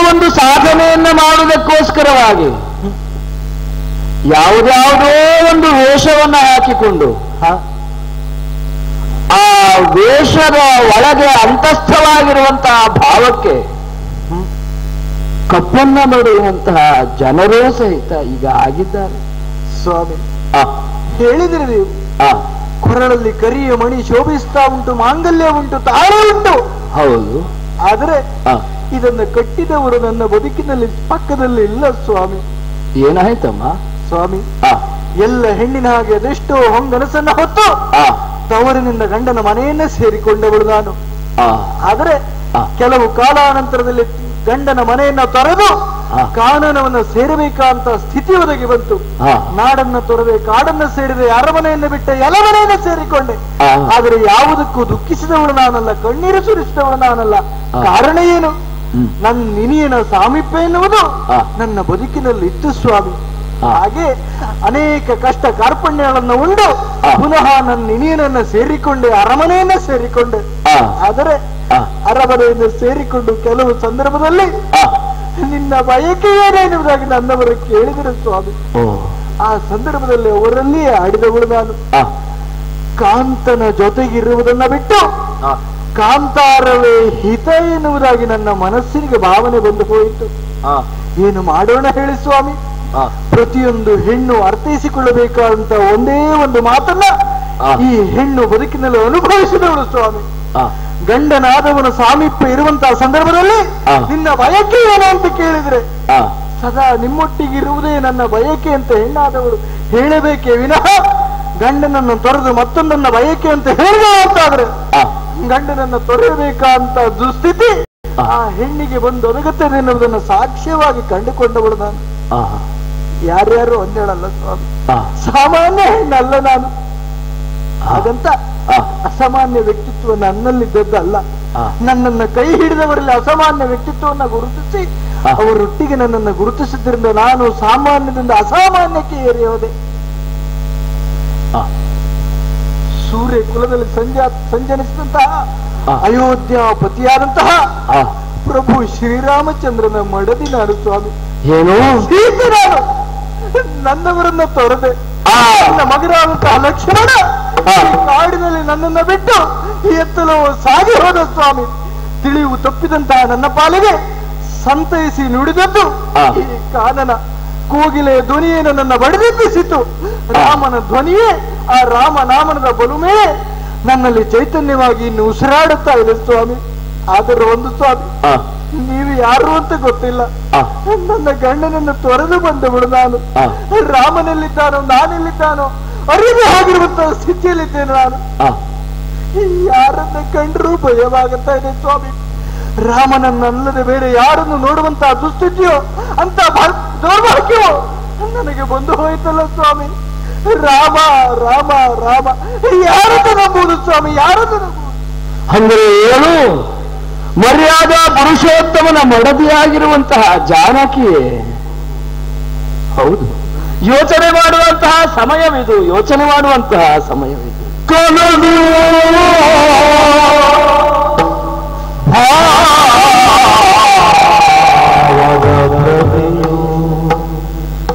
ಒಂದು ಸಾಧನೆಯನ್ನ ಮಾಡುವುದಕ್ಕೋಸ್ಕರವಾಗಿ ಯಾವುದ್ಯಾವುದೋ ಒಂದು ವೇಷವನ್ನ ಹಾಕಿಕೊಂಡು ಆ ವೇಷದ ಒಳಗೆ ಅಂತಸ್ಥವಾಗಿರುವಂತಹ ಭಾವಕ್ಕೆ ಕಪ್ಪನ್ನ ನೋಡುವಂತಹ ಜನರೂ ಸಹಿತ ಈಗ ಆಗಿದ್ದಾರೆ ಸ್ವಾಮಿ. ಹೇಳಿದ್ರೆ ನೀವು ಕೊರಳಲ್ಲಿ ಕರಿಯ ಮಣಿ ಶೋಭಿಸ್ತಾ ಉಂಟು, ಮಾಂಗಲ್ಯ ಉಂಟು, ತಾಳೆ ಉಂಟು. ಹೌದು. ಆದರೆ ಇದನ್ನು ಕಟ್ಟಿದವರು ನನ್ನ ಬದುಕಿನಲ್ಲಿ ಪಕ್ಕದಲ್ಲಿ ಇಲ್ಲ ಸ್ವಾಮಿ. ಏನಾಯ್ತಮ್ಮ ಸ್ವಾಮಿ? ಎಲ್ಲ ಹೆಣ್ಣಿನ ಹಾಗೆ ಅದೆಷ್ಟೋ ಹೊಂಗನಸನ್ನ ಹೊತ್ತು ತವರಿನಿಂದ ಗಂಡನ ಮನೆಯನ್ನೇ ಸೇರಿಕೊಂಡವಳು ನಾನು. ಆದರೆ ಕೆಲವು ಕಾಲಾನಂತರದಲ್ಲಿ ಗಂಡನ ಮನೆಯನ್ನ ತೊರೆದು ಕಾನನವನ್ನ ಸೇರಬೇಕಂತ ಸ್ಥಿತಿ ಒದಗಿ ಬಂತು. ನಾಡನ್ನ ತೊರೆದೆ, ಕಾಡನ್ನ ಸೇರಿದೆ, ಅರಮನೆಯನ್ನು ಬಿಟ್ಟೆ, ಎಲಮನೆಯನ್ನು ಸೇರಿಕೊಂಡೆ. ಆದರೆ ಯಾವುದಕ್ಕೂ ದುಃಖಿಸಿದವಳು ನಾನಲ್ಲ, ಕಣ್ಣೀರು ಸುರಿಸಿದವಳು ನಾನಲ್ಲ. ಕಾರಣ ಏನು? ನನ್ನ ನಿನಿಯನ ಸಾಮೀಪ್ಯ ಎನ್ನುವುದು ನನ್ನ ಬದುಕಿನಲ್ಲಿ ಇತ್ತು ಸ್ವಾಮಿ. ಹಾಗೆ ಅನೇಕ ಕಷ್ಟ ಕಾರ್ಪಣ್ಯಗಳನ್ನು ಉಂಡು ಪುನಃ ನನ್ನ ನಿನಿಯನನ್ನ ಸೇರಿಕೊಂಡೆ, ಅರಮನೆಯನ್ನ ಸೇರಿಕೊಂಡೆ. ಆದರೆ ಅರಮನೆಯನ್ನು ಸೇರಿಕೊಂಡು ಕೆಲವು ಸಂದರ್ಭದಲ್ಲಿ ನಿನ್ನ ಬಯಕೆ ಏನೆನ್ನುವುದಾಗಿ ನನ್ನವರು ಕೇಳಿದರು ಸ್ವಾಮಿ. ಆ ಸಂದರ್ಭದಲ್ಲಿ ಅವರಲ್ಲಿಯೇ ಆಡಿದವಳು ನಾನು. ಕಾಂತನ ಜೊತೆಗಿರುವುದನ್ನ ಬಿಟ್ಟು ಕಾಂತಾರವೇ ಹಿತ ಎನ್ನುವುದಾಗಿ ನನ್ನ ಮನಸ್ಸಿಗೆ ಭಾವನೆ ಬಂದು ಹೋಯಿತು. ಏನು ಮಾಡೋಣ ಹೇಳಿ ಸ್ವಾಮಿ? ಪ್ರತಿಯೊಂದು ಹೆಣ್ಣು ಅರ್ಥೈಸಿಕೊಳ್ಳಬೇಕಾದಂತ ಒಂದೇ ಒಂದು ಮಾತನ್ನ ಈ ಹೆಣ್ಣು ಬದುಕಿನಲ್ಲಿ ಅನುಭವಿಸಿದವಳು ಸ್ವಾಮಿ. ಗಂಡನಾದವನ ಸಾಮೀಪ್ಯ ಇರುವಂತಹ ಸಂದರ್ಭದಲ್ಲಿ ನಿನ್ನ ಬಯಕೆ ಏನು ಅಂತ ಕೇಳಿದ್ರೆ ಸದಾ ನಿಮ್ಮೊಟ್ಟಿಗಿರುವುದೇ ನನ್ನ ಬಯಕೆ ಅಂತ ಹೆಣ್ಣಾದವಳು ಹೇಳಬೇಕೇ ವಿನಃ ಗಂಡನನ್ನು ತೊರೆದು ಮತ್ತೊಂದನ್ನ ಬಯಕೆ ಅಂತ ಹೇಳಿದ ಅಂತಾದ್ರೆ ಗಂಡನನ್ನ ತೊರೆಯಬೇಕಂತ ದುಸ್ಥಿತಿ ಆ ಹೆಣ್ಣಿಗೆ ಬಂದು ಒದಗುತ್ತದೆ ಎನ್ನುವುದನ್ನು ಸಾಕ್ಷ್ಯವಾಗಿ ಕಂಡುಕೊಂಡವಳು ನಾನು. ಯಾರ್ಯಾರು ಒಂದೇಳಲ್ಲ ಸ್ವಾಮಿ, ಸಾಮಾನ್ಯ ಹೆಣ್ಣಲ್ಲ ನಾನು. ಹಾಗಂತ ಅಸಾಮಾನ್ಯ ವ್ಯಕ್ತಿತ್ವ ನನ್ನಲ್ಲಿದ್ದದ್ದಲ್ಲ. ನನ್ನನ್ನ ಕೈ ಹಿಡಿದವರಲ್ಲಿ ಅಸಾಮಾನ್ಯ ವ್ಯಕ್ತಿತ್ವವನ್ನ ಗುರುತಿಸಿ ಅವರೊಟ್ಟಿಗೆ ನನ್ನನ್ನು ಗುರುತಿಸಿದ್ರಿಂದ ನಾನು ಸಾಮಾನ್ಯದಿಂದ ಅಸಾಮಾನ್ಯಕ್ಕೆ ಏರಿ ಹೋದೆ. ಸೂರ್ಯ ಕುಲದಲ್ಲಿ ಸಂಜನಿಸಿದಂತಹ ಅಯೋಧ್ಯ ಪತಿಯಾದಂತಹ ಪ್ರಭು ಶ್ರೀರಾಮಚಂದ್ರನ ಮಡದಿ ನಾನು ಸ್ವಾಮಿ. ಏನು ಸೀತೆ ನಾನು. ನನ್ನವರನ್ನ ತೊರೆದೆ. ನನ್ನ ಮಗನಾದಂತಹ ಲಕ್ಷ್ಮಣ ಕಾಡಿನಲ್ಲಿ ನನ್ನನ್ನ ಬಿಟ್ಟು ಎತ್ತಲು ಸಾಗಿ ಹೋದ ಸ್ವಾಮಿ. ತಿಳಿವು ತಪ್ಪಿದಂತಹ ನನ್ನ ಪಾಲಿಗೆ ಸಂತೈಸಿ ನುಡಿದದ್ದು ಈ ಕಾನನ. ಕೋಗಿಲೆಯ ಧ್ವನಿಯೇನು ನನ್ನ ಬಡಿದೆಬ್ಬಿಸಿತು. ರಾಮನ ಧ್ವನಿಯೇ, ಆ ರಾಮನಾಮನದ ಬಲುಮೇ ನನ್ನಲ್ಲಿ ಚೈತನ್ಯವಾಗಿ ಇನ್ನು ಉಸಿರಾಡುತ್ತಾ ಇದೆ ಸ್ವಾಮಿ. ಆದರೆ ಒಂದು ಸ್ವಾಮಿ, ನೀವು ಯಾರು ಅಂತ ಗೊತ್ತಿಲ್ಲ. ನನ್ನ ಗಂಡನನ್ನು ತೊರೆದು ಬಂದವಳು ನಾನು. ರಾಮನಲ್ಲಿದ್ದಾನೋ ನಾನೆಲ್ಲಿದ್ದಾನೋ ಅರಿದೇ ಆಗಿರುವಂತಹ ಸ್ಥಿತಿಯಲ್ಲಿದ್ದೇನೆ ನಾನು. ಯಾರನ್ನ ಕಂಡ್ರೂ ಭಯವಾಗುತ್ತಾ ಇದೆ ಸ್ವಾಮಿ. ರಾಮನನ್ನಲ್ಲದೆ ಬೇರೆ ಯಾರನ್ನು ನೋಡುವಂತಹ ದುಸ್ಥಿತಿಯೋ ಅಂತ ದೌರ್ಭಾಗ್ಯವೋ ನನಗೆ ಬಂದು ಹೋಯ್ತಲ್ಲ ಸ್ವಾಮಿ. ರಾಮ ರಾಮ ರಾಮ ಯಾರನ್ನು ನಂಬುವುದು ಸ್ವಾಮಿ, ಯಾರನ್ನು ನಂಬುವುದು? ಅಂದ್ರೆ ಏನು? ಮರ್ಯಾದಾ ಪುರುಷೋತ್ತಮನ ಮಡದಿಯಾಗಿರುವಂತಹ ಜಾನಕಿಯೇ. ಹೌದು, ಯೋಚನೆ ಮಾಡುವಂತಹ ಸಮಯವಿದು, ಯೋಚನೆ ಮಾಡುವಂತಹ ಸಮಯವಿದು. ಕನಸು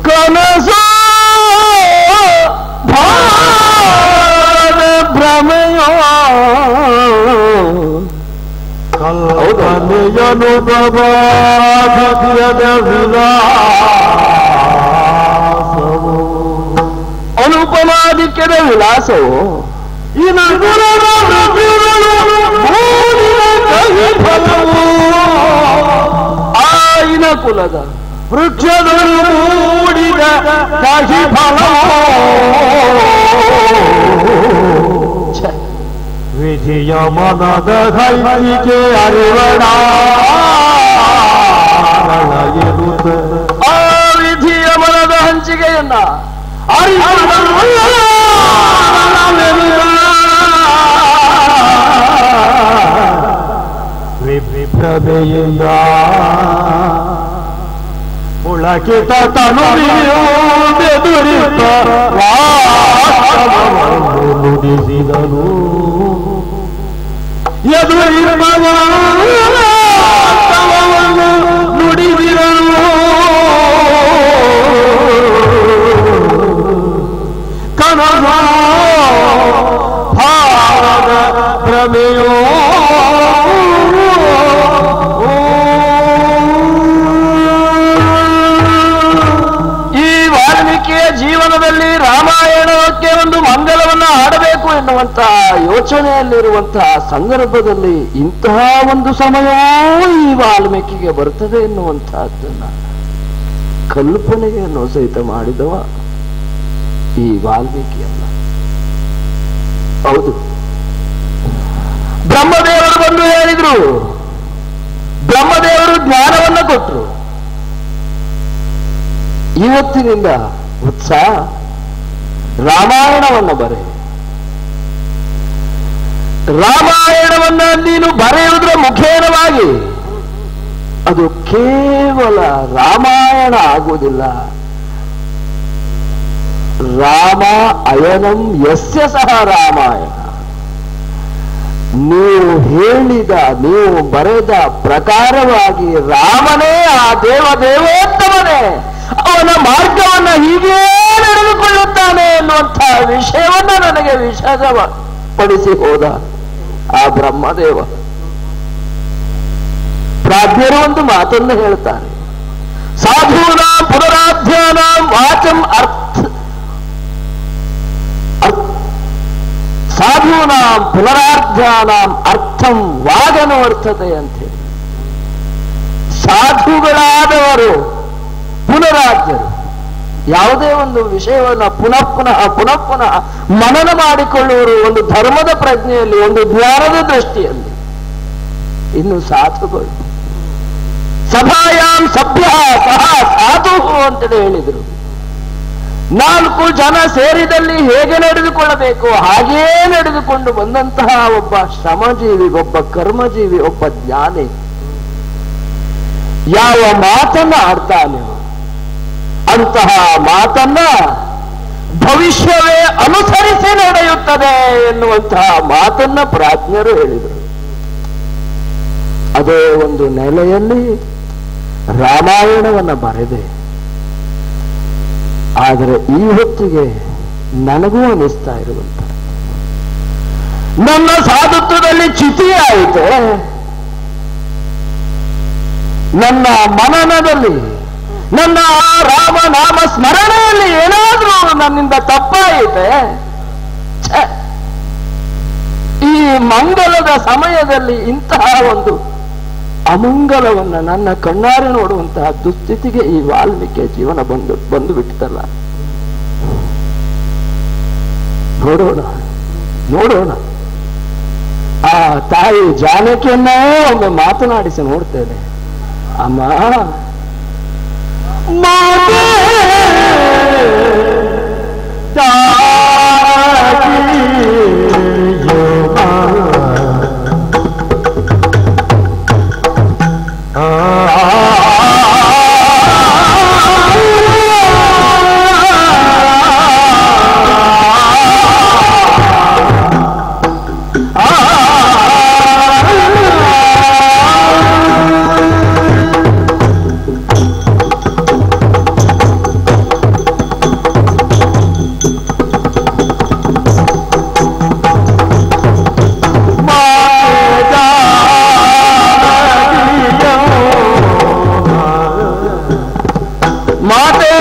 ಕನಸು ಭ್ರಮೆ ಅನುಪಮಾಧಿಕ್ಯದ ವಿಲಾಸವು ಈ ನಗುರದ ಆಯಿನ ಕುಲದ ವೃಕ್ಷಗಳು ಮೂಡಿದ ಕಾಶಿ ಫಲ ವಿಧಿಯ ಮನದ ಕೈಗೆ ಅರಿವಣ ಆ ವಿಧಿಯ ಮನದ ಹಂಚಿಕೆಯನ್ನ ವಿಭ್ರಮೆಯಿಂದ ಉಳಕಿತ ತನುರಿಯುವುದೆದುರಿತ ನುಡಿಸಿದನು ನುಡಿಸಿದನು ಕನಸ ಭಾವದ ಭ್ರಮೆಯೋ ಜೀವನದಲ್ಲಿ ರಾಮಾಯಣಕ್ಕೆ ಒಂದು ಮಂಗಲವನ್ನು ಆಡಬೇಕು ಎನ್ನುವಂತಹ ಯೋಚನೆಯಲ್ಲಿರುವಂತಹ ಸಂದರ್ಭದಲ್ಲಿ ಇಂತಹ ಒಂದು ಸಮಯವೂ ಈ ವಾಲ್ಮೀಕಿಗೆ ಬರ್ತದೆ ಎನ್ನುವಂತಹದ್ದನ್ನ ಕಲ್ಪನೆಯನ್ನು ಸಹಿತ ಮಾಡಿದವ ಈ ವಾಲ್ಮೀಕಿಯಲ್ಲ. ಹೌದು, ಬ್ರಹ್ಮದೇವರು ಬಂದು ಹೇಳಿದ್ರು, ಬ್ರಹ್ಮದೇವರು ಜ್ಞಾನವನ್ನು ಕೊಟ್ಟರು. ಇವತ್ತಿನಿಂದ ಉತ್ಸಾಹ ರಾಮಾಯಣವನ್ನು ಬರೆ, ರಾಮಾಯಣವನ್ನ ನೀನು ಬರೆಯುವುದರ ಮುಖೇನವಾಗಿ ಅದು ಕೇವಲ ರಾಮಾಯಣ ಆಗುವುದಿಲ್ಲ. ರಾಮ ಅಯನಂ ಯಸ್ಯ ಸಹ ರಾಮಾಯಣ. ನೀವು ಹೇಳಿದ, ನೀವು ಬರೆದ ಪ್ರಕಾರವಾಗಿ ರಾಮನೇ ಆ ದೇವೋತ್ತಮನೇ ಅವನ ಮಾರ್ಗವನ್ನ ಹೀಗೇ ನಡೆದುಕೊಳ್ಳುತ್ತಾನೆ ಎನ್ನುವಂತಹ ವಿಷಯವನ್ನ ನನಗೆ ವಿಷದಪಡಿಸಿ ಹೋದ ಆ ಬ್ರಹ್ಮದೇವ. ಪ್ರಾಜ್ಞರು ಒಂದು ಮಾತನ್ನು ಹೇಳ್ತಾರೆ, ಸಾಧೂನ ಪುನರಾಧ್ಯಾನ ವಾಚಂ ಸಾಧೂನಾಂ ಪುನರಾಧ್ಯಾನಾಂ ಅರ್ಥಂ ವಾಗನವರ್ತತೆ ಅಂತ ಹೇಳಿ. ಸಾಧುಗಳಾದವರು ಪುನರಾಧ್ಯರು ಯಾವುದೇ ಒಂದು ವಿಷಯವನ್ನು ಪುನಃ ಪುನಃ ಮನನ ಮಾಡಿಕೊಳ್ಳುವರು, ಒಂದು ಧರ್ಮದ ಪ್ರಜ್ಞೆಯಲ್ಲಿ, ಒಂದು ಜ್ಞಾನದ ದೃಷ್ಟಿಯಲ್ಲಿ. ಇನ್ನು ಸಾಧುಗಳು ಸಭಾಯಾಂ ಸಭ್ಯ ಸಹ ಸಾಧು ಅಂತೇಳಿ ಹೇಳಿದರು. 4 ಜನ ಸೇರಿದಲ್ಲಿ ಹೇಗೆ ನಡೆದುಕೊಳ್ಳಬೇಕು ಹಾಗೇ ನಡೆದುಕೊಂಡು ಬಂದಂತಹ ಒಬ್ಬ ಶ್ರಮಜೀವಿ, ಒಬ್ಬ ಕರ್ಮಜೀವಿ, ಒಬ್ಬ ಜ್ಞಾನಿ ಯಾವ ಮಾತನ್ನ ಆಡ್ತಾನೆ ಅಂತಹ ಮಾತನ್ನ ಭವಿಷ್ಯವೇ ಅನುಸರಿಸಿ ನಡೆಯುತ್ತದೆ ಎನ್ನುವಂತಹ ಮಾತನ್ನ ಪ್ರಾಜ್ಞರು ಹೇಳಿದರು. ಅದೇ ಒಂದು ನೆಲೆಯಲ್ಲಿ ರಾಮಾಯಣವನ್ನ ಬರೆದೆ. ಆದರೆ ಈ ಹೊತ್ತಿಗೆ ನನಗೂ ಅನಿಸ್ತಾ ಇರುವಂತ ನನ್ನ ಸಾಧುತ್ವದಲ್ಲಿ ಚ್ಯುತಿ ಆಯಿತೆ, ನನ್ನ ಮನನದಲ್ಲಿ, ನನ್ನ ರಾಮನಾಮ ಸ್ಮರಣೆಯಲ್ಲಿ ಏನಾದ್ರೂ ನನ್ನಿಂದ ತಪ್ಪಾಯಿತೆ, ಈ ಮಂಗಲದ ಸಮಯದಲ್ಲಿ ಇಂತಹ ಒಂದು ಅಮಂಗಲವನ್ನ ನನ್ನ ಕಣ್ಣಾರೆ ನೋಡುವಂತಹ ದುಸ್ಥಿತಿಗೆ ಈ ವಾಲ್ಮೀಕಿಯ ಜೀವನ ಬಂದು ಬಿಟ್ಟಿತಲ್ಲ. ನೋಡೋಣ ಆ ತಾಯಿ ಜಾನಕಿಯನ್ನೇ ಒಮ್ಮೆ ಮಾತನಾಡಿಸಿ ನೋಡ್ತೇನೆ. ಅಮ್ಮ ಮಾತೆ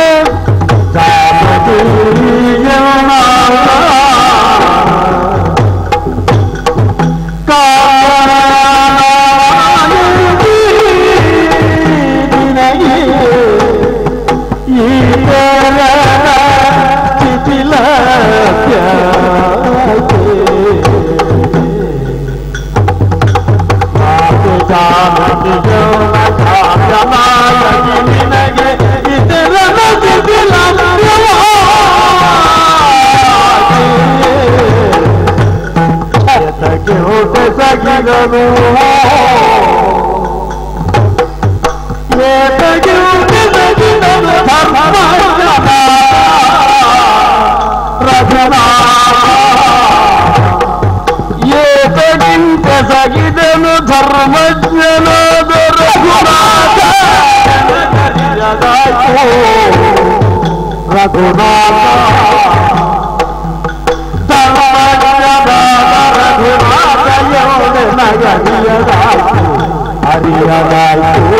ಸಗಿದನು ಧರ್ಮಜ್ಞನಾದ ರಘುನಾಥ ರಘುನಾಥ ಧರ್ಮಜ್ಞನಾದ ರಘುನಾಥ ನಗರಿಯದಾಯ್ತು ಹರಿಯದಾಯ್ತು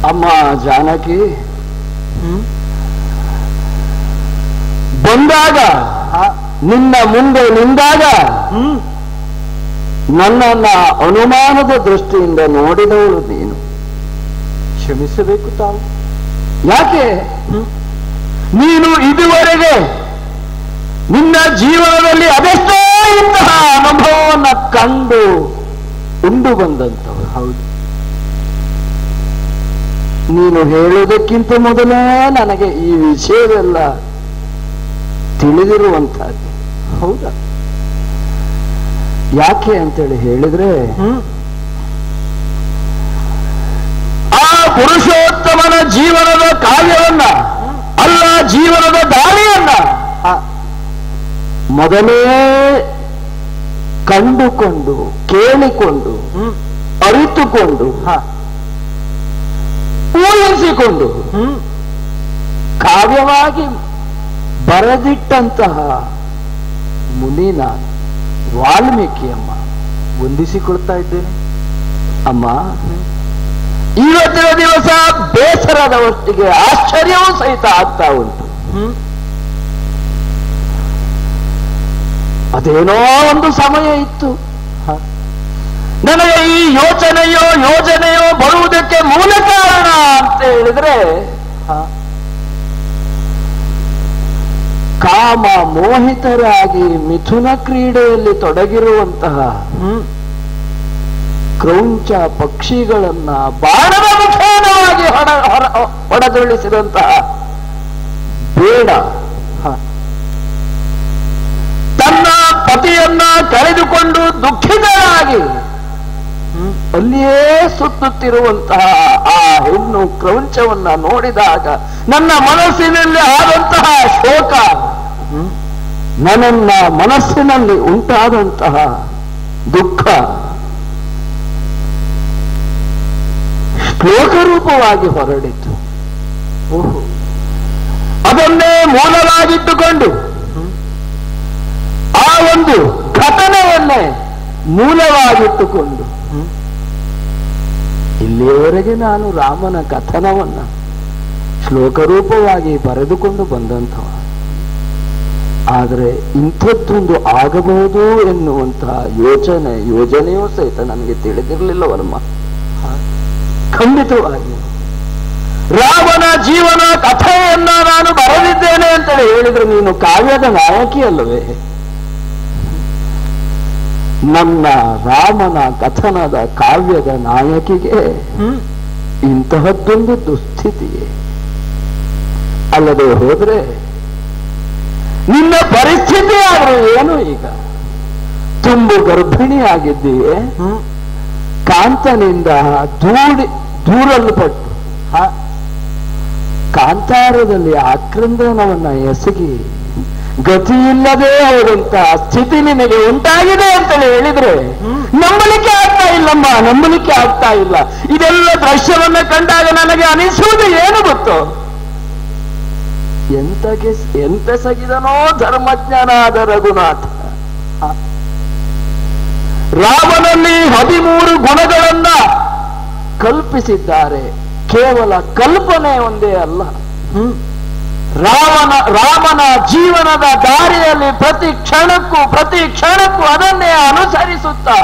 ಅಮ್ಮ ಜಾನಕಿ ಬಂದಾಗ ನಿನ್ನ ಮುಂದೆ ನಿಂದಾಗ ನನ್ನನ್ನ ಅನುಮಾನದ ದೃಷ್ಟಿಯಿಂದ ನೋಡಿದವಳು ನೀನು. ಕ್ಷಮಿಸಬೇಕು ತಾವು. ಯಾಕೆ ನೀನು ಇದುವರೆಗೆ ನಿನ್ನ ಜೀವನದಲ್ಲಿ ಅದೆಷ್ಟೋ ಇಂತಹ ಅನುಭವವನ್ನು ಕಂಡು ಉಂಡು ಬಂದಂಥವು. ಹೌದು, ನೀನು ಹೇಳುವುದಕ್ಕಿಂತ ಮೊದಲೇ ನನಗೆ ಈ ವಿಷಯವೆಲ್ಲ ತಿಳಿದಿರುವಂತಹದ್ದು. ಹೌದಾ? ಯಾಕೆ ಅಂತೇಳಿ ಹೇಳಿದ್ರೆ ಆ ಪುರುಷೋತ್ತಮನ ಜೀವನದ ಕಾವ್ಯವನ್ನ ಅಲ್ಲ, ಜೀವನದ ದಾರಿಯನ್ನ ಮೊದಲೇ ಕಂಡುಕೊಂಡು ಕೇಳಿಕೊಂಡು ಅರಿತುಕೊಂಡು ಊಹಿಸಿಕೊಂಡು ಕಾವ್ಯವಾಗಿ ಬರೆದಿಟ್ಟಂತಹ ಮುನಿ ನಾನು, ವಾಲ್ಮೀಕಿ ಅಮ್ಮ. ವಂದಿಸಿಕೊಳ್ತಾ ಇದ್ದೇನೆ ಅಮ್ಮ. ಇವತ್ತಿನ ದಿವಸ ಬೇಸರದವಷ್ಟಿಗೆ ಆಶ್ಚರ್ಯವೂ ಸಹಿತ ಆಗ್ತಾ ಉಂಟು. ಅದೇನೋ ಒಂದು ಸಮಯ ಇತ್ತು, ನನಗೆ ಈ ಯೋಜನೆಯೋ ಬರುವುದಕ್ಕೆ ಮೂಲ ಕಾರಣ ಅಂತ ಹೇಳಿದ್ರೆ ಕಾಮ ಮೋಹಿತರಾಗಿ ಮಿಥುನ ಕ್ರೀಡೆಯಲ್ಲಿ ತೊಡಗಿರುವಂತಹ ಕ್ರೌಂಚ ಪಕ್ಷಿಗಳನ್ನ ಬಾಣದ ಮುಖೇನವಾಗಿ ಹೊಡೆದುಳಿಸಿದಂತಹ ಬೇಡ ತನ್ನ ಪತಿಯನ್ನ ಕಳೆದುಕೊಂಡು ದುಃಖಿತರಾಗಿ ಅಲ್ಲಿಯೇ ಸುತ್ತುತ್ತಿರುವಂತಹ ಆ ಹೆಣ್ಣು ಕ್ರೌಂಚವನ್ನ ನೋಡಿದಾಗ ನನ್ನ ಮನಸ್ಸಿನಲ್ಲಿ ಆದಂತಹ ಶೋಕ, ನನ್ನ ಮನಸ್ಸಿನಲ್ಲಿ ಉಂಟಾದಂತಹ ದುಃಖ ಶ್ಲೋಕ ರೂಪವಾಗಿ ಹೊರಡಿತು. ಅದನ್ನೇ ಮೂಲವಾಗಿಟ್ಟುಕೊಂಡು ಆ ಒಂದು ಘಟನೆಯನ್ನೇ ಮೂಲವಾಗಿಟ್ಟುಕೊಂಡು ಇಲ್ಲಿಯವರೆಗೆ ನಾನು ರಾಮನ ಕಥನವನ್ನ ಶ್ಲೋಕರೂಪವಾಗಿ ಬರೆದುಕೊಂಡು ಬಂದಂಥವ. ಆದರೆ ಇಂಥದ್ದೊಂದು ಆಗಬಹುದು ಎನ್ನುವಂತಹ ಯೋಜನೆಯೂ ಸಹಿತ ನನಗೆ ತಿಳಿದಿರಲಿಲ್ಲವಮ್ಮ. ಖಂಡಿತವಾಗಿ ರಾಮನ ಜೀವನ ಕಥೆಯನ್ನ ನಾನು ಬರೆದಿದ್ದೇನೆ ಅಂತ ಹೇಳಿದ್ರೆ ನೀನು ಕಾವ್ಯದ ನಾಯಕಿ ಅಲ್ಲವೇ? ನನ್ನ ರಾಮನ ಕಥನದ ಕಾವ್ಯದ ನಾಯಕಿಗೆ ಇಂತಹದ್ದೊಂದು ದುಸ್ಥಿತಿಯೇ ಅಲ್ಲದೆ ಹೋದ್ರೆ ನಿನ್ನ ಪರಿಸ್ಥಿತಿ ಆದ್ರೂ ಏನು? ಈಗ ತುಂಬು ಗರ್ಭಿಣಿಯಾಗಿದ್ದೀಯೆ, ಕಾಂತನಿಂದ ದೂರಲ್ಪಟ್ಟು ಕಾಂತಾರದಲ್ಲಿ ಆಕ್ರಂದನವನ್ನ ಎಸಗಿ ಗತಿಯಿಲ್ಲದೆ ಹೋದಂತಹ ಸ್ಥಿತಿ ನಿನಗೆ ಉಂಟಾಗಿದೆ ಅಂತ ಹೇಳಿದ್ರೆ ನಂಬಲಿಕ್ಕೆ ಆಗ್ತಾ ಇಲ್ಲಮ್ಮ, ನಂಬಲಿಕ್ಕೆ ಆಗ್ತಾ ಇಲ್ಲ. ಇದೆಲ್ಲ ದೃಶ್ಯವನ್ನ ಕಂಡಾಗ ನನಗೆ ಅನಿಸುವುದು ಏನು ಗೊತ್ತು, ಎಂತೆಸಗಿದನೋ ಧರ್ಮಜ್ಞನಾದ ರಘುನಾಥ. ರಾಮನಲ್ಲಿ 13 ಗುಣಗಳನ್ನ ಕಲ್ಪಿಸಿದ್ದಾರೆ. ಕೇವಲ ಕಲ್ಪನೆ ಒಂದೇ ಅಲ್ಲ, ರಾಮನ ಜೀವನದ ದಾರಿಯಲ್ಲಿ ಪ್ರತಿ ಕ್ಷಣಕ್ಕೂ ಅದನ್ನೇ ಅನುಸರಿಸುತ್ತಾ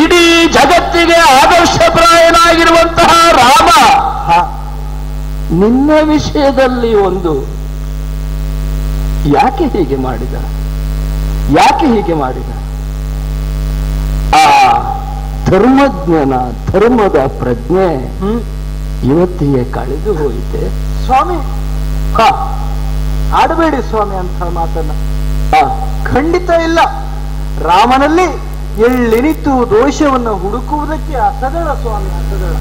ಇಡೀ ಜಗತ್ತಿಗೆ ಆದರ್ಶಪ್ರಾಯನಾಗಿರುವಂತಹ ರಾಮ ನಿನ್ನ ವಿಷಯದಲ್ಲಿ ಒಂದು ಯಾಕೆ ಹೀಗೆ ಮಾಡಿದ ಆ ಧರ್ಮಜ್ಞನ ಧರ್ಮದ ಪ್ರಜ್ಞೆ ಇವತ್ತಿಗೆ ಕಳೆದು ಹೋಯಿತೆ. ಸ್ವಾಮಿ ಆಡಬೇಡಿ ಸ್ವಾಮಿ ಅಂತ ಮಾತನ್ನ. ಖಂಡಿತ ಇಲ್ಲ. ರಾಮನಲ್ಲಿ ಎಳ್ಳೆನಿತು ದೋಷವನ್ನು ಹುಡುಕುವುದಕ್ಕೆ ಅಸದಳ ಸ್ವಾಮಿ, ಅಸದಳ.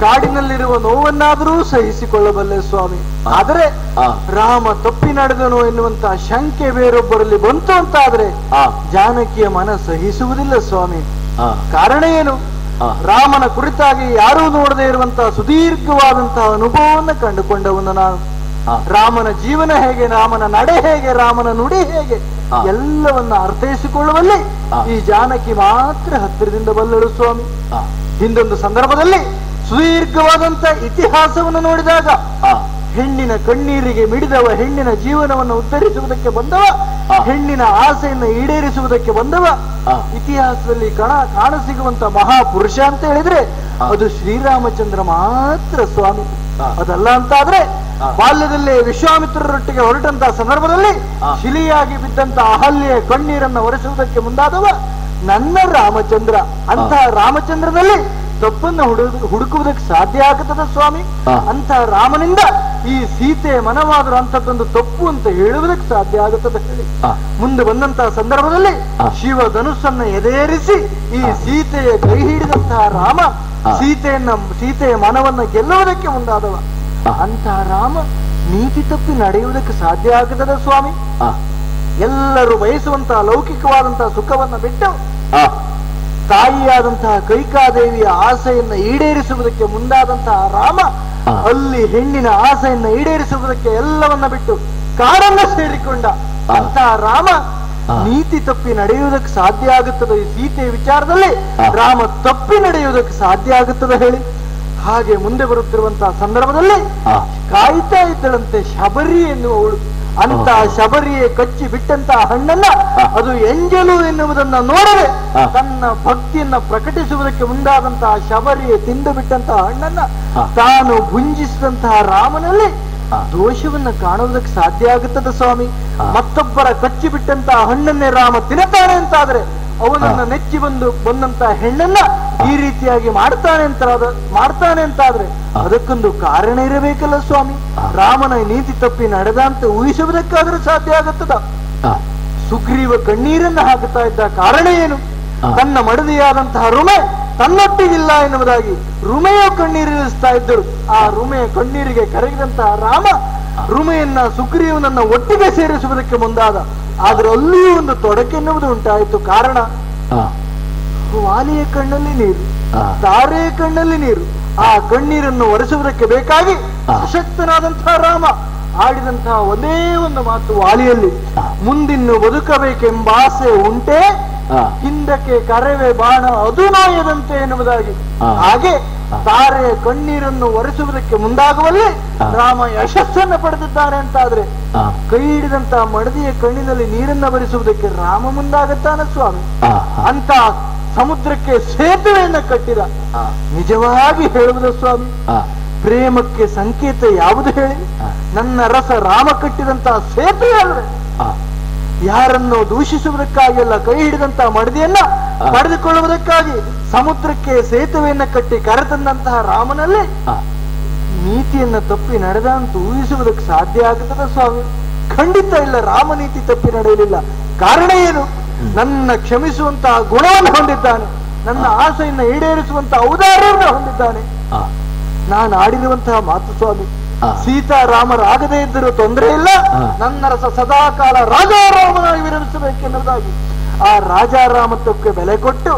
ಕಾಡಿನಲ್ಲಿರುವ ನೋವನ್ನಾದರೂ ಸಹಿಸಿಕೊಳ್ಳಬಲ್ಲೆ ಸ್ವಾಮಿ. ಆದರೆ ರಾಮ ತಪ್ಪಿ ನಡೆದನು ಎನ್ನುವಂತಹ ಶಂಕೆ ಬೇರೊಬ್ಬರಲ್ಲಿ ಬಂತು ಅಂತಾದ್ರೆ ಜಾನಕಿಯ ಮನ ಸಹಿಸುವುದಿಲ್ಲ ಸ್ವಾಮಿ. ಕಾರಣ ಏನು? ರಾಮನ ಕುರಿತಾಗಿ ಯಾರೂ ನೋಡದೇ ಇರುವಂತಹ ಸುದೀರ್ಘವಾದಂತಹ ಅನುಭವವನ್ನು ಕಂಡುಕೊಂಡವನು ನಾನು. ರಾಮನ ಜೀವನ ಹೇಗೆ, ರಾಮನ ನಡೆ ಹೇಗೆ, ರಾಮನ ನುಡಿ ಹೇಗೆ ಎಲ್ಲವನ್ನ ಅರ್ಥೈಸಿಕೊಳ್ಳುವಲ್ಲಿ ಈ ಜಾನಕಿ ಮಾತ್ರ ಹತ್ತಿರದಿಂದ ಬಲ್ಲಳು ಸ್ವಾಮಿ. ಹಿಂದೊಂದು ಸಂದರ್ಭದಲ್ಲಿ ಸುದೀರ್ಘವಾದಂತ ಇತಿಹಾಸವನ್ನು ನೋಡಿದಾಗ ಹೆಣ್ಣಿನ ಕಣ್ಣೀರಿಗೆ ಮಿಡಿದವ, ಹೆಣ್ಣಿನ ಜೀವನವನ್ನು ಉದ್ಧರಿಸುವುದಕ್ಕೆ ಬಂದವ, ಹೆಣ್ಣಿನ ಆಸೆಯನ್ನು ಈಡೇರಿಸುವುದಕ್ಕೆ ಬಂದವ, ಇತಿಹಾಸದಲ್ಲಿ ಕಾಣಸಿಗುವಂತ ಮಹಾಪುರುಷ ಅಂತ ಹೇಳಿದ್ರೆ ಅದು ಶ್ರೀರಾಮಚಂದ್ರ ಮಾತ್ರ ಸ್ವಾಮಿ. ಅದಲ್ಲ ಅಂತಾದ್ರೆ ಬಾಲ್ಯದಲ್ಲೇ ವಿಶ್ವಾಮಿತ್ರರೊಟ್ಟಿಗೆ ಹೊರಟಂತಹ ಸಂದರ್ಭದಲ್ಲಿ ಶಿಲಿಯಾಗಿ ಬಿದ್ದಂತ ಅಹಲ್ಯೆಯ ಕಣ್ಣೀರನ್ನು ಒರೆಸುವುದಕ್ಕೆ ಮುಂದಾದವ ನನ್ನ ರಾಮಚಂದ್ರ. ಅಂತಹ ರಾಮಚಂದ್ರನಲ್ಲಿ ತಪ್ಪನ್ನು ಹುಡುಕುವುದಕ್ಕೆ ಸಾಧ್ಯ ಆಗುತ್ತದೆ ಸ್ವಾಮಿ. ಅಂತ ರಾಮನಿಂದ ಈ ಸೀತೆಯ ಮನವಾದರೂ ಅಂತದ್ದೊಂದು ತಪ್ಪು ಅಂತ ಹೇಳುವುದಕ್ಕೆ ಸಾಧ್ಯ ಆಗುತ್ತದೆ ಹೇಳಿ. ಮುಂದೆ ಬಂದಂತಹ ಸಂದರ್ಭದಲ್ಲಿ ಶಿವ ಧನುಸ್ಸನ್ನು ಎದೇರಿಸಿ ಈ ಸೀತೆಯ ಕೈ ಹಿಡಿದಂತಹ ರಾಮ ಸೀತೆಯ ಮನವನ್ನ ಗೆಲ್ಲುವುದಕ್ಕೆ ಮುಂದಾದವ. ಅಂತಹ ರಾಮ ನೀತಿ ತಪ್ಪಿ ನಡೆಯುವುದಕ್ಕೆ ಸಾಧ್ಯ ಆಗುತ್ತದೆ ಸ್ವಾಮಿ. ಎಲ್ಲರೂ ಬಯಸುವಂತಹ ಲೌಕಿಕವಾದಂತಹ ಸುಖವನ್ನ ಬಿಟ್ಟು ತಾಯಿಯಾದಂತಹ ಕೈಕಾದೇವಿಯ ಆಸೆಯನ್ನು ಈಡೇರಿಸುವುದಕ್ಕೆ ಮುಂದಾದಂತಹ ರಾಮ ಅಲ್ಲಿ ಹೆಣ್ಣಿನ ಆಸೆಯನ್ನು ಈಡೇರಿಸುವುದಕ್ಕೆ ಎಲ್ಲವನ್ನ ಬಿಟ್ಟು ಕಾಡನ್ನು ಸೇರಿಕೊಂಡ. ಅಂತಹ ರಾಮ ನೀತಿ ತಪ್ಪಿ ನಡೆಯುವುದಕ್ಕೆ ಸಾಧ್ಯ ಆಗುತ್ತದೆ ಈ ಸೀತೆಯ ವಿಚಾರದಲ್ಲಿ. ರಾಮ ತಪ್ಪಿ ನಡೆಯುವುದಕ್ಕೆ ಸಾಧ್ಯ ಆಗುತ್ತದೆ ಹೇಳಿ. ಹಾಗೆ ಮುಂದೆ ಬರುತ್ತಿರುವಂತಹ ಸಂದರ್ಭದಲ್ಲಿ ಕಾಯ್ತಾ ಇದ್ದಳಂತೆ ಶಬರಿ ಎನ್ನುವವಳು. ಅಂತ ಶಬರಿಯೇ ಕಚ್ಚಿ ಬಿಟ್ಟಂತಹ ಹಣ್ಣನ್ನ ಅದು ಎಂಜಲು ಎನ್ನುವುದನ್ನ ನೋಡದೆ ತನ್ನ ಭಕ್ತಿಯನ್ನ ಪ್ರಕಟಿಸುವುದಕ್ಕೆ ಮುಂದಾದಂತಹ ಶಬರಿಯೇ ತಿಂದು ಬಿಟ್ಟಂತಹ ಹಣ್ಣನ್ನ ತಾನು ಭುಂಜಿಸಿದಂತಹ ರಾಮನಲ್ಲಿ ದೋಷವನ್ನ ಕಾಣುವುದಕ್ಕೆ ಸಾಧ್ಯ ಆಗುತ್ತದೆ ಸ್ವಾಮಿ. ಮತ್ತೊಬ್ಬರ ಕಚ್ಚಿ ಬಿಟ್ಟಂತಹ ಹಣ್ಣನ್ನೇ ರಾಮ ತಿನ್ನುತ್ತಾನೆ ಅಂತಾದ್ರೆ ಅವನನ್ನ ನೆಚ್ಚಿ ಬಂದಂತಹ ಹೆಣ್ಣನ್ನ ಈ ರೀತಿಯಾಗಿ ಮಾಡ್ತಾನೆ ಅಂತಾದ್ರೆ ಅದಕ್ಕೊಂದು ಕಾರಣ ಇರಬೇಕಲ್ಲ ಸ್ವಾಮಿ. ರಾಮನ ನೀತಿ ತಪ್ಪಿ ನಡೆದ ಅಂತ ಊಹಿಸುವುದಕ್ಕಾದ್ರೂ ಸಾಧ್ಯ ಆಗುತ್ತದ? ಸುಗ್ರೀವ ಕಣ್ಣೀರನ್ನ ಹಾಕುತ್ತಾ ಇದ್ದ ಕಾರಣ ಏನು? ತನ್ನ ಮಡದಿಯಾದಂತಹ ರುಮೆ ತನ್ನೊಟ್ಟಿಗಿಲ್ಲ ಎನ್ನುವುದಾಗಿ ರುಮೆಯ ಕಣ್ಣೀರಿಳಿಸ್ತಾ ಇದ್ದರು. ಆ ರುಮೆಯ ಕಣ್ಣೀರಿಗೆ ಕರಗಿದಂತಹ ರಾಮ ರುಮೆಯನ್ನ ಸುಗ್ರೀವನನ್ನ ಒಟ್ಟಿಗೆ ಸೇರಿಸುವುದಕ್ಕೆ ಮುಂದಾದ. ಆದ್ರೆ ಅಲ್ಲಿಯೂ ಒಂದು ತೊಡಕೆನ್ನುವುದು ಉಂಟಾಯಿತು. ಕಾರಣ ವಾಲಿಯ ಕಣ್ಣಲ್ಲಿ ನೀರು, ತಾರೆಯ ಕಣ್ಣಲ್ಲಿ ನೀರು. ಆ ಕಣ್ಣೀರನ್ನು ಒರೆಸುವುದಕ್ಕೆ ಬೇಕಾಗಿ ಸಶಕ್ತನಾದಂತಹ ರಾಮ ಆಡಿದಂತಹ ಒಂದೇ ಒಂದು ಮಾತು ವಾಲಿಯಲ್ಲಿ, ಮುಂದಿನ್ನು ಬದುಕಬೇಕೆಂಬ ಆಸೆ ಉಂಟೆ, ಹಿಂದಕ್ಕೆ ಕರವೇ ಬಾಣ ಅದು ನೋಯದಂತೆ ಎನ್ನುವುದಾಗಿ. ಹಾಗೆ ತಾರೆಯ ಕಣ್ಣೀರನ್ನು ಒರೆಸುವುದಕ್ಕೆ ಮುಂದಾಗುವಲ್ಲಿ ರಾಮ ಯಶಸ್ಸನ್ನು ಪಡೆದಿದ್ದಾನೆ ಅಂತಾದ್ರೆ ಕೈ ಹಿಡಿದಂತಹ ಮಡದಿಯ ಕಣ್ಣಿನಲ್ಲಿ ನೀರನ್ನ ಬರಿಸುವುದಕ್ಕೆ ರಾಮ ಮುಂದಾಗುತ್ತಾನೆ ಸ್ವಾಮಿ. ಅಂತ ಸಮುದ್ರಕ್ಕೆ ಸೇತುವೆಯನ್ನ ಕಟ್ಟಿದ. ನಿಜವಾಗಿ ಹೇಳುವುದು ಸ್ವಾಮಿ, ಪ್ರೇಮಕ್ಕೆ ಸಂಕೇತ ಯಾವುದು ಹೇಳಿ? ನನ್ನ ರಸ ರಾಮ ಕಟ್ಟಿದಂತಹ ಸೇತುವೆ ಅಲ್ವೇ? ಯಾರನ್ನು ದೂಷಿಸುವುದಕ್ಕಾಗಿ ಅಲ್ಲ, ಕೈ ಹಿಡಿದಂತಹ ಮಡದಿಯನ್ನ ಪಡೆದುಕೊಳ್ಳುವುದಕ್ಕಾಗಿ ಸಮುದ್ರಕ್ಕೆ ಸೇತುವೆಯನ್ನ ಕಟ್ಟಿ ಕರೆತಂದಂತಹ ರಾಮನಲ್ಲಿ ನೀತಿಯನ್ನ ತಪ್ಪಿ ನಡೆದ ಅಂತ ಊಹಿಸುವುದಕ್ಕೆ ಸಾಧ್ಯ ಆಗುತ್ತದೆ ಸ್ವಾಮಿ? ಖಂಡಿತ ಇಲ್ಲ. ರಾಮ ನೀತಿ ತಪ್ಪಿ ನಡೆಯಲಿಲ್ಲ. ಕಾರಣ ಏನು? ನನ್ನ ಕ್ಷಮಿಸುವಂತಹ ಗುಣವನ್ನು ಹೊಂದಿದ್ದಾನೆ, ನನ್ನ ಆಸೆಯನ್ನು ಈಡೇರಿಸುವಂತಹ ಔದಾರ್ಯವನ್ನು ಹೊಂದಿದ್ದಾನೆ. ನಾನು ಆಡಿರುವಂತಹ ಮಾತು ಸ್ವಾಮಿ, ಸೀತಾರಾಮರಾಗದೇ ಇದ್ದರೂ ತೊಂದರೆ ಇಲ್ಲ, ನನ್ನ ರಸ ಸದಾಕಾಲ ರಾಜಾರಾಮನಾಗಿ ವಿರಮಿಸಬೇಕೆನ್ನುವುದಾಗಿ ಆ ರಾಜಾರಾಮತ್ವಕ್ಕೆ ಬೆಲೆ ಕೊಟ್ಟು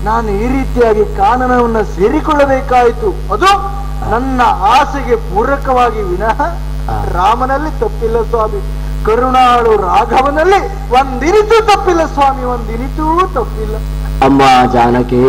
ನಾನು ಈ ರೀತಿಯಾಗಿ ಕಾನನವನ್ನ ಸೇರಿಕೊಳ್ಳಬೇಕಾಯಿತು. ಅದು ನನ್ನ ಆಸೆಗೆ ಪೂರಕವಾಗಿ ವಿನಃ ರಾಮನಲ್ಲಿ ತಪ್ಪಿಲ್ಲ ಸ್ವಾಮಿ. ಕರುಣಾಳು ರಾಘವನಲ್ಲಿ ಒಂದಿನಿತೂ ತಪ್ಪಿಲ್ಲ ಸ್ವಾಮಿ, ಒಂದಿನಿತೂ ತಪ್ಪಿಲ್ಲ. ಅಮ್ಮ ಜಾನಕಿ,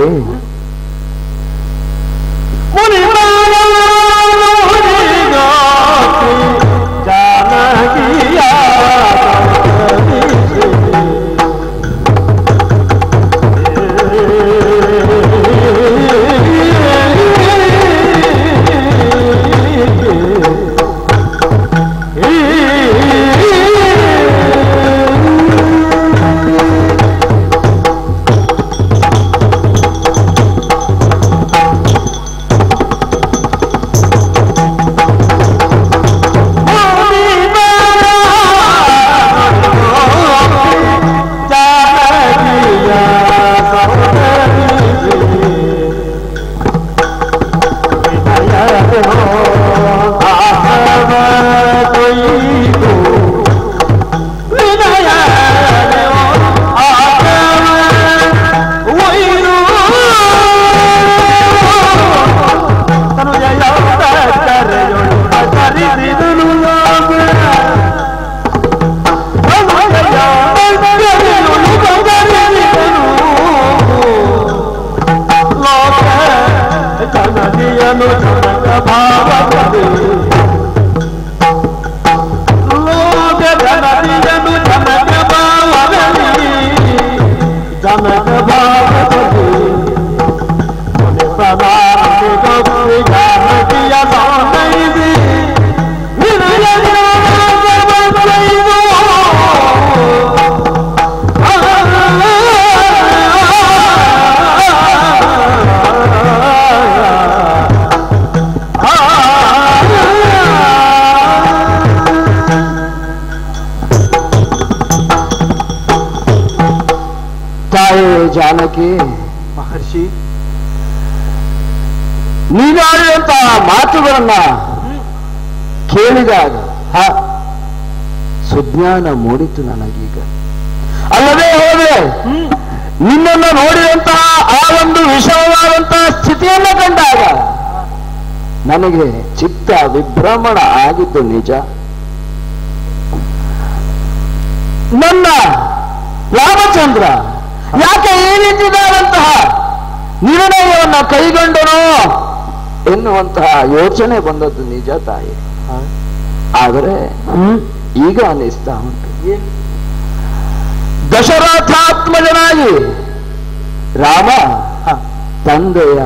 ಜಾನಕಿ ಮಹರ್ಷಿ, ನೀನಾಡಿದಂತಹ ಮಾತುಗಳನ್ನ ಕೇಳಿದಾಗ ಸುಜ್ಞಾನ ಮೂಡಿತು ನನಗೀಗ. ಅಲ್ಲದೆ ಹೋದ್ರೆ ನಿನ್ನನ್ನು ನೋಡಿದಂತಹ ಆ ಒಂದು ವಿಷಮವಾದಂತಹ ಸ್ಥಿತಿಯನ್ನ ಕಂಡಾಗ ನನಗೆ ಚಿತ್ತ ವಿಭ್ರಮಣ ಆಗಿದ್ದು ನಿಜ. ನನ್ನ ರಾಮಚಂದ್ರ ಯಾಕೆ ಈ ರೀತಿಯಾದಂತಹ ನಿರ್ಣಯವನ್ನ ಕೈಗೊಂಡನೋ ಎನ್ನುವಂತಹ ಯೋಚನೆ ಬಂದದ್ದು ನಿಜ ತಾಯಿ. ಆದರೆ ಈಗ ಅನಿಸ್ತಾ ಉಂಟು. ದಶರಥಾತ್ಮಜನಾಗಿ ರಾಮ ತಂದೆಯ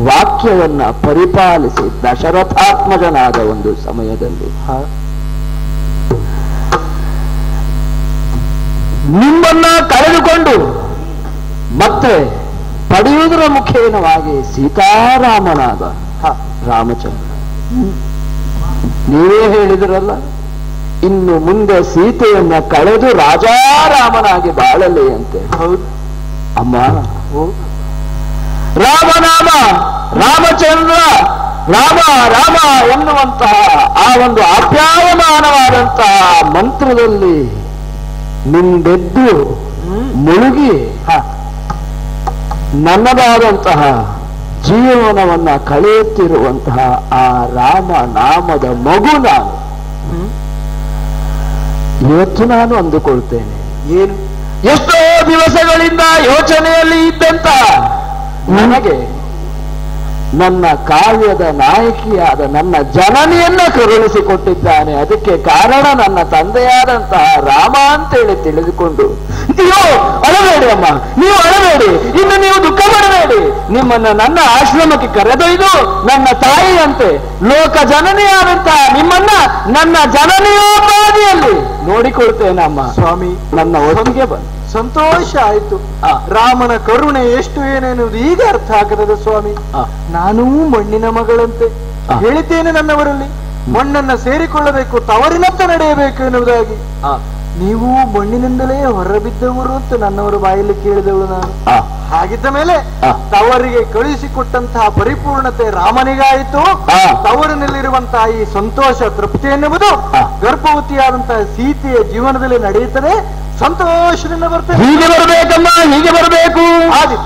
ವಾಕ್ಯವನ್ನ ಪರಿಪಾಲಿಸಿ ದಶರಥಾತ್ಮಜನಾದ ಒಂದು ಸಮಯದಲ್ಲಿ ನಿಮ್ಮನ್ನ ಕಳೆದುಕೊಂಡು ಮತ್ತೆ ಪಡೆಯುವುದರ ಮುಖೇನವಾಗಿ ಸೀತಾರಾಮನಾದ ರಾಮಚಂದ್ರ. ನೀವೇ ಹೇಳಿದ್ರಲ್ಲ, ಇನ್ನು ಮುಂದೆ ಸೀತೆಯನ್ನ ಕಳೆದು ರಾಜಾರಾಮನಾಗಿ ಬಾಳಲಿ ಅಂತೆ. ಹೌದು ಅಮ್ಮ. ರಾಮನಾಮ, ರಾಮಚಂದ್ರ, ರಾಮ ರಾಮ ಎನ್ನುವಂತಹ ಆ ಒಂದು ಆಪ್ಯಾಯಮಾನವಾದಂತಹ ಮಂತ್ರದಲ್ಲಿ ನಿಂದೆದ್ದು ಮುಳುಗಿ ನನ್ನದಾದಂತಹ ಜೀವನವನ್ನ ಕಳೆಯುತ್ತಿರುವಂತಹ ಆ ರಾಮ ನಾಮದ ಮಗು ನಾನು. ಇವತ್ತು ನಾನು ಅಂದುಕೊಳ್ತೇನೆ, ಏನು ಎಷ್ಟೋ ದಿವಸಗಳಿಂದ ಯೋಚನೆಯಲ್ಲಿ ಇದ್ದಂತ ನನಗೆ ನನ್ನ ಕಾವ್ಯದ ನಾಯಕಿಯಾದ ನನ್ನ ಜನನಿಯನ್ನ ಕರುಣಿಸಿಕೊಟ್ಟಿದ್ದಾನೆ. ಅದಕ್ಕೆ ಕಾರಣ ನನ್ನ ತಂದೆಯಾದಂತಹ ರಾಮ ಅಂತೇಳಿ ತಿಳಿದುಕೊಂಡು, ನೀವು ಅಳಬೇಡಿ ಅಮ್ಮ, ನೀವು ಅಳಬೇಡಿ, ಇನ್ನು ನೀವು ದುಃಖ ಪಡಬೇಡಿ, ನಿಮ್ಮನ್ನ ನನ್ನ ಆಶ್ರಮಕ್ಕೆ ಕರೆದೊಯ್ದು ನನ್ನ ತಾಯಿಯಂತೆ ಲೋಕ ಜನನಿಯಾದಂತಹ ನಿಮ್ಮನ್ನ ನನ್ನ ಜನನಿಯೋಪಾದಿಯಲ್ಲಿ ನೋಡಿಕೊಳ್ತೇನಮ್ಮ. ಸ್ವಾಮಿ, ನನ್ನ ಒಟ್ಟಿಗೆ ಬಂದು ಸಂತೋಷ ಆಯ್ತು. ರಾಮನ ಕರುಣೆ ಎಷ್ಟು ಏನೆನ್ನುವುದು ಈಗ ಅರ್ಥ ಆಗದ ಸ್ವಾಮಿ. ನಾನೂ ಮಣ್ಣಿನ ಮಗಳಂತೆ ಹೇಳಿದ್ದೇನೆ ನನ್ನವರಲ್ಲಿ, ಮಣ್ಣನ್ನ ಸೇರಿಕೊಳ್ಳಬೇಕು, ತವರಿನತ್ತ ನಡೆಯಬೇಕು ಎನ್ನುವುದಾಗಿ. ನೀವು ಮಣ್ಣಿನಿಂದಲೇ ಹೊರಬಿದ್ದವರು ಅಂತ ನನ್ನವರ ಬಾಯಲ್ಲಿ ಕೇಳಿದವಳು ನಾನು. ಹಾಗಿದ್ದ ಮೇಲೆ ತವರಿಗೆ ಕಳುಹಿಸಿಕೊಟ್ಟಂತಹ ಪರಿಪೂರ್ಣತೆ ರಾಮನಿಗಾಯಿತು. ತವರಿನಲ್ಲಿರುವಂತಹ ಈ ಸಂತೋಷ ತೃಪ್ತಿ ಎನ್ನುವುದು ಗರ್ಭವತಿಯಾದಂತಹ ಸೀತೆಯ ಜೀವನದಲ್ಲಿ ನಡೆಯುತ್ತದೆ. ಸಂತೋಷದಿಂದ ಬರ್ತೇನೆ. ಹೀಗೆ ಬರಬೇಕಮ್ಮ, ಹೀಗೆ ಬರಬೇಕು. ಆದಿ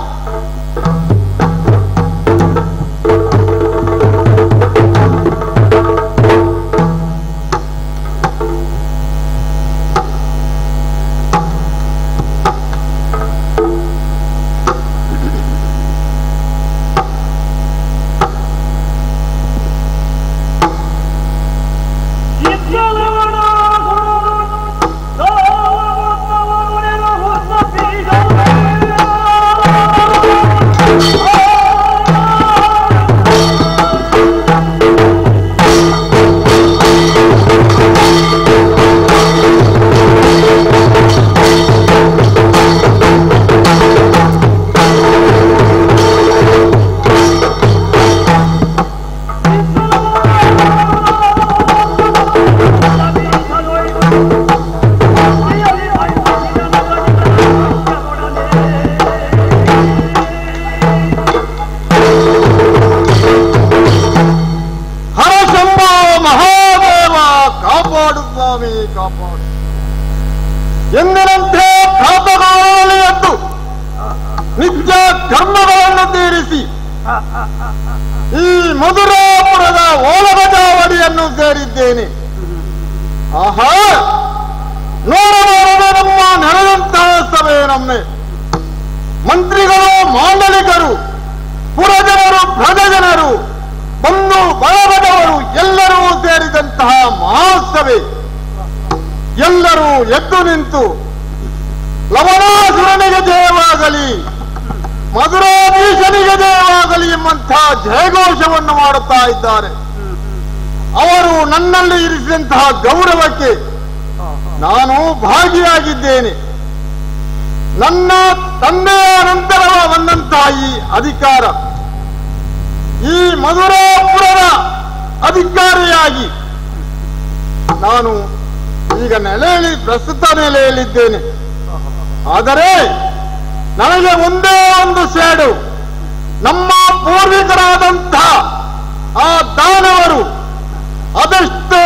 ಎಂದಿನಂತೆ ಖಾತಗಳಲ್ಲಿ ಎದ್ದು ನಿತ್ಯ ಕರ್ಮಗಳನ್ನು ತೀರಿಸಿ ಈ ಮಧುರಾಪುರದ ಓಲಗಜಾವಡಿಯನ್ನು ಸೇರಿದ್ದೇನೆ. ಆಹಾ, ನೋಡಬಾರದೆ ನಮ್ಮ ನೆರೆದಂತಹ ಸಭೆ. ನಮ್ಮೆ ಮಂತ್ರಿಗಳು, ಮಾಂಡಲಿಕರು, ಪುರಜನರು, ಪ್ರಜಜನರು, ಬಂಧು ಬಳಗದವರು ಎಲ್ಲರೂ ಸೇರಿದಂತಹ ಮಹಾಸಭೆ. ಎಲ್ಲರೂ ಎದ್ದು ನಿಂತು ಲವಣಾಸುರನಿಗೆ ಜಯವಾಗಲಿ, ಮಧುರಾಧೀಶನಿಗೆ ಜಯವಾಗಲಿ ಎಂಬಂತಹ ಜಯಘೋಷವನ್ನು ಮಾಡುತ್ತಾ ಇದ್ದಾರೆ. ಅವರು ನನ್ನಲ್ಲಿ ಇರಿಸಿದಂತಹ ಗೌರವಕ್ಕೆ ನಾನು ಭಾಗಿಯಾಗಿದ್ದೇನೆ. ನನ್ನ ತಂದೆಯ ನಂತರ ಬಂದಂತಹ ಈ ಅಧಿಕಾರ, ಈ ಮಧುರಾಪುರದ ಅಧಿಕಾರಿಯಾಗಿ ನಾನು ಈಗ ಪ್ರಸ್ತುತ ನೆಲೆಯಲ್ಲಿದ್ದೇನೆ. ಆದರೆ ನನಗೆ ಒಂದೇ ಒಂದು ಸೇಡು, ನಮ್ಮ ಪೂರ್ವಿಕರಾದಂತಹ ಆ ದಾನವರು ಅದೆಷ್ಟೋ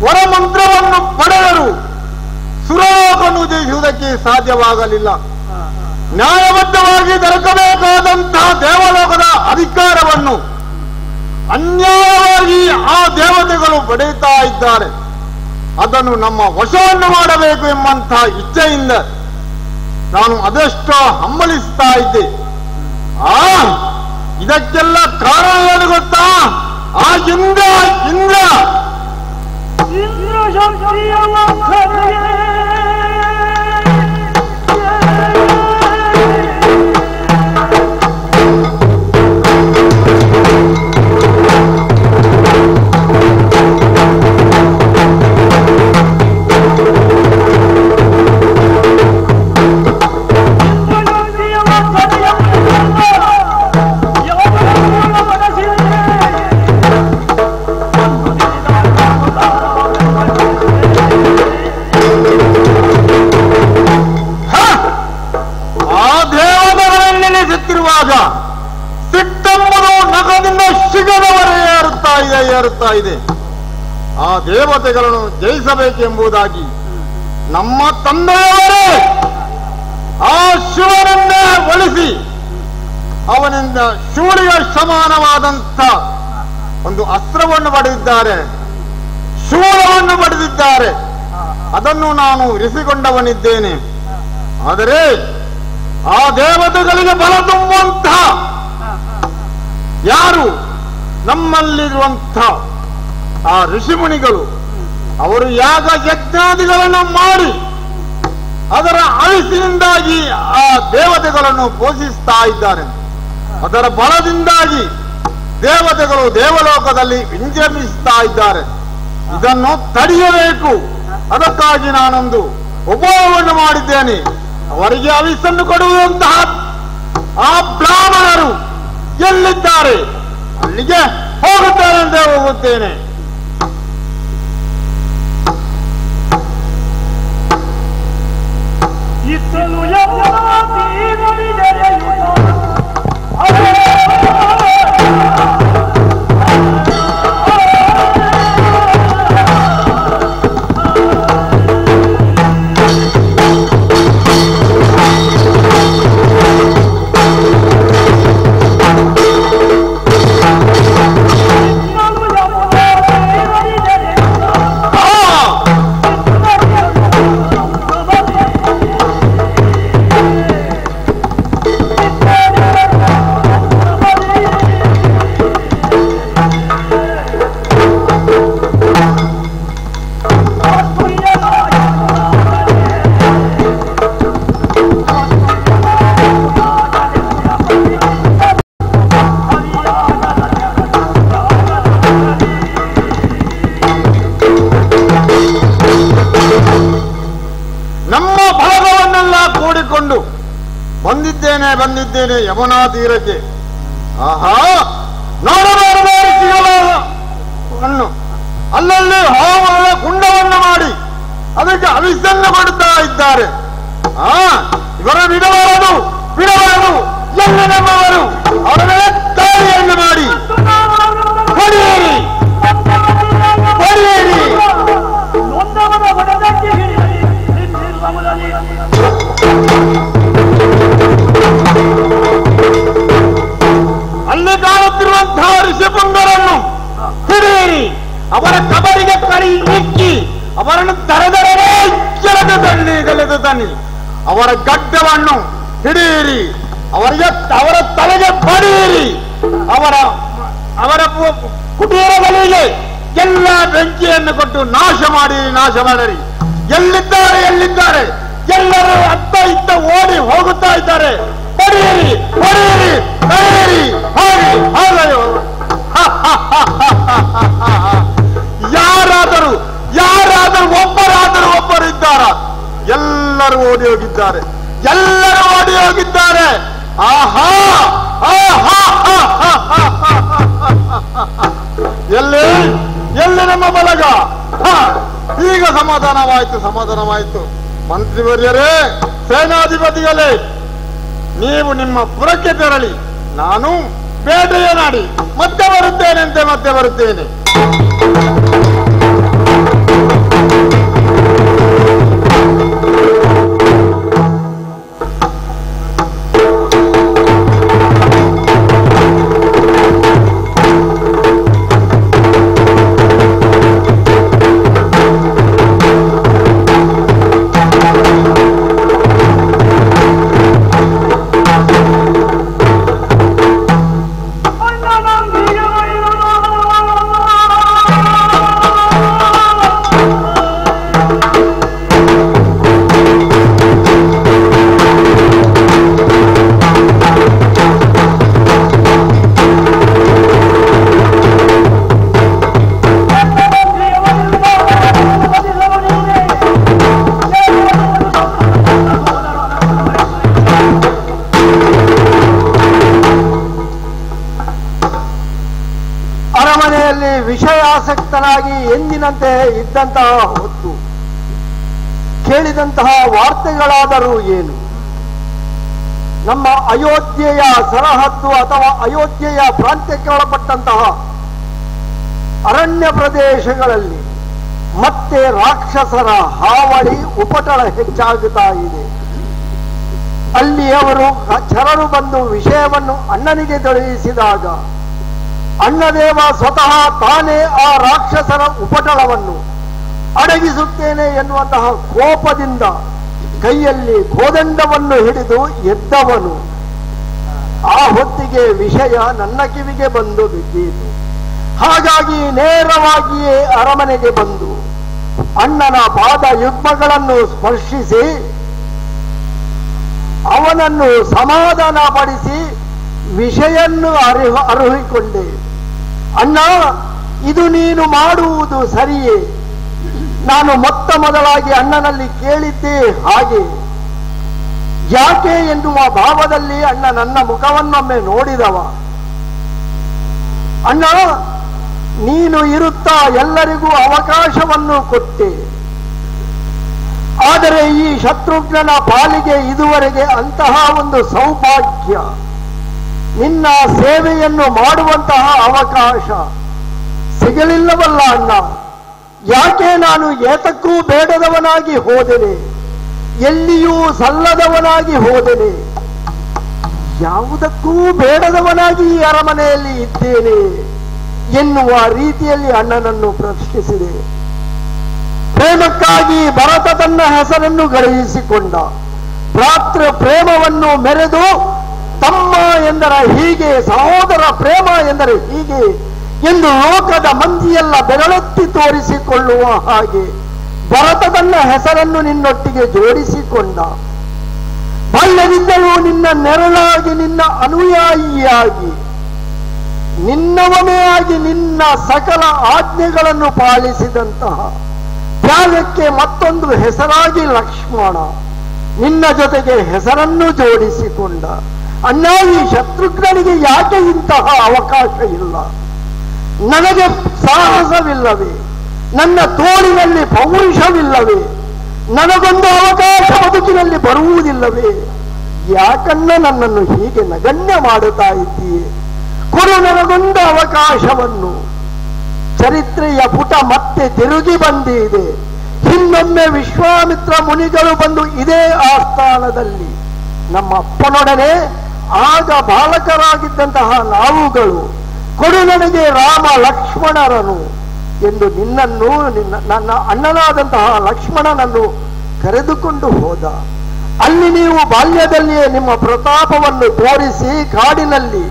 ವರಮಂತ್ರವನ್ನು ಪಡೆದರು, ಸುರೋಗನ್ನು ಜಯಿಸುವುದಕ್ಕೆ ಸಾಧ್ಯವಾಗಲಿಲ್ಲ. ನ್ಯಾಯಬದ್ಧವಾಗಿ ದೊರಕಬೇಕಾದಂತಹ ದೇವಲೋಕದ ಅಧಿಕಾರವನ್ನು ಅನ್ಯಾಯವಾಗಿ ಆ ದೇವತೆಗಳು ಪಡೆಯುತ್ತಾ ಇದ್ದಾರೆ. ಅದನ್ನು ನಮ್ಮ ವಶವನ್ನು ಮಾಡಬೇಕು ಎಂಬಂತಹ ಇಚ್ಛೆಯಿಂದ ನಾನು ಅದೆಷ್ಟೋ ಹಮ್ಮಲಿಸ್ತಾ ಇದ್ದೆ. ಇದಕ್ಕೆಲ್ಲ ಕಾರಣ ಏನು ಗೊತ್ತಾ? ಆ ಇಂದ್ರ ಸಿಟ್ಟೆಂಬುದು ನಖದಿಂದ ಶಿಖರವರೆಗೆ ಏರುತ್ತಾ ಇದೆ. ಆ ದೇವತೆಗಳನ್ನು ಜಯಿಸಬೇಕೆಂಬುದಾಗಿ ನಮ್ಮ ತಂದೆಯವರೇ ಆ ಶಿವನನ್ನೇ ಒಲಿಸಿ ಅವನಿಂದ ಶೂಳಿಗೆ ಸಮಾನವಾದಂಥ ಒಂದು ಅಸ್ತ್ರವನ್ನು ಪಡೆದಿದ್ದಾರೆ, ಶೂಲವನ್ನು ಪಡೆದಿದ್ದಾರೆ. ಅದನ್ನು ನಾನು ಇರಿಸಿಕೊಂಡವನಿದ್ದೇನೆ. ಆದರೆ ಆ ದೇವತೆಗಳಿಗೆ ಬಲ ತುಂಬುವಂತಹ ಯಾರು ನಮ್ಮಲ್ಲಿರುವಂಥ ಆ ಋಷಿಮುನಿಗಳು, ಅವರು ಯಾಗ ಯಜ್ಞಾದಿಗಳನ್ನು ಮಾಡಿ ಅದರ ಆಯುಸ್ಸಿನಿಂದಾಗಿ ಆ ದೇವತೆಗಳನ್ನು ಪೋಷಿಸ್ತಾ ಇದ್ದಾರೆ. ಅದರ ಬಲದಿಂದಾಗಿ ದೇವತೆಗಳು ದೇವಲೋಕದಲ್ಲಿ ವಿಂಜಮಿಸ್ತಾ ಇದ್ದಾರೆ. ಇದನ್ನು ತಡೆಯಬೇಕು. ಅದಕ್ಕಾಗಿ ನಾನೊಂದು ಉಪಾಯವನ್ನು ಮಾಡಿದ್ದೇನೆ. ಅವರಿಗೆ ಆಯುಸ್ಸನ್ನು ಕೊಡುವಂತಹ ಆ ಬ್ರಾಹ್ಮಣರು ಎಲ್ಲಿದ್ದಾರೆ ಅಲ್ಲಿಗೆ ಹೋಗುತ್ತಾರಂತೆ ಹೋಗುತ್ತೇನೆ. ಬಂದಿದ್ದೇನೆ ಯಮುನಾ ತೀರಕ್ಕೆ. ಆಹಾ, ನೋಡಬಾರದು ಹಣ್ಣು ಅಲ್ಲಲ್ಲಿ ಹೋಮದ ಕುಂಡವನ್ನು ಮಾಡಿ ಅದಕ್ಕೆ ಅವಿಸನ್ನು ಮಾಡುತ್ತಾ ಇದ್ದಾರೆ. ಇವರ ಬಿಡಬಾರದು ಎಲ್ಲ ನಮ್ಮವರು ಅವರ ತಾಯಿಯನ್ನು ಮಾಡಿ ಹೊಡೆಯಿರಿ ಹೊಡೆಯಿರಿ. ಅಲ್ಲಿ ಕಾಣುತ್ತಿರುವಂತಹ ಋಷಿಪುಂಗರನ್ನು ಹಿಡಿಯಿರಿ, ಅವರ ಕಬರಿಗೆ ಕೈ ಇಕ್ಕಿ ಅವರನ್ನು ದರದರೇ ಎಳೆದು ತನ್ನಿ. ಅವರ ಗಡ್ಡವನ್ನು ಹಿಡಿಯಿರಿ, ಅವರ ತಲೆಗೆ ಬಡಿಯಿರಿ. ಅವರ ಕುಟೀರಗಳಿಗೆ ಎಲ್ಲ ಬೆಂಕಿಯನ್ನು ಕೊಟ್ಟು ನಾಶ ಮಾಡಿರಿ. ಎಲ್ಲಿದ್ದಾರೆ ಎಲ್ಲರೂ ಅತ್ತ ಇತ್ತ ಓಡಿ ಹೋಗುತ್ತಾ ಇದ್ದಾರೆ. ಹೊಡೆಯಿರಿ ಹೊಡೆಯಿರಿ ಯಾರಾದರೂ ಒಬ್ಬರು ಇದ್ದಾರ? ಎಲ್ಲರೂ ಓಡಿ ಹೋಗಿದ್ದಾರೆ. ಆಹಾ, ಎಲ್ಲಿ ನಮ್ಮ ಬಲಗ? ಈಗ ಸಮಾಧಾನವಾಯಿತು. ಮಂತ್ರಿವರ್ಯರೇ, ಸೇನಾಧಿಪತಿಗಳೇ, ನೀವು ನಿಮ್ಮ ಪುರಕ್ಕೆ ತೆರಳಿ, ನಾನು ಬೇಟೆಯನ್ನಾಡಿ ಮತ್ತೆ ಬರುತ್ತೇನೆ. ಅರಮನೆಯಲ್ಲಿ ವಿಷಯಾಸಕ್ತನಾಗಿ ಎಂದಿನಂತೆ ಇದ್ದಂತಹ ಹೊತ್ತು ಕೇಳಿದಂತಹ ವಾರ್ತೆಗಳಾದರೂ ಏನು? ನಮ್ಮ ಅಯೋಧ್ಯೆಯ ಸರಹದ್ದು ಅಥವಾ ಅಯೋಧ್ಯೆಯ ಪ್ರಾಂತ್ಯಕ್ಕೆ ಒಳಪಟ್ಟಂತಹ ಅರಣ್ಯ ಪ್ರದೇಶಗಳಲ್ಲಿ ಮತ್ತೆ ರಾಕ್ಷಸರ ಹಾವಳಿ ಉಪಟಳ ಹೆಚ್ಚಾಗುತ್ತಾ ಇದೆ. ಅಲ್ಲಿ ಅವರು ಚರರು ಬಂದು ವಿಷಯವನ್ನು ಅಣ್ಣನಿಗೆ ತಿಳಿಸಿದಾಗ ಅಣ್ಣದೇವ ಸ್ವತಃ ತಾನೇ ಆ ರಾಕ್ಷಸರ ಉಪಟಳವನ್ನು ಅಡಗಿಸುತ್ತೇನೆ ಎನ್ನುವಂತಹ ಕೋಪದಿಂದ ಕೈಯಲ್ಲಿ ಕೋದಂಡವನ್ನು ಹಿಡಿದು ಎದ್ದವನು. ಆ ಹೊತ್ತಿಗೆ ವಿಷಯ ನನ್ನ ಕಿವಿಗೆ ಬಂದು ಬಿದ್ದೀತು. ಹಾಗಾಗಿ ನೇರವಾಗಿಯೇ ಅರಮನೆಗೆ ಬಂದು ಅಣ್ಣನ ಪಾದ ಯುಗ್ಮಗಳನ್ನು ಸ್ಪರ್ಶಿಸಿ ಅವನನ್ನು ಸಮಾಧಾನ ಪಡಿಸಿ ವಿಷಯನ್ನು ಅರುಹಿಕೊಂಡೆ. ಅಣ್ಣ, ಇದು ನೀನು ಮಾಡುವುದು ಸರಿಯೇ. ನಾನು ಮೊದಲಾಗಿ ಅಣ್ಣನಲ್ಲಿ ಕೇಳಿದ್ದೆ ಹಾಗೆ. ಯಾಕೆ ಎನ್ನುವ ಭಾವದಲ್ಲಿ ಅಣ್ಣ ನನ್ನ ಮುಖವನ್ನೊಮ್ಮೆ ನೋಡಿದವ. ಅಣ್ಣ, ನೀನು ಇರುತ್ತಾ ಎಲ್ಲರಿಗೂ ಅವಕಾಶವನ್ನು ಕೊಟ್ಟೆ. ಆದರೆ ಈ ಶತ್ರುಘ್ನನ ಪಾಲಿಗೆ ಇದುವರೆಗೆ ಅಂತಹ ಒಂದು ಸೌಭಾಗ್ಯ, ನಿನ್ನ ಸೇವೆಯನ್ನು ಮಾಡುವಂತಹ ಅವಕಾಶ ಸಿಗಲಿಲ್ಲವಲ್ಲ ಅಣ್ಣ. ಯಾಕೆ ನಾನು ಏತಕ್ಕೂ ಬೇಡದವನಾಗಿ ಹೋದೆನೆ, ಎಲ್ಲಿಯೂ ಸಲ್ಲದವನಾಗಿ ಹೋದೆನೆ, ಯಾವುದಕ್ಕೂ ಬೇಡದವನಾಗಿ ಈ ಅರಮನೆಯಲ್ಲಿ ಇದ್ದೇನೆ ಎನ್ನುವ ರೀತಿಯಲ್ಲಿ ಅಣ್ಣನನ್ನು ಪ್ರಶ್ನಿಸಿದೆ. ಪ್ರೇಮಕ್ಕಾಗಿ ಭರತ ತನ್ನ ಹೆಸರನ್ನು ಗಳಿಸಿಕೊಂಡ. ಭ್ರಾತೃ ಪ್ರೇಮವನ್ನು ಮೆರೆದು ತಮ್ಮ ಎಂದರೆ ಹೀಗೆ, ಸಹೋದರ ಪ್ರೇಮ ಎಂದರೆ ಹೀಗೆ ಎಂದು ಲೋಕದ ಮಂದಿಯೆಲ್ಲ ಬೆರಳೆತ್ತಿ ತೋರಿಸಿಕೊಳ್ಳುವ ಹಾಗೆ ಭರತ ತನ್ನ ಹೆಸರನ್ನು ನಿನ್ನೊಟ್ಟಿಗೆ ಜೋಡಿಸಿಕೊಂಡ. ಬಾಲ್ಯದಿಂದಲೂ ನಿನ್ನ ನೆರಳಾಗಿ, ನಿನ್ನ ಅನುಯಾಯಿಯಾಗಿ, ನಿನ್ನವನೇ ಆಗಿ ನಿನ್ನ ಸಕಲ ಆಜ್ಞೆಗಳನ್ನು ಪಾಲಿಸಿದಂತಹ ತ್ಯಾಗಕ್ಕೆ ಮತ್ತೊಂದು ಹೆಸರಾಗಿ ಲಕ್ಷ್ಮಣ ನಿನ್ನ ಜೊತೆಗೆ ಹೆಸರನ್ನು ಜೋಡಿಸಿಕೊಂಡ. ಅಣ್ಣ, ಈ ಶತ್ರುಘ್ನನಿಗೆ ಯಾಕೆ ಇಂತಹ ಅವಕಾಶ ಇಲ್ಲ? ನನಗೆ ಸಾಹಸವಿಲ್ಲವೇ? ನನ್ನ ತೋಳಿನಲ್ಲಿ ಪೌರುಷವಿಲ್ಲವೇ? ನನಗೊಂದು ಅವಕಾಶ ಬದುಕಿನಲ್ಲಿ ಬರುವುದಿಲ್ಲವೇ? ಯಾಕನ್ನ ನನ್ನನ್ನು ಹೀಗೆ ನಗಣ್ಯ ಮಾಡುತ್ತಾ ಇದ್ದೀಯೆ? ಕೊಡು ನನಗೊಂದು ಅವಕಾಶವನ್ನು. ಚರಿತ್ರೆಯ ಪುಟ ಮತ್ತೆ ತಿರುಗಿ ಬಂದಿದೆ. ಇನ್ನೊಮ್ಮೆ ವಿಶ್ವಾಮಿತ್ರ ಮುನಿಗಳು ಬಂದು ಇದೇ ಆಸ್ಥಾನದಲ್ಲಿ ನಮ್ಮ ಅಪ್ಪನೊಡನೆ ಆಗ ಬಾಲಕರಾಗಿದ್ದಂತಹ ನಾವುಗಳು ಕೊಡು ನನಗೆ ರಾಮ ಲಕ್ಷ್ಮಣರನು ಎಂದು ನಿನ್ನನ್ನು ನನ್ನ ಅಣ್ಣನಾದಂತಹ ಲಕ್ಷ್ಮಣನನ್ನು ಕರೆದುಕೊಂಡು ಹೋದ. ಅಲ್ಲಿ ನೀವು ಬಾಲ್ಯದಲ್ಲಿಯೇ ನಿಮ್ಮ ಪ್ರತಾಪವನ್ನು ತೋರಿಸಿ ಕಾಡಿನಲ್ಲಿ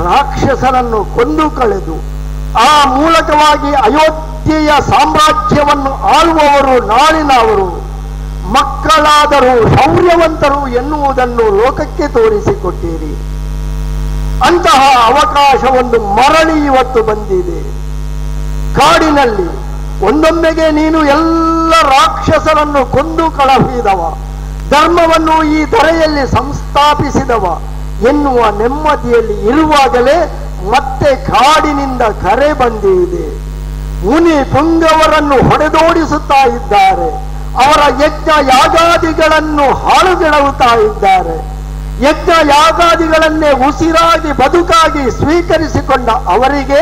ರಾಕ್ಷಸರನ್ನು ಕೊಂದು ಕಳೆದು ಆ ಮೂಲಕವಾಗಿ ಅಯೋಧ್ಯೆಯ ಸಾಮ್ರಾಜ್ಯವನ್ನು ಆಳುವವರು ನಾಳಿನವರು ಮಕ್ಕಳಾದರೂ ಶೌರ್ಯವಂತರು ಎನ್ನುವುದನ್ನು ಲೋಕಕ್ಕೆ ತೋರಿಸಿಕೊಟ್ಟಿರಿ. ಅಂತಹ ಅವಕಾಶವೊಂದು ಮರಳಿ ಇವತ್ತು ಬಂದಿದೆ. ಕಾಡಿನಲ್ಲಿ ಒಂದೊಮ್ಮೆಗೆ ನೀನು ಎಲ್ಲ ರಾಕ್ಷಸರನ್ನು ಕೊಂದು ಕಳುಹಿದವ, ಧರ್ಮವನ್ನು ಈ ಧರೆಯಲ್ಲಿ ಸಂಸ್ಥಾಪಿಸಿದವ ಎನ್ನುವ ನೆಮ್ಮದಿಯಲ್ಲಿ ಇರುವಾಗಲೇ ಮತ್ತೆ ಕಾಡಿನಿಂದ ಕರೆ ಬಂದಿದೆ. ಮುನಿ ಪುಂಗವರನ್ನು ಹೊಡೆದೋಡಿಸುತ್ತಾ ಇದ್ದಾರೆ. ಅವರ ಯಜ್ಞ ಯಾಗಾದಿಗಳನ್ನು ಹಾಳುಗೆಡವುತ್ತಾ ಇದ್ದಾರೆ. ಯಜ್ಞ ಯಾಗಾದಿಗಳನ್ನೇ ಉಸಿರಾಗಿ ಬದುಕಾಗಿ ಸ್ವೀಕರಿಸಿಕೊಂಡ ಅವರಿಗೆ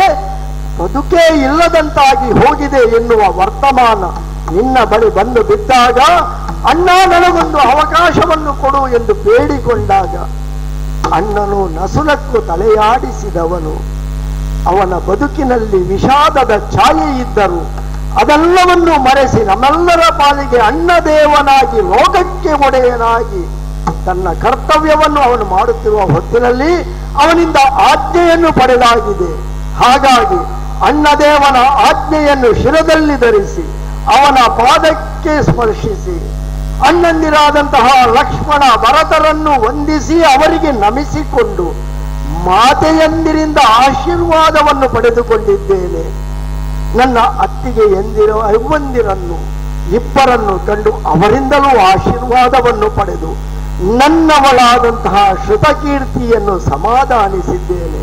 ಬದುಕೇ ಇಲ್ಲದಂತಾಗಿ ಹೋಗಿದೆ ಎನ್ನುವ ವರ್ತಮಾನ ನಿನ್ನ ಬಳಿ ಬಂದು ಬಿದ್ದಾಗ, ಅಣ್ಣ ನನಗೊಂದು ಅವಕಾಶವನ್ನು ಕೊಡು ಎಂದು ಬೇಡಿಕೊಂಡಾಗ ಅಣ್ಣನು ನಸುನಕ್ಕು ತಲೆಯಾಡಿಸಿದವನು. ಅವನ ಬದುಕಿನಲ್ಲಿ ವಿಷಾದದ ಛಾಯೆ ಇದ್ದರು ಅದೆಲ್ಲವನ್ನು ಮರೆಸಿ ನಮ್ಮೆಲ್ಲರ ಪಾಲಿಗೆ ಅಣ್ಣದೇವನಾಗಿ ಲೋಕಕ್ಕೆ ಒಡೆಯನಾಗಿ ತನ್ನ ಕರ್ತವ್ಯವನ್ನು ಅವನು ಮಾಡುತ್ತಿರುವ ಹೊತ್ತಿನಲ್ಲಿ ಅವನಿಂದ ಆಜ್ಞೆಯನ್ನು ಪಡೆದಾಗಿದೆ. ಹಾಗಾಗಿ ಅಣ್ಣದೇವನ ಆಜ್ಞೆಯನ್ನು ಶಿರದಲ್ಲಿ ಧರಿಸಿ ಅವನ ಪಾದಕ್ಕೆ ಸ್ಪರ್ಶಿಸಿ ಅಣ್ಣಂದಿರಾದಂತಹ ಲಕ್ಷ್ಮಣ ಭರತರನ್ನು ವಂದಿಸಿ ಅವರಿಗೆ ನಮಿಸಿಕೊಂಡು ಮಾತೆಯಂದಿರಿಂದ ಆಶೀರ್ವಾದವನ್ನು ಪಡೆದುಕೊಂಡಿದ್ದೇನೆ. ನನ್ನ ಅತ್ತಿಗೆ ಅವ್ವಂದಿರನ್ನು ಇಬ್ಬರನ್ನು ಕಂಡು ಅವರಿಂದಲೂ ಆಶೀರ್ವಾದವನ್ನು ಪಡೆದು ನನ್ನವಳಾದಂತಹ ಶ್ರುತಕೀರ್ತಿಯನ್ನು ಸಮಾಧಾನಿಸಿದ್ದೇನೆ.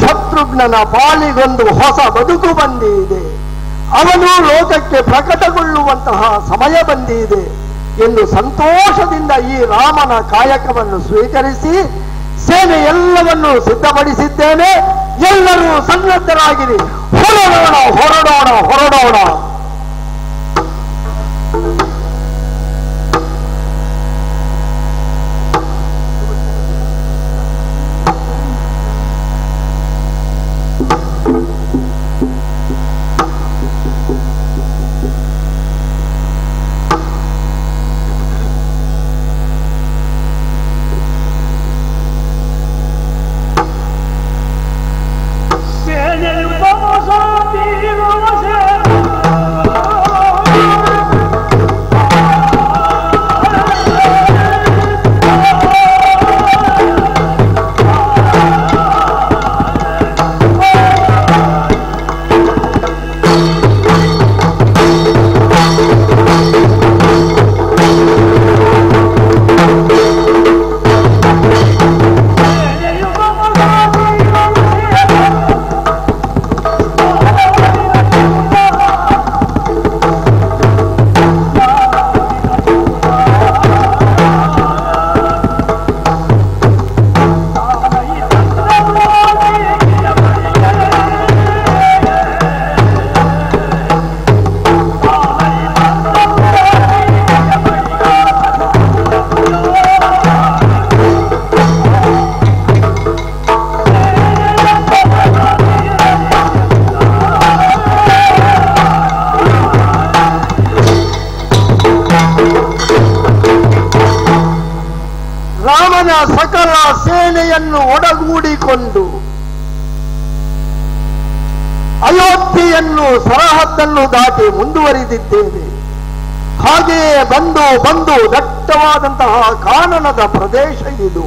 ಶತ್ರುಘ್ನನ ಪಾಲಿಗೊಂದು ಹೊಸ ಬದುಕು ಬಂದಿದೆ, ಅವನು ಲೋಕಕ್ಕೆ ಪ್ರಕಟಗೊಳ್ಳುವಂತಹ ಸಮಯ ಬಂದಿದೆ ಎಂದು ಸಂತೋಷದಿಂದ ಈ ರಾಮನ ಕಾಯಕವನ್ನು ಸ್ವೀಕರಿಸಿ ಸೇನೆ ಎಲ್ಲವನ್ನು ಸಿದ್ಧಪಡಿಸಿದ್ದೇನೆ. ಎಲ್ಲರೂ ಸನ್ನದ್ಧರಾಗಿರಿ, ಹೊರಡೋಣ ಹೊರಡೋಣ ಹೊರಡೋಣ. ಸಕಲ ಸೇನೆಯನ್ನು ಒಡಗೂಡಿಕೊಂಡು ಅಯೋಧ್ಯೆಯನ್ನು ಸರಹದ್ದನ್ನು ದಾಟಿ ಮುಂದುವರಿದಿದ್ದೇವೆ. ಹಾಗೆಯೇ ಬಂದು ಬಂದು ದಟ್ಟವಾದಂತಹ ಕಾನನದ ಪ್ರದೇಶ ಇದು.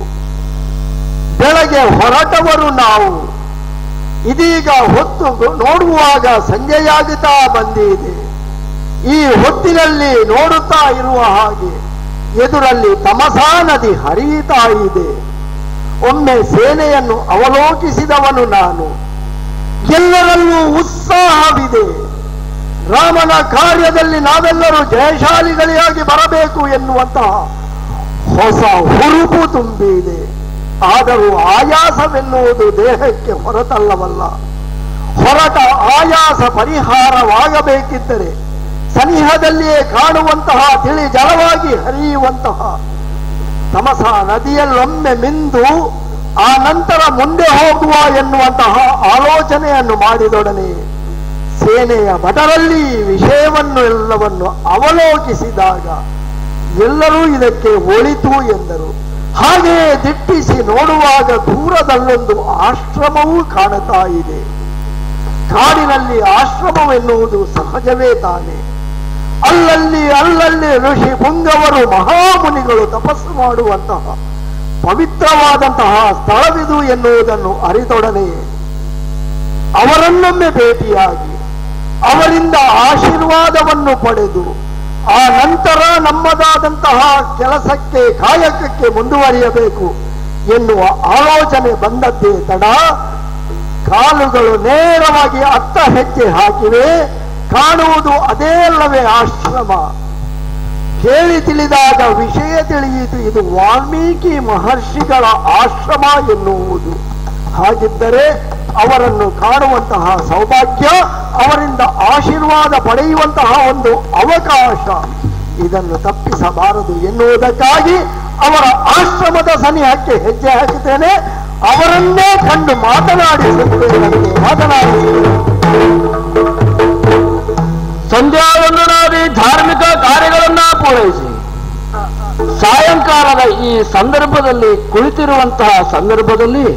ಬೆಳಗ್ಗೆ ಹೊರಟವರು ನಾವು, ಇದೀಗ ಹೊತ್ತು ನೋಡುವಾಗ ಸಂಜೆಯಾಗುತ್ತಾ ಬಂದಿದೆ. ಈ ಹೊತ್ತಿನಲ್ಲಿ ನೋಡುತ್ತಾ ಇರುವ ಹಾಗೆ ಎದುರಲ್ಲಿ ತಮಸಾ ನದಿ ಹರಿಯುತ್ತಾ ಇದೆ. ಒಮ್ಮೆ ಸೇನೆಯನ್ನು ಅವಲೋಕಿಸಿದವನು ನಾನು. ಎಲ್ಲರಲ್ಲೂ ಉತ್ಸಾಹವಿದೆ. ರಾಮನ ಕಾರ್ಯದಲ್ಲಿ ನಾವೆಲ್ಲರೂ ಜಯಶಾಲಿಗಳಿಯಾಗಿ ಬರಬೇಕು ಎನ್ನುವಂತಹ ಹೊಸ ಹುರುಪು ತುಂಬಿದೆ. ಆದರೂ ಆಯಾಸವೆನ್ನುವುದು ದೇಹಕ್ಕೆ ಹೊರತಲ್ಲವಲ್ಲ. ಹೊರಟ ಆಯಾಸ ಪರಿಹಾರವಾಗಬೇಕಿದ್ದರೆ ಸನಿಹದಲ್ಲಿಯೇ ಕಾಣುವಂತಹ ತಿಳಿ ಜಲವಾಗಿ ಹರಿಯುವಂತಹ ತಮಸಾ ನದಿಯಲ್ಲೊಮ್ಮೆ ಮಿಂದು ಆ ನಂತರ ಮುಂದೆ ಹೋಗುವ ಎನ್ನುವಂತಹ ಆಲೋಚನೆಯನ್ನು ಮಾಡಿದೊಡನೆ ಸೇನೆಯ ಭಟರಲ್ಲಿ ವಿಷಯವನ್ನು ಎಲ್ಲವನ್ನು ಅವಲೋಕಿಸಿದಾಗ ಎಲ್ಲರೂ ಇದಕ್ಕೆ ಒಳಿತು ಎಂದರು. ಹಾಗೆಯೇ ದಿಟ್ಟಿಸಿ ನೋಡುವಾಗ ದೂರದಲ್ಲೊಂದು ಆಶ್ರಮವೂ ಕಾಣುತ್ತಾ ಇದೆ. ಕಾಡಿನಲ್ಲಿ ಆಶ್ರಮವೆನ್ನುವುದು ಸಹಜವೇ ತಾನೆ. ಅಲ್ಲಲ್ಲಿ ಋಷಿ ಪುಂಗವರು ಮಹಾಮುನಿಗಳು ತಪಸ್ಸು ಮಾಡುವಂತಹ ಪವಿತ್ರವಾದಂತಹ ಸ್ಥಳವಿದು ಎನ್ನುವುದನ್ನು ಅರಿತೊಡನೆ ಅವರನ್ನೊಮ್ಮೆ ಭೇಟಿಯಾಗಿ ಅವರಿಂದ ಆಶೀರ್ವಾದವನ್ನು ಪಡೆದು ಆ ನಂತರ ನಮ್ಮದಾದಂತಹ ಕೆಲಸಕ್ಕೆ ಕಾಯಕಕ್ಕೆ ಮುಂದುವರಿಯಬೇಕು ಎನ್ನುವ ಆಲೋಚನೆ ಬಂದದ್ದೇ ತಡ. ಕಾಲುಗಳು ನೇರವಾಗಿ ಅತ್ತ ಹೆಜ್ಜೆ ಹಾಕಿವೆ. ಕಾಣುವುದು ಅದೇ ಅಲ್ಲವೇ ಆಶ್ರಮ. ಕೇಳಿ ತಿಳಿದಾಗ ವಿಷಯ ತಿಳಿಯಿತು, ಇದು ವಾಲ್ಮೀಕಿ ಮಹರ್ಷಿಗಳ ಆಶ್ರಮ ಎನ್ನುವುದು. ಹಾಗಿದ್ದರೆ ಅವರನ್ನು ಕಾಣುವಂತಹ ಸೌಭಾಗ್ಯ, ಅವರಿಂದ ಆಶೀರ್ವಾದ ಪಡೆಯುವಂತಹ ಒಂದು ಅವಕಾಶ, ಇದನ್ನು ತಪ್ಪಿಸಬಾರದು ಎನ್ನುವುದಕ್ಕಾಗಿ ಅವರ ಆಶ್ರಮದ ಸನಿಹಕ್ಕೆ ಹೆಜ್ಜೆ ಹಾಕುತ್ತೇನೆ. ಅವರನ್ನೇ ಕಂಡು ಮಾತನಾಡಿಸುತ್ತೇನೆ. ಸಂಧ್ಯಾವಂದನಾದಿ ಧಾರ್ಮಿಕ ಕಾರ್ಯಗಳನ್ನ ಪೂರೈಸಿ ಸಾಯಂಕಾಲದ ಈ ಸಂದರ್ಭದಲ್ಲಿ ಕುಳಿತಿರುವಂತಹ ಸಂದರ್ಭದಲ್ಲಿ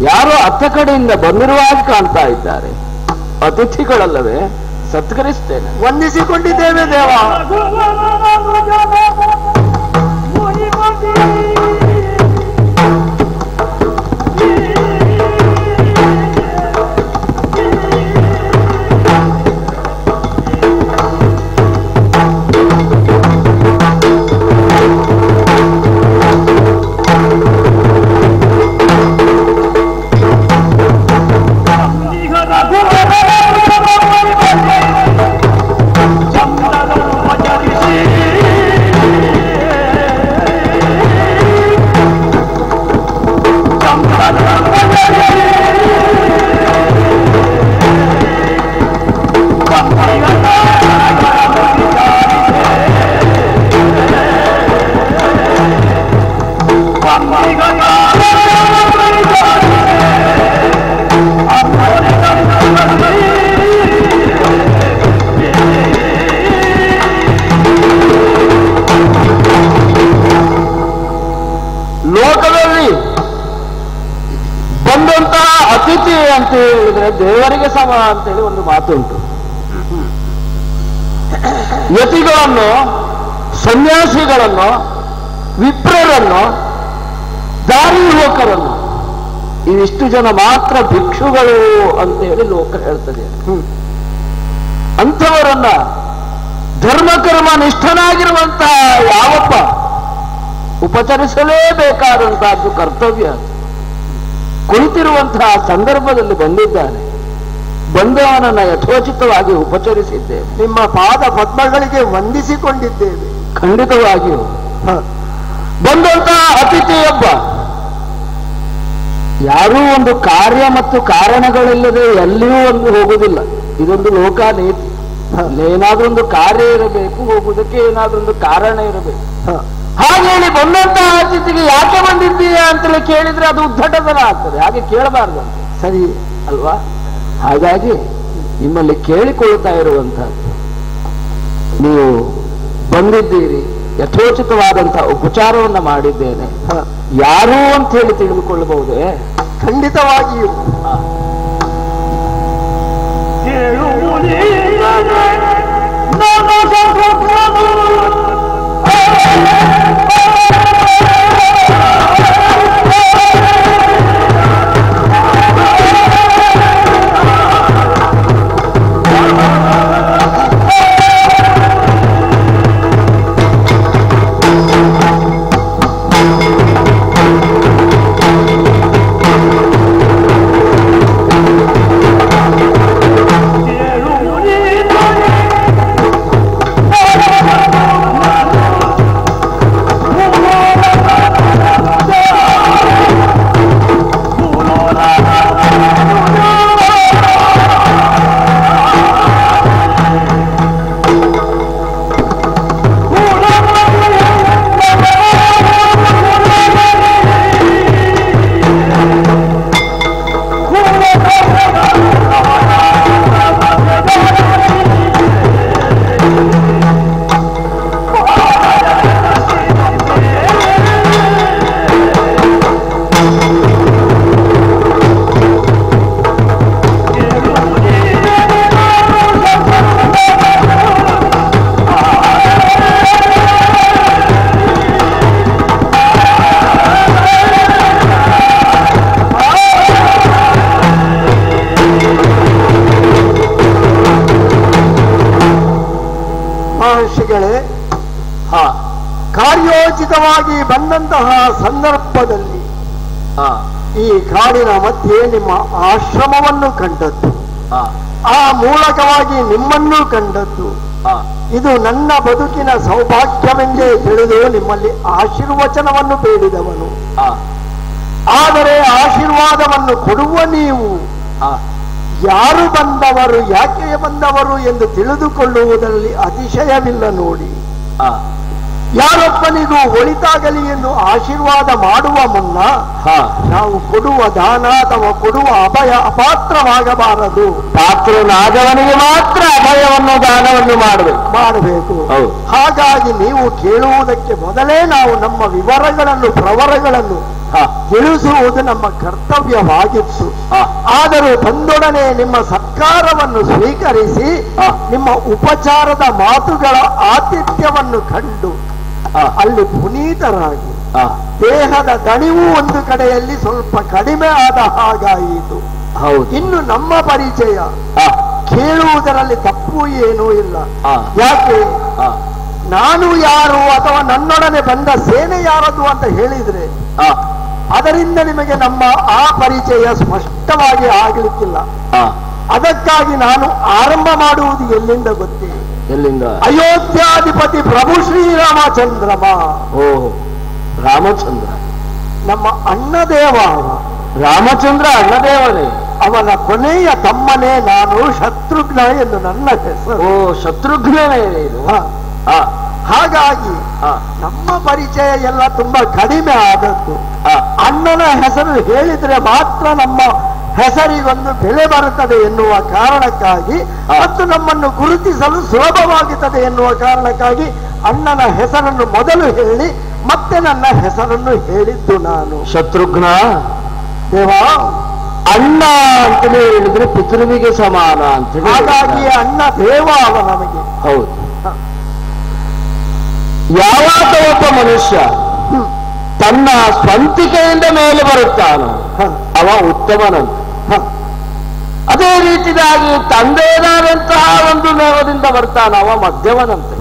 ಯಾರೋ ಅತ್ತ ಕಡೆಯಿಂದ ಬಂದಿರುವ ಹಾಗೆ ಕಾಣ್ತಾ ಇದ್ದಾರೆ. ಅತಿಥಿಗಳಲ್ಲವೇ? ಸತ್ಕರಿಸ್ತೇನೆ. ವಂದಿಸಿಕೊಂಡಿದ್ದೇವೆ ದೇವ. ದೇವರಿಗೆ ಸಮ ಅಂತೇಳಿ ಒಂದು ಮಾತುಂಟು. ಯತಿಗಳನ್ನು, ಸನ್ಯಾಸಿಗಳನ್ನು, ವಿಪ್ರರನ್ನು, ದಾರಿ ಯುವಕರನ್ನು ಇವಿಷ್ಟು ಜನ ಮಾತ್ರ ಭಿಕ್ಷುಗಳು ಅಂತ ಹೇಳಿ ಲೋಕ ಹೇಳ್ತದೆ. ಅಂಥವರನ್ನ ಧರ್ಮಕರ್ಮ ನಿಷ್ಠನಾಗಿರುವಂತಹ ಯಾವಪ್ಪ ಉಪಚರಿಸಲೇಬೇಕಾದಂತಹದ್ದು ಕರ್ತವ್ಯ. ಕುಳಿತಿರುವಂತಹ ಸಂದರ್ಭದಲ್ಲಿ ಬಂದಿದ್ದಾನೆ, ಬಂದವನನ್ನ ಯಥೋಚಿತವಾಗಿ ಉಪಚರಿಸಿದ್ದೇವೆ, ನಿಮ್ಮ ಪಾದ ಪದ್ಮಗಳಿಗೆ ವಂದಿಸಿಕೊಂಡಿದ್ದೇವೆ. ಖಂಡಿತವಾಗಿಯೂ ಬಂದಂತಹ ಅತಿಥಿಯೊಬ್ಬ ಯಾರೂ ಒಂದು ಕಾರ್ಯ ಮತ್ತು ಕಾರಣಗಳಿಲ್ಲದೆ ಎಲ್ಲಿಯೂ ಒಂದು ಹೋಗುವುದಿಲ್ಲ. ಇದೊಂದು ಲೋಕನೀತಿ. ಏನಾದ್ರೂ ಒಂದು ಕಾರ್ಯ ಇರಬೇಕು, ಹೋಗುವುದಕ್ಕೆ ಏನಾದ್ರೂ ಒಂದು ಕಾರಣ ಇರಬೇಕು. ಹಾಗೇಳಿ ಬಂದಂತಹ ಅತಿಥಿಗೆ ಯಾಕೆ ಬಂದಿದ್ದೀಯಾ ಅಂತೇಳಿ ಕೇಳಿದ್ರೆ ಅದು ಉದ್ದಟತನ ಆಗ್ತದೆ. ಹಾಗೆ ಕೇಳಬಾರ್ದು ಅಂತ, ಸರಿ ಅಲ್ವಾ? ಹಾಗಾಗಿ ನಿಮ್ಮಲ್ಲಿ ಕೇಳಿಕೊಳ್ತಾ ಇರುವಂತಹದ್ದು, ನೀವು ಬಂದಿದ್ದೀರಿ, ಯಥೋಚಿತವಾದಂತಹ ಉಪಚಾರವನ್ನ ಮಾಡಿದ್ದೇನೆ, ಯಾರು ಅಂತ ಹೇಳಿ ತಿಳಿದುಕೊಳ್ಳಬಹುದೇ? ಖಂಡಿತವಾಗಿಯೂ. ಕಾರ್ಯೋಚಿತವಾಗಿ ಬಂದಂತಹ ಸಂದರ್ಭದಲ್ಲಿ ಈ ಕಾಡಿನ ಮಧ್ಯೆ ನಿಮ್ಮ ಆಶ್ರಮವನ್ನು ಕಂಡದ್ದು, ಆ ಮೂಲಕವಾಗಿ ನಿಮ್ಮನ್ನು ಕಂಡದ್ದು, ಇದು ನನ್ನ ಬದುಕಿನ ಸೌಭಾಗ್ಯವೆಂದೇ ತಿಳಿದು ನಿಮ್ಮಲ್ಲಿ ಆಶೀರ್ವಚನವನ್ನು ಬೇಡಿದವನು. ಆದರೆ ಆಶೀರ್ವಾದವನ್ನು ಕೊಡುವ ನೀವು ಯಾರು ಬಂದವರು, ಯಾಕೆ ಬಂದವರು ಎಂದು ತಿಳಿದುಕೊಳ್ಳುವುದರಲ್ಲಿ ಅತಿಶಯವಿಲ್ಲ ನೋಡಿ. ಯಾರೊಬ್ಬನಿಗೂ ಒಳಿತಾಗಲಿ ಎಂದು ಆಶೀರ್ವಾದ ಮಾಡುವ ಮುನ್ನ ನಾವು ಕೊಡುವ ದಾನ ಅಥವಾ ಕೊಡುವ ಅಭಯ ಅಪಾತ್ರವಾಗಬಾರದು. ಪಾತ್ರನಾದವನಿಗೆ ಮಾತ್ರ ಅಭಯವನ್ನು ದಾನವನ್ನು ಮಾಡಬೇಕು. ಹಾಗಾಗಿ ನೀವು ಕೇಳುವುದಕ್ಕೆ ಮೊದಲೇ ನಾವು ನಮ್ಮ ವಿವರಗಳನ್ನು ಪ್ರವರಗಳನ್ನು ತಿಳಿಸುವುದು ನಮ್ಮ ಕರ್ತವ್ಯವಾಗಿತ್ತು. ಆದರೂ ಬಂದೊಡನೆ ನಿಮ್ಮ ಸತ್ಕಾರವನ್ನು ಸ್ವೀಕರಿಸಿ ನಿಮ್ಮ ಉಪಚಾರದ ಮಾತುಗಳ ಆತಿಥ್ಯವನ್ನು ಕಂಡು ಅಲ್ಲಿ ಪುನೀತರಾಗಿ ದೇಹದ ದಣಿವು ಒಂದು ಕಡೆಯಲ್ಲಿ ಸ್ವಲ್ಪ ಕಡಿಮೆ ಆದ ಹಾಗಾಯಿತು. ಇನ್ನು ನಮ್ಮ ಪರಿಚಯ ಕೇಳುವುದರಲ್ಲಿ ತಪ್ಪು ಏನೂ ಇಲ್ಲ. ಯಾಕೆ ನಾನು ಯಾರು ಅಥವಾ ನನ್ನೊಡನೆ ಬಂದ ಸೇನೆ ಯಾರದು ಅಂತ ಹೇಳಿದ್ರೆ ಅದರಿಂದ ನಿಮಗೆ ನಮ್ಮ ಆ ಪರಿಚಯ ಸ್ಪಷ್ಟವಾಗಿ ಆಗಲಿಕ್ಕಿಲ್ಲ. ಅದಕ್ಕಾಗಿ ನಾನು ಆರಂಭ ಮಾಡುವುದು ಎಲ್ಲಿಂದ ಗೊತ್ತೇ? ಎಲ್ಲಿಂದ? ಅಯೋಧ್ಯಾಧಿಪತಿ ಪ್ರಭು ಶ್ರೀರಾಮಚಂದ್ರಮ. ಓ, ರಾಮಚಂದ್ರ ನಮ್ಮ ಅಣ್ಣದೇವ. ರಾಮಚಂದ್ರ ಅಣ್ಣದೇವನೇ. ಅವನ ಕೊನೆಯ ತಮ್ಮನೇ ನಾನು, ಶತ್ರುಘ್ನ ಎಂದು ನನ್ನ ಹೆಸರು. ಓ, ಶತ್ರುಘ್ನೇ ಇದು. ಹಾಗಾಗಿ ನಮ್ಮ ಪರಿಚಯ ಎಲ್ಲ ತುಂಬಾ ಕಡಿಮೆ ಆದದ್ದು. ಅಣ್ಣನ ಹೆಸರು ಹೇಳಿದ್ರೆ ಮಾತ್ರ ನಮ್ಮ ಹೆಸರಿಗೊಂದು ಬೆಲೆ ಬರುತ್ತದೆ ಎನ್ನುವ ಕಾರಣಕ್ಕಾಗಿ ಮತ್ತು ನಮ್ಮನ್ನು ಗುರುತಿಸಲು ಸುಲಭವಾಗುತ್ತದೆ ಎನ್ನುವ ಕಾರಣಕ್ಕಾಗಿ ಅಣ್ಣನ ಹೆಸರನ್ನು ಮೊದಲು ಹೇಳಿ ಮತ್ತೆ ನನ್ನ ಹೆಸರನ್ನು ಹೇಳಿದ್ದು ನಾನು. ಶತ್ರುಘ್ನ ದೇವ, ಅಣ್ಣ ಅಂತಲೇ ಹೇಳಿದ್ರೆ ಪಿತೃವಿಗೆ ಸಮಾನ ಅಂತ ಹಾಗಾಗಿ ಅಣ್ಣ ದೇವ ಅವ ನಮಗೆ. ಹೌದು. ಯಾವಾಗ ಒಬ್ಬ ಮನುಷ್ಯ ತನ್ನ ಸ್ವಂತಿಕೆಯಿಂದ ಮೇಲೆ ಬರುತ್ತಾನೋ ಅವ ಉತ್ತಮನಂತ. ಅದೇ ರೀತಿಯಾಗಿ ತಂದೆಯದಾದಂತಹ ಒಂದು ಮೇವದಿಂದ ಬರ್ತಾನ ಅವ ಮಧ್ಯಮನಂತೆ.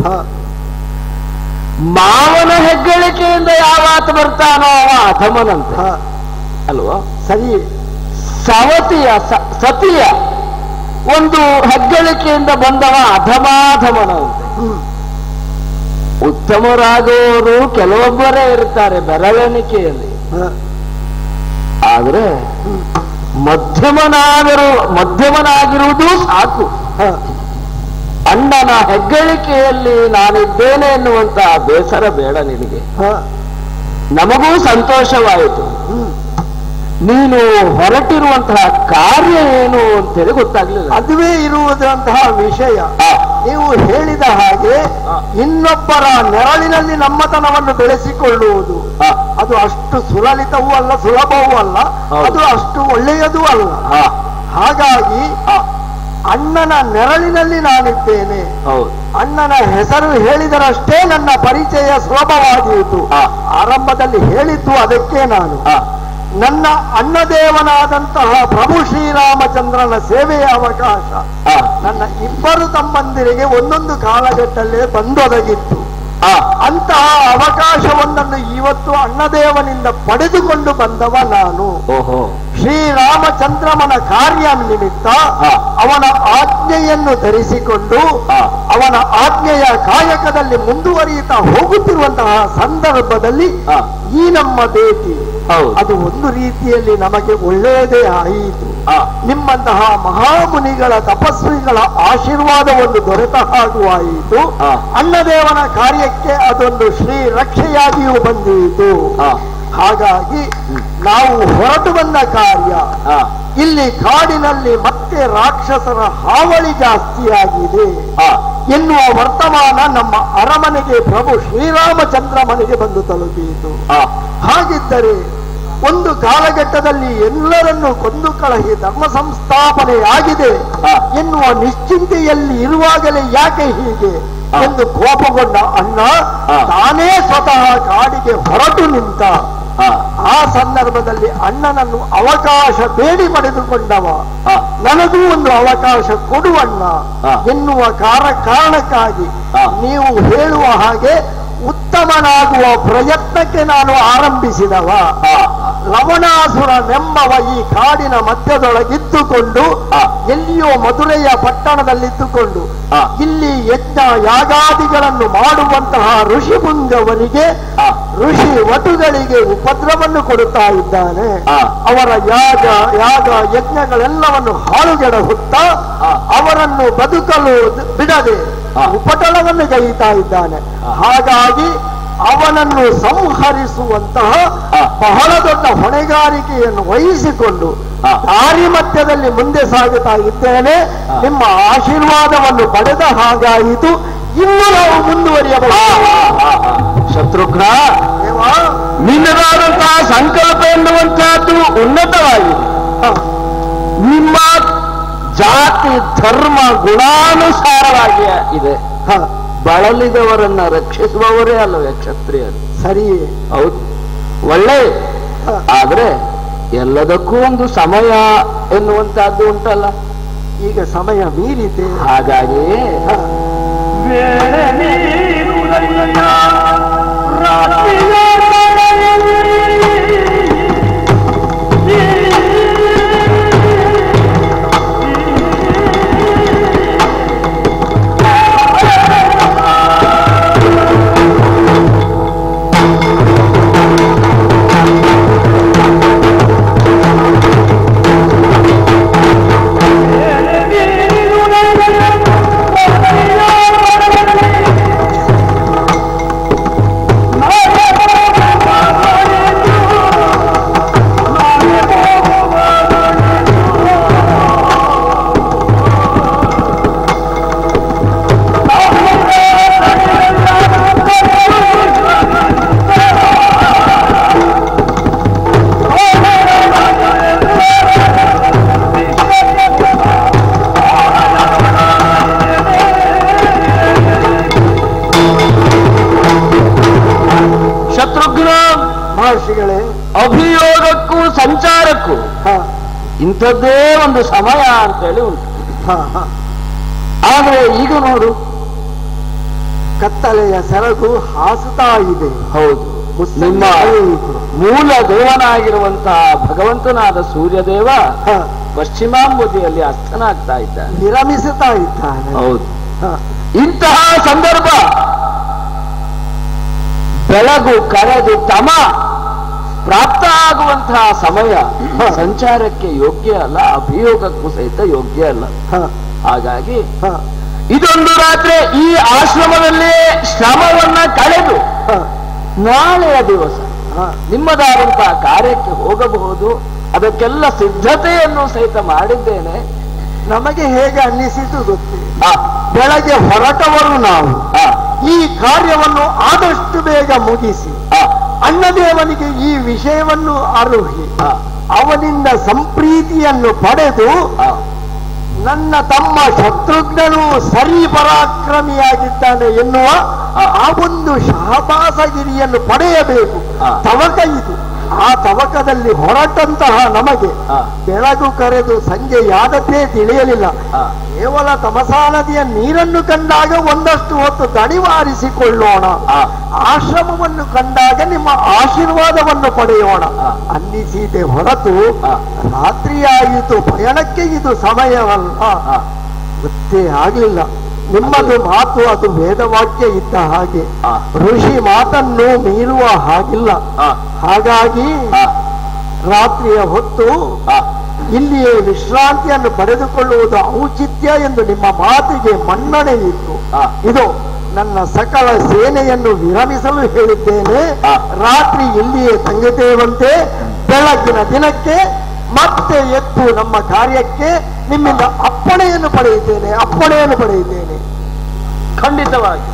ಮಾವನ ಹೆಗ್ಗಳಿಕೆಯಿಂದ ಯಾವಾತ ಬರ್ತಾನೋ ಅವ ಅಧಮನಂತೆ ಅಲ್ವಾ? ಸರಿ. ಸತಿಯ ಒಂದು ಹೆಗ್ಗಳಿಕೆಯಿಂದ ಬಂದವ ಅಧಮಾಧಮನಂತೆ. ಉತ್ತಮರಾಗುವವರು ಕೆಲವೊಬ್ಬರೇ ಇರ್ತಾರೆ ಬೆರಳೆಣಿಕೆಯಲ್ಲಿ. ಆದ್ರೆ ಮಧ್ಯಮನಾಗಿರುವುದು ಸಾಕು. ಅಣ್ಣನ ಹೆಗ್ಗಳಿಕೆಯಲ್ಲಿ ನಾನಿದ್ದೇನೆ ಎನ್ನುವಂತ ಬೇಸರ ಬೇಡ ನಿನಗೆ. ನಮಗೂ ಸಂತೋಷವಾಯಿತು. ನೀನು ಹೊರಟಿರುವಂತಹ ಕಾರ್ಯ ಏನು ಅಂತೇಳಿ ಗೊತ್ತಾಗ್ಲಿಲ್ಲ. ಅದುವೇ ಇರುವುದಂತಹ ವಿಷಯ. ನೀವು ಹೇಳಿದ ಹಾಗೆ ಇನ್ನೊಬ್ಬರ ನೆರಳಿನಲ್ಲಿ ನಮ್ಮತನವನ್ನು ಬೆಳೆಸಿಕೊಳ್ಳುವುದು ಅದು ಅಷ್ಟು ಸುಲಲಿತವೂ ಅಲ್ಲ, ಸುಲಭವೂ ಅಲ್ಲ, ಅದು ಅಷ್ಟು ಒಳ್ಳೆಯದೂ ಅಲ್ಲ. ಹಾಗಾಗಿ ಅಣ್ಣನ ನೆರಳಿನಲ್ಲಿ ನಾನಿದ್ದೇನೆ. ಅಣ್ಣನ ಹೆಸರು ಹೇಳಿದರಷ್ಟೇ ನನ್ನ ಪರಿಚಯ ಸುಲಭವಾದೀತು. ಆರಂಭದಲ್ಲಿ ಹೇಳಿದ್ದು ಅದಕ್ಕೆ ನಾನು ನನ್ನ ಅಣ್ಣದೇವನಾದಂತಹ ಪ್ರಭು ಶ್ರೀರಾಮಚಂದ್ರನ ಸೇವೆಯ ಅವಕಾಶ ನನ್ನ ಇಬ್ಬರು ತಮ್ಮಂದಿರಿಗೆ ಒಂದೊಂದು ಕಾಲಘಟ್ಟಲ್ಲೇ ಬಂದೊದಗಿತ್ತು. ಅಂತಹ ಅವಕಾಶವೊಂದನ್ನು ಇವತ್ತು ಅಣ್ಣದೇವನಿಂದ ಪಡೆದುಕೊಂಡು ಬಂದವ ನಾನು. ಶ್ರೀರಾಮಚಂದ್ರಮನ ಕಾರ್ಯ ನಿಮಿತ್ತ ಅವನ ಆಜ್ಞೆಯನ್ನು ಧರಿಸಿಕೊಂಡು ಅವನ ಆಜ್ಞೆಯ ಕಾಯಕದಲ್ಲಿ ಮುಂದುವರಿಯುತ್ತಾ ಹೋಗುತ್ತಿರುವಂತಹ ಸಂದರ್ಭದಲ್ಲಿ ಈ ನಮ್ಮ ಭೇಟಿ ಅದು ಒಂದು ರೀತಿಯಲ್ಲಿ ನಮಗೆ ಒಳ್ಳೆಯದೇ ಆಯಿತು. ನಿಮ್ಮಂತಹ ಮಹಾಮುನಿಗಳ ತಪಸ್ವಿಗಳ ಆಶೀರ್ವಾದವನ್ನು ದೊರೆತ ಹಾಗೂ ಆಯಿತು. ಅಣ್ಣದೇವನ ಕಾರ್ಯಕ್ಕೆ ಅದೊಂದು ಶ್ರೀ ರಕ್ಷೆಯಾಗಿಯೂ ಬಂದಿತು. ಹಾಗಾಗಿ ನಾವು ಹೊರಟು ಬಂದ ಕಾರ್ಯ ಇಲ್ಲಿ ಕಾಡಿನಲ್ಲಿ ಮತ್ತೆ ರಾಕ್ಷಸರ ಹಾವಳಿ ಜಾಸ್ತಿಯಾಗಿದೆ ಎನ್ನುವ ವರ್ತಮಾನ ನಮ್ಮ ಅರಮನೆಗೆ ಪ್ರಭು ಶ್ರೀರಾಮಚಂದ್ರ ಮನೆಗೆ ಬಂದು ತಲುಪಿಯಿತು. ಹಾಗಿದ್ದರೆ ಒಂದು ಕಾಲಘಟ್ಟದಲ್ಲಿ ಎಲ್ಲರನ್ನು ಕೊಂದು ಕಳಹಿ ಧರ್ಮ ಸಂಸ್ಥಾಪನೆಯಾಗಿದೆ ಎನ್ನುವ ನಿಶ್ಚಿಂತೆಯಲ್ಲಿ ಇರುವಾಗಲೇ ಯಾಕೆ ಹೀಗೆ ಎಂದು ಕೋಪಗೊಂಡ ಅಣ್ಣ ತಾನೇ ಸ್ವತಃ ಕಾಡಿಗೆ ಹೊರಟು ನಿಂತ. ಆ ಸಂದರ್ಭದಲ್ಲಿ ಅಣ್ಣನನ್ನು ಅವಕಾಶ ಬೇಡಿ ಪಡೆದುಕೊಂಡವ. ನನಗೂ ಒಂದು ಅವಕಾಶ ಕೊಡುವಣ್ಣ ಎನ್ನುವ ಕಾರಣಕ್ಕಾಗಿ ನೀವು ಹೇಳುವ ಹಾಗೆ ಉತ್ತಮನಾಗುವ ಪ್ರಯತ್ನಕ್ಕೆ ನಾನು ಆರಂಭಿಸಿದವ. ಲವಣಾಸುರನೆಂಬವ ಈ ಕಾಡಿನ ಮಧ್ಯದೊಳಗಿದ್ದುಕೊಂಡು ಎಲ್ಲಿಯೋ ಮಧುರೆಯ ಪಟ್ಟಣದಲ್ಲಿದ್ದುಕೊಂಡು ಇಲ್ಲಿ ಯಜ್ಞ ಯಾಗಾದಿಗಳನ್ನು ಮಾಡುವಂತಹ ಋಷಿಪುಂಗವನಿಗೆ ಋಷಿ ವಟುಗಳಿಗೆ ಉಪದ್ರವನ್ನು ಕೊಡುತ್ತಾ ಇದ್ದಾನೆ. ಅವರ ಯಾಗ ಯಜ್ಞಗಳೆಲ್ಲವನ್ನು ಹಾಳುಗೆಡಹುತ್ತಾ ಅವರನ್ನು ಬದುಕಲು ಬಿಡದೆ ಉಪಟಳವನ್ನು ಗೈತಾ ಇದ್ದಾನೆ. ಹಾಗಾಗಿ ಅವನನ್ನು ಸಂಹರಿಸುವಂತಹ ಬಹಳ ದೊಡ್ಡ ಹೊಣೆಗಾರಿಕೆಯನ್ನು ವಹಿಸಿಕೊಂಡು ದಾರಿ ಮಧ್ಯದಲ್ಲಿ ಮುಂದೆ ಸಾಗುತ್ತಾ ಇದ್ದೇನೆ. ನಿಮ್ಮ ಆಶೀರ್ವಾದವನ್ನು ಪಡೆದ ಹಾಗಾಯಿತು. ಇನ್ನು ನಾವು ಮುಂದುವರಿಯಬಹುದು. ಶತ್ರುಘ್ನ, ನಿನ್ನದಾದಂತಹ ಸಂಕಲ್ಪ ಎನ್ನುವಂತಹದ್ದು ಉನ್ನತವಾಗಿದೆ. ನಿಮ್ಮ ಜಾತಿ ಧರ್ಮ ಗುಣಾನುಸಾರವಾಗಿ ಇದೆ. ಬಳಲಿದವರನ್ನ ರಕ್ಷಿಸುವವರೇ ಅಲ್ಲವೇ ಕ್ಷತ್ರಿಯರು? ಸರಿಯೇ, ಹೌದು, ಒಳ್ಳೆ. ಆದ್ರೆ ಎಲ್ಲದಕ್ಕೂ ಒಂದು ಸಮಯ ಎನ್ನುವಂತಹದ್ದು ಉಂಟಲ್ಲ. ಈಗ ಸಮಯ ಮೀರಿದೆ. ಹಾಗಾಗಿ ಇಂಥದ್ದೇ ಒಂದು ಸಮಯ ಅಂತೇಳಿ ಉಂಟು. ಆದರೆ ಈಗ ನೋಡು, ಕತ್ತಲೆಯ ಸೆರಗು ಹಾಸುತ್ತಾ ಇದೆ. ಹೌದು, ನಿಮ್ಮ ಮೂಲ ದೇವನಾಗಿರುವಂತಹ ಭಗವಂತನಾದ ಸೂರ್ಯದೇವ ಪಶ್ಚಿಮಾಂಬುದಿಯಲ್ಲಿ ಅಸ್ತನಾಗ್ತಾ ಇದ್ದಾನೆ, ವಿರಮಿಸುತ್ತಾ ಇದ್ದಾನೆ. ಹೌದು, ಇಂತಹ ಸಂದರ್ಭ ಬೆಳಗು ಕರೆದು ತಮ ಪ್ರಾಪ್ತ ಆಗುವಂತಹ ಸಮಯ ಸಂಚಾರಕ್ಕೆ ಯೋಗ್ಯ ಅಲ್ಲ, ಅಭಿಯೋಗಕ್ಕೂ ಸಹಿತ ಯೋಗ್ಯ ಅಲ್ಲ. ಹಾಗಾಗಿ ಇದೊಂದು ರಾತ್ರಿ ಈ ಆಶ್ರಮದಲ್ಲೇ ಶ್ರಮವನ್ನ ಕಳೆದು ನಾಳೆಯ ದಿವಸ ನಿಮ್ಮದಾದಂತಹ ಕಾರ್ಯಕ್ಕೆ ಹೋಗಬಹುದು. ಅದಕ್ಕೆಲ್ಲ ಸಿದ್ಧತೆಯನ್ನು ಸಹಿತ ಮಾಡಿದ್ದೇನೆ. ನಮಗೆ ಹೇಗೆ ಅನ್ನಿಸಿತು ಗೊತ್ತಿಲ್ಲ, ಬೆಳಗ್ಗೆ ಹೊರಟವರು ನಾವು ಈ ಕಾರ್ಯವನ್ನು ಆದಷ್ಟು ಬೇಗ ಮುಗಿಸಿ ಅಣ್ಣದೇವನಿಗೆ ಈ ವಿಷಯವನ್ನು ಅರುಹಿ ಅವನಿಂದ ಸಂಪ್ರೀತಿಯನ್ನು ಪಡೆದು ನನ್ನ ತಮ್ಮ ಶತ್ರುಘ್ನನು ಸರಿ ಪರಾಕ್ರಮಿಯಾಗಿದ್ದಾನೆ ಎನ್ನುವ ಆ ಒಂದು ಶಹಬಾಸಗಿರಿಯನ್ನು ಪಡೆಯಬೇಕು. ತವಕ ಇದು. ಆ ತವಕದಲ್ಲಿ ಹೊರಟಂತಹ ನಮಗೆ ಬೆಳಗು ಕರೆದು ಸಂಜೆಯಾದದ್ದೇ ತಿಳಿಯಲಿಲ್ಲ. ಕೇವಲ ತಮಸಾ ನದಿಯ ನೀರನ್ನು ಕಂಡಾಗ ಒಂದಷ್ಟು ಹೊತ್ತು ದಣಿವಾರಿಸಿಕೊಳ್ಳೋಣ, ಆಶ್ರಮವನ್ನು ಕಂಡಾಗ ನಿಮ್ಮ ಆಶೀರ್ವಾದವನ್ನು ಪಡೆಯೋಣ ಅನ್ನಿಸಿದೆ ಹೊರತು ರಾತ್ರಿಯಾಯಿತು, ಪಯಣಕ್ಕೆ ಇದು ಸಮಯವಲ್ಲ, ಗೊತ್ತೇ ಆಗಲಿಲ್ಲ. ನಿಮ್ಮದು ಮಾತು ಅದು ವೇದವಾಕ್ಯ ಇದ್ದ ಹಾಗೆ, ಋಷಿ ಮಾತನ್ನು ಮೀರುವ ಹಾಗಿಲ್ಲ. ಹಾಗಾಗಿ ರಾತ್ರಿಯ ಹೊತ್ತು ಇಲ್ಲಿಯೇ ವಿಶ್ರಾಂತಿಯನ್ನು ಪಡೆದುಕೊಳ್ಳುವುದು ಔಚಿತ್ಯ ಎಂದು ನಿಮ್ಮ ಮಾತಿಗೆ ಮನ್ನಣೆ ಇತ್ತು. ಇದು ನನ್ನ ಸಕಲ ಸೇನೆಯನ್ನು ವಿರಮಿಸಲು ಹೇಳಿದ್ದೇನೆ. ರಾತ್ರಿ ಇಲ್ಲಿಯೇ ತಂಗುತ್ತೇವಂತೆ. ಬೆಳಗಿನ ದಿನಕ್ಕೆ ಮತ್ತೆ ಎದ್ದು ನಮ್ಮ ಕಾರ್ಯಕ್ಕೆ ನಿಮ್ಮಿಂದ ಅಪ್ಪಣೆಯನ್ನು ಪಡೆಯುತ್ತೇನೆ. ಖಂಡಿತವಾಗಿ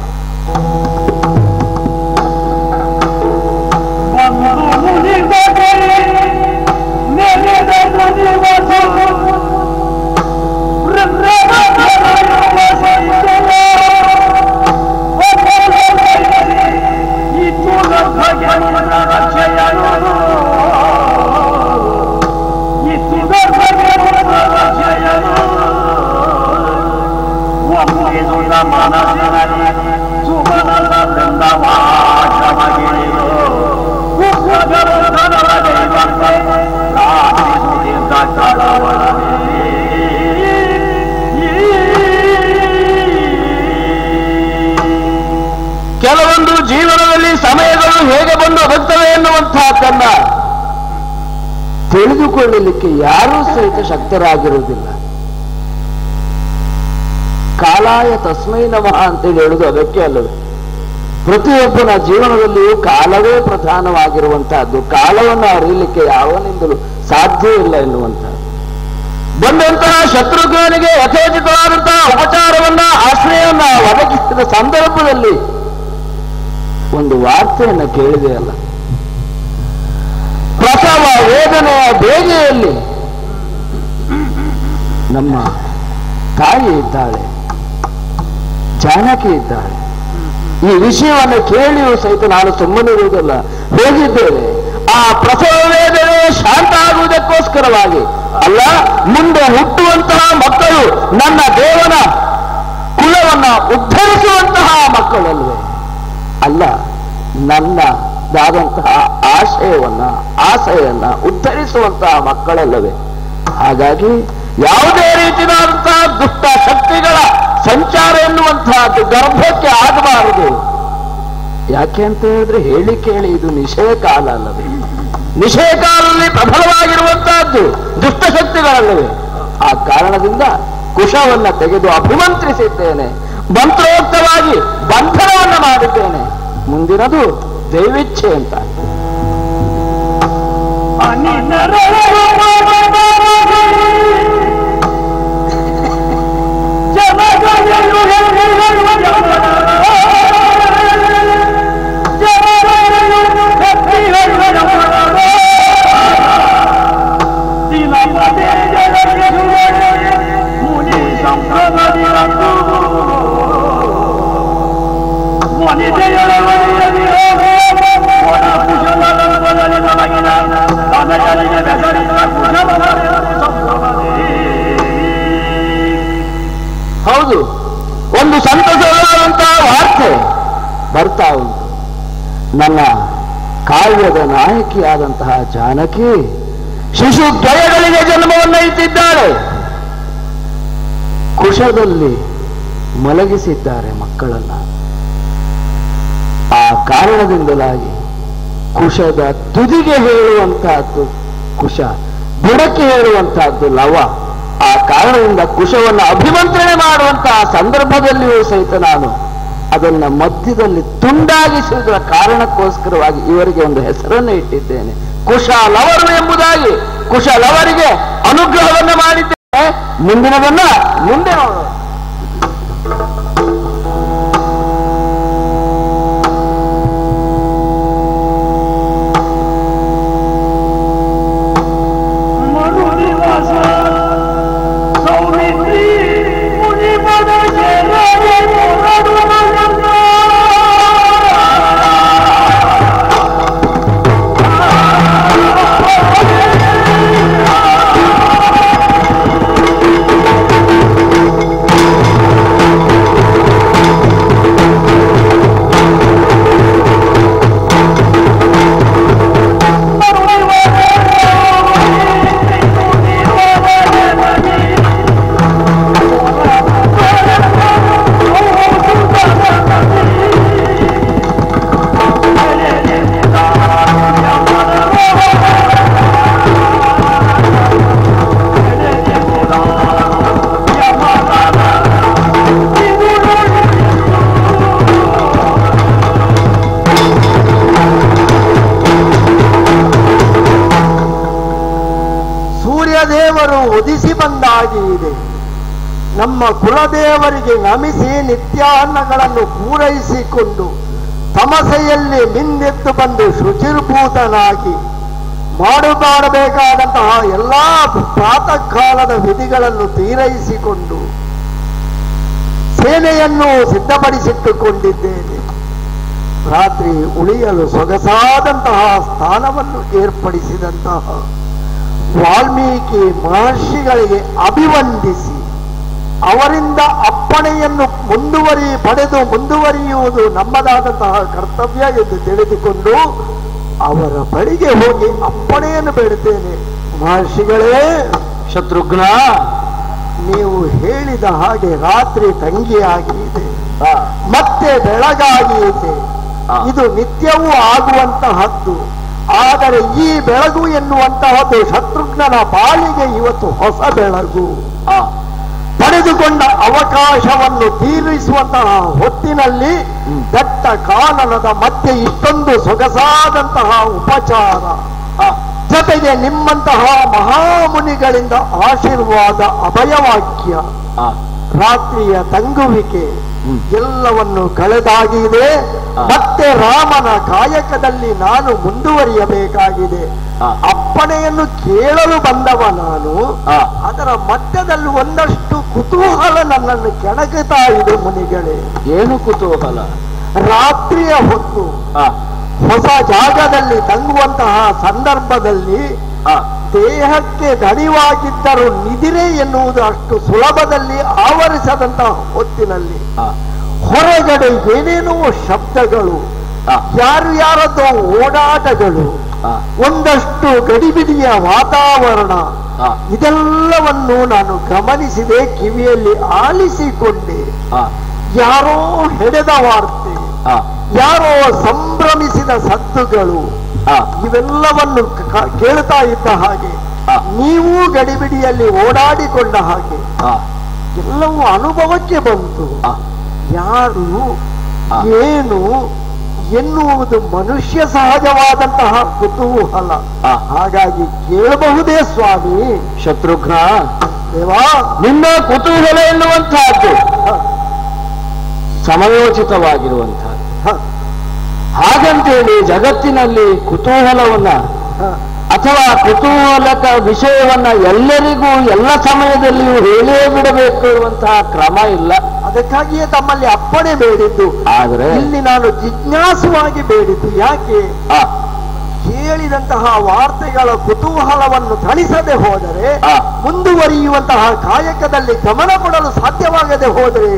ಕೆಲವೊಂದು ಜೀವನದಲ್ಲಿ ಸಮಯಗಳು ಹೇಗೆ ಬಂದು ಹೋಗ್ತವೆ ಎನ್ನುವಂತಹದ್ದನ್ನ ತಿಳಿದುಕೊಳ್ಳಲಿಕ್ಕೆ ಯಾರೂ ಸಹಿತ ಶಕ್ತರಾಗಿರುವುದಿಲ್ಲ. ಕಾಲಾಯ ತಸ್ಮೈ ನಮಃ ಅಂತೇಳಿ ಹೇಳುವುದು ಅದಕ್ಕೆ ಅಲ್ಲವೇ. ಪ್ರತಿಯೊಬ್ಬನ ಜೀವನದಲ್ಲಿಯೂ ಕಾಲವೇ ಪ್ರಧಾನವಾಗಿರುವಂತಹದ್ದು. ಕಾಲವನ್ನು ಅರಿಯಲಿಕ್ಕೆ ಯಾವನಿಂದಲೂ ಸಾಧ್ಯ ಇಲ್ಲ ಎನ್ನುವಂತಹದ್ದು. ಬಂದಂತಹ ಶತ್ರುಘ್ನಿಗೆ ಯಥೋಚಿತವಾದಂತಹ ಉಪಚಾರವನ್ನ ಆಶ್ರಯವನ್ನ ಒದಗಿಸಿದ ಸಂದರ್ಭದಲ್ಲಿ ಒಂದು ವಾರ್ತೆಯನ್ನು ಕೇಳಿದೆಯಲ್ಲ, ಪ್ರಸವ ವೇದನೆಯ ಬೇಗೆಯಲ್ಲಿ ನಮ್ಮ ತಾಯಿ ಇದ್ದಾಳೆ, ಜಾನಕಿ ಇದ್ದಾಳೆ. ಈ ವಿಷಯವನ್ನು ಕೇಳಿಯೂ ಸಹಿತ ನಾನು ಸುಮ್ಮನಿರುವುದಲ್ಲ, ಹೋಗಿದ್ದೇನೆ. ಆ ಪ್ರಸವ ವೇದನೆ ಶಾಂತ ಆಗುವುದಕ್ಕೋಸ್ಕರವಾಗಿ ಅಲ್ಲ, ಮುಂದೆ ಹುಟ್ಟುವಂತಹ ಮಕ್ಕಳು ನನ್ನ ದೇವನ ಕುಲವನ್ನ ಉದ್ಧರಿಸುವಂತಹ ಮಕ್ಕಳಲ್ವೇ ಅಲ್ಲ, ನನ್ನದಾದಂತಹ ಆಶಯವನ್ನ ಉದ್ಧರಿಸುವಂತಹ ಮಕ್ಕಳಲ್ಲವೇ. ಹಾಗಾಗಿ ಯಾವುದೇ ರೀತಿಯಾದಂತಹ ದುಷ್ಟ ಶಕ್ತಿಗಳ ಸಂಚಾರ ಎನ್ನುವಂತಹದ್ದು ಗರ್ಭಕ್ಕೆ ಆಗಬಾರದು. ಯಾಕೆ ಅಂತ ಹೇಳಿದ್ರೆ ಹೇಳಿ ಕೇಳಿ ಇದು ನಿಷೇಧ ಕಾಲ ಅಲ್ಲವೇ. ನಿಷೇಧ ಕಾಲದಲ್ಲಿ ಪ್ರಬಲವಾಗಿರುವಂತಹದ್ದು ದುಷ್ಟಶಕ್ತಿಗಳಲ್ಲವೇ. ಆ ಕಾರಣದಿಂದ ಕುಶವನ್ನ ತೆಗೆದು ಅಭಿಮಂತ್ರಿಸಿದ್ದೇನೆ, ಮಂತ್ರೋಕ್ತವಾಗಿ ಬಂಧನವನ್ನ ಮಾಡಿದ್ದೇನೆ. ಮುಂದಿನದು ದೈವಿಚ್ಛೆ ಅಂತ. ಹೌದು, ಒಂದು ಸಂತಸವಾದಂತಹ ವಾರ್ತೆ ಬರ್ತಾ ಉಂಟು. ನನ್ನ ಕಾವ್ಯದ ನಾಯಕಿಯಾದಂತಹ ಜಾನಕಿ ಶಿಶು ದ್ವಯಗಳಿಗೆ ಜನ್ಮವನ್ನು ಇಟ್ಟಿದ್ದಾಳೆ. ಕುಶದಲ್ಲಿ ಮಲಗಿಸಿದ್ದಾರೆ ಮಕ್ಕಳನ್ನ. ಆ ಕಾರಣದಿಂದಲಾಗಿ ಕುಶದ ತುದಿಗೆ ಹೇಳುವಂತಹದ್ದು ಕುಶ, ಬುಡಕ್ಕೆ ಹೇಳುವಂತಹದ್ದು ಲವ. ಆ ಕಾರಣದಿಂದ ಕುಶವನ್ನು ಅಭಿಮಂತ್ರಣೆ ಮಾಡುವಂತಹ ಸಂದರ್ಭದಲ್ಲಿಯೂ ಸಹಿತ ನಾನು ಅದನ್ನ ಮಧ್ಯದಲ್ಲಿ ತುಂಡಾಗಿಸುವುದರ ಕಾರಣಕ್ಕೋಸ್ಕರವಾಗಿ ಇವರಿಗೆ ಒಂದು ಹೆಸರನ್ನು ಇಟ್ಟಿದ್ದೇನೆ, ಕುಶಲವರು ಎಂಬುದಾಗಿ. ಕುಶಲವರಿಗೆ ಅನುಗ್ರಹವನ್ನು ಮಾಡಿದ್ದೇನೆ. ಮುಂದಿನದನ್ನ ಮುಂದೆ ನೋಡೋಣ. ಉದಿಸಿ ಬಂದಾಗಿ ಇದೆ. ನಮ್ಮ ಕುಲದೇವರಿಗೆ ನಮಿಸಿ ನಿತ್ಯಾನ್ನಗಳನ್ನು ಪೂರೈಸಿಕೊಂಡು ತಮಸೆಯಲ್ಲಿ ಮಿಂದೆದ್ದು ಬಂದು ಶುಚಿರ್ಭೂತನಾಗಿ ಮಾಡಬೇಕಾದಂತಹ ಎಲ್ಲಾ ಪ್ರಾತಃ ಕಾಲದ ವಿಧಿಗಳನ್ನು ತೀರೈಸಿಕೊಂಡು ಸೇನೆಯನ್ನು ಸಿದ್ಧಪಡಿಸಿಟ್ಟುಕೊಂಡಿದ್ದೇನೆ. ರಾತ್ರಿ ಉಳಿಯಲು ಸೊಗಸಾದಂತಹ ಸ್ಥಾನವನ್ನು ಏರ್ಪಡಿಸಿದಂತಹ ವಾಲ್ಮೀಕಿ ಮಹರ್ಷಿಗಳಿಗೆ ಅಭಿವಂದಿಸಿ ಅವರಿಂದ ಅಪ್ಪಣೆಯನ್ನು ಪಡೆದು ಮುಂದುವರಿಯುವುದು ನಮ್ಮದಾದಂತಹ ಕರ್ತವ್ಯ ಎಂದು ತಿಳಿದುಕೊಂಡು ಅವರ ಬಳಿಗೆ ಹೋಗಿ ಅಪ್ಪಣೆಯನ್ನು ಬೇಡುತ್ತೇನೆ. ಮಹರ್ಷಿಗಳೇ, ಶತ್ರುಘ್ನ, ನೀವು ಹೇಳಿದ ಹಾಗೆ ರಾತ್ರಿ ತಂಗಿಯಾಗಿ ಇದೆ, ಮತ್ತೆ ಬೆಳಗಾಗಿ ಇದೆ. ಇದು ನಿತ್ಯವೂ ಆಗುವಂತಹದ್ದು. ಆದರೆ ಈ ಬೆಳಗು ಎನ್ನುವಂತಹದ್ದು ಶತ್ರುಘ್ನನ ಬಾಳಿಗೆ ಇವತ್ತು ಹೊಸ ಬೆಳಗು. ಪಡೆದುಕೊಂಡ ಅವಕಾಶವನ್ನು ತೀರಿಸುವಂತಹ ಹೊತ್ತಿನಲ್ಲಿ ದಟ್ಟ ಕಾನನದ ಮಧ್ಯೆ ಇಷ್ಟೊಂದು ಸೊಗಸಾದಂತಹ ಉಪಚಾರ, ಜೊತೆಗೆ ನಿಮ್ಮಂತಹ ಮಹಾಮುನಿಗಳಿಂದ ಆಶೀರ್ವಾದ, ಅಭಯವಾಕ್ಯ, ರಾತ್ರಿಯ ತಂಗುವಿಕೆ ಎಲ್ಲವನ್ನು ಕಳೆದಾಗಿದೆ. ಮತ್ತೆ ರಾಮನ ಕಾಯಕದಲ್ಲಿ ನಾನು ಮುಂದುವರಿಯಬೇಕಾಗಿದೆ. ಅಪ್ಪಣೆಯನ್ನು ಕೇಳಲು ಬಂದವ ನಾನು. ಅದರ ಮಧ್ಯದಲ್ಲಿ ಒಂದಷ್ಟು ಕುತೂಹಲ ನನ್ನನ್ನು ಕೆಣಕುತ್ತಾ ಇದೆ ಮುನಿಗಳೇ. ಏನು ಕುತೂಹಲ? ರಾತ್ರಿಯ ಹೊತ್ತು ಹೊಸ ಜಾಗದಲ್ಲಿ ತಂಗುವಂತಹ ಸಂದರ್ಭದಲ್ಲಿ ದೇಹಕ್ಕೆ ದಣಿವಾಗಿದ್ದರೂ ನಿದ್ರೆ ಎನ್ನುವುದು ಅಷ್ಟು ಸುಲಭದಲ್ಲಿ ಆವರಿಸದಂತಹ ಹೊತ್ತಿನಲ್ಲಿ ಹೊರಗಡೆ ಏನೇನೋ ಶಬ್ದಗಳು, ಯಾರ್ಯಾರದೋ ಓಡಾಟಗಳು, ಒಂದಷ್ಟು ಗಡಿಬಿಡಿಯ ವಾತಾವರಣ, ಇದೆಲ್ಲವನ್ನು ನಾನು ಗಮನಿಸಿದೆ, ಕಿವಿಯಲ್ಲಿ ಆಲಿಸಿಕೊಂಡೆ. ಯಾರೋ ಹೆಡೆದ ವಾರ್ತೆ, ಯಾರೋ ಸಂಭ್ರಮಿಸಿದ ಸದ್ದುಗಳು, ಇವೆಲ್ಲವನ್ನು ಕೇಳ್ತಾ ಇದ್ದ ಹಾಗೆ, ನೀವು ಗಡಿಬಿಡಿಯಲ್ಲಿ ಓಡಾಡಿಕೊಂಡ ಹಾಗೆ ಎಲ್ಲವೂ ಅನುಭವಕ್ಕೆ ಬಂತು. ಯಾರು ಏನು ಎನ್ನುವುದು ಮನುಷ್ಯ ಸಹಜವಾದಂತಹ ಕುತೂಹಲ. ಹಾಗಾಗಿ ಕೇಳಬಹುದೇ ಸ್ವಾಮಿ? ಶತ್ರುಘ್ನ, ದೇವಾ, ನಿನ್ನ ಕುತೂಹಲ ಎನ್ನುವಂತಹದ್ದು ಸಮಯೋಚಿತವಾಗಿರುವಂತಹದ್ದು. ಹಾಗಂತೇಳಿ ಜಗತ್ತಿನಲ್ಲಿ ಕುತೂಹಲವನ್ನ ಅಥವಾ ಕುತೂಹಲಕ ವಿಷಯವನ್ನ ಎಲ್ಲರಿಗೂ ಎಲ್ಲ ಸಮಯದಲ್ಲಿಯೂ ಹೇಳೇ ಬಿಡಬೇಕು ಇರುವಂತಹ ಕ್ರಮ ಇಲ್ಲ. ಅದಕ್ಕಾಗಿಯೇ ತಮ್ಮಲ್ಲಿ ಅಪ್ಪಣೆ ಬೇಡಿದ್ದು. ಆದರೆ ಇಲ್ಲಿ ನಾನು ಜಿಜ್ಞಾಸುವಾಗಿ ಬೇಡಿದ್ದು ಯಾಕೆ, ಕೇಳಿದಂತಹ ವಾರ್ತೆಗಳ ಕುತೂಹಲವನ್ನು ತಣಿಸದೆ ಹೋದರೆ, ಮುಂದುವರಿಯುವಂತಹ ಕಾಯಕದಲ್ಲಿ ಗಮನ ಕೊಡಲು ಸಾಧ್ಯವಾಗದೆ ಹೋದರೆ,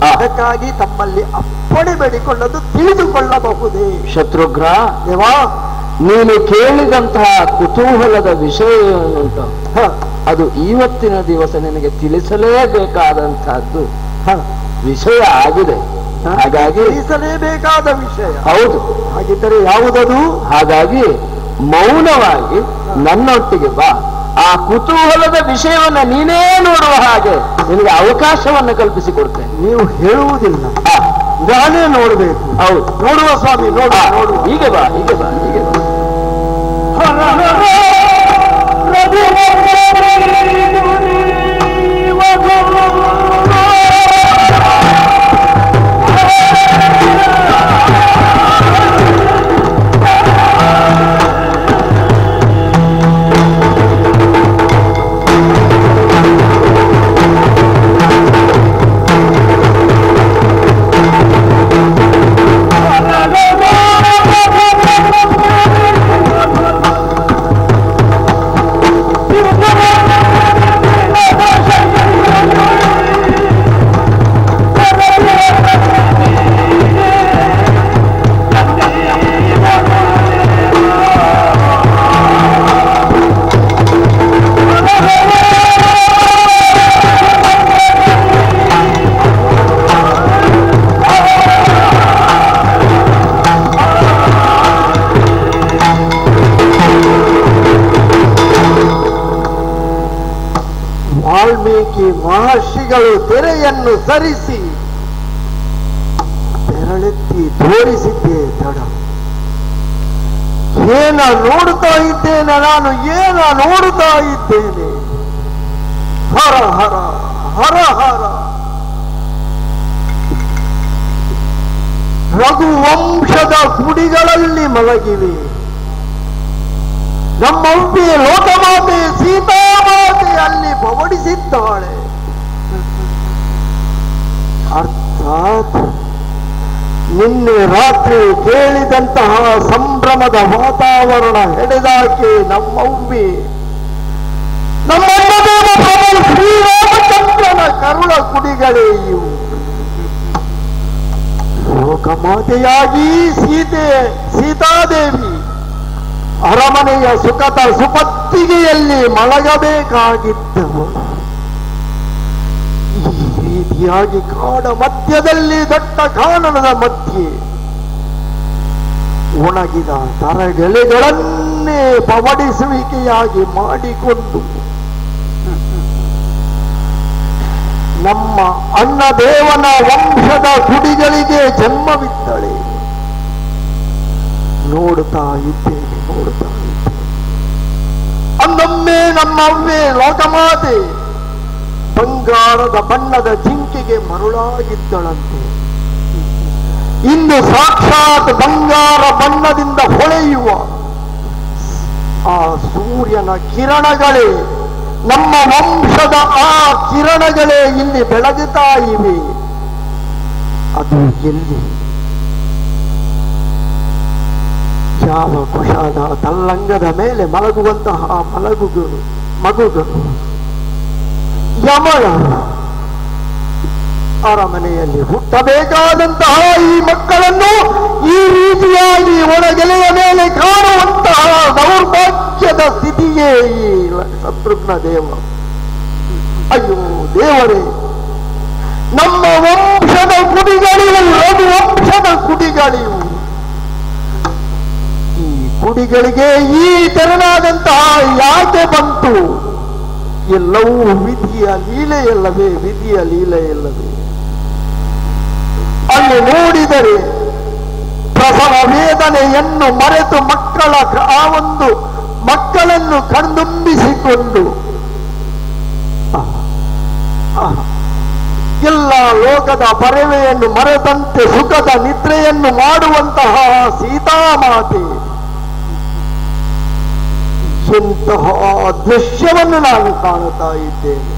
ಅದಕ್ಕಾಗಿ ತಮ್ಮಲ್ಲಿ ಅಪ್ಪಣೆ ಬೇಡಿಕೊಳ್ಳಲು ತಿಳಿದುಕೊಳ್ಳಬಹುದೇ? ಶತ್ರುಘ್ನ, ದೇವಾ, ನೀನು ಕೇಳಿದಂತಹ ಕುತೂಹಲದ ವಿಷಯ ಏನುಂಟು ಅದು ಇವತ್ತಿನ ದಿವಸ ನಿನಗೆ ತಿಳಿಸಲೇಬೇಕಾದಂತಹದ್ದು ವಿಷಯ ಆಗಿದೆ. ಹಾಗಾಗಿ ತಿಳಿಸಲೇಬೇಕಾದ ವಿಷಯ. ಹೌದು. ಹಾಗಿದ್ದರೆ ಯಾವುದದು? ಹಾಗಾಗಿ ಮೌನವಾಗಿ ನನ್ನೊಟ್ಟಿಗೆ ಬಾ. ಆ ಕುತೂಹಲದ ವಿಷಯವನ್ನ ನೀನೇ ನೋಡುವ ಹಾಗೆ ನಿನಗೆ ಅವಕಾಶವನ್ನು ಕಲ್ಪಿಸಿಕೊಡ್ತೇನೆ. ನೀವು ಹೇಳುವುದಿಲ್ಲ, ನಾನೇ ನೋಡಬೇಕು. ಹೌದು, ನೋಡುವ ಸ್ವಾಮಿ, ನೋಡುವ. ಹೀಗೆ ಬಾ, ಹೀಗೆ ಬಾ, ಹೀಗೆ ಬಾ. ವಾಲ್ಮೀಕಿ ಮಹರ್ಷಿಗಳು ತೆರೆಯನ್ನು ಸರಿಸಿ ಬೆರಳೆತ್ತಿ ತೋರಿಸಿದ್ದೇ ತಡ. ಏನ ನೋಡುತ್ತಾ ಇದ್ದೇನೆ ನಾನು, ಏನ ನೋಡುತ್ತಾ ಇದ್ದೇನೆ. ಹರ ಹರ ಹರ ಹರ. ರಘುವಂಶದ ಕುಡಿಗಳಲ್ಲಿ ಮಲಗಿವೆ. ನಮ್ಮವ್ವೆ ಲೋಕಮಾತೆ ಸೀತಾಮಾತೆ ಅಲ್ಲಿ ಪವಡಿಸಿದ್ದಾಳೆ. ಅರ್ಥಾತ್ ನಿನ್ನೆ ರಾತ್ರಿ ಕೇಳಿದಂತಹ ಸಂಭ್ರಮದ ವಾತಾವರಣ ಹೆಡೆದಾಕೆ ನಮ್ಮವ್ವೆ, ನಮ್ಮಮ್ಮ ಪ್ರಭು ಶ್ರೀರಾಮಚಂದ್ರನ ಕರುಳ ಕುಡಿಗಳೇ ಇವು. ಲೋಕಮಾತೆಯಾಗಿ ಸೀತಾದೇವಿ ಅರಮನೆಯ ಸುಖದ ಸುಪತ್ತಿಗೆಯಲ್ಲಿ ಮಲಗಬೇಕಾಗಿದ್ದವು. ಈ ರೀತಿಯಾಗಿ ಕಾಡ ಮಧ್ಯದಲ್ಲಿ ದಟ್ಟ ಕಾನನದ ಮಧ್ಯೆ ಒಣಗಿದ ತರಗೆಲೆಗಳನ್ನೇ ಪವಡಿಸುವಿಕೆಯಾಗಿ ಮಾಡಿಕೊಂಡು ನಮ್ಮ ಅನ್ನದೇವನ ವಂಶದ ಕುಡಿಗಳಿಗೆ ಜನ್ಮವಿತ್ತಳೆ. ನೋಡುತ್ತಾ ಇದ್ದೇನೆ, ನೋಡುತ್ತಾ ಇದ್ದೇನೆ. ಅಂದೊಮ್ಮೆ ನಮ್ಮವ್ವೆ ಲೋಕಮಾತೆ ಬಂಗಾರದ ಬಣ್ಣದ ಜಿಂಕೆಗೆ ಮರುಳಾಗಿದ್ದಳಂತೆ. ಇಂದು ಸಾಕ್ಷಾತ್ ಬಂಗಾರ ಬಣ್ಣದಿಂದ ಹೊಳೆಯುವ ಆ ಸೂರ್ಯನ ಕಿರಣಗಳೇ, ನಮ್ಮ ವಂಶದ ಆ ಕಿರಣಗಳೇ ಇಲ್ಲಿ ಬೆಳಗುತ್ತಾ ಇವೆ. ಅದು ಎಲ್ಲಿ? ಯಾವ ಕುಶಾದ ತಲ್ಲಂಗದ ಮೇಲೆ ಮಲಗುವಂತಹ ಮಗುಗಳು ಯಮಳ ಅರಮನೆಯಲ್ಲಿ ಹುಟ್ಟಬೇಕಾದಂತಹ ಈ ಮಕ್ಕಳನ್ನು ಈ ರೀತಿಯಾಗಿ ಒಳಗೆಲೆಯ ಮೇಲೆ ಕಾಣುವಂತಹ ದೌರ್ಭಾಗ್ಯದ ಸ್ಥಿತಿಯೇ ಈ ಶತ್ರುಘ್ನ ದೇವ. ಅಯ್ಯೋ ದೇವರೇ, ನಮ್ಮ ವಂಶದ ಕುಡಿಗಳಿವು, ರಘುವಂಶದ ಕುಡಿಗಳಿವು. ಈ ಕುಡಿಗಳಿಗೆ ಈ ತೆರನಾದಂತಹ ಯಾಕೆ ಬಂತು? ಎಲ್ಲವೂ ವಿಧಿಯ ಲೀಲೆಯಲ್ಲವೇ? ವಿಧಿಯ ಲೀಲೆಯಲ್ಲವೇ? ಅಲ್ಲಿ ನೋಡಿದರೆ ಪ್ರಸವ ವೇದನೆಯನ್ನು ಮರೆತು ಆ ಒಂದು ಮಕ್ಕಳನ್ನು ಕಣ್ತುಂಬಿಸಿಕೊಂಡು ಎಲ್ಲ ಲೋಕದ ಪರವೆಯನ್ನು ಮರೆತಂತೆ ಸುಖದ ನಿದ್ರೆಯನ್ನು ಮಾಡುವಂತಹ ಸೀತಾಮಾತೆ, ಎಂತಹ ದೃಶ್ಯವನ್ನು ನಾನು ಕಾಣುತ್ತಾ ಇದ್ದೇನೆ.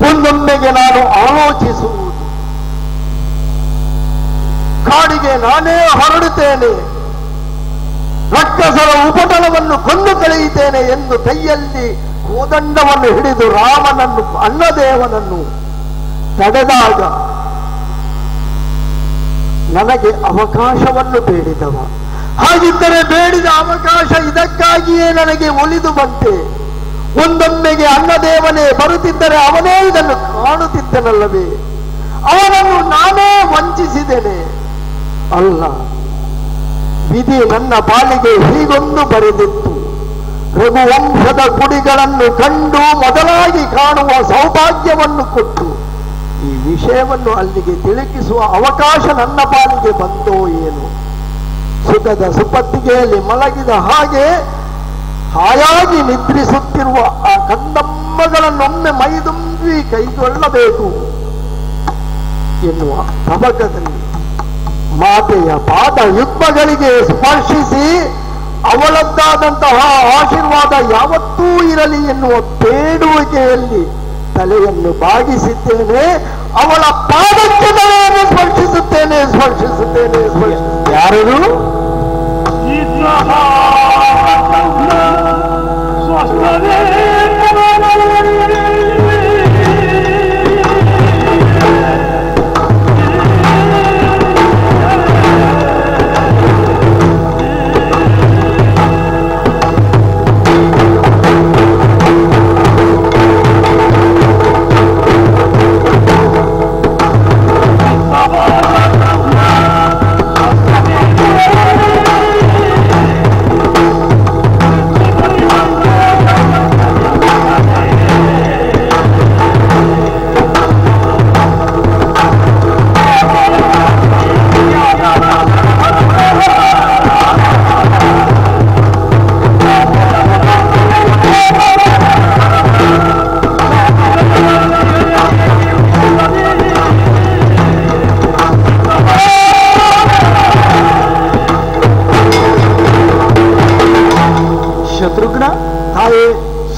ಒಂದೊಮ್ಮೆಗೆ ನಾನು ಆಲೋಚಿಸುವುದು, ಕಾಡಿಗೆ ನಾನೇ ಹೊರಡುತ್ತೇನೆ, ರಕ್ಕಸರ ಉಪಟಳವನ್ನು ಕೊಂದು ಕಳೆಯುತ್ತೇನೆ ಎಂದು ಕೈಯಲ್ಲಿ ಕೋದಂಡವನ್ನು ಹಿಡಿದು ರಾಮನನ್ನು ಅನ್ನದೇವನನ್ನು ತಡೆದಾಗ ನನಗೆ ಅವಕಾಶವನ್ನು ಬೇಡಿದವ. ಹಾಗಿದ್ದರೆ ಬೇಡಿದ ಅವಕಾಶ ಇದಕ್ಕಾಗಿಯೇ ನನಗೆ ಒಲಿದು ಬಂತೆ. ಒಂದೊಮ್ಮೆಗೆ ಅನ್ನದೇವನೇ ಬರುತ್ತಿದ್ದರೆ ಅವನೇ ಇದನ್ನು ಕಾಣುತ್ತಿದ್ದನಲ್ಲವೇ? ಅವನನ್ನು ನಾನೇ ವಂಚಿಸಿದ್ದೇನೆ. ಅಲ್ಲ, ವಿಧಿ ನನ್ನ ಪಾಲಿಗೆ ಹೀಗೊಂದು ಬರೆದಿತ್ತು. ರಘುವಂಶದ ಗುಡಿಗಳನ್ನು ಕಂಡು ಮೊದಲಾಗಿ ಕಾಣುವ ಸೌಭಾಗ್ಯವನ್ನು ಕೊಟ್ಟು ಈ ವಿಷಯವನ್ನು ಅಲ್ಲಿಗೆ ತಿಳುಕಿಸುವ ಅವಕಾಶ ನನ್ನ ಪಾಲಿಗೆ ಬಂತೋ ಏನು? ಸುಖದ ಸುಪತ್ತಿಗೆಯಲ್ಲಿ ಮಲಗಿದ ಹಾಗೆ ಹಾಯಾಗಿ ನಿದ್ರಿಸುತ್ತಿರುವ ಆ ಕಂದಮ್ಮಗಳನ್ನೊಮ್ಮೆ ಮೈದುಂಬಿ ಕೈಗೊಳ್ಳಬೇಕು ಎನ್ನುವ ತಬಕದಲ್ಲಿ ಮಾತೆಯ ಪಾದ ಯುಗ್ಮಗಳಿಗೆ ಸ್ಪರ್ಶಿಸಿ ಅವಳದ್ದಾದಂತಹ ಆಶೀರ್ವಾದ ಯಾವತ್ತೂ ಇರಲಿ ಎನ್ನುವ ಬೇಡುವಿಕೆಯಲ್ಲಿ ತಲೆಯನ್ನು ಬಾಗಿಸಿದ್ದೇನೆ. ಅವಳ ಪಾದಕ್ಕೆ ತಲೆಯನ್ನು ಸ್ಪರ್ಶಿಸುತ್ತೇನೆ. ಯಾರು?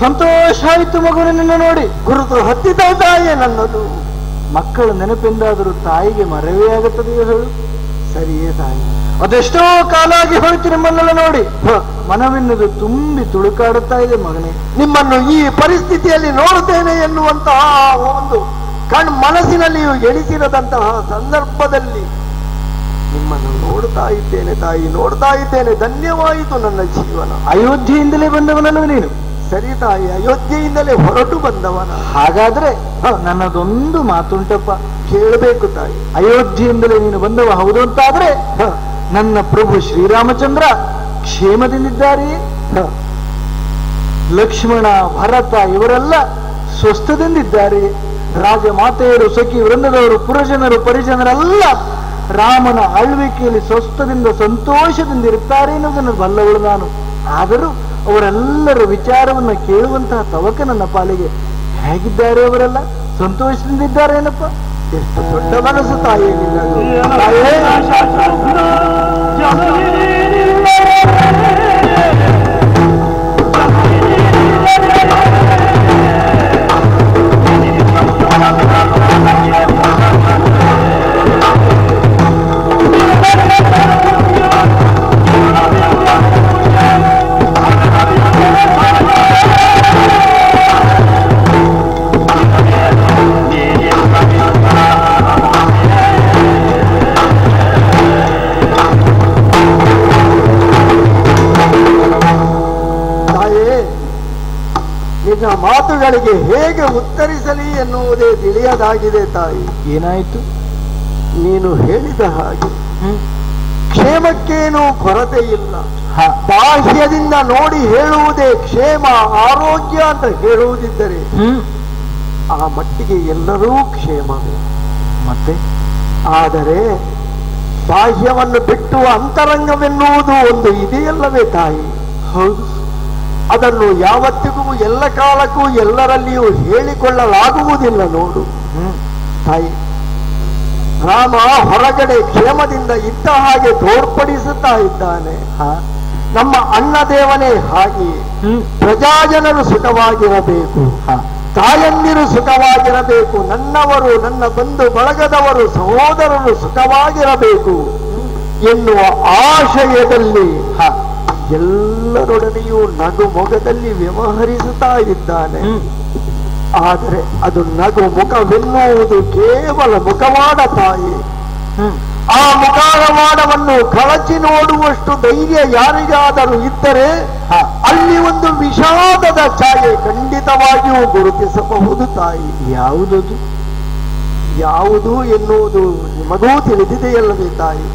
ಸಂತೋಷ ಆಯಿತು ಮಗುವಿನನ್ನು ನೋಡಿ. ಗುರುತು ಹತ್ತಿದ ತಾಯಿಯೇ ನನ್ನದು. ಮಕ್ಕಳ ನೆನಪೆಂದಾದರೂ ತಾಯಿಗೆ ಮರವೇ ಆಗುತ್ತದೆಯೋ ಹೇಳು? ಸರಿಯೇ ತಾಯಿ, ಅದೆಷ್ಟೋ ಕಾಲ ಆಗಿ ಹೋಯ್ತು ನಿಮ್ಮನ್ನೆಲ್ಲ ನೋಡಿ. ಮನವೆನ್ನುವುದು ತುಂಬಿ ತುಳುಕಾಡುತ್ತಾ ಇದೆ ಮಗನೇ. ನಿಮ್ಮನ್ನು ಈ ಪರಿಸ್ಥಿತಿಯಲ್ಲಿ ನೋಡುತ್ತೇನೆ ಎನ್ನುವಂತಹ ಒಂದು ಮನಸ್ಸಿನಲ್ಲಿಯೂ ಎಣಿಸಿರದಂತಹ ಸಂದರ್ಭದಲ್ಲಿ ನಿಮ್ಮನ್ನು ನೋಡ್ತಾ ಇದ್ದೇನೆ ತಾಯಿ, ನೋಡ್ತಾ ಇದ್ದೇನೆ. ಧನ್ಯವಾಯಿತು ನನ್ನ ಜೀವನ. ಅಯೋಧ್ಯೆಯಿಂದಲೇ ಬಂದವನಲ್ಲ ನೀನು? ಸರಿ ತಾಯಿ, ಅಯೋಧ್ಯೆಯಿಂದಲೇ ಹೊರಟು ಬಂದವನ. ಹಾಗಾದ್ರೆ ನನ್ನದೊಂದು ಮಾತುಂಟಪ್ಪ, ಕೇಳಬೇಕು ತಾಯಿ. ಅಯೋಧ್ಯೆಯಿಂದಲೇ ನೀನು ಬಂದವ ಹೌದು ಅಂತಾದ್ರೆ ನನ್ನ ಪ್ರಭು ಶ್ರೀರಾಮಚಂದ್ರ ಕ್ಷೇಮದಿಂದಿದ್ದಾರೆಯೇ? ಲಕ್ಷ್ಮಣ, ಭರತ ಇವರೆಲ್ಲ ಸ್ವಸ್ಥದಿಂದಿದ್ದಾರೆ. ರಾಜಮಾತೆಯರು, ಸಖಿ ವೃಂದದವರು, ಪುರಜನರು, ಪರಿಜನರೆಲ್ಲ ರಾಮನ ಆಳ್ವಿಕೆಯಲ್ಲಿ ಸ್ವಸ್ಥದಿಂದ ಸಂತೋಷದಿಂದ ಇರುತ್ತಾರೆ ಎನ್ನುವುದನ್ನು ಬಲ್ಲವಳು ನಾನು. ಆದರೂ ಅವರೆಲ್ಲರ ವಿಚಾರವನ್ನ ಕೇಳುವಂತಹ ತವಕ ನನ್ನ ಪಾಲಿಗೆ. ಹೇಗಿದ್ದಾರೆ ಅವರೆಲ್ಲ? ಸಂತೋಷದಿಂದಿದ್ದಾರೆ ಏನಪ್ಪ? ಎಷ್ಟು ದೊಡ್ಡ ಮನಸ್ಸು ತಾಯಿ ನಿನ್ನದು. ನಿನ್ನ ಮಾತುಗಳಿಗೆ ಹೇಗೆ ಉತ್ತರಿಸಲಿ ಎನ್ನುವುದೇ ತಿಳಿಯದಾಗಿದೆ ತಾಯಿ. ಏನಾಯಿತು? ನೀನು ಹೇಳಿದ ಹಾಗೆ ಕ್ಷೇಮಕ್ಕೇನೂ ಕೊರತೆ ಇಲ್ಲ. ಬಾಹ್ಯದಿಂದ ನೋಡಿ ಹೇಳುವುದೇ ಕ್ಷೇಮ, ಆರೋಗ್ಯ ಅಂತ ಹೇಳುವುದಿದ್ದರೆ ಆ ಮಟ್ಟಿಗೆ ಎಲ್ಲರೂ ಕ್ಷೇಮವೇ. ಮತ್ತೆ ಆದರೆ ಬಾಹ್ಯವನ್ನು ಬಿಟ್ಟು ಅಂತರಂಗವೆನ್ನುವುದು ಒಂದು ಇದೆಯಲ್ಲವೇ ತಾಯಿ? ಹೌದು. ಅದನ್ನು ಯಾವತ್ತಿಗೂ ಎಲ್ಲ ಕಾಲಕ್ಕೂ ಎಲ್ಲರಲ್ಲಿಯೂ ಹೇಳಿಕೊಳ್ಳಲಾಗುವುದಿಲ್ಲ ನೋಡು ತಾಯಿ. ರಾಮ ಹೊರಗಡೆ ಕ್ಷೇಮದಿಂದ ಇದ್ದ ಹಾಗೆ ತೋರ್ಪಡಿಸುತ್ತಾ ಇದ್ದಾನೆ. ನಮ್ಮ ಅಣ್ಣ ದೇವನೇ ಹಾಗೆಯೇ. ಪ್ರಜಾಜನರು ಸುಖವಾಗಿರಬೇಕು, ತಾಯಂದಿರು ಸುಖವಾಗಿರಬೇಕು, ನನ್ನವರು, ನನ್ನ ಬಂಧು ಬಳಗದವರು, ಸಹೋದರರು ಸುಖವಾಗಿರಬೇಕು ಎನ್ನುವ ಆಶಯದಲ್ಲಿ ಎಲ್ಲರೊಡನೆಯೂ ನಗು ಮೊಗದಲ್ಲಿ ವ್ಯವಹರಿಸುತ್ತಾ ಇದ್ದಾನೆ. ಆದರೆ ಅದು ನಗು ಮುಖವೆನ್ನುವುದು ಕೇವಲ ಮುಖವಾಡ ತಾಯಿ. ಆ ಮುಖವಾಡವನ್ನು ಕಳಚಿ ನೋಡುವಷ್ಟು ಧೈರ್ಯ ಯಾರಿಗಾದರೂ ಇದ್ದರೆ ಅಲ್ಲಿ ಒಂದು ವಿಷಾದದ ಛಾಯೆ ಖಂಡಿತವಾಗಿಯೂ ಗುರುತಿಸಬಹುದು ತಾಯಿ. ಯಾವುದದು ಯಾವುದು ಎನ್ನುವುದು ನಿಮಗೂ ತಿಳಿದಿದೆಯಲ್ಲವೇ ತಾಯಿ?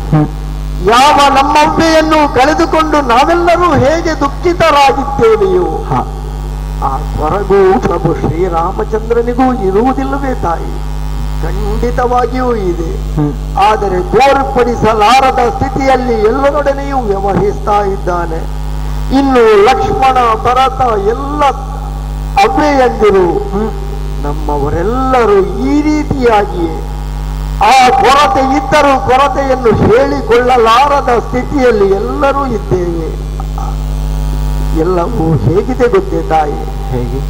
ಯಾವ ನಮ್ಮವ್ವೆಯನ್ನು ಕಳೆದುಕೊಂಡು ನಾವೆಲ್ಲರೂ ಹೇಗೆ ದುಃಖಿತರಾಗಿದ್ದೇವೆಯೋ ಆ ಕೊರಗು ಪ್ರಭು ಶ್ರೀರಾಮಚಂದ್ರನಿಗೂ ಇರುವುದಿಲ್ಲವೇ ತಾಯಿ? ಖಂಡಿತವಾಗಿಯೂ ಇದೆ. ಆದರೆ ತೋರ್ಪಡಿಸಲಾರದ ಸ್ಥಿತಿಯಲ್ಲಿ ಎಲ್ಲರೊಡನೆಯೂ ವ್ಯವಹರಿಸ್ತಾ ಇದ್ದಾನೆ. ಇನ್ನು ಲಕ್ಷ್ಮಣ ಭರತ ಎಲ್ಲ ಅವ್ವೆಯಂದಿರು ನಮ್ಮವರೆಲ್ಲರೂ ಈ ರೀತಿಯಾಗಿಯೇ ಆ ಕೊರತೆ ಇದ್ದರೂ ಕೊರತೆಯನ್ನು ಹೇಳಿಕೊಳ್ಳಲಾರದ ಸ್ಥಿತಿಯಲ್ಲಿ ಎಲ್ಲರೂ ಇದ್ದೇವೆ. ಎಲ್ಲವೂ ಹೇಗಿದೆ ಗೊತ್ತೇ ತಾಯಿ? ಹೇಗೆ?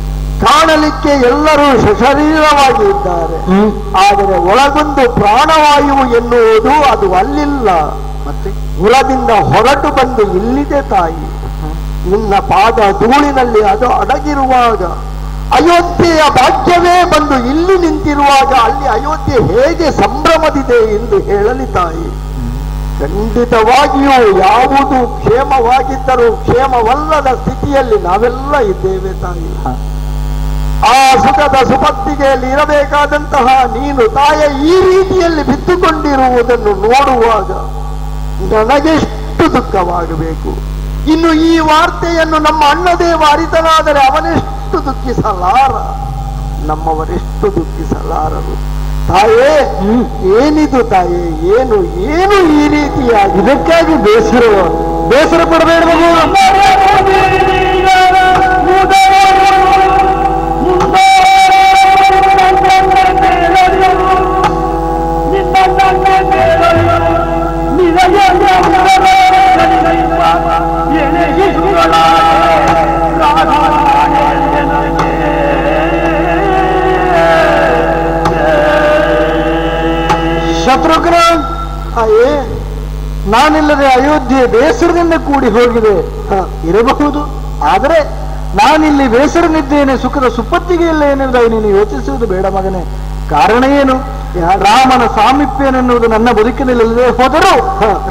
ಕಾಣಲಿಕ್ಕೆ ಎಲ್ಲರೂ ಸಶರೀರವಾಗಿ ಇದ್ದಾರೆ, ಆದರೆ ಒಳಗೊಂದು ಪ್ರಾಣವಾಯು ಎನ್ನುವುದು ಅದು ಅಲ್ಲಿಲ್ಲ. ಮತ್ತೆ ಹೊರದಿಂದ ಹೊರಟು ಬಂದು ಇಲ್ಲಿದೆ ತಾಯಿ. ನಿನ್ನ ಪಾದ ಧೂಳಿನಲ್ಲಿ ಅದು ಅಡಗಿರುವಾಗ, ಅಯೋಧ್ಯೆಯ ಭಾಗ್ಯವೇ ಬಂದು ಇಲ್ಲಿ ನಿಂತಿರುವಾಗ ಅಲ್ಲಿ ಅಯೋಧ್ಯೆ ಹೇಗೆ ಸಂಭ್ರಮದಿದೆ ಎಂದು ಹೇಳಲಿ ತಾಯಿ. ಖಂಡಿತವಾಗಿಯೂ ಯಾವುದು ಕ್ಷೇಮವಾಗಿದ್ದರೂ ಕ್ಷೇಮವಲ್ಲದ ಸ್ಥಿತಿಯಲ್ಲಿ ನಾವೆಲ್ಲ ಇದ್ದೇವೆ ತಾಯಿ. ಆ ಸುಖದ ಸುಪತ್ತಿಗೆಯಲ್ಲಿ ಇರಬೇಕಾದಂತಹ ನೀನು ತಾಯ ಈ ರೀತಿಯಲ್ಲಿ ಬಿದ್ದುಕೊಂಡಿರುವುದನ್ನು ನೋಡುವಾಗ ನನಗೆಷ್ಟು ದುಃಖವಾಗಬೇಕು. ಇನ್ನು ಈ ವಾರ್ತೆಯನ್ನು ನಮ್ಮ ಅಣ್ಣದೇವ ಅರಿತನಾದರೆ ಅವನೆಷ್ಟು ದುಃಖಿಸಲಾರ, ನಮ್ಮವರೆಷ್ಟು ದುಃಖಿಸಲಾರರು. ತಾಯೇ, ಏನಿದು ತಾಯೇ? ಏನು ಏನು ಈ ರೀತಿಯಾಗಿ? ಇದಕ್ಕಾಗಿ ಬೇಸರ ಪಡಬೇಡ. ಶತ್ರುಘ್ನ, ನಾನಿಲ್ಲದೆ ಅಯೋಧ್ಯೆ ಬೇಸರದಿಂದ ಕೂಡಿ ಹೋಗಿದೆ ಇರಬಹುದು. ಆದರೆ ನಾನಿಲ್ಲಿ ಬೇಸರನಿದ್ದೇನೆ, ಸುಖದ ಸುಪ್ಪತ್ತಿಗೆ ಇಲ್ಲ ಏನೆಂಬುದಾಗಿ ನೀನು ಯೋಚಿಸುವುದು ಬೇಡ ಮಗನೇ. ಕಾರಣ ಏನು? ರಾಮನ ಸಾಮೀಪ್ಯ ಎನ್ನುವುದು ನನ್ನ ಬದುಕಿನಲ್ಲಿಲ್ಲದೆ ಹೋದರೂ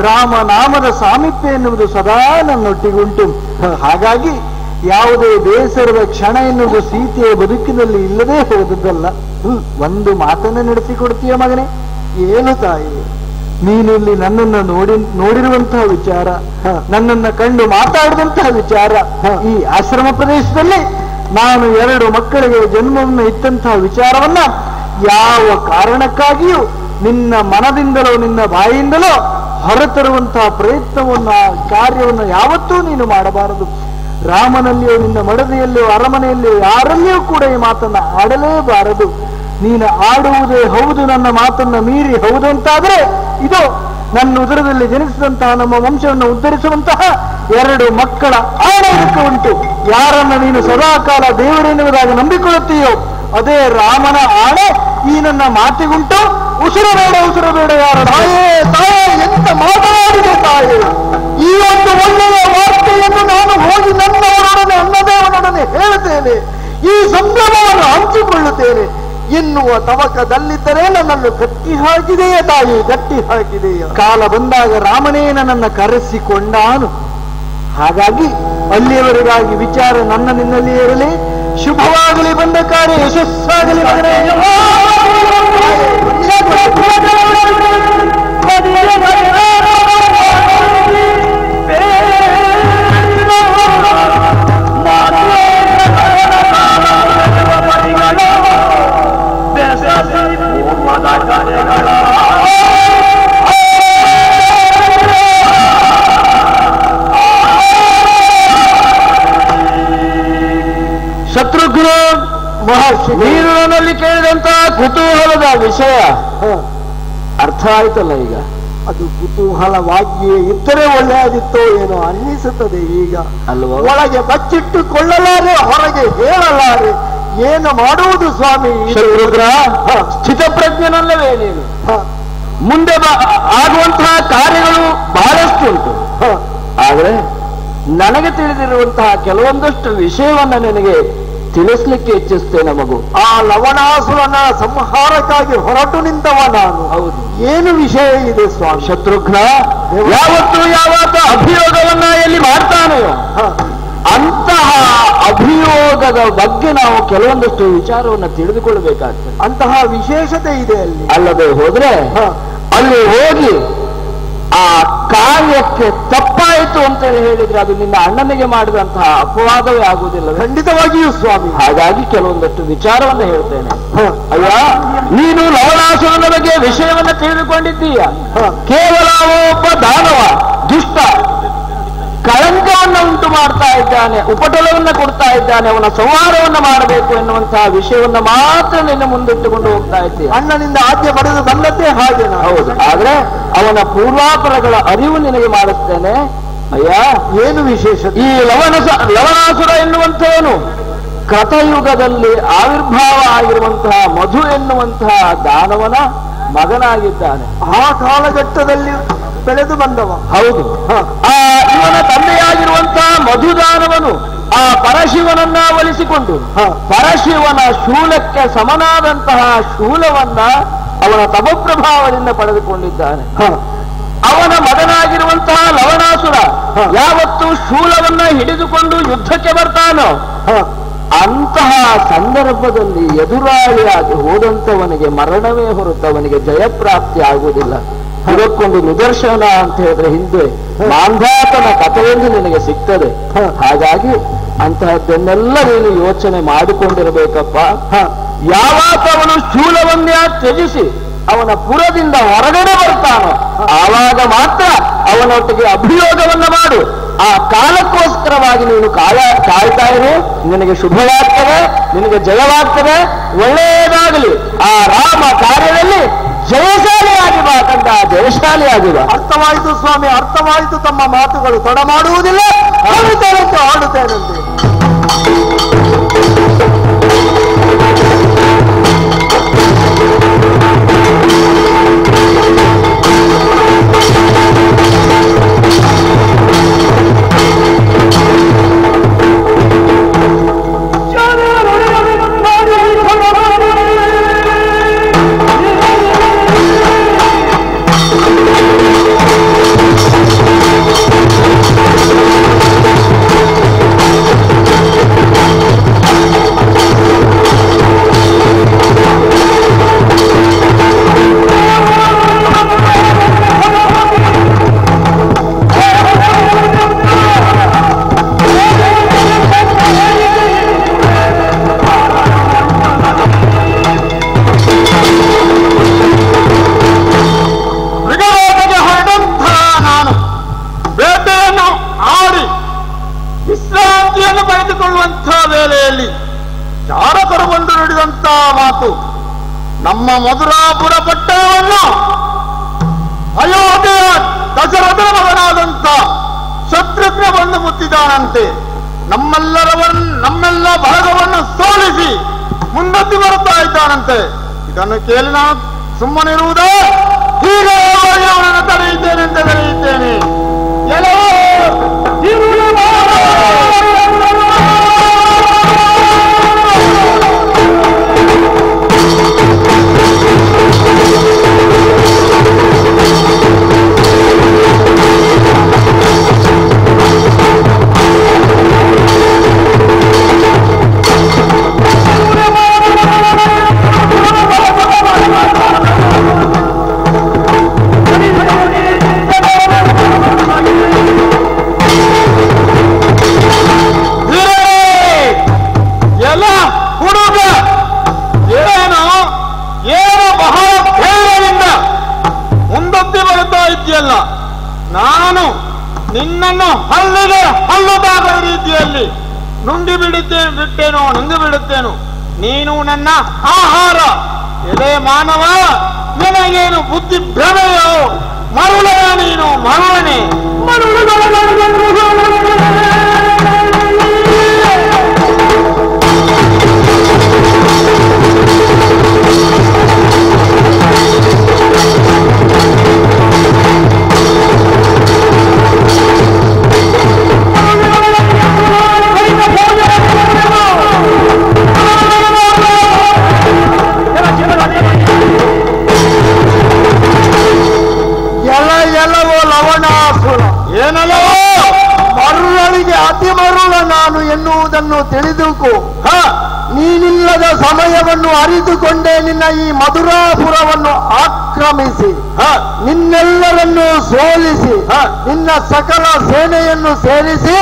ರಾಮನಾಮದ ಸಾಮೀಪ್ಯ ಎನ್ನುವುದು ಸದಾ ನನ್ನೊಟ್ಟಿಗುಂಟು. ಹಾಗಾಗಿ ಯಾವುದೇ ಬೇಸರದ ಕ್ಷಣ ಎನ್ನುವುದು ಸೀತೆಯ ಬದುಕಿನಲ್ಲಿ ಇಲ್ಲದೆ ಹೋದದ್ದಲ್ಲ. ಒಂದು ಮಾತನ್ನು ನಡೆಸಿಕೊಡ್ತೀಯ ಮಗನೇ? ಏನು ತಾಯಿ? ನೀನು ಇಲ್ಲಿ ನನ್ನನ್ನು ನೋಡಿರುವಂತಹ ವಿಚಾರ, ನನ್ನನ್ನು ಕಂಡು ಮಾತಾಡಿದಂತಹ ವಿಚಾರ, ಈ ಆಶ್ರಮ ಪ್ರದೇಶದಲ್ಲಿ ನಾನು 2 ಮಕ್ಕಳಿಗೆ ಜನ್ಮವನ್ನು ಇತ್ತಂತಹ ವಿಚಾರವನ್ನ ಯಾವ ಕಾರಣಕ್ಕಾಗಿಯೂ ನಿನ್ನ ಮನದಿಂದಲೋ ನಿನ್ನ ಬಾಯಿಯಿಂದಲೋ ಹೊರತರುವಂತಹ ಪ್ರಯತ್ನವನ್ನು ಕಾರ್ಯವನ್ನು ಯಾವತ್ತೂ ನೀನು ಮಾಡಬಾರದು. ರಾಮನಲ್ಲಿಯೋ ನಿನ್ನ ಮಡದಿಯಲ್ಲಿಯೋ ಅರಮನೆಯಲ್ಲಿಯೋ ಯಾರಲ್ಲಿಯೂ ಕೂಡ ಈ ಮಾತನ್ನ ಆಡಲೇಬಾರದು. ನೀನು ಆಡುವುದೇ ಹೌದು, ನನ್ನ ಮಾತನ್ನ ಮೀರಿ ಹೌದು ಅಂತಾದ್ರೆ ಇದು ನನ್ನ ಉದರದಲ್ಲಿ ಜನಿಸಿದಂತಹ ನಮ್ಮ ವಂಶವನ್ನು ಉದ್ಧರಿಸುವಂತಹ 2 ಮಕ್ಕಳ ಆಣೆ ಇದಕ್ಕೆ ಉಂಟು. ಯಾರನ್ನ ನೀನು ಸದಾಕಾಲ ದೇವರೆನ್ನುವುದಾಗಿ ನಂಬಿಕೊಳ್ಳುತ್ತೀಯೋ ಅದೇ ರಾಮನ ಆಣೆ ಈ ನನ್ನ ಮಾತಿಗುಂಟು. ಉಸಿರು ಬೇಡ ಯಾರ ತಾಯೇ, ಎಂತ ಮಾತನಾಡಿದೆ ತಾಯೇ! ಈ ಒಂದು ಒಳ್ಳೆಯ ವಾರ್ತೆಯನ್ನು ನಾನು ಹೋಗಿ ನನ್ನವರೊಡನೆ ಅನ್ನದೇವನೊಡನೆ ಹೇಳುತ್ತೇನೆ, ಈ ಸಂಭ್ರಮವನ್ನು ಹಂಚಿಕೊಳ್ಳುತ್ತೇನೆ ಎನ್ನುವ ತವಕದಲ್ಲಿದ್ದರೆ ನನ್ನನ್ನು ಗಟ್ಟಿ ಹಾಕಿದೆಯೇ ತಾಯಿ, ಗಟ್ಟಿ ಹಾಕಿದೆಯ. ಕಾಲ ಬಂದಾಗ ರಾಮನೇ ನನ್ನನ್ನು ಕರೆಸಿಕೊಂಡಾನು. ಹಾಗಾಗಿ ಅಲ್ಲಿಯವರೆಗಾಗಿ ವಿಚಾರ ನನ್ನ ನಿನ್ನಲ್ಲಿ ಇರಲಿ. ಶುಭವಾಗಲಿ, ಬಂದ ಕಾರ್ಯ ಯಶಸ್ಸಾಗಲಿ. ಶತ್ರುಘ್ನ ಮಹರ್ಷಿ, ನೀನು ನನ್ನಲ್ಲಿ ಕೇಳಿದಂತಹ ಕುತೂಹಲದ ವಿಷಯ ಅರ್ಥ ಆಯ್ತಲ್ಲ ಈಗ? ಅದು ಕುತೂಹಲವಾಗಿಯೇ ಇದ್ದರೆ ಒಳ್ಳೆಯದಿತ್ತೋ ಏನೋ ಅನ್ನಿಸುತ್ತದೆ ಈಗ. ಅಲ್ವಾ? ಒಳಗೆ ಬಚ್ಚಿಟ್ಟುಕೊಳ್ಳಲಾರೆ, ಹೊರಗೆ ಹೇಳಲಾರೆ, ಏನು ಮಾಡುವುದು ಸ್ವಾಮಿ? ಶತ್ರುಘ್ನ, ಸ್ಥಿತಪ್ರಜ್ಞನಲ್ಲವೇ ನೀನು? ಮುಂದೆ ಆಗುವಂತಹ ಕಾರ್ಯಗಳು ಬಹಳಷ್ಟು ಉಂಟು. ಆದರೆ ನನಗೆ ತಿಳಿದಿರುವಂತಹ ಕೆಲವೊಂದಷ್ಟು ವಿಷಯವನ್ನ ನಿನಗೆ ತಿಳಿಸ್ಲಿಕ್ಕೆ ಇಚ್ಛಿಸ್ತೇನೆ ಮಗು. ಆ ಲವಣಾಸುರನ ಸಂಹಾರಕ್ಕಾಗಿ ಹೊರಟು ನಿಂತವ ನಾನು. ಹೌದು. ಏನು ವಿಷಯ ಇದೆ ಸ್ವಾಮಿ? ಶತ್ರುಘ್ನ ಯಾವತ್ತು ಅಭಿಯೋಗವನ್ನ ಎಲ್ಲಿ ಮಾಡ್ತಾನೆಯೋ ಅಂತಹ ಅಭಿಯೋಗದ ಬಗ್ಗೆ ನಾವು ಕೆಲವೊಂದಷ್ಟು ವಿಚಾರವನ್ನು ತಿಳಿದುಕೊಳ್ಳಬೇಕಾಗ್ತದೆ. ಅಂತಹ ವಿಶೇಷತೆ ಇದೆ ಅಲ್ಲಿ. ಅಲ್ಲದೆ ಹೋದ್ರೆ ಅಲ್ಲಿ ಹೋಗಿ ಆ ಕಾರ್ಯಕ್ಕೆ ತಪ್ಪಾಯಿತು ಅಂತೇಳಿ ಹೇಳಿದ್ರೆ ಅದು ನಿನ್ನ ಅಣ್ಣನಿಗೆ ಮಾಡಿದಂತಹ ಅಪವಾದವೇ ಆಗುವುದಿಲ್ಲ. ಖಂಡಿತವಾಗಿಯೂ ಸ್ವಾಮಿ. ಹಾಗಾಗಿ ಕೆಲವೊಂದಷ್ಟು ವಿಚಾರವನ್ನು ಹೇಳ್ತೇನೆ. ಅಯ್ಯ, ನೀನು ಲವಣಾಸುರನ ಬಗ್ಗೆ ವಿಷಯವನ್ನು ತಿಳಿದುಕೊಂಡಿದ್ದೀಯ. ಕೇವಲ ಒಬ್ಬ ದಾನವ, ದುಷ್ಟ, ಕಳಂಕವನ್ನು ಉಂಟು ಮಾಡ್ತಾ ಇದ್ದಾನೆ, ಉಪಟಳವನ್ನು ಕೊಡ್ತಾ ಇದ್ದಾನೆ, ಅವನ ಸಂಹಾರವನ್ನು ಮಾಡಬೇಕು ಎನ್ನುವಂತಹ ವಿಷಯವನ್ನು ಮಾತ್ರ ನಿನ್ನ ಮುಂದಿಟ್ಟುಕೊಂಡು ಹೋಗ್ತಾ ಇದ್ದೀಯ. ಅಣ್ಣನಿಂದ ಆಜ್ಞೆ ಪಡೆದು ಬಂದದ್ದೇ ಹಾಗೆ. ಹೌದು. ಆದ್ರೆ ಅವನ ಪೂರ್ವಾಪರಗಳ ಅರಿವು ನಿನಗೆ ಮಾಡಿಸ್ತೇನೆ. ಅಯ್ಯ, ಏನು ವಿಶೇಷ? ಈ ಲವಣಾಸುರ ಎನ್ನುವಂಥವನು ಕೃತಯುಗದಲ್ಲಿ ಆವಿರ್ಭಾವ ಆಗಿರುವಂತಹ ಮಧು ಎನ್ನುವಂತಹ ದಾನವನ ಮಗನಾಗಿದ್ದಾನೆ. ಆ ಕಾಲಘಟ್ಟದಲ್ಲಿ ಬೆಳೆದು ಬಂದವ. ಹೌದು. ಇವನ ತಂದೆಯಾಗಿರುವಂತಹ ಮಧುದಾನವನು ಆ ಪರಶಿವನನ್ನ ಒಲಿಸಿಕೊಂಡು ಪರಶಿವನ ಶೂಲಕ್ಕೆ ಸಮನಾದಂತಹ ಶೂಲವನ್ನ ಅವನ ತಪಪ್ರಭಾವದಿಂದ ಪಡೆದುಕೊಂಡಿದ್ದಾನೆ. ಅವನ ಮಗನಾಗಿರುವಂತಹ ಲವಣಾಸುರ ಯಾವತ್ತು ಶೂಲವನ್ನ ಹಿಡಿದುಕೊಂಡು ಯುದ್ಧಕ್ಕೆ ಬರ್ತಾನೋ ಅಂತಹ ಸಂದರ್ಭದಲ್ಲಿ ಎದುರಾಳಿಯಾಗಿ ಹೋದಂತವನಿಗೆ ಮರಣವೇ ಹೊರತು ಅವನಿಗೆ ಜಯಪ್ರಾಪ್ತಿ ಆಗುವುದಿಲ್ಲ. ಇದಕ್ಕೊಂದು ನಿದರ್ಶನ ಅಂತ ಹೇಳಿದ್ರೆ ಹಿಂದೆ ಮಾಂಧಾತನ ಕಥೆಯಲ್ಲಿ ನಿನಗೆ ಸಿಗ್ತದೆ. ಹಾಗಾಗಿ ಅಂತಹದ್ದನ್ನೆಲ್ಲ ನೀನು ಯೋಚನೆ ಮಾಡಿಕೊಂಡಿರಬೇಕಪ್ಪ. ಯಾವಾಗ ಅವನು ಶೂಲವನ್ನೇ ತ್ಯಜಿಸಿ ಅವನ ಪುರದಿಂದ ಹೊರಗಡೆ ಬರ್ತಾನೋ ಆವಾಗ ಮಾತ್ರ ಅವನೊಟ್ಟಿಗೆ ಅಭಿಯೋಗವನ್ನ ಮಾಡು. ಆ ಕಾಲಕ್ಕೋಸ್ಕರವಾಗಿ ನೀನು ಕಾಯ್ತಾ ಇರು. ನಿನಗೆ ಶುಭವಾಗ್ತದೆ, ನಿನಗೆ ಜಯವಾಗ್ತದೆ, ಒಳ್ಳೆಯದಾಗಲಿ. ಆ ರಾಮ ಕಾರ್ಯದಲ್ಲಿ ಜಯಶಾಲಿಯಾಗಿ ಬಾ ಕಂಡ, ಜಯಶಾಲಿಯಾಗಿ ಬಾ. ಅರ್ಥವಾಯಿತು ಸ್ವಾಮಿ, ಅರ್ಥವಾಯಿತು. ತಮ್ಮ ಮಾತುಗಳು ತಡ ಮಾಡುವುದಿಲ್ಲ. ಆಡುತ್ತೇನಂತೆ ಆಡುತ್ತೇನಂತೆ. ಚಾರಕರು ಬಂದು ನುಡಿದಂತ ಮಾತು, ನಮ್ಮ ಮಧುರಾಪುರ ಪಟ್ಟಣವನ್ನು ಅಯೋಧ್ಯೆಯ ದಶರಥನ ಮಗನಾದಂತ ಶತ್ರುಘ್ನ ಬಂದು ಮುತ್ತಿದ್ದಾನಂತೆ. ನಮ್ಮೆಲ್ಲ ಭಾಗವನ್ನು ಸೋಲಿಸಿ ಮುನ್ನತ್ತಿ ಬರುತ್ತಾ ಇದ್ದಾನಂತೆ. ಇದನ್ನು ಕೇಳಿ ನಾನು ಸುಮ್ಮನಿರುವುದೇ? ಹೀಗೆ ಅವನನ್ನು ತಡೆಯುತ್ತೇನೆ. ನಾನು ನಿನ್ನನ್ನು ಹಲ್ಲುದಾದ ರೀತಿಯಲ್ಲಿ ನುಂಗಿ ಬಿಡುತ್ತೇನೋ. ನೀನು ನನ್ನ ಆಹಾರ. ಎಲೆ ಮಾನವ, ನಿನಗೇನು ಬುದ್ಧಿ ಭ್ರಮೆಯೋ? ಮರುಳೇ ನೀನು, ಮರುಳನೆ. ಸತ್ಯವನ್ನು ತಿಳಿದುಕೋ. ನೀನಿಲ್ಲದ ಸಮಯವನ್ನು ಅರಿತುಕೊಂಡೇ ನಿನ್ನ ಈ ಮಧುರಾಪುರವನ್ನು ಆಕ್ರಮಿಸಿ ನಿನ್ನೆಲ್ಲರನ್ನು ಸೋಲಿಸಿ ನಿನ್ನ ಸಕಲ ಸೇನೆಯನ್ನು ಸೇರಿಸಿ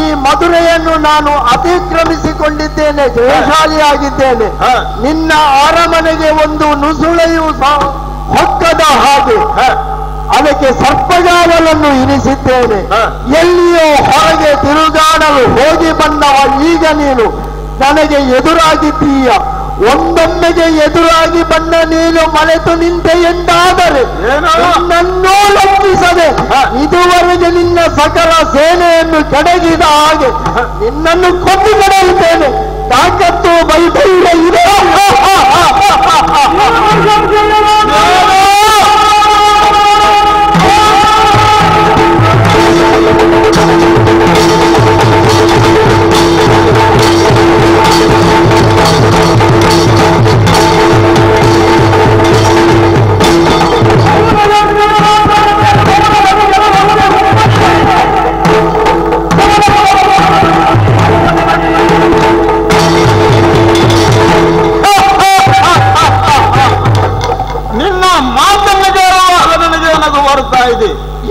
ಈ ಮಧುರೆಯನ್ನು ನಾನು ಅತಿಕ್ರಮಿಸಿಕೊಂಡಿದ್ದೇನೆ, ಜಯಶಾಲಿಯಾಗಿದ್ದೇನೆ. ನಿನ್ನ ಅರಮನೆಗೆ ಒಂದು ನುಸುಳೆಯೂ ಹೊಕ್ಕದ ಹಾಗೆ ಅದಕ್ಕೆ ಸರ್ಪಜಾಲವನ್ನು ಇರಿಸಿದ್ದೇನೆ. ಎಲ್ಲಿಯೋ ಹೊರಗೆ ತಿರುಗಾಡಲು ಹೋಗಿ ಬಂದವ ಈಗ ನೀನು ನನಗೆ ಎದುರಾಗಿದ್ದೀಯ. ಒಂದೊಮ್ಮೆಗೆ ಎದುರಾಗಿ ಬಂದ ನೀನು ಮರೆತು ನಿಂತೆ ಎಂದಾದರೆ ನನ್ನೂ ಲಂಘಿಸದೆ ಇದುವರೆಗೆ ನಿನ್ನ ಸಕಲ ಸೇನೆಯನ್ನು ಕೆಡಗಿದ ಹಾಗೆ ನಿನ್ನನ್ನು ಕೊಂದು ಬಿಡುತ್ತೇನೆ. ತಾಕತ್ತು ಬೈಬೈಲ ಇದೆ.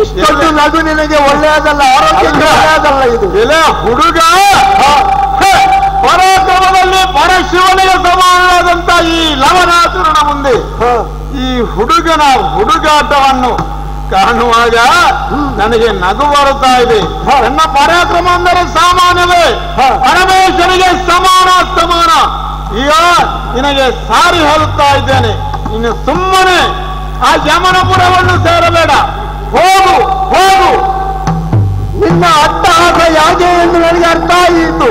ಇಷ್ಟೊಂದು ನಗು ನಿನಗೆ ಒಳ್ಳೆಯದಲ್ಲ, ಆರೋಗ್ಯಕ್ಕೆ ಒಳ್ಳೆಯದಲ್ಲ. ಇದು ಹುಡುಗ ಪರಾಕ್ರಮದಲ್ಲಿ ಪರಶಿವನಿಗೆ ಸಮಾನವಾದಂತ ಈ ಲವನಾಸುರನ ಮುಂದೆ ಈ ಹುಡುಗನ ಹುಡುಗಾಟವನ್ನು ಕಾಣುವಾಗ ನನಗೆ ನಗು ಬರುತ್ತಾ ಇದೆ. ನನ್ನ ಪರಾಕ್ರಮ ಅಂದರೆ ಸಾಮಾನ್ಯವೇ? ಪರಮೇಶ್ವರಿಗೆ ಸಮಾನ. ಈಗ ನಿನಗೆ ಸಾರಿ ಹೇಳುತ್ತಾ ಇದ್ದೇನೆ, ಇನ್ನು ಸುಮ್ಮನೆ ಆ ಯಮನಪುರವನ್ನು ಸೇರಬೇಡ. ಹೋಗು. ನಿನ್ನ ಅಟ್ಟಹಾಸ ಯಾಕೆ ಎಂದು ನನಗೆ ಅರ್ಥ ಆಯಿತು.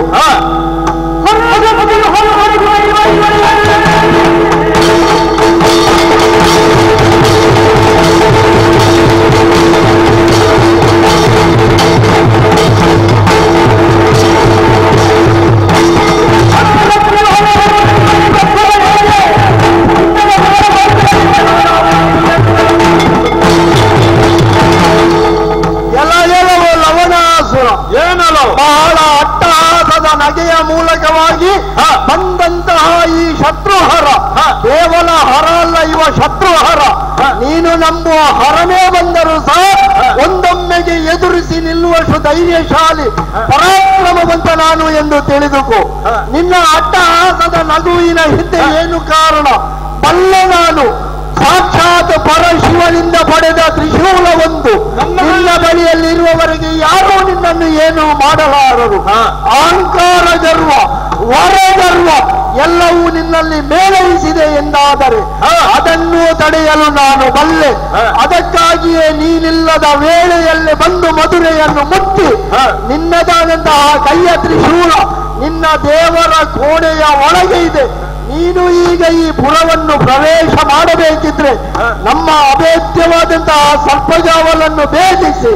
ಏನೋ ಬಹಳ ಅಟ್ಟಹಾಸದ ನಗೆಯ ಮೂಲಕವಾಗಿ ಬಂದಂತಹ ಈ ಶತ್ರುಹರ ಕೇವಲ ಹರ ಅಲ್ಲ, ಇವ ಶತ್ರುಹರ. ನೀನು ನಂಬುವ ಹರನೇ ಬಂದರೂ ಸಹ ಒಂದೊಮ್ಮೆಗೆ ಎದುರಿಸಿ ನಿಲ್ಲುವಷ್ಟು ಧೈರ್ಯಶಾಲಿ ಪರಾಕ್ರಮವಂತ ನಾನು ಎಂದು ತಿಳಿದುಕೋ. ನಿನ್ನ ಅಟ್ಟಹಾಸದ ನಗುವಿನ ಹಿಂದೆ ಏನು ಕಾರಣ ಬಲ್ಲೆ ನಾನು. ಸಾಕ್ಷಾತ್ ಪರಶಿವನಿಂದ ಪಡೆದ ತ್ರಿಶೂಲವೊಂದು ನಿನ್ನ ಬಳಿಯಲ್ಲಿರುವವರೆಗೆ ಯಾರೂ ನಿನ್ನನ್ನು ಏನು ಮಾಡಲಾರರು. ಅಹಂಕಾರ ಗರ್ವ, ವರಗರ್ವ ಎಲ್ಲವೂ ನಿನ್ನಲ್ಲಿ ಮೇಳೈಸಿದೆ ಎಂದಾದರೆ ಅದನ್ನು ತಡೆಯಲು ನಾನು ಬಲ್ಲೆ. ಅದಕ್ಕಾಗಿಯೇ ನೀನಿಲ್ಲದ ವೇಳೆಯಲ್ಲಿ ಬಂದು ಮಧುರೆಯನ್ನು ಮುಟ್ಟಿ ನಿನ್ನದಾದಂತಹ ಕೈಯ ತ್ರಿಶೂಲ ನಿನ್ನ ದೇವರ ಕೋಣೆಯ ಒಳಗೆ ಇದೆ. ನೀನು ಈಗ ಈ ಪುರವನ್ನು ಪ್ರವೇಶ ಮಾಡಬೇಕಿದ್ರೆ ನಮ್ಮ ಅಭೇದ್ಯವಾದಂತಹ ಸರ್ಪಜಾವಲನ್ನು ಭೇದಿಸಿ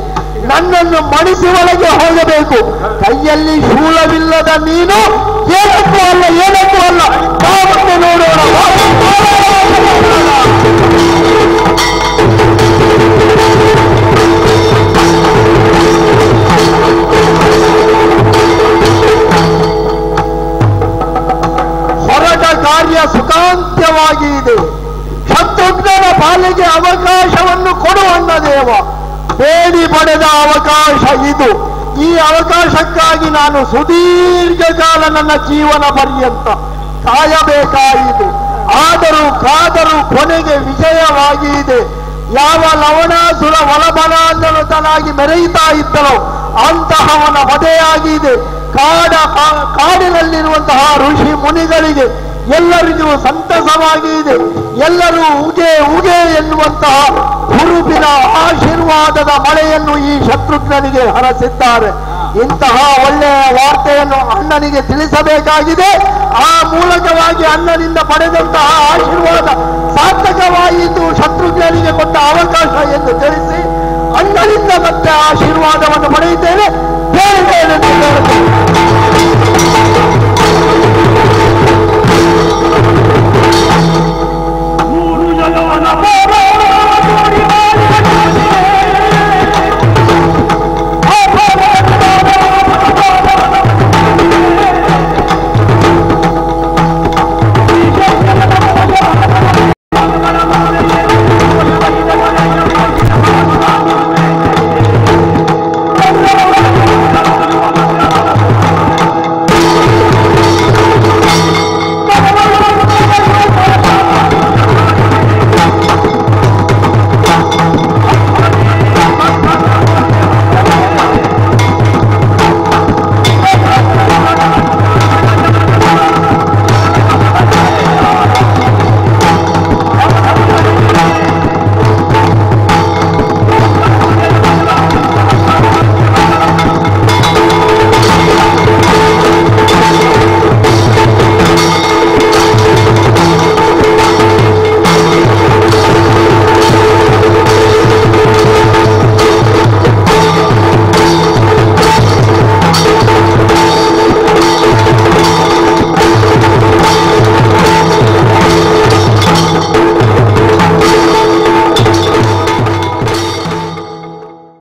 ನನ್ನನ್ನು ಮಣಿಸಿ ಒಳಗೆ ಹೋಗಬೇಕು. ಕೈಯಲ್ಲಿ ಶೂಲವಿಲ್ಲದ ನೀನು ಏನಕ್ಕೂ ಅಲ್ಲ ತಾವನ್ನು ನೋಡೋಣ. ಹೊರಟ ಕಾರ್ಯ ಸುಖಾಂತ್ಯವಾಗಿ ಇದೆ. ಶತ್ರುಘ್ನನ ಪಾಲಿಗೆ ಅವಕಾಶವನ್ನು ಕೊಡುವಣ್ಣ ದೇವ. ಬೇಡಿ ಪಡೆದ ಅವಕಾಶ ಇದು. ಈ ಅವಕಾಶಕ್ಕಾಗಿ ನಾನು ಸುದೀರ್ಘ ಕಾಲ ನನ್ನ ಜೀವನ ಪರ್ಯಂತ ಕಾಯಬೇಕಾಯಿತು. ಕಾದರೂ ಕೊನೆಗೆ ವಿಜಯವಾಗಿ ಇದೆ. ಯಾವ ಲವಣಾಸುರ ಒಳಬಲಾಂತನಾಗಿ ಮೆರೆಯುತ್ತಾ ಇದ್ದನೋ ಅಂತಹವನ ವಧೆಯಾಗಿದೆ. ಕಾಡಿನಲ್ಲಿರುವಂತಹ ಋಷಿ ಮುನಿಗಳಿಗೆ ಎಲ್ಲರಿಗೂ ಸಂತಸವಾಗಿ ಇದೆ. ಎಲ್ಲರೂ ಉಗೆ ಎನ್ನುವಂತಹ ಹುರುಪಿನ ಆಶೀರ್ವಾದದ ಮಳೆಯನ್ನು ಈ ಶತ್ರುಘ್ನನಿಗೆ ಹರಸಿದ್ದಾರೆ. ಇಂತಹ ಒಳ್ಳೆಯ ವಾರ್ತೆಯನ್ನು ಅಣ್ಣನಿಗೆ ತಿಳಿಸಬೇಕಾಗಿದೆ. ಆ ಮೂಲಕವಾಗಿ ಅಣ್ಣನಿಂದ ಪಡೆದಂತಹ ಆಶೀರ್ವಾದ ಸಾರ್ಥಕವಾಯಿತು, ಶತ್ರುಘ್ನನಿಗೆ ಕೊಟ್ಟ ಅವಕಾಶ ಎಂದು ತಿಳಿಸಿ ಅಣ್ಣನಿಂದ ಮತ್ತೆ ಆಶೀರ್ವಾದವನ್ನು ಪಡೆಯುತ್ತೇನೆ. ಬೇರೆ